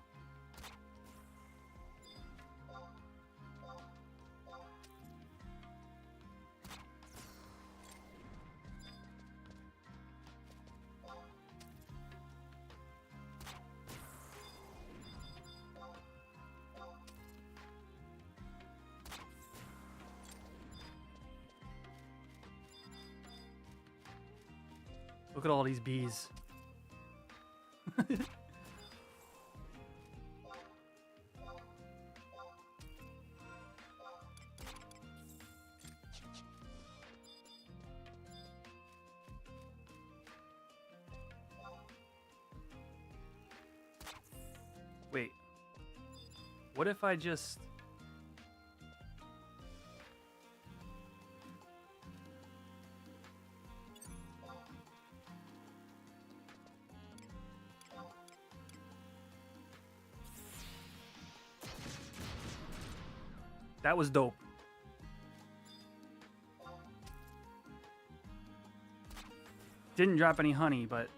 Look at all these bees. Wait. What if I just... That was dope. Didn't drop any honey, but...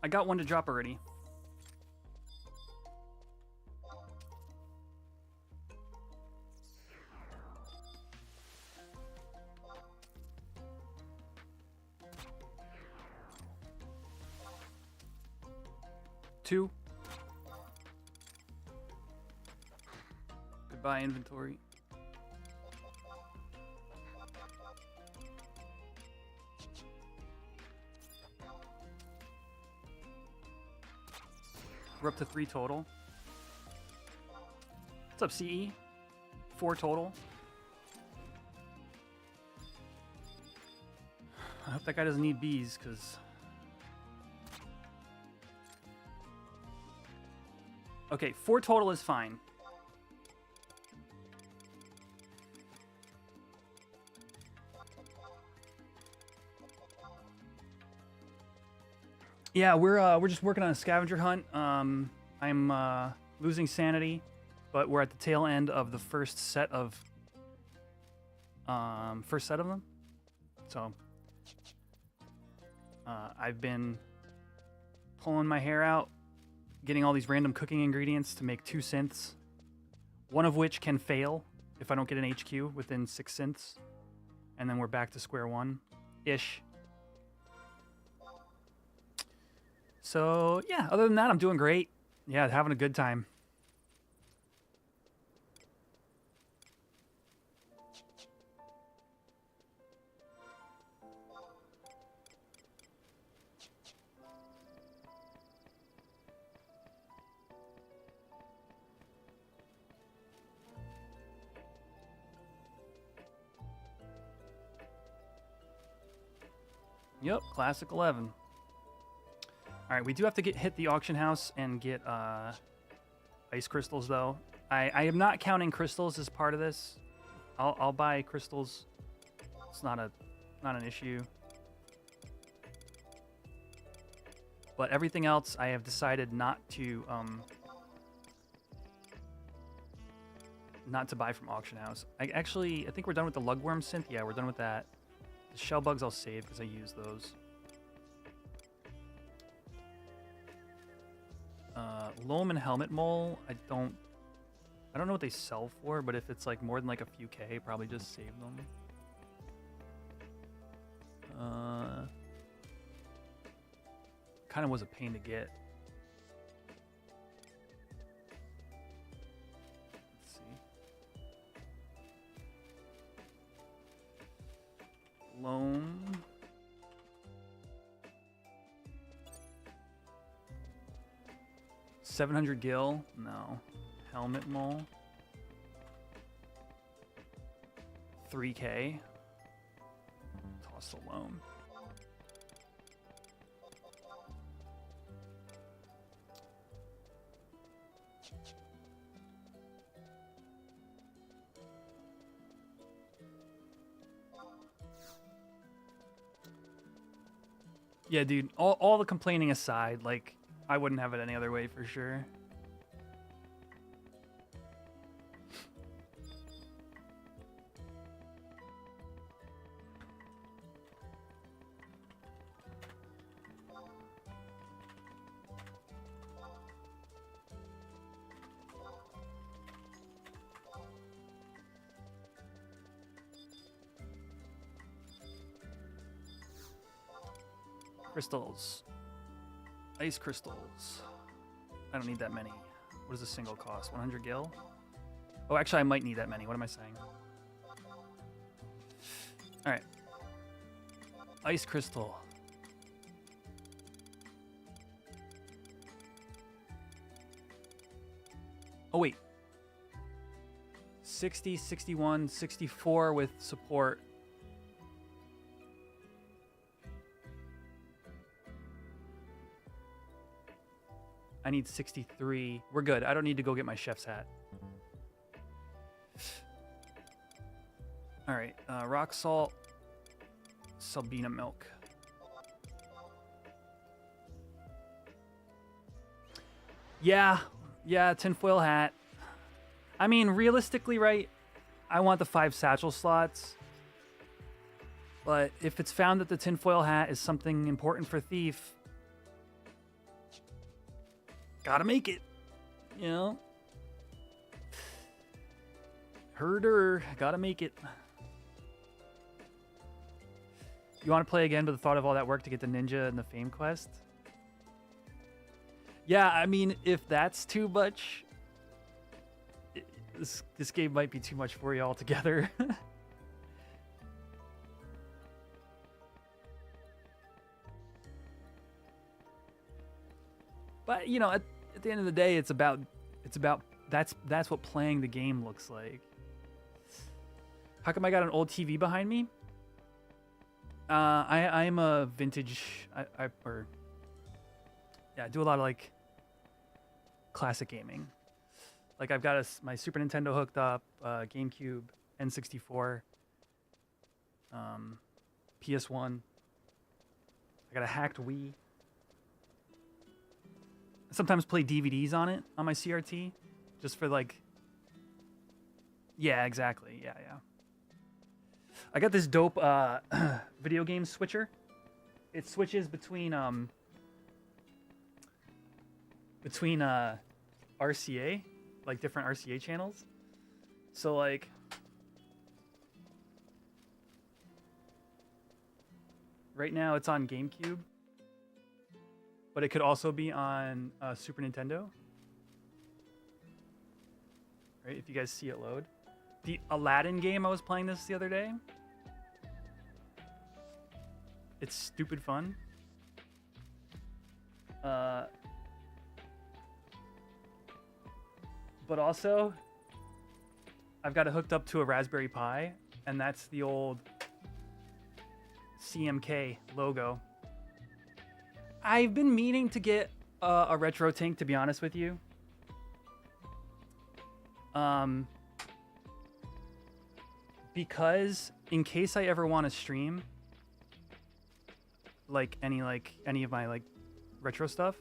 I got one to drop already. Two. Goodbye, inventory. We're up to 3 total. What's up, CE? 4 total. I hope that guy doesn't need bees, because... Okay, 4 total is fine. Yeah, we're just working on a scavenger hunt. I'm losing sanity, but we're at the tail end of the first set of them. So I've been pulling my hair out, getting all these random cooking ingredients to make 2 synths, one of which can fail if I don't get an HQ within 6 synths, and then we're back to square one ish. So, yeah, other than that, I'm doing great. Yeah, having a good time. Yep, Classic 11. All right, we do have to hit the auction house and get ice crystals, though. I am not counting crystals as part of this. I'll buy crystals. It's not an issue. But everything else, I have decided not to buy from auction house. I think we're done with the lugworm synth. Yeah, we're done with that. The shell bugs I'll save because I use those. Loam and helmet mole, I don't know what they sell for, but if it's like more than like a few K, probably just save them. Kind of was a pain to get. Let's see. Loam. $700 gil? No. Helmet mole. 3K. Toss the loam. Yeah, dude, all the complaining aside, like, I wouldn't have it any other way for sure. Crystals. Ice crystals. I don't need that many. What does a single cost? 100 gil? Oh, actually, I might need that many. What am I saying? All right. Ice crystal. Oh, wait. 60, 61, 64 with support. I need 63. We're good. I don't need to go get my chef's hat. All right. Rock salt. Sabina milk. Yeah. Yeah, tinfoil hat. I mean, realistically, right? I want the 5 satchel slots. But if it's found that the tinfoil hat is something important for Thief, gotta make it, you know? Herder, gotta make it. You want to play again with the thought of all that work to get the ninja and the fame quest? Yeah, I mean, if that's too much, this game might be too much for you altogether. But you know, at the end of the day, it's about that's what playing the game looks like. How come I got an old TV behind me? I'm a vintage. I do a lot of like classic gaming. Like I've got my Super Nintendo hooked up, GameCube, N64, PS1. I got a hacked Wii. sometimes play DVDs on it on my CRT, just for like. Yeah, exactly. Yeah. I got this dope video game switcher. It switches between RCA, like different RCA channels. So like right now it's on GameCube, but it could also be on Super Nintendo. Right, if you guys see it load. The Aladdin game, I was playing this the other day. It's stupid fun. But also, I've got it hooked up to a Raspberry Pi, and that's the old CMK logo. I've been meaning to get a retro tank, to be honest with you. Because in case I ever want to stream like any of my like retro stuff,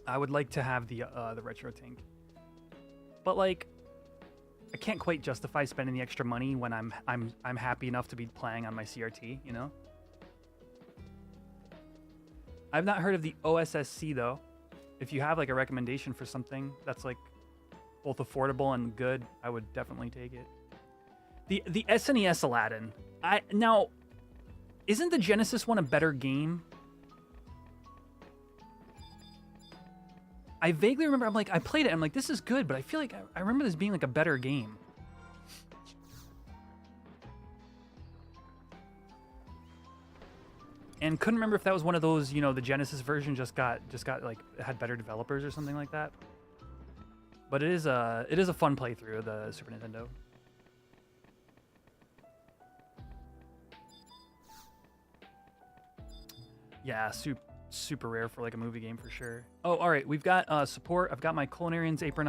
I would like to have the retro tank. But like I can't quite justify spending the extra money when I'm happy enough to be playing on my CRT, you know? I've not heard of the OSSC though. If you have like a recommendation for something that's like both affordable and good, I would definitely take it. The SNES Aladdin. Now, isn't the Genesis one a better game? I vaguely remember. I played it. I'm like, this is good, but I feel like I remember this being like a better game. And couldn't remember if that was one of those, you know, the Genesis version just got like had better developers or something like that. But it is a fun playthrough of the Super Nintendo. Yeah, super rare for like a movie game for sure. Oh, all right, we've got support. I've got my Culinarian's apron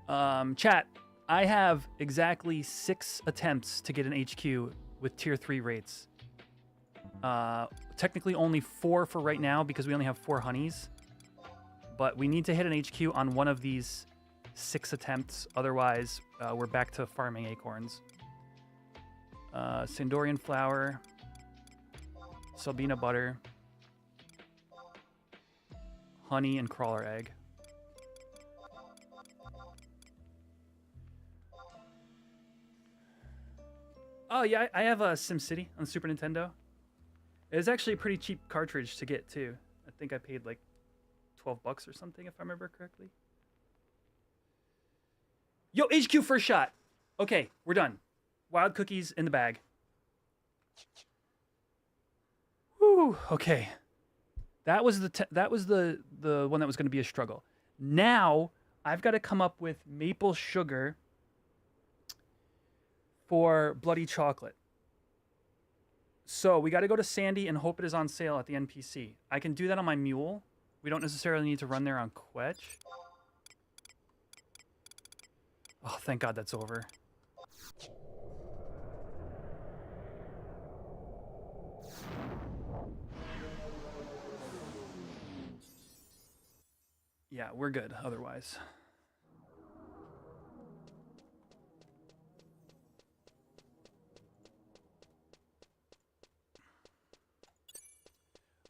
on. Chat, I have exactly 6 attempts to get an HQ with tier 3 rates. Technically only 4 for right now because we only have 4 honeys. But we need to hit an HQ on one of these 6 attempts. Otherwise, we're back to farming acorns. Sandorian flour. Sabina butter. Honey and crawler egg. Oh yeah, I have a SimCity on the Super Nintendo. It's actually a pretty cheap cartridge to get too. I think I paid like $12 or something if I remember correctly. Yo, HQ first shot. Okay, we're done. Wild cookies in the bag. Whew, okay. That was the one that was going to be a struggle. Now I've got to come up with maple sugar for bloody chocolate. So we got to go to Sandy and hope it is on sale at the NPC. I can do that on my mule. We don't necessarily need to run there on Quetch. Oh, thank God that's over. Yeah, we're good otherwise.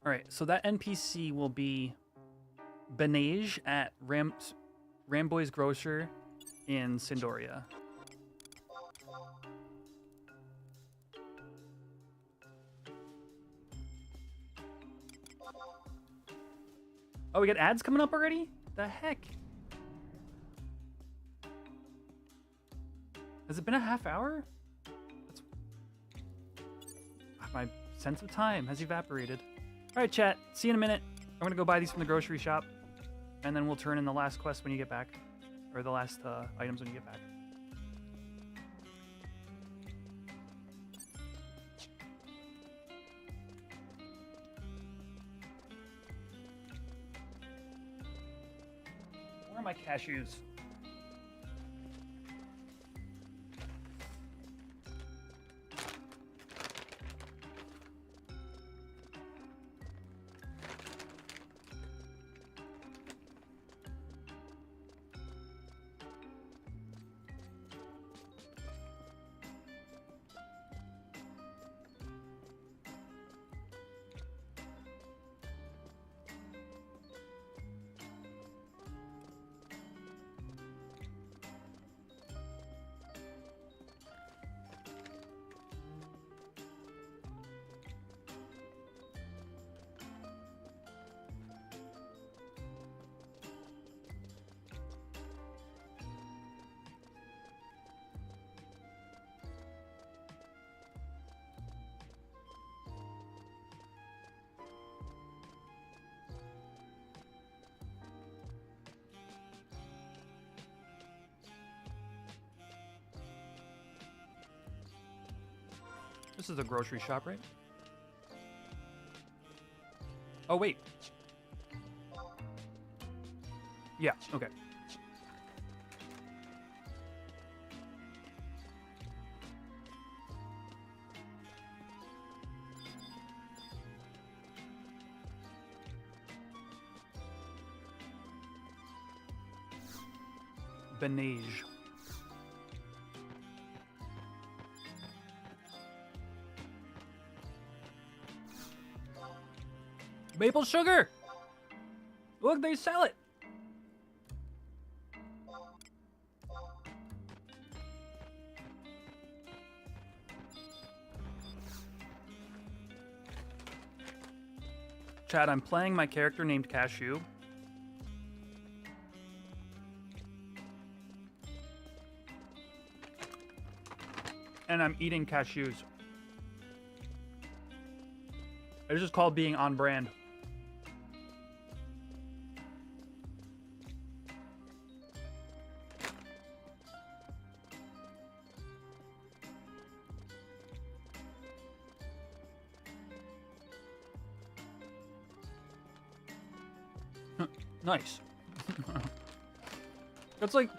All right, so that NPC will be Benage at Ramboy's Grocer in Sindoria. Oh, we got ads coming up already? The heck? Has it been a half hour? My sense of time has evaporated. All right, chat. See you in a minute. I'm going to go buy these from the grocery shop, and then we'll turn in the last quest when you get back, or the last items when you get back. Where are my cashews? This is a grocery shop, right? Oh, wait. Yeah, okay. Benage. Maple sugar! Look, they sell it! Chad, I'm playing my character named Cashew. And I'm eating cashews. It's just called being on brand. Nice. That's like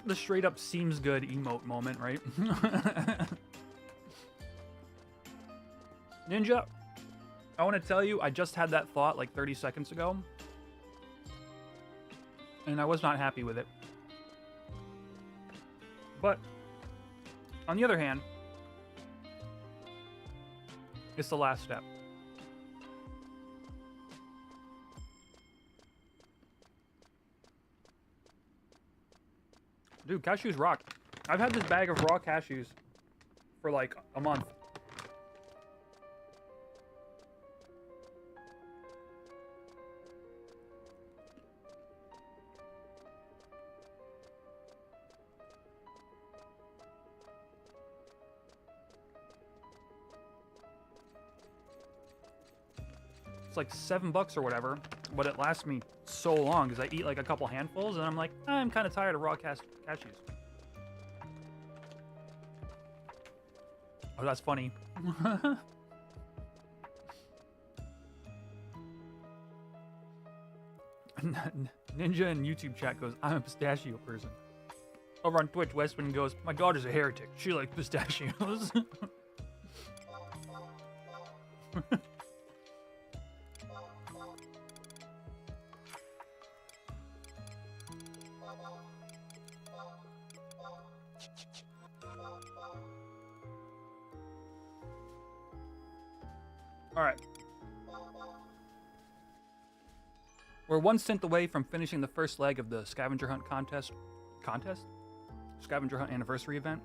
the straight up seems good emote moment, right? Ninja, I want to tell you, I just had that thought like 30 seconds ago. And I was not happy with it. But on the other hand, it's the last step. Dude, cashews rock. I've had this bag of raw cashews for like a month. It's like $7 or whatever, but it lasts me so long because I eat like a couple handfuls and I'm like, I'm kind of tired of raw cashews. Oh, that's funny. Ninja in YouTube chat goes, I'm a pistachio person. Over on Twitch, Westman goes, my daughter's a heretic. She likes pistachios. All right. We're 1 cent away from finishing the first leg of the scavenger hunt contest? Scavenger hunt anniversary event.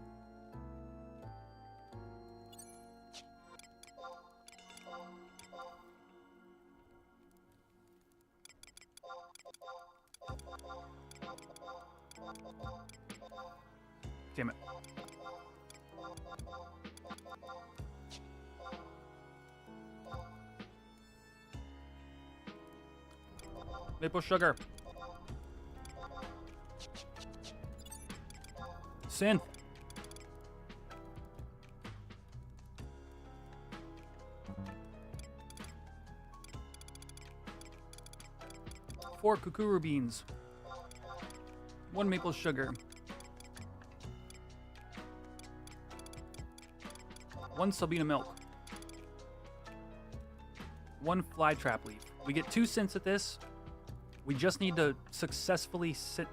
Damn it. Maple sugar. Synth. Four kukuru beans. 1 maple sugar. 1 Sabina milk. 1 fly trap leaf. We get 2 cents at this. We just need to successfully sit.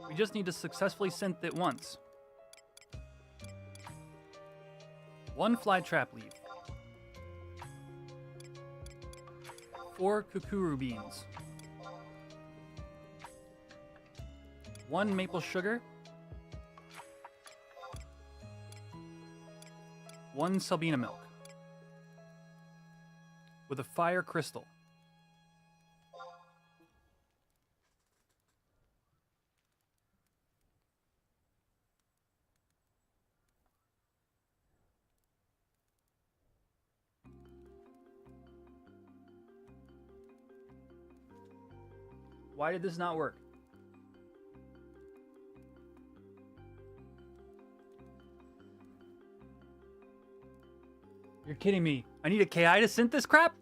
We just need to successfully synth it once. 1 fly trap leaf. 4 kukuru beans. 1 maple sugar. 1 Sabina milk. With a fire crystal. Why did this not work? You're kidding me. I need a KI to synth this crap?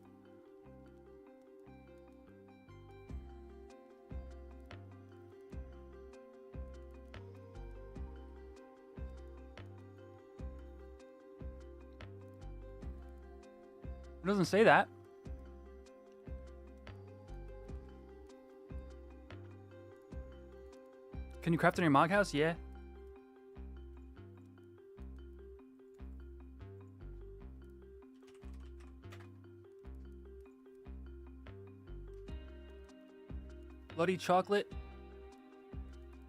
It doesn't say that. Can you craft in your Mog house? Yeah. Bloody chocolate.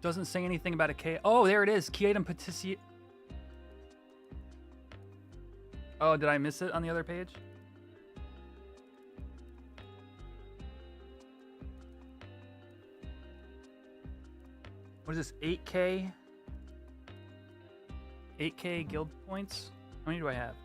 Doesn't say anything about a K. Oh, there it is. Key item patissier. Oh, did I miss it on the other page? What is this? 8K? 8K guild points? How many do I have?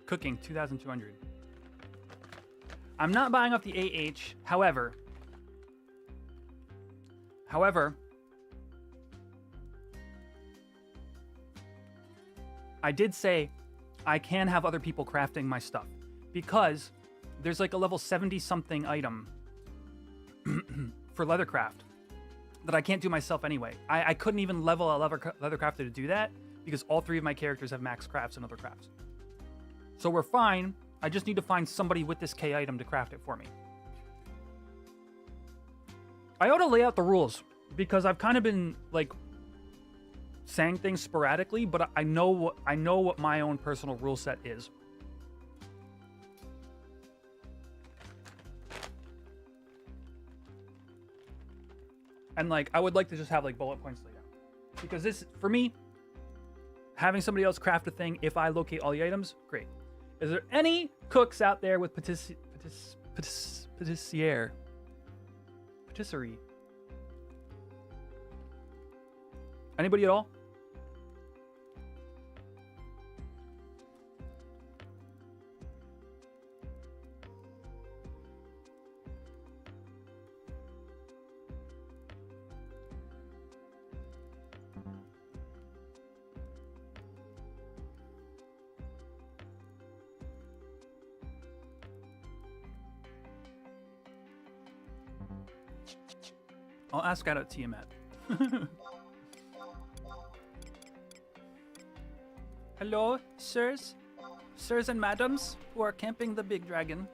Cooking, 2,200. I'm not buying off the AH, however, I did say I can have other people crafting my stuff because there's like a level 70 something item for leathercraft that I can't do myself anyway. I couldn't even level a leathercrafter to do that because all three of my characters have max crafts and other crafts. So we're fine. I just need to find somebody with this K item to craft it for me. I ought to lay out the rules because I've kind of been like saying things sporadically, but I know what my own personal rule set is. And like I would like to just have like bullet points laid out. Because this, for me, having somebody else craft a thing, if I locate all the items, great. Is there any cooks out there with patisserie? Anybody at all? I'll ask out at Tiamat. Hello, sirs? Sirs and madams who are camping the big dragon.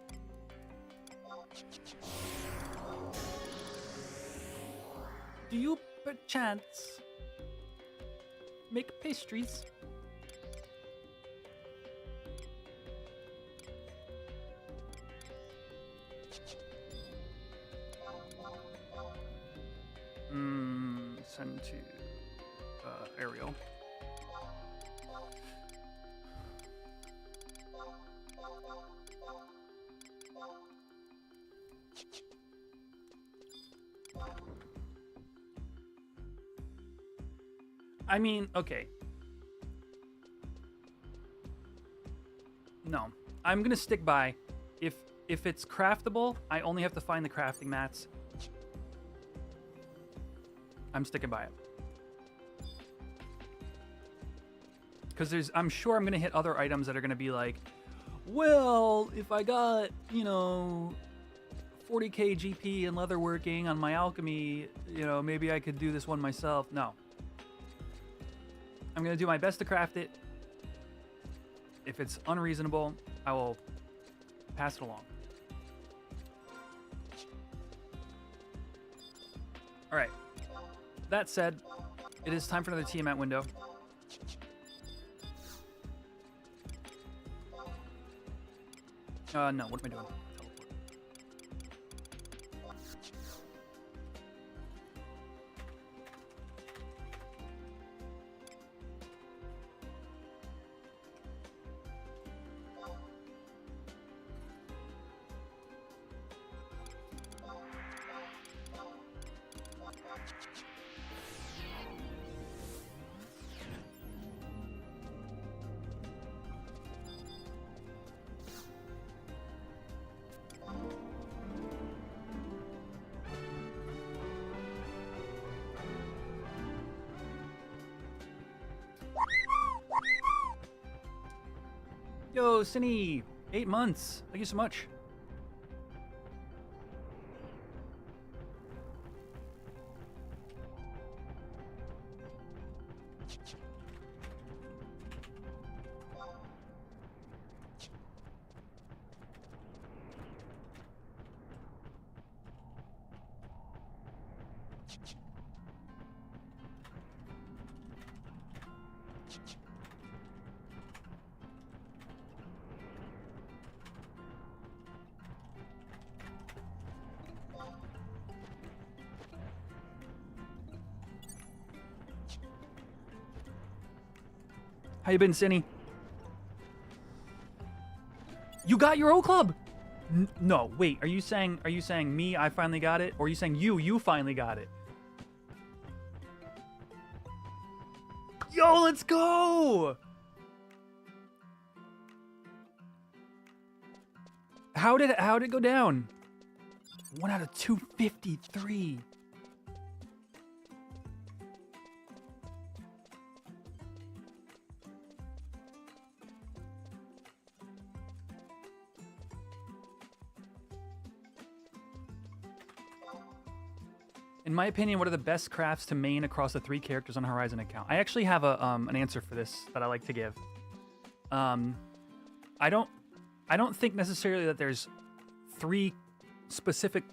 Do you perchance make pastries? Send to Ariel. I mean, okay. No, I'm gonna stick by if it's craftable, I only have to find the crafting mats. I'm sticking by it. Because I'm sure I'm going to hit other items that are going to be like, well, if I got, 40k GP and leatherworking on my alchemy, maybe I could do this one myself. No. I'm going to do my best to craft it. If it's unreasonable, I will pass it along. All right. That said, it is time for another Tiamat window. No, what am I doing? Yo, Cine, 8 months. Thank you so much. How you been, Cinny? You got your O Club? No, wait. Are you saying me? I finally got it, or are you saying you finally got it? Yo, let's go! How did it go down? 1 out of 253. In my opinion, what are the best crafts to main across the 3 characters on Horizon account? I actually have an answer for this that I like to give. I don't think necessarily that there's 3 specific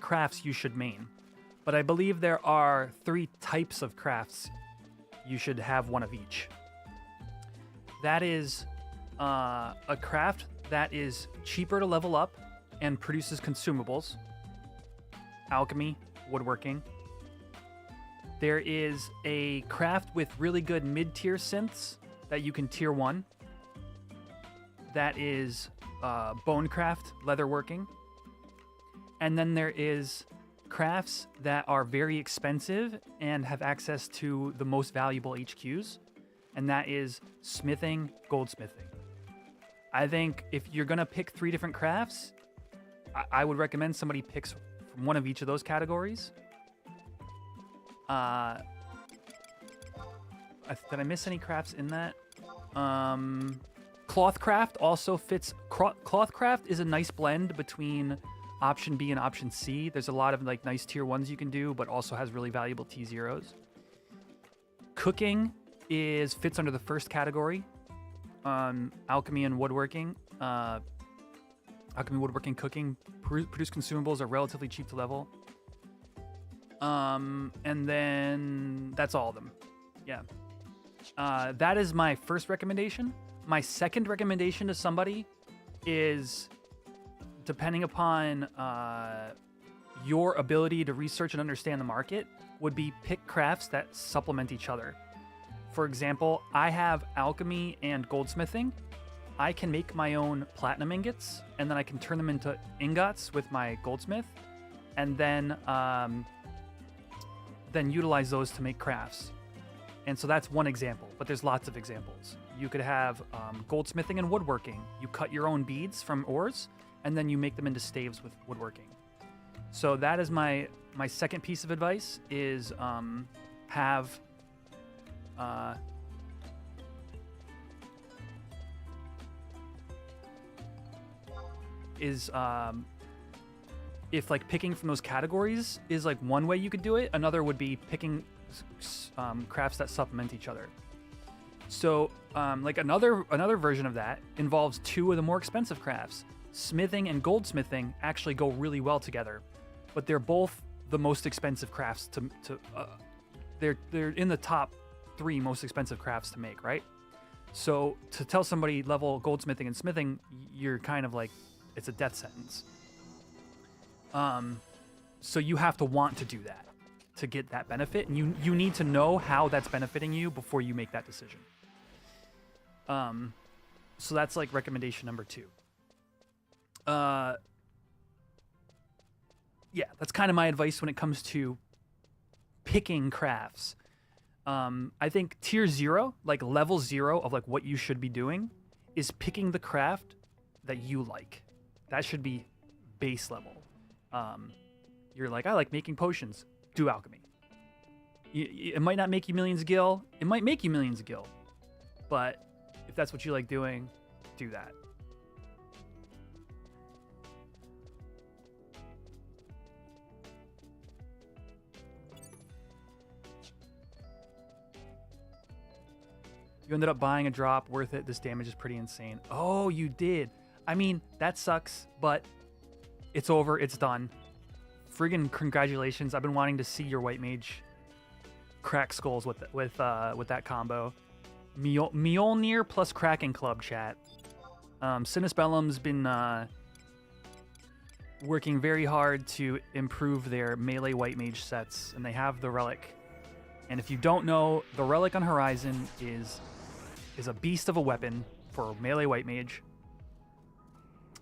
crafts you should main, but I believe there are 3 types of crafts you should have one of each. That is a craft that is cheaper to level up and produces consumables. Alchemy, woodworking. There is a craft with really good mid-tier synths that you can tier 1. That is bonecraft, leatherworking. And then there is crafts that are very expensive and have access to the most valuable HQs, and that is smithing, goldsmithing. I think if you're gonna pick 3 different crafts, I would recommend somebody picks from one of each of those categories. Did I miss any crafts in that? Clothcraft also fits. Clothcraft is a nice blend between option B and option C. There's a lot of like nice tier 1s you can do, but also has really valuable T0s. Cooking fits under the first category. Alchemy and woodworking. Alchemy, woodworking, cooking, produce consumables are relatively cheap to level. And then that's all of them. Yeah. That is my first recommendation. My second recommendation to somebody is, depending upon your ability to research and understand the market, would be pick crafts that supplement each other. For example, I have alchemy and goldsmithing. I can make my own platinum ingots, and then I can turn them into ingots with my goldsmith, and then utilize those to make crafts. And so that's one example, but there's lots of examples. You could have goldsmithing and woodworking. You cut your own beads from ores, and then you make them into staves with woodworking. So that is my second piece of advice, is if like picking from those categories is like one way you could do it, another would be picking crafts that supplement each other. So like another version of that involves 2 of the more expensive crafts. Smithing and goldsmithing actually go really well together, but they're both the most expensive crafts they're in the top 3 most expensive crafts to make, right? So to tell somebody level goldsmithing and smithing, you're kind of like, it's a death sentence. So you have to want to do that to get that benefit, and you need to know how that's benefiting you before you make that decision. So that's like recommendation number 2. Yeah, that's kind of my advice when it comes to picking crafts. I think tier 0, like level 0 of like what you should be doing, is picking the craft that you like. That should be base level. You're like, I like making potions. Do alchemy. It might not make you millions of gil. It might make you millions of gil. But if that's what you like doing, do that. You ended up buying a drop, worth it. This damage is pretty insane. Oh, you did. I mean, that sucks, but it's over. It's done. Friggin' congratulations. I've been wanting to see your white mage crack skulls with that combo. Mjolnir plus Kraken Club, chat. Sinusbellum's been working very hard to improve their melee white mage sets, and they have the relic. And if you don't know, the relic on Horizon is a beast of a weapon for melee white mage.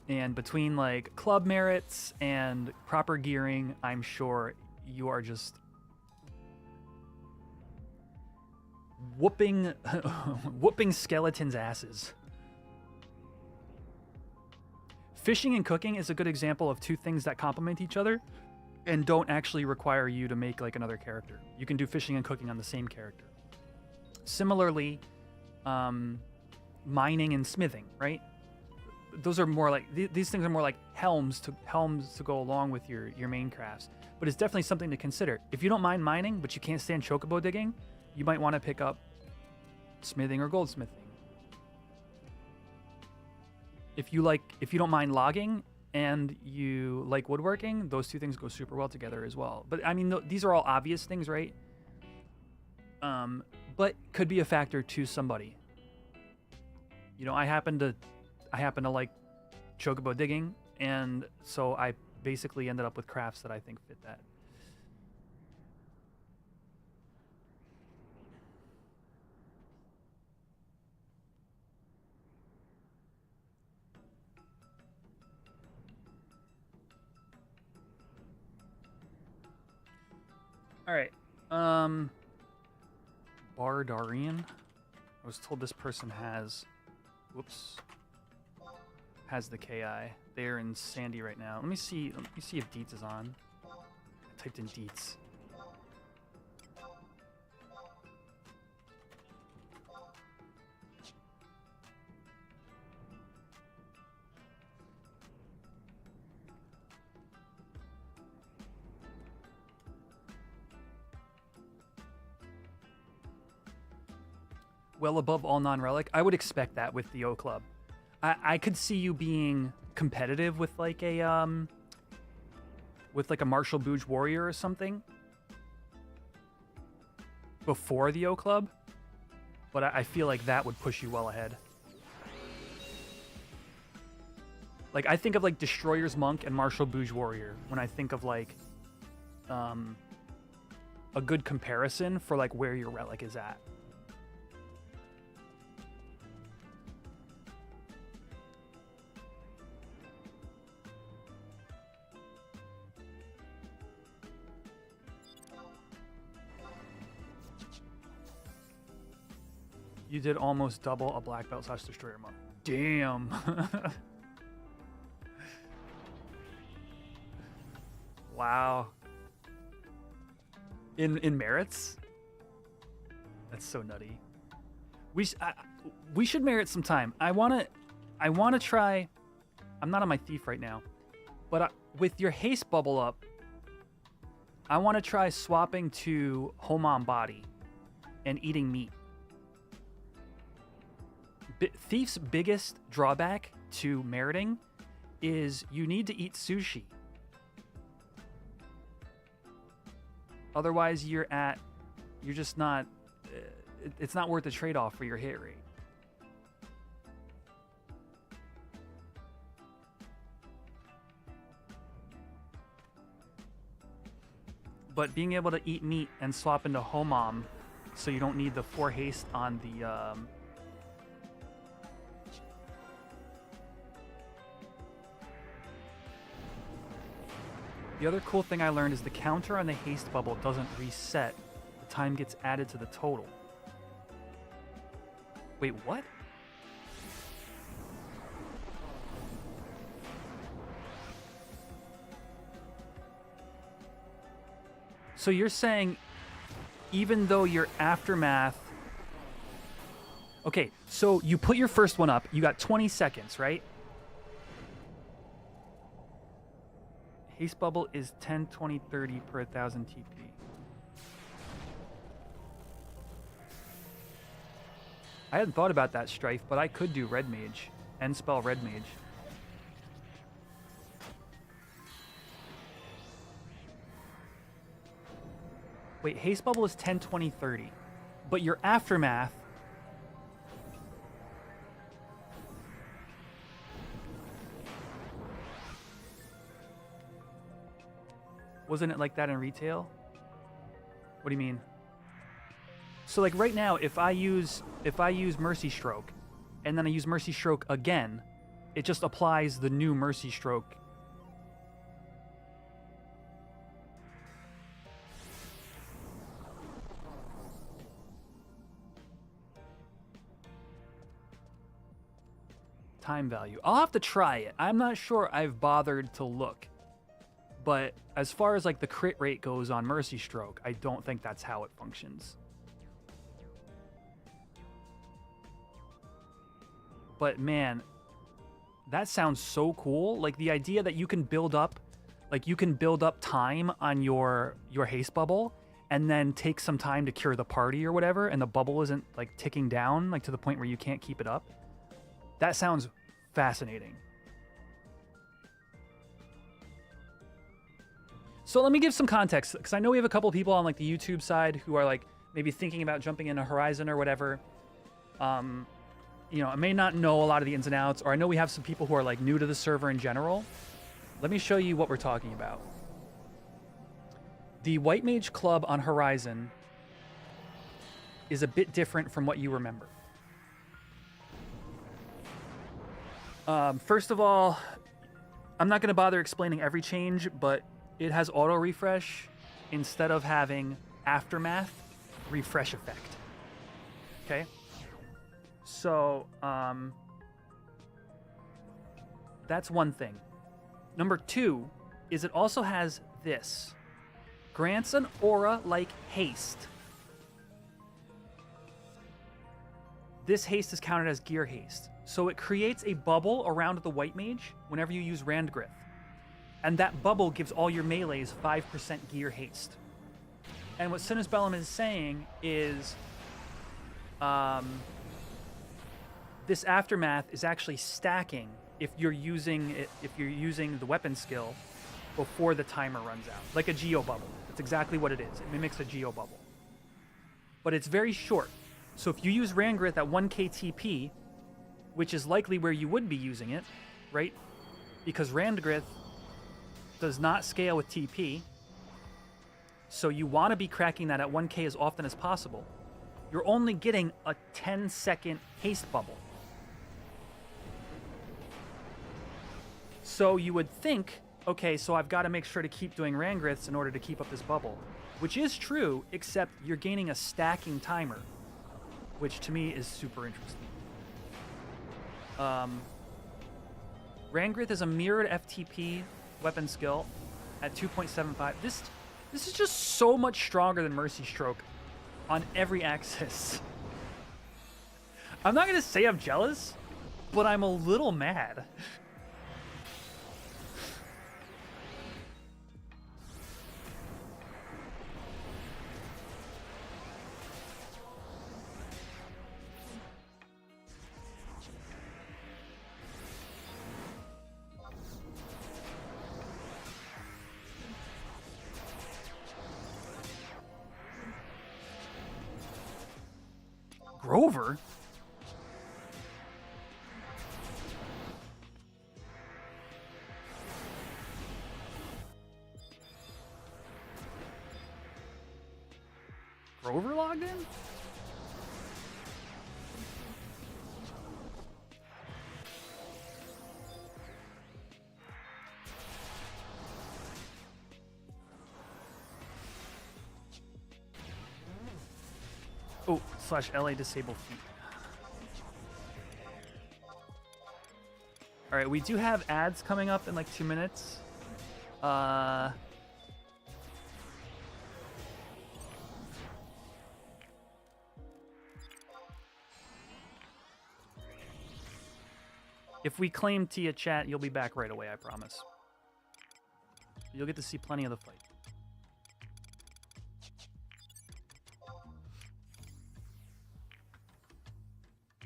And between like club merits and proper gearing, I'm sure you are just whooping skeletons' asses. Fishing and cooking is a good example of two things that complement each other and don't actually require you to make like another character. You can do fishing and cooking on the same character. Similarly, mining and smithing, right? Those are more like these things are more like helms to go along with your main crafts. But it's definitely something to consider. If you don't mind mining, but you can't stand chocobo digging, you might want to pick up smithing or goldsmithing. If you don't mind logging and you like woodworking, those two things go super well together as well. But I mean, these are all obvious things, right? But could be a factor to somebody. You know, I happen to like chocobo digging, and so I basically ended up with crafts that I think fit that. All right. Bardarian. I was told this person has the KI. They're in Sandy right now. Let me see if Dietz is on. I typed in Dietz. Well above all non-relic. I would expect that with the O Club. I could see you being competitive with like a Martial Booge Warrior or something before the O Club, but I feel like that would push you well ahead. Like I think of like Destroyer's Monk and Martial Booge Warrior when I think of like a good comparison for like where your relic is at. You did almost double a black belt / destroyer monk. Damn. Wow. In merits? That's so nutty. We should merit some time. I wanna try. I'm not on my thief right now, but with your haste bubble up, I want to try swapping to home on body and eating meat. Thief's biggest drawback to meriting is you need to eat sushi. Otherwise, you're just not. It's not worth the trade-off for your hit rate. But being able to eat meat and swap into homom, so you don't need the 4 haste on the. The other cool thing I learned is the counter on the haste bubble doesn't reset. The time gets added to the total. Wait, what? So you're saying even though your aftermath Okay, so you put your first one up. You got 20 seconds, right? Haste bubble is 10, 20, 30 per 1,000 TP. I hadn't thought about that, Strife, but I could do Red Mage. End spell Red Mage. Wait, Haste Bubble is 10, 20, 30. But your Aftermath... Wasn't it like that in retail? What do you mean? So like right now, if I use Mercy Stroke, and then I use Mercy Stroke again, it just applies the new Mercy Stroke. Time value. I'll have to try it. I'm not sure I've bothered to look. But as far as like the crit rate goes on Mercy Stroke, I don't think that's how it functions. But man, that sounds so cool. Like the idea that you can build up, time on your haste bubble, and then take some time to cure the party or whatever, and the bubble isn't like ticking down like to the point where you can't keep it up. That sounds fascinating. So let me give some context, because I know we have a couple people on like the YouTube side who are like maybe thinking about jumping into Horizon or whatever. You know, I may not know a lot of the ins and outs, or I know we have some people who are like new to the server in general. Let me show you what we're talking about. The White Mage Club on Horizon is a bit different from what you remember. First of all, I'm not going to bother explaining every change, but it has auto refresh instead of having Aftermath refresh effect. Okay? So, that's one thing. Number two is it also has this. Grants an aura like haste. This haste is counted as gear haste. So it creates a bubble around the White Mage whenever you use Randgrith. And that bubble gives all your melees 5% gear haste. And what Sinus Bellum is saying is this Aftermath is actually stacking if you're using the weapon skill before the timer runs out. Like a Geo Bubble. That's exactly what it is. It mimics a Geo Bubble. But it's very short. So if you use Randgrith at 1k TP, which is likely where you would be using it, right? Because Randgrith does not scale with TP, so you want to be cracking that at 1k as often as possible. You're only getting a 10-second haste bubble. So you would think, okay, so I've got to make sure to keep doing Randgriths in order to keep up this bubble. Which is true, except you're gaining a stacking timer, which to me is super interesting. Randgrith is a mirrored FTP weapon skill at 2.75. This is just so much stronger than Mercy Stroke on every axis. I'm not gonna say I'm jealous, but I'm a little mad. Grover? Grover logged in? Oh, /LA disable feed. All right, we do have ads coming up in like 2 minutes. If we claim Tia chat, you'll be back right away, I promise. You'll get to see plenty of the fight.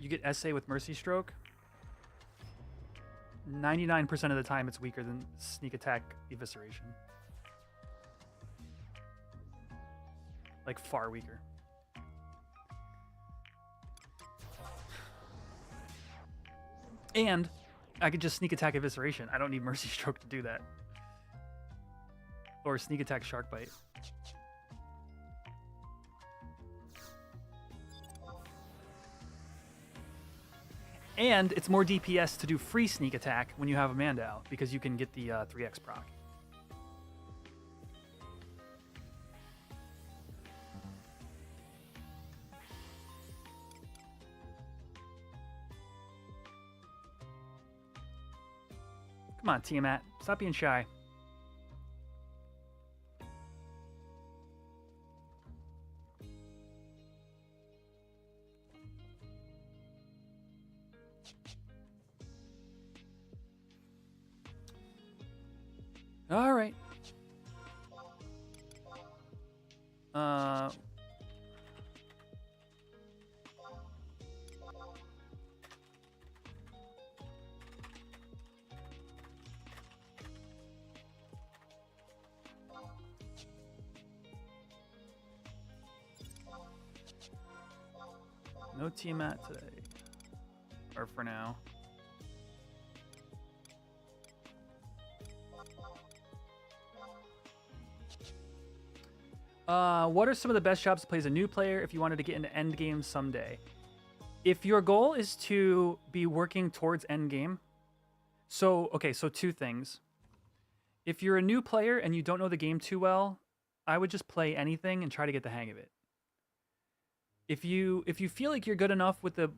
You get SA with Mercy Stroke. 99% of the time, it's weaker than Sneak Attack Evisceration. Like, far weaker. And I could just Sneak Attack Evisceration. I don't need Mercy Stroke to do that. Or Sneak Attack Shark Bite. And it's more DPS to do free Sneak Attack when you have a Vana'diel, because you can get the 3x proc. Come on, Tiamat. Stop being shy. All right. No Tiamat today. Or for now. What are some of the best jobs to play as a new player if you wanted to get into endgame someday? If your goal is to be working towards endgame, so two things. If you're a new player and you don't know the game too well, I would just play anything and try to get the hang of it. If you feel like you're good enough with the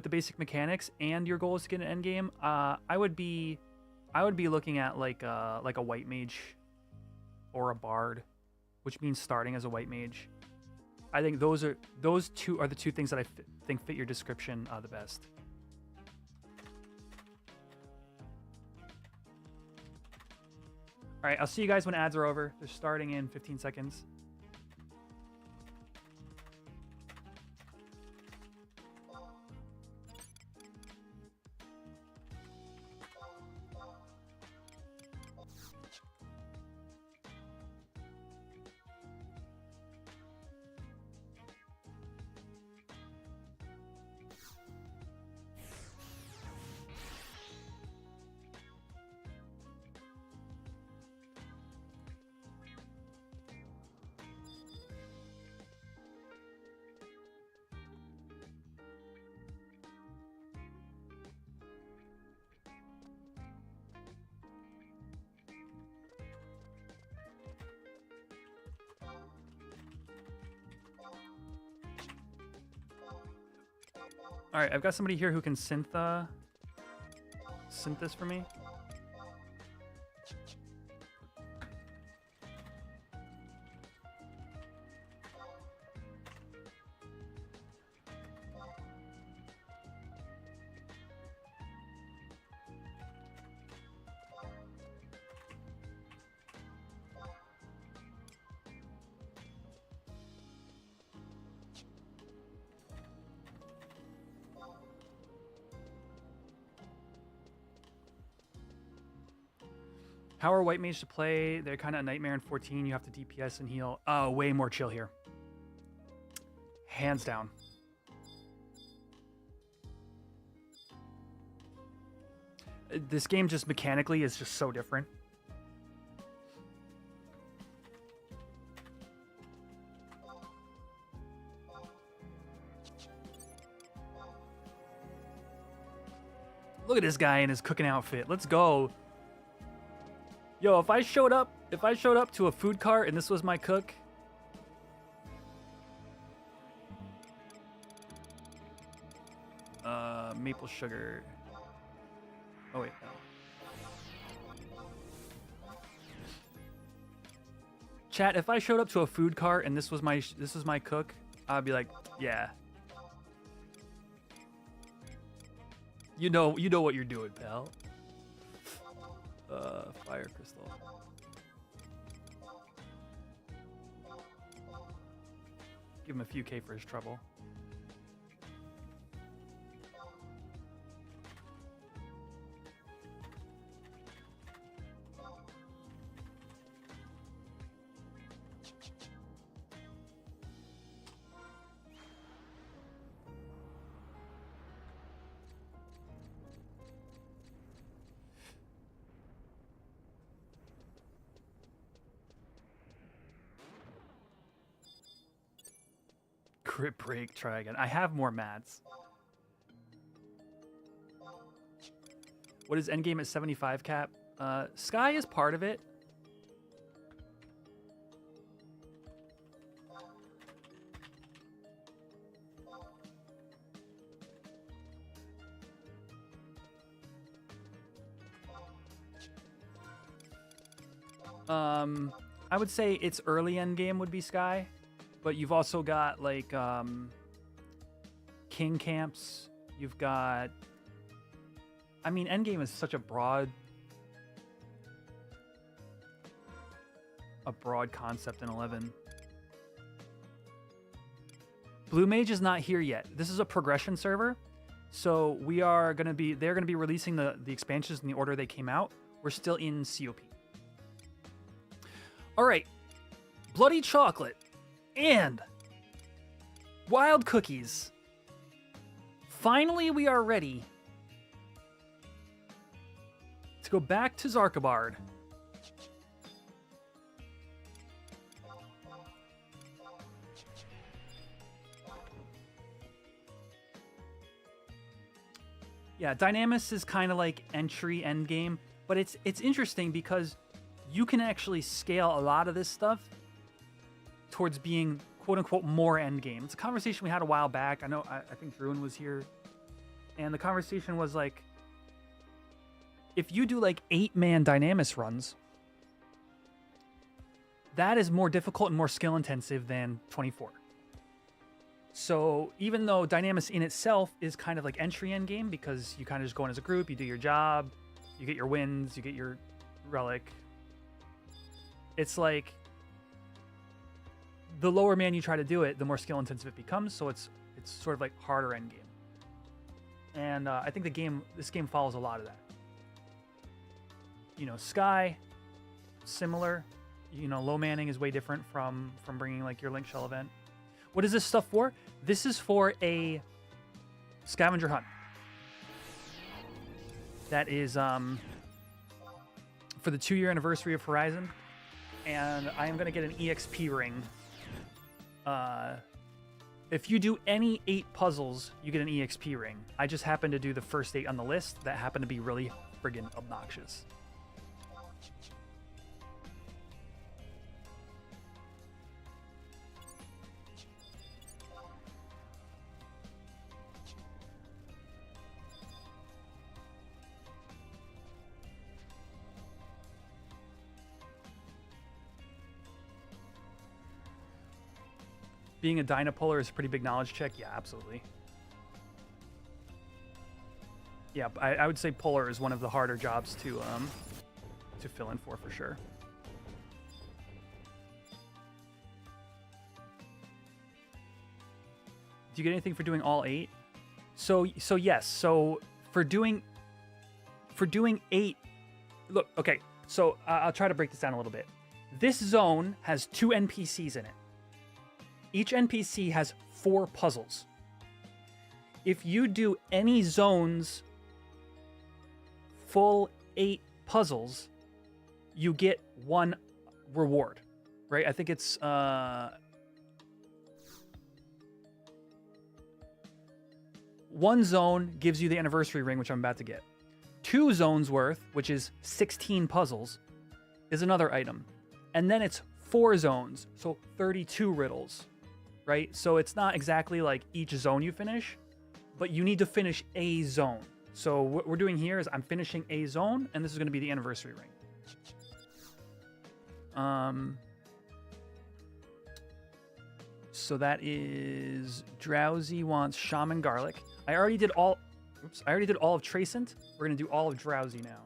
basic mechanics and your goal is to get an endgame, I would be looking at like a white mage or a bard, which means starting as a white mage. I think those two are the two things that I think fit your description the best. All right, I'll see you guys when ads are over. They're starting in 15 seconds. All right, I've got somebody here who can synth this for me. How are white mage to play? They're kind of a nightmare in 14. You have to DPS and heal. Oh, way more chill here. Hands down. This game just mechanically is just so different. Look at this guy in his cooking outfit. Let's go. Yo, if I showed up to a food cart and this was my cook, maple sugar. Oh wait, no. Chat, if I showed up to a food cart and this was my cook, I'd be like, yeah. You know what you're doing, pal. Fire crystal. Give him a few K for his trouble. Crit break, try again. I have more mats. What is endgame at 75 cap? Sky is part of it. I would say its early endgame would be Sky. But you've also got, like, king camps. You've got... I mean, endgame is such a broad concept in 11. Blue Mage is not here yet. This is a progression server. So they're going to be releasing the expansions in the order they came out. We're still in COP. All right. Bloody chocolate. And wild cookies. Finally, we are ready to go back to Zarkabard. Yeah, Dynamis is kind of like entry end game, but it's interesting because you can actually scale a lot of this stuff towards being quote-unquote more endgame. It's a conversation we had a while back. I think Druin was here. And the conversation was like, if you do like 8-man Dynamis runs, that is more difficult and more skill intensive than 24. So even though Dynamis in itself is kind of like entry endgame because you kind of just go in as a group, you do your job, you get your wins, you get your relic. It's like the lower man you try to do it, the more skill intensive it becomes. So it's sort of like harder end game. And I think this game follows a lot of that. You know, Sky, similar. You know, low manning is way different from bringing like your Link Shell event. What is this stuff for? This is for a scavenger hunt. That is for the 2-year anniversary of Horizon. And I am going to get an EXP ring. If you do any 8 puzzles, you get an EXP ring. I just happen to do the first 8 on the list that happen to be really friggin' obnoxious. Being a Dynapolar is a pretty big knowledge check. Yeah, absolutely. Yeah, I would say Polar is one of the harder jobs to fill in for sure. Do you get anything for doing all 8? So yes. So for doing 8, look, okay. So I'll try to break this down a little bit. This zone has 2 NPCs in it. Each NPC has 4 puzzles. If you do any zones full 8 puzzles, you get 1 reward, right? I think it's 1 zone gives you the anniversary ring, which I'm about to get. 2 zones worth, which is 16 puzzles, is another item. And then it's 4 zones, so 32 riddles. Right? So it's not exactly like each zone you finish, but you need to finish a zone. So what we're doing here is I'm finishing a zone, and this is going to be the anniversary ring. So that is Drowsy wants Shaman Garlic. I already did all Oops, I already did all of Tracent. We're gonna do all of Drowsy now.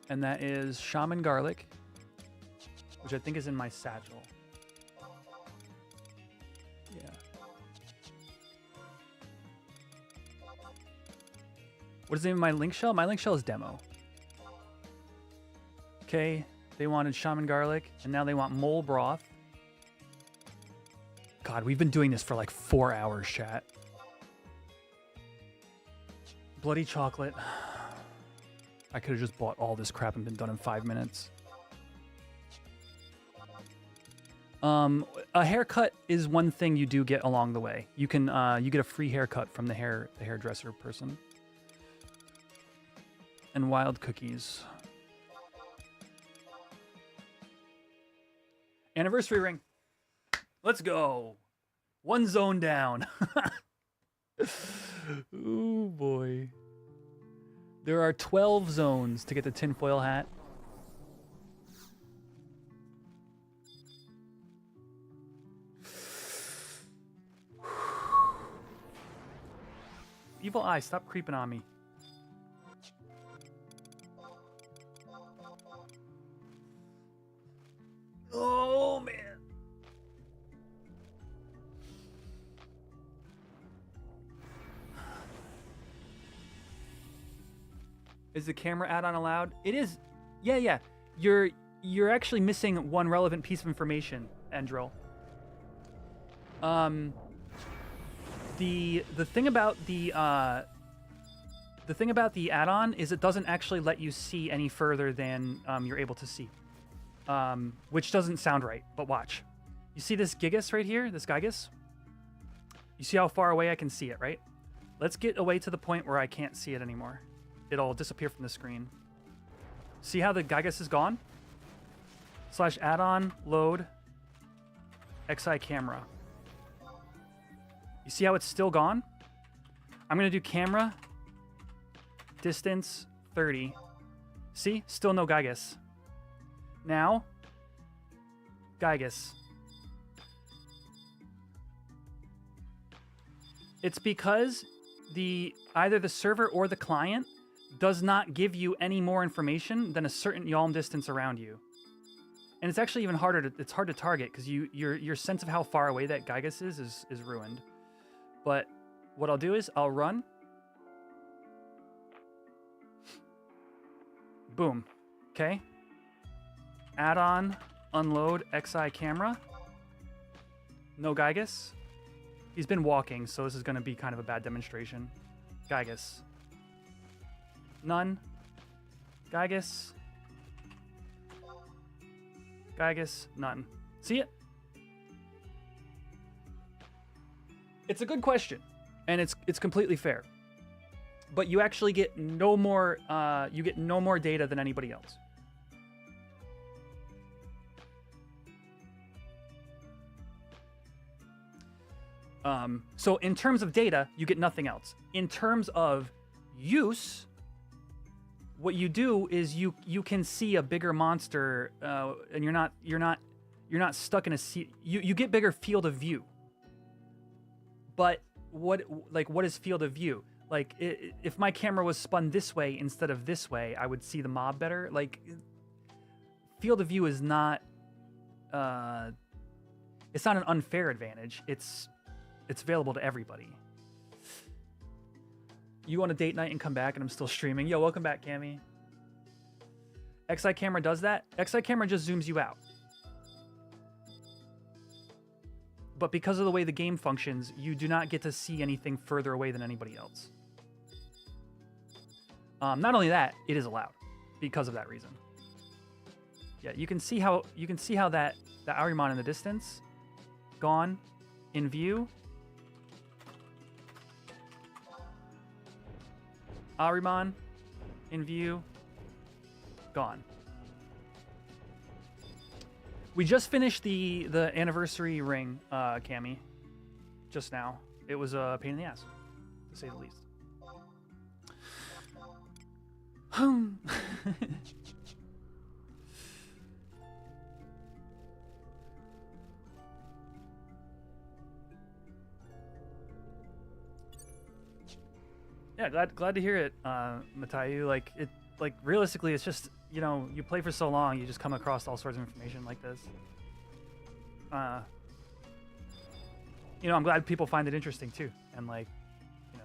And that is Shaman Garlic, which I think is in my satchel. Yeah. What is the name of my link shell? My link shell is demo. Okay, they wanted Shaman Garlic, and now they want Mole Broth. God, we've been doing this for like 4 hours, chat. Bloody chocolate. I could have just bought all this crap and been done in 5 minutes. A haircut is one thing you do get along the way. You can you get a free haircut from the hairdresser person. And wild cookies. Anniversary ring. Let's go. One zone down. Ooh boy. There are 12 zones to get the tinfoil hat. Evil Eye, stop creeping on me. Oh, man. Is the camera add-on allowed? It is. Yeah. You're actually missing one relevant piece of information, Endril. The thing about the add-on is it doesn't actually let you see any further than you're able to see. Which doesn't sound right, but watch. You see this Gigas right here, this Gigas? You see how far away I can see it, right? Let's get away to the point where I can't see it anymore. It'll disappear from the screen. See how the Gigas is gone? / add-on, load, XI camera. You see how it's still gone? I'm gonna do camera, distance, 30. See, still no Gigas. Now, Gigas. It's because either the server or the client does not give you any more information than a certain Yalm distance around you. And it's actually even harder it's hard to target because your sense of how far away that Gigas is ruined. But what I'll do is I'll run. Boom. Okay. Add-on, unload, XI camera. No Gigas. He's been walking, so this is going to be kind of a bad demonstration. Gigas. None. Gigas. Gigas. None. See it? It's a good question, and it's completely fair. But you actually get no more data than anybody else. So in terms of data, you get nothing else. In terms of use, what you do is you can see a bigger monster, and you're not stuck in a seat. You get bigger field of view. But what is field of view? Like if my camera was spun this way instead of this way, I would see the mob better. Like field of view is not it's not an unfair advantage. It's available to everybody. You want a date night and come back and I'm still streaming. Yo, welcome back, Cammy. XI camera does that. XI camera just zooms you out. But because of the way the game functions, you do not get to see anything further away than anybody else. Not only that, it is allowed because of that reason. Yeah, you can see how that Ahriman in the distance, gone, in view. Ahriman, in view, gone. We just finished the anniversary ring, Cammy, just now. It was a pain in the ass, to say the least. Yeah, glad to hear it, Matayu. Like realistically, it's just, you know, you play for so long, you just come across all sorts of information like this. You know, I'm glad people find it interesting too, and like, you know,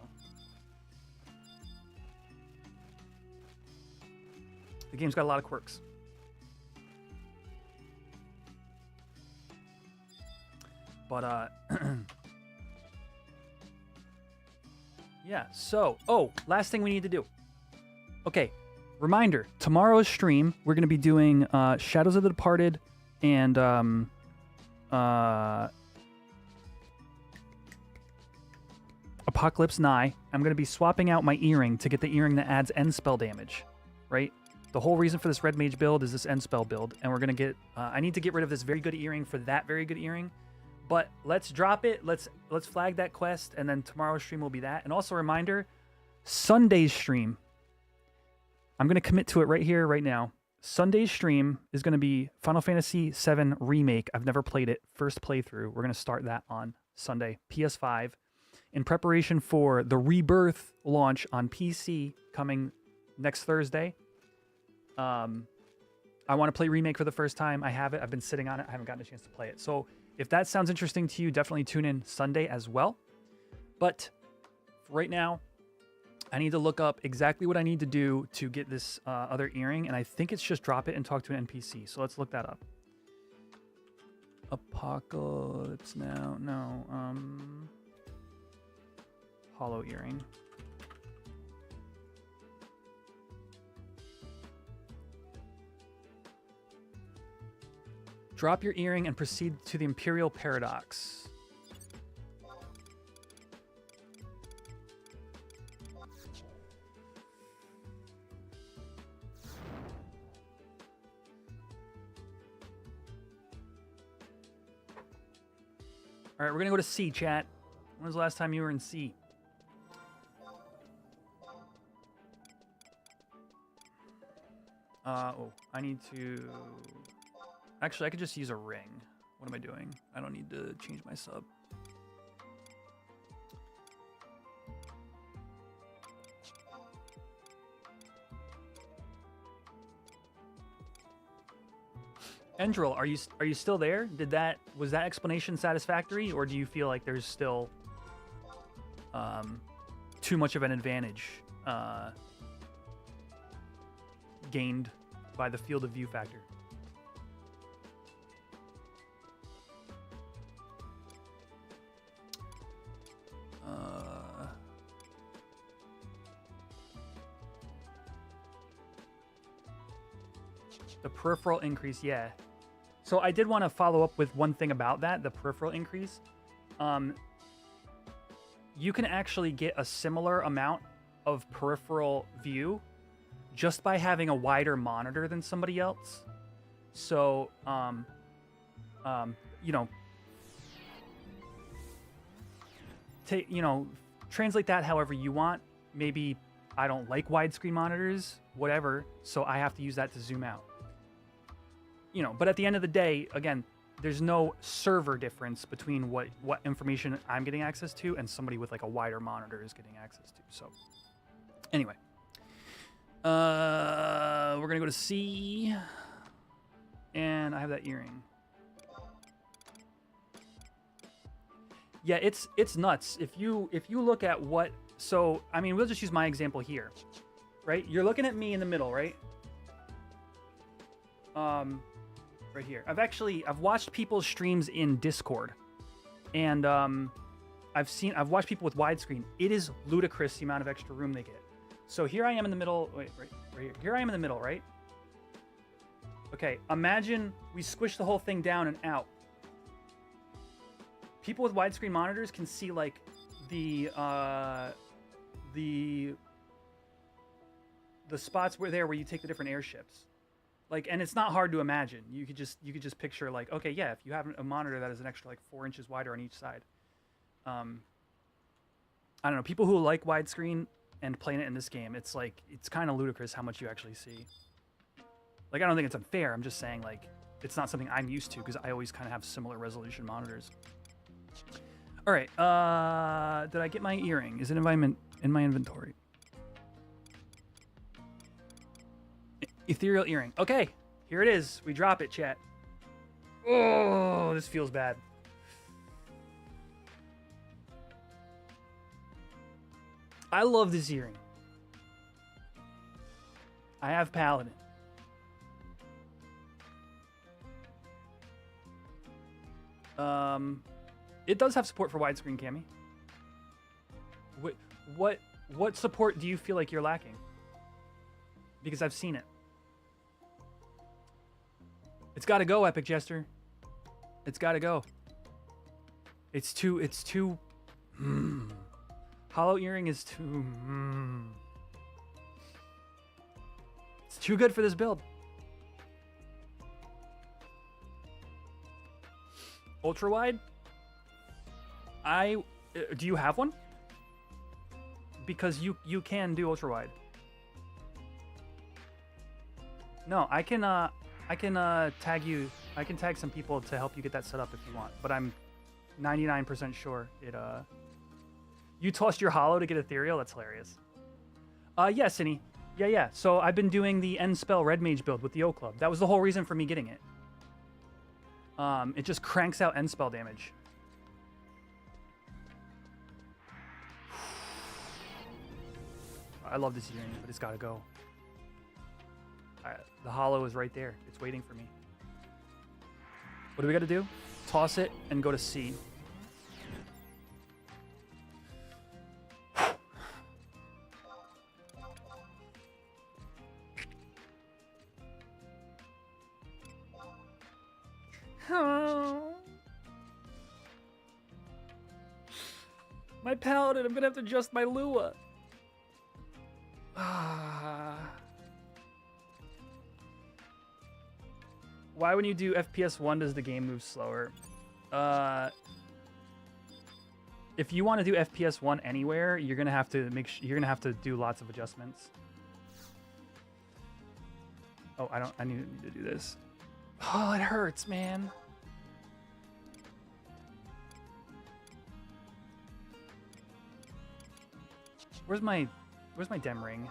the game's got a lot of quirks. But yeah. So, last thing we need to do. Okay, reminder: tomorrow's stream, we're gonna be doing Shadows of the Departed and Apocalypse Nigh. I'm going to be swapping out my earring to get the earring that adds end spell damage, right? The whole reason for this red mage build is this end spell build, and we're going to get... I need to get rid of this very good earring for that very good earring, but let's drop it. Let's flag that quest, and then tomorrow's stream will be that. And also a reminder, Sunday's stream, I'm going to commit to it right here, right now. Sunday's stream is going to be Final Fantasy VII Remake. I've never played it. First playthrough. We're going to start that on Sunday, PS5. In preparation for the Rebirth launch on PC coming next Thursday. I want to play Remake for the first time. I have it. I've been sitting on it. I haven't gotten a chance to play it. So if that sounds interesting to you, definitely tune in Sunday as well. But right now, I need to look up exactly what I need to do to get this other earring. And I think it's just drop it and talk to an NPC. So let's look that up. Apocalypse Now. No. Hollow earring. Drop your earring and proceed to the Imperial Paradox. All right, we're gonna go to C, chat. When was the last time you were in C? I need to... Actually, I could just use a ring. What am I doing? I don't need to change my sub. Endril, are you still there? Was that explanation satisfactory, or do you feel like there's still too much of an advantage gained by the field of view factor? The peripheral increase, yeah. So I did want to follow up with one thing about that, the peripheral increase. You can actually get a similar amount of peripheral view just by having a wider monitor than somebody else. So, you know, translate that however you want. Maybe I don't like widescreen monitors, whatever, so I have to use that to zoom out. You know, but at the end of the day, again, there's no server difference between what information I'm getting access to and somebody with like a wider monitor is getting access to. So anyway, we're gonna go to C, and I have that earring. Yeah, it's nuts. If you look at what, so I mean, we'll just use my example here, right? You're looking at me in the middle, right? Right here. I've watched people's streams in Discord, and I've watched people with widescreen. It is ludicrous the amount of extra room they get. So here I am in the middle. Wait, right here. Here I am in the middle, right? Okay, imagine we squish the whole thing down and out. People with widescreen monitors can see like the spots where you take the different airships. Like, and it's not hard to imagine. You could just picture like, okay, yeah, if you have a monitor that is an extra like 4 inches wider on each side. I don't know. People who like widescreen and playing it in this game, it's like, it's kind of ludicrous how much you actually see. Like, I don't think it's unfair. I'm just saying like, it's not something I'm used to because I always kind of have similar resolution monitors. All right. Did I get my earring? Is it in my inventory? Ethereal earring. Okay, here it is. We drop it, chat. Oh, this feels bad. I love this earring. I have Paladin. It does have support for widescreen, Cammy. What support do you feel like you're lacking? Because I've seen it. It's got to go, Epic Jester. It's got to go. It's too. Hollow earring is too. It's too good for this build. Ultra wide. Do you have one? Because you can do ultra wide. No, I can tag you. I can tag some people to help you get that set up if you want. But I'm 99% sure it. You tossed your hollow to get ethereal. That's hilarious. Yes, Anni. Yeah. So I've been doing the end spell red mage build with the O Club. That was the whole reason for me getting it. It just cranks out end spell damage. I love this earring, but it's got to go. The hollow is right there. It's waiting for me. What do we got to do? Toss it and go to C. My paladin, I'm gonna have to adjust my Lua. Why when you do FPS 1 does the game move slower? If you want to do FPS 1 anywhere, you're gonna have to you're gonna have to do lots of adjustments. Oh, I need to do this. Oh, it hurts, man. Where's my dem ring?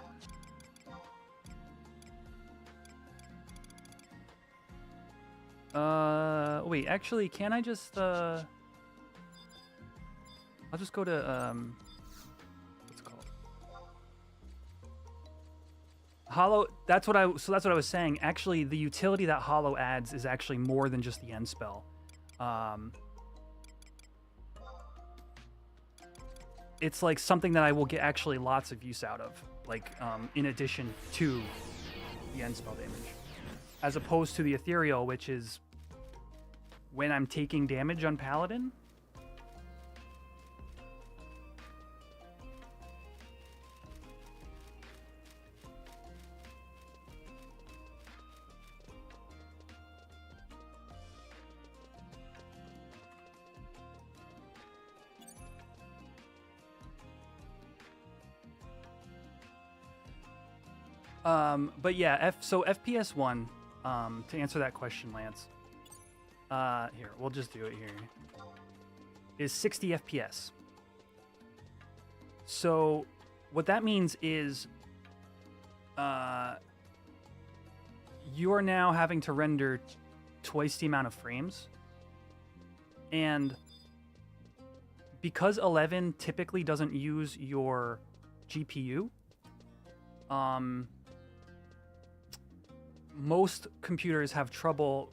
Wait, actually, can I just I'll just go to what's it called? Hollow. That's what I was saying. Actually, the utility that Hollow adds is actually more than just the end spell. It's like something that I will get actually lots of use out of, like in addition to the end spell damage, as opposed to the ethereal, which is when I'm taking damage on Paladin. But yeah, so FPS 1, to answer that question, Lance, here, we'll just do it here, is 60 FPS. So what that means is you are now having to render twice the amount of frames. And because 11 typically doesn't use your GPU, most computers have trouble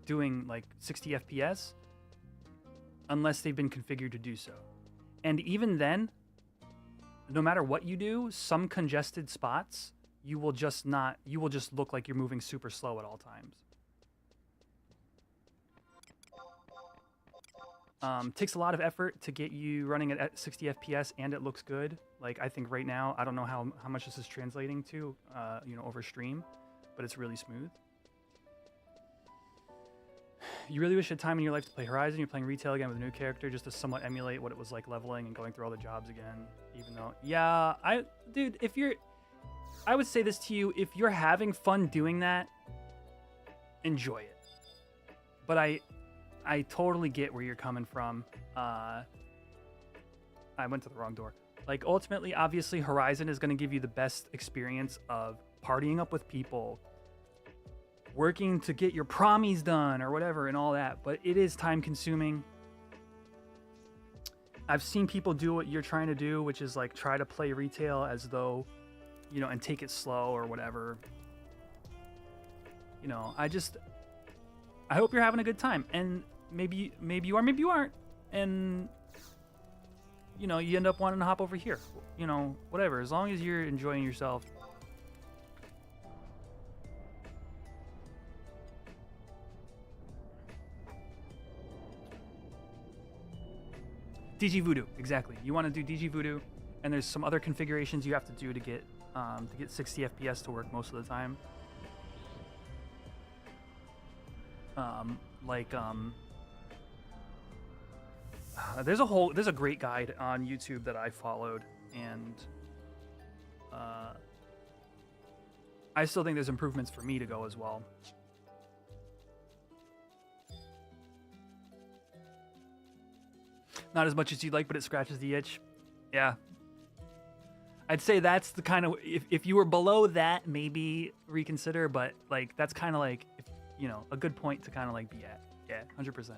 doing like 60 FPS unless they've been configured to do so. And even then, no matter what you do, some congested spots, you will just look like you're moving super slow at all times. Takes a lot of effort to get you running at 60 FPS, and it looks good. Like, I think right now, I don't know how much this is translating to, over stream, but it's really smooth. You really wish you had time in your life to play Horizon. You're playing retail again with a new character just to somewhat emulate what it was like leveling and going through all the jobs again. Even though, yeah, dude, I would say this to you, if you're having fun doing that, enjoy it. But I totally get where you're coming from. I went to the wrong door. Like, ultimately, obviously, Horizon is going to give you the best experience of partying up with people, working to get your promies done or whatever and all that, but it is time consuming. I've seen people do what you're trying to do, which is like try to play retail as though, you know, and take it slow or whatever. You know, I hope you're having a good time, and maybe you are, maybe you aren't, and you know, you end up wanting to hop over here, you know, whatever, as long as you're enjoying yourself. DG Voodoo, exactly. You want to do DG Voodoo, and there's some other configurations you have to do to get 60 FPS to work most of the time. There's a great guide on YouTube that I followed, and I still think there's improvements for me to go as well. Not as much as you'd like, but it scratches the itch. Yeah. I'd say that's the kind of, if you were below that, maybe reconsider, but like that's kind of like, if, you know, a good point to kind of like be at. Yeah, 100%.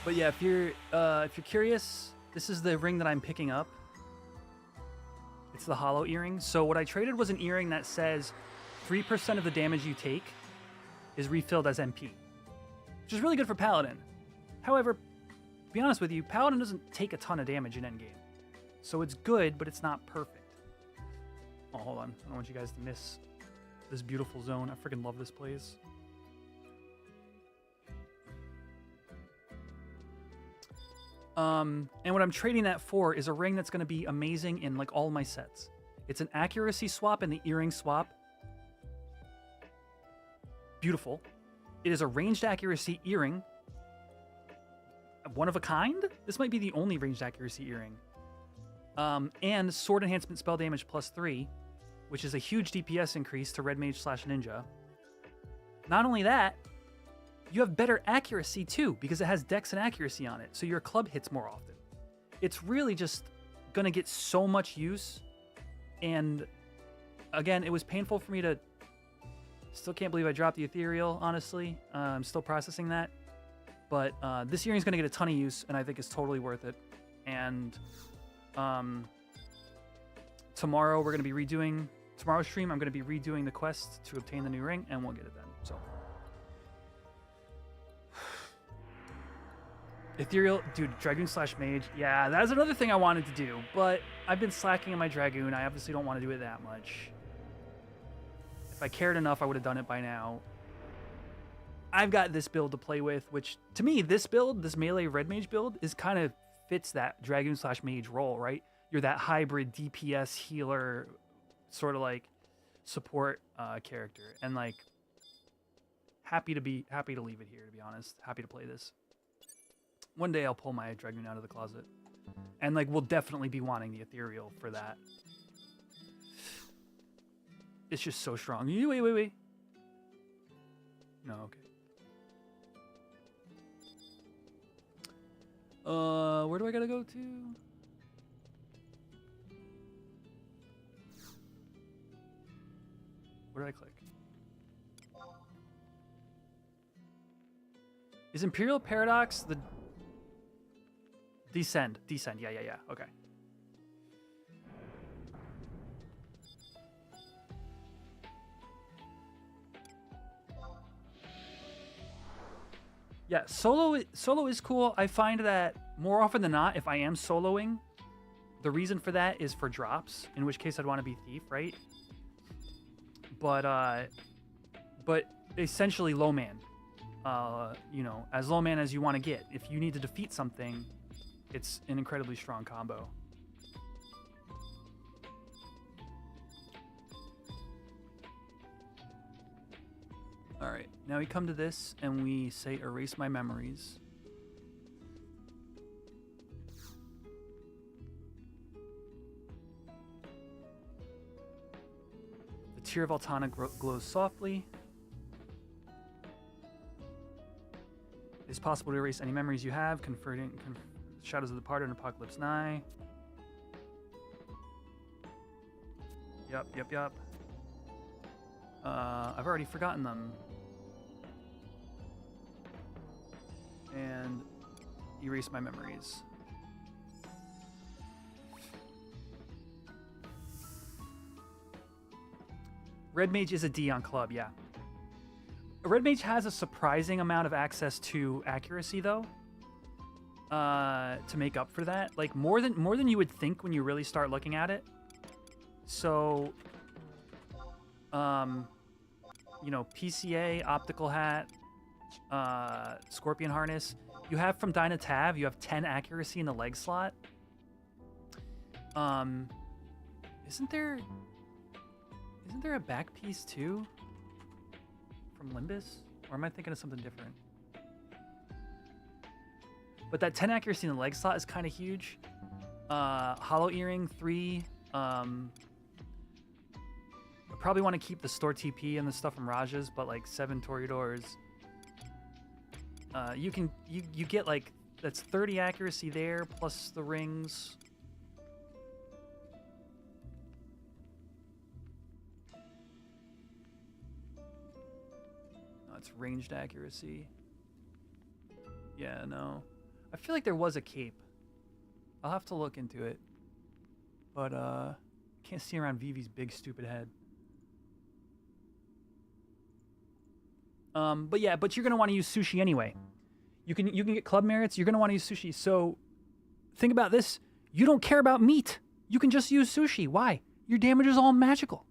But yeah, if you're curious, this is the ring that I'm picking up. It's the hollow earring. So what I traded was an earring that says 3% of the damage you take is refilled as MP, which is really good for Paladin. However, to be honest with you, Paladin doesn't take a ton of damage in endgame. So it's good, but it's not perfect. Oh, hold on. I don't want you guys to miss this beautiful zone. I freaking love this place. And what I'm trading that for is a ring that's going to be amazing in like all my sets. It's an accuracy swap and the earring swap. Beautiful. It is a ranged accuracy earring. One of a kind? This might be the only ranged accuracy earring. And sword enhancement spell damage +3, which is a huge DPS increase to Red Mage / Ninja. Not only that, you have better accuracy too, because it has dex and accuracy on it, so your club hits more often. It's really just gonna get so much use, and again, it was painful for me to... Still can't believe I dropped the Ethereal, honestly. I'm still processing that. But this earring's gonna get a ton of use, and I think it's totally worth it. And tomorrow we're gonna be redoing... Tomorrow's stream, I'm gonna be redoing the quest to obtain the new ring, and we'll get it then, so... Ethereal, dude, Dragoon / Mage. Yeah, that's another thing I wanted to do, but I've been slacking on my Dragoon. I obviously don't want to do it that much. If I cared enough, I would have done it by now. I've got this build to play with, which to me, this build, this melee Red Mage build, is kind of fits that Dragoon / Mage role, right? You're that hybrid DPS healer, sort of like support character, and like happy to leave it here, to be honest. Happy to play this. One day I'll pull my Dragoon out of the closet. And, like, we'll definitely be wanting the Ethereal for that. It's just so strong. Wait. No, okay. Where do I gotta go to? Where did I click? Is Imperial Paradox the... Descend. Yeah. Okay. Yeah, solo is cool. I find that more often than not, if I am soloing, the reason for that is for drops, in which case I'd want to be Thief, right? But essentially low man. You know, as low man as you want to get. If you need to defeat something, it's an incredibly strong combo. All right, now we come to this and we say erase my memories. Tear of Altana glows softly. It is possible to erase any memories you have, converting Shadows of the Departed and Apocalypse Nigh. Yup. I've already forgotten them. And erase my memories. Red Mage is a D on club, yeah. Red Mage has a surprising amount of access to accuracy, though, to make up for that. Like more than you would think when you really start looking at it. So, you know, PCA, Optical Hat, Scorpion Harness. You have from Dyna Tav, you have 10 accuracy in the leg slot. Isn't there a back piece too from Limbus? Or am I thinking of something different? But that 10 accuracy in the leg slot is kind of huge. Hollow Earring, 3. I probably want to keep the store TP and the stuff from Rajas, but like 7 Toreadors. You get like, that's 30 accuracy there, plus the rings. Oh, it's ranged accuracy. Yeah, no. I feel like there was a cape. I'll have to look into it. But, can't see around Vivi's big stupid head. But yeah, but you're gonna want to use sushi anyway. You can get club merits. You're gonna want to use sushi. So think about this. You don't care about meat. You can just use sushi. Why? Your damage is all magical.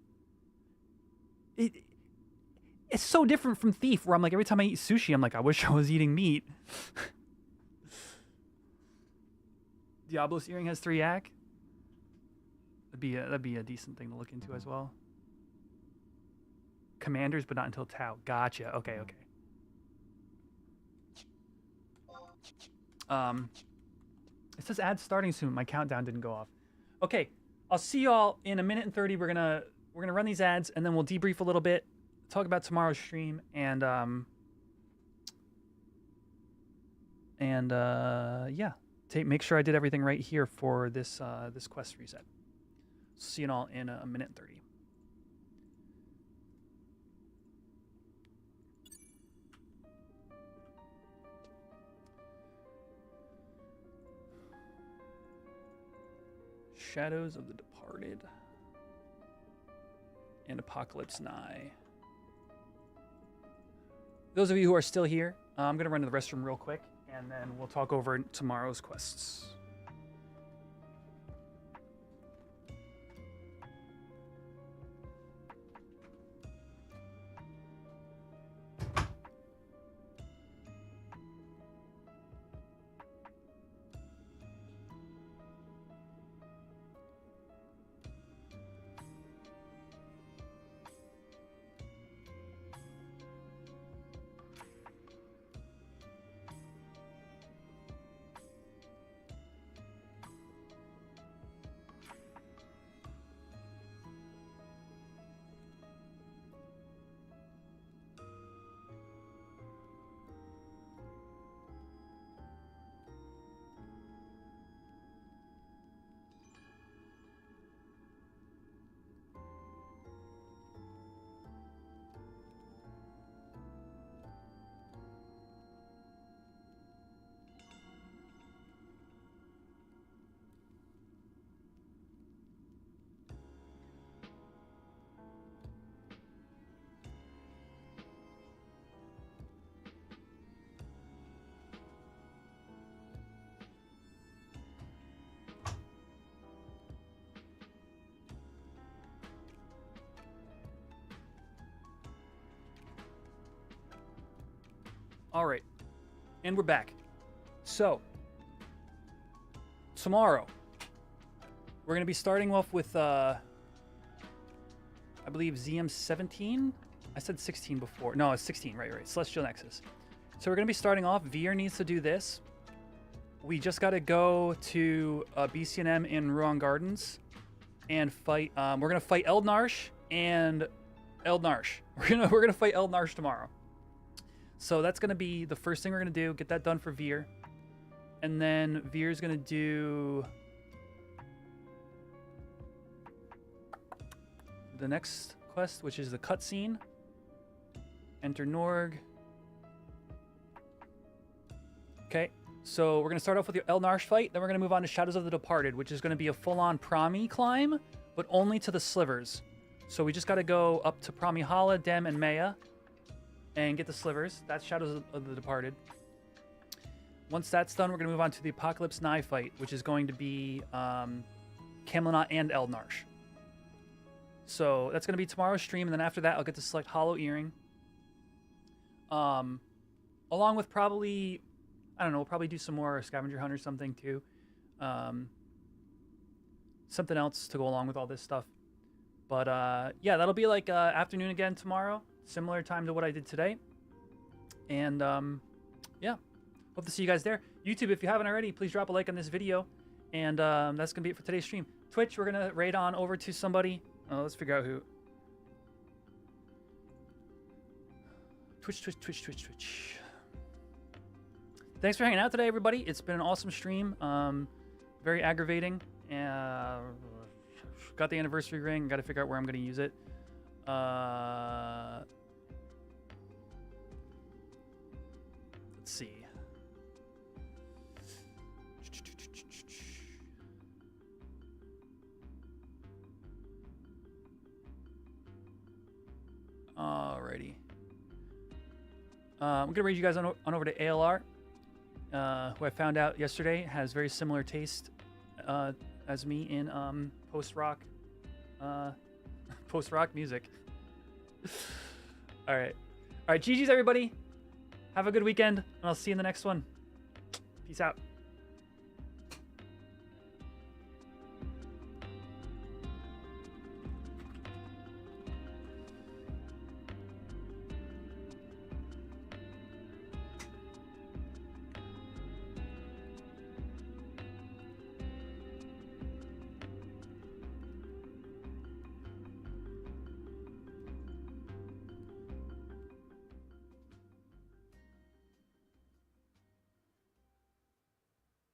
It's so different from Thief, where I'm like, every time I eat sushi, I'm like, I wish I was eating meat. Diablo's Earring has 3 ac. That'd be a decent thing to look into as well. Commanders, but not until Tau. Gotcha. Okay. It says ads starting soon. My countdown didn't go off. Okay, I'll see y'all in a minute and 30. We're gonna run these ads, and then we'll debrief a little bit, talk about tomorrow's stream, and yeah, make sure I did everything right here for this this quest reset. See you all in a minute and 30. Shadows of the Departed and Apocalypse Nigh. Those of you who are still here, I'm going to run to the restroom real quick, and then we'll talk over tomorrow's quests. All right, and we're back. So, tomorrow, we're going to be starting off with, I believe, ZM17? I said 16 before. No, it's 16, right. Celestial Nexus. So we're going to be starting off. Veer needs to do this. We just got to go to BCNM in Ruan Gardens and fight. We're going to fight Eldnarsh and Eldnarsh. We're gonna fight Eldnarsh tomorrow. So that's gonna be the first thing we're gonna do. Get that done for Veer, and then Veer's gonna do the next quest, which is the cutscene. Enter Norg. Okay, so we're gonna start off with your Eldnarsh fight. Then we're gonna move on to Shadows of the Departed, which is gonna be a full-on Promi climb, but only to the slivers. So we just gotta go up to Pramihala, Dem, and Maya, and get the slivers. That's Shadows of the Departed. Once that's done, we're gonna move on to the Apocalypse Nigh fight, which is going to be Camelot and Eldnarsh. So that's gonna be tomorrow's stream, and then after that, I'll get to select Hollow Earring. Along with probably, I don't know, we'll probably do some more Scavenger Hunt or something too. Something else to go along with all this stuff. But yeah, that'll be like afternoon again tomorrow. Similar time to what I did today. And yeah, hope to see you guys there. YouTube, if you haven't already, please drop a like on this video. And that's going to be it for today's stream. Twitch, we're going to raid on over to somebody. Let's figure out who. Twitch. Thanks for hanging out today, everybody. It's been an awesome stream. Very aggravating. Got the anniversary ring. Got to figure out where I'm going to use it. Let's see. Alrighty. I'm going to raid you guys on over to ALR, who I found out yesterday has very similar taste as me in post-rock music. All right, GG's everybody. Have a good weekend, and I'll see you in the next one. Peace out.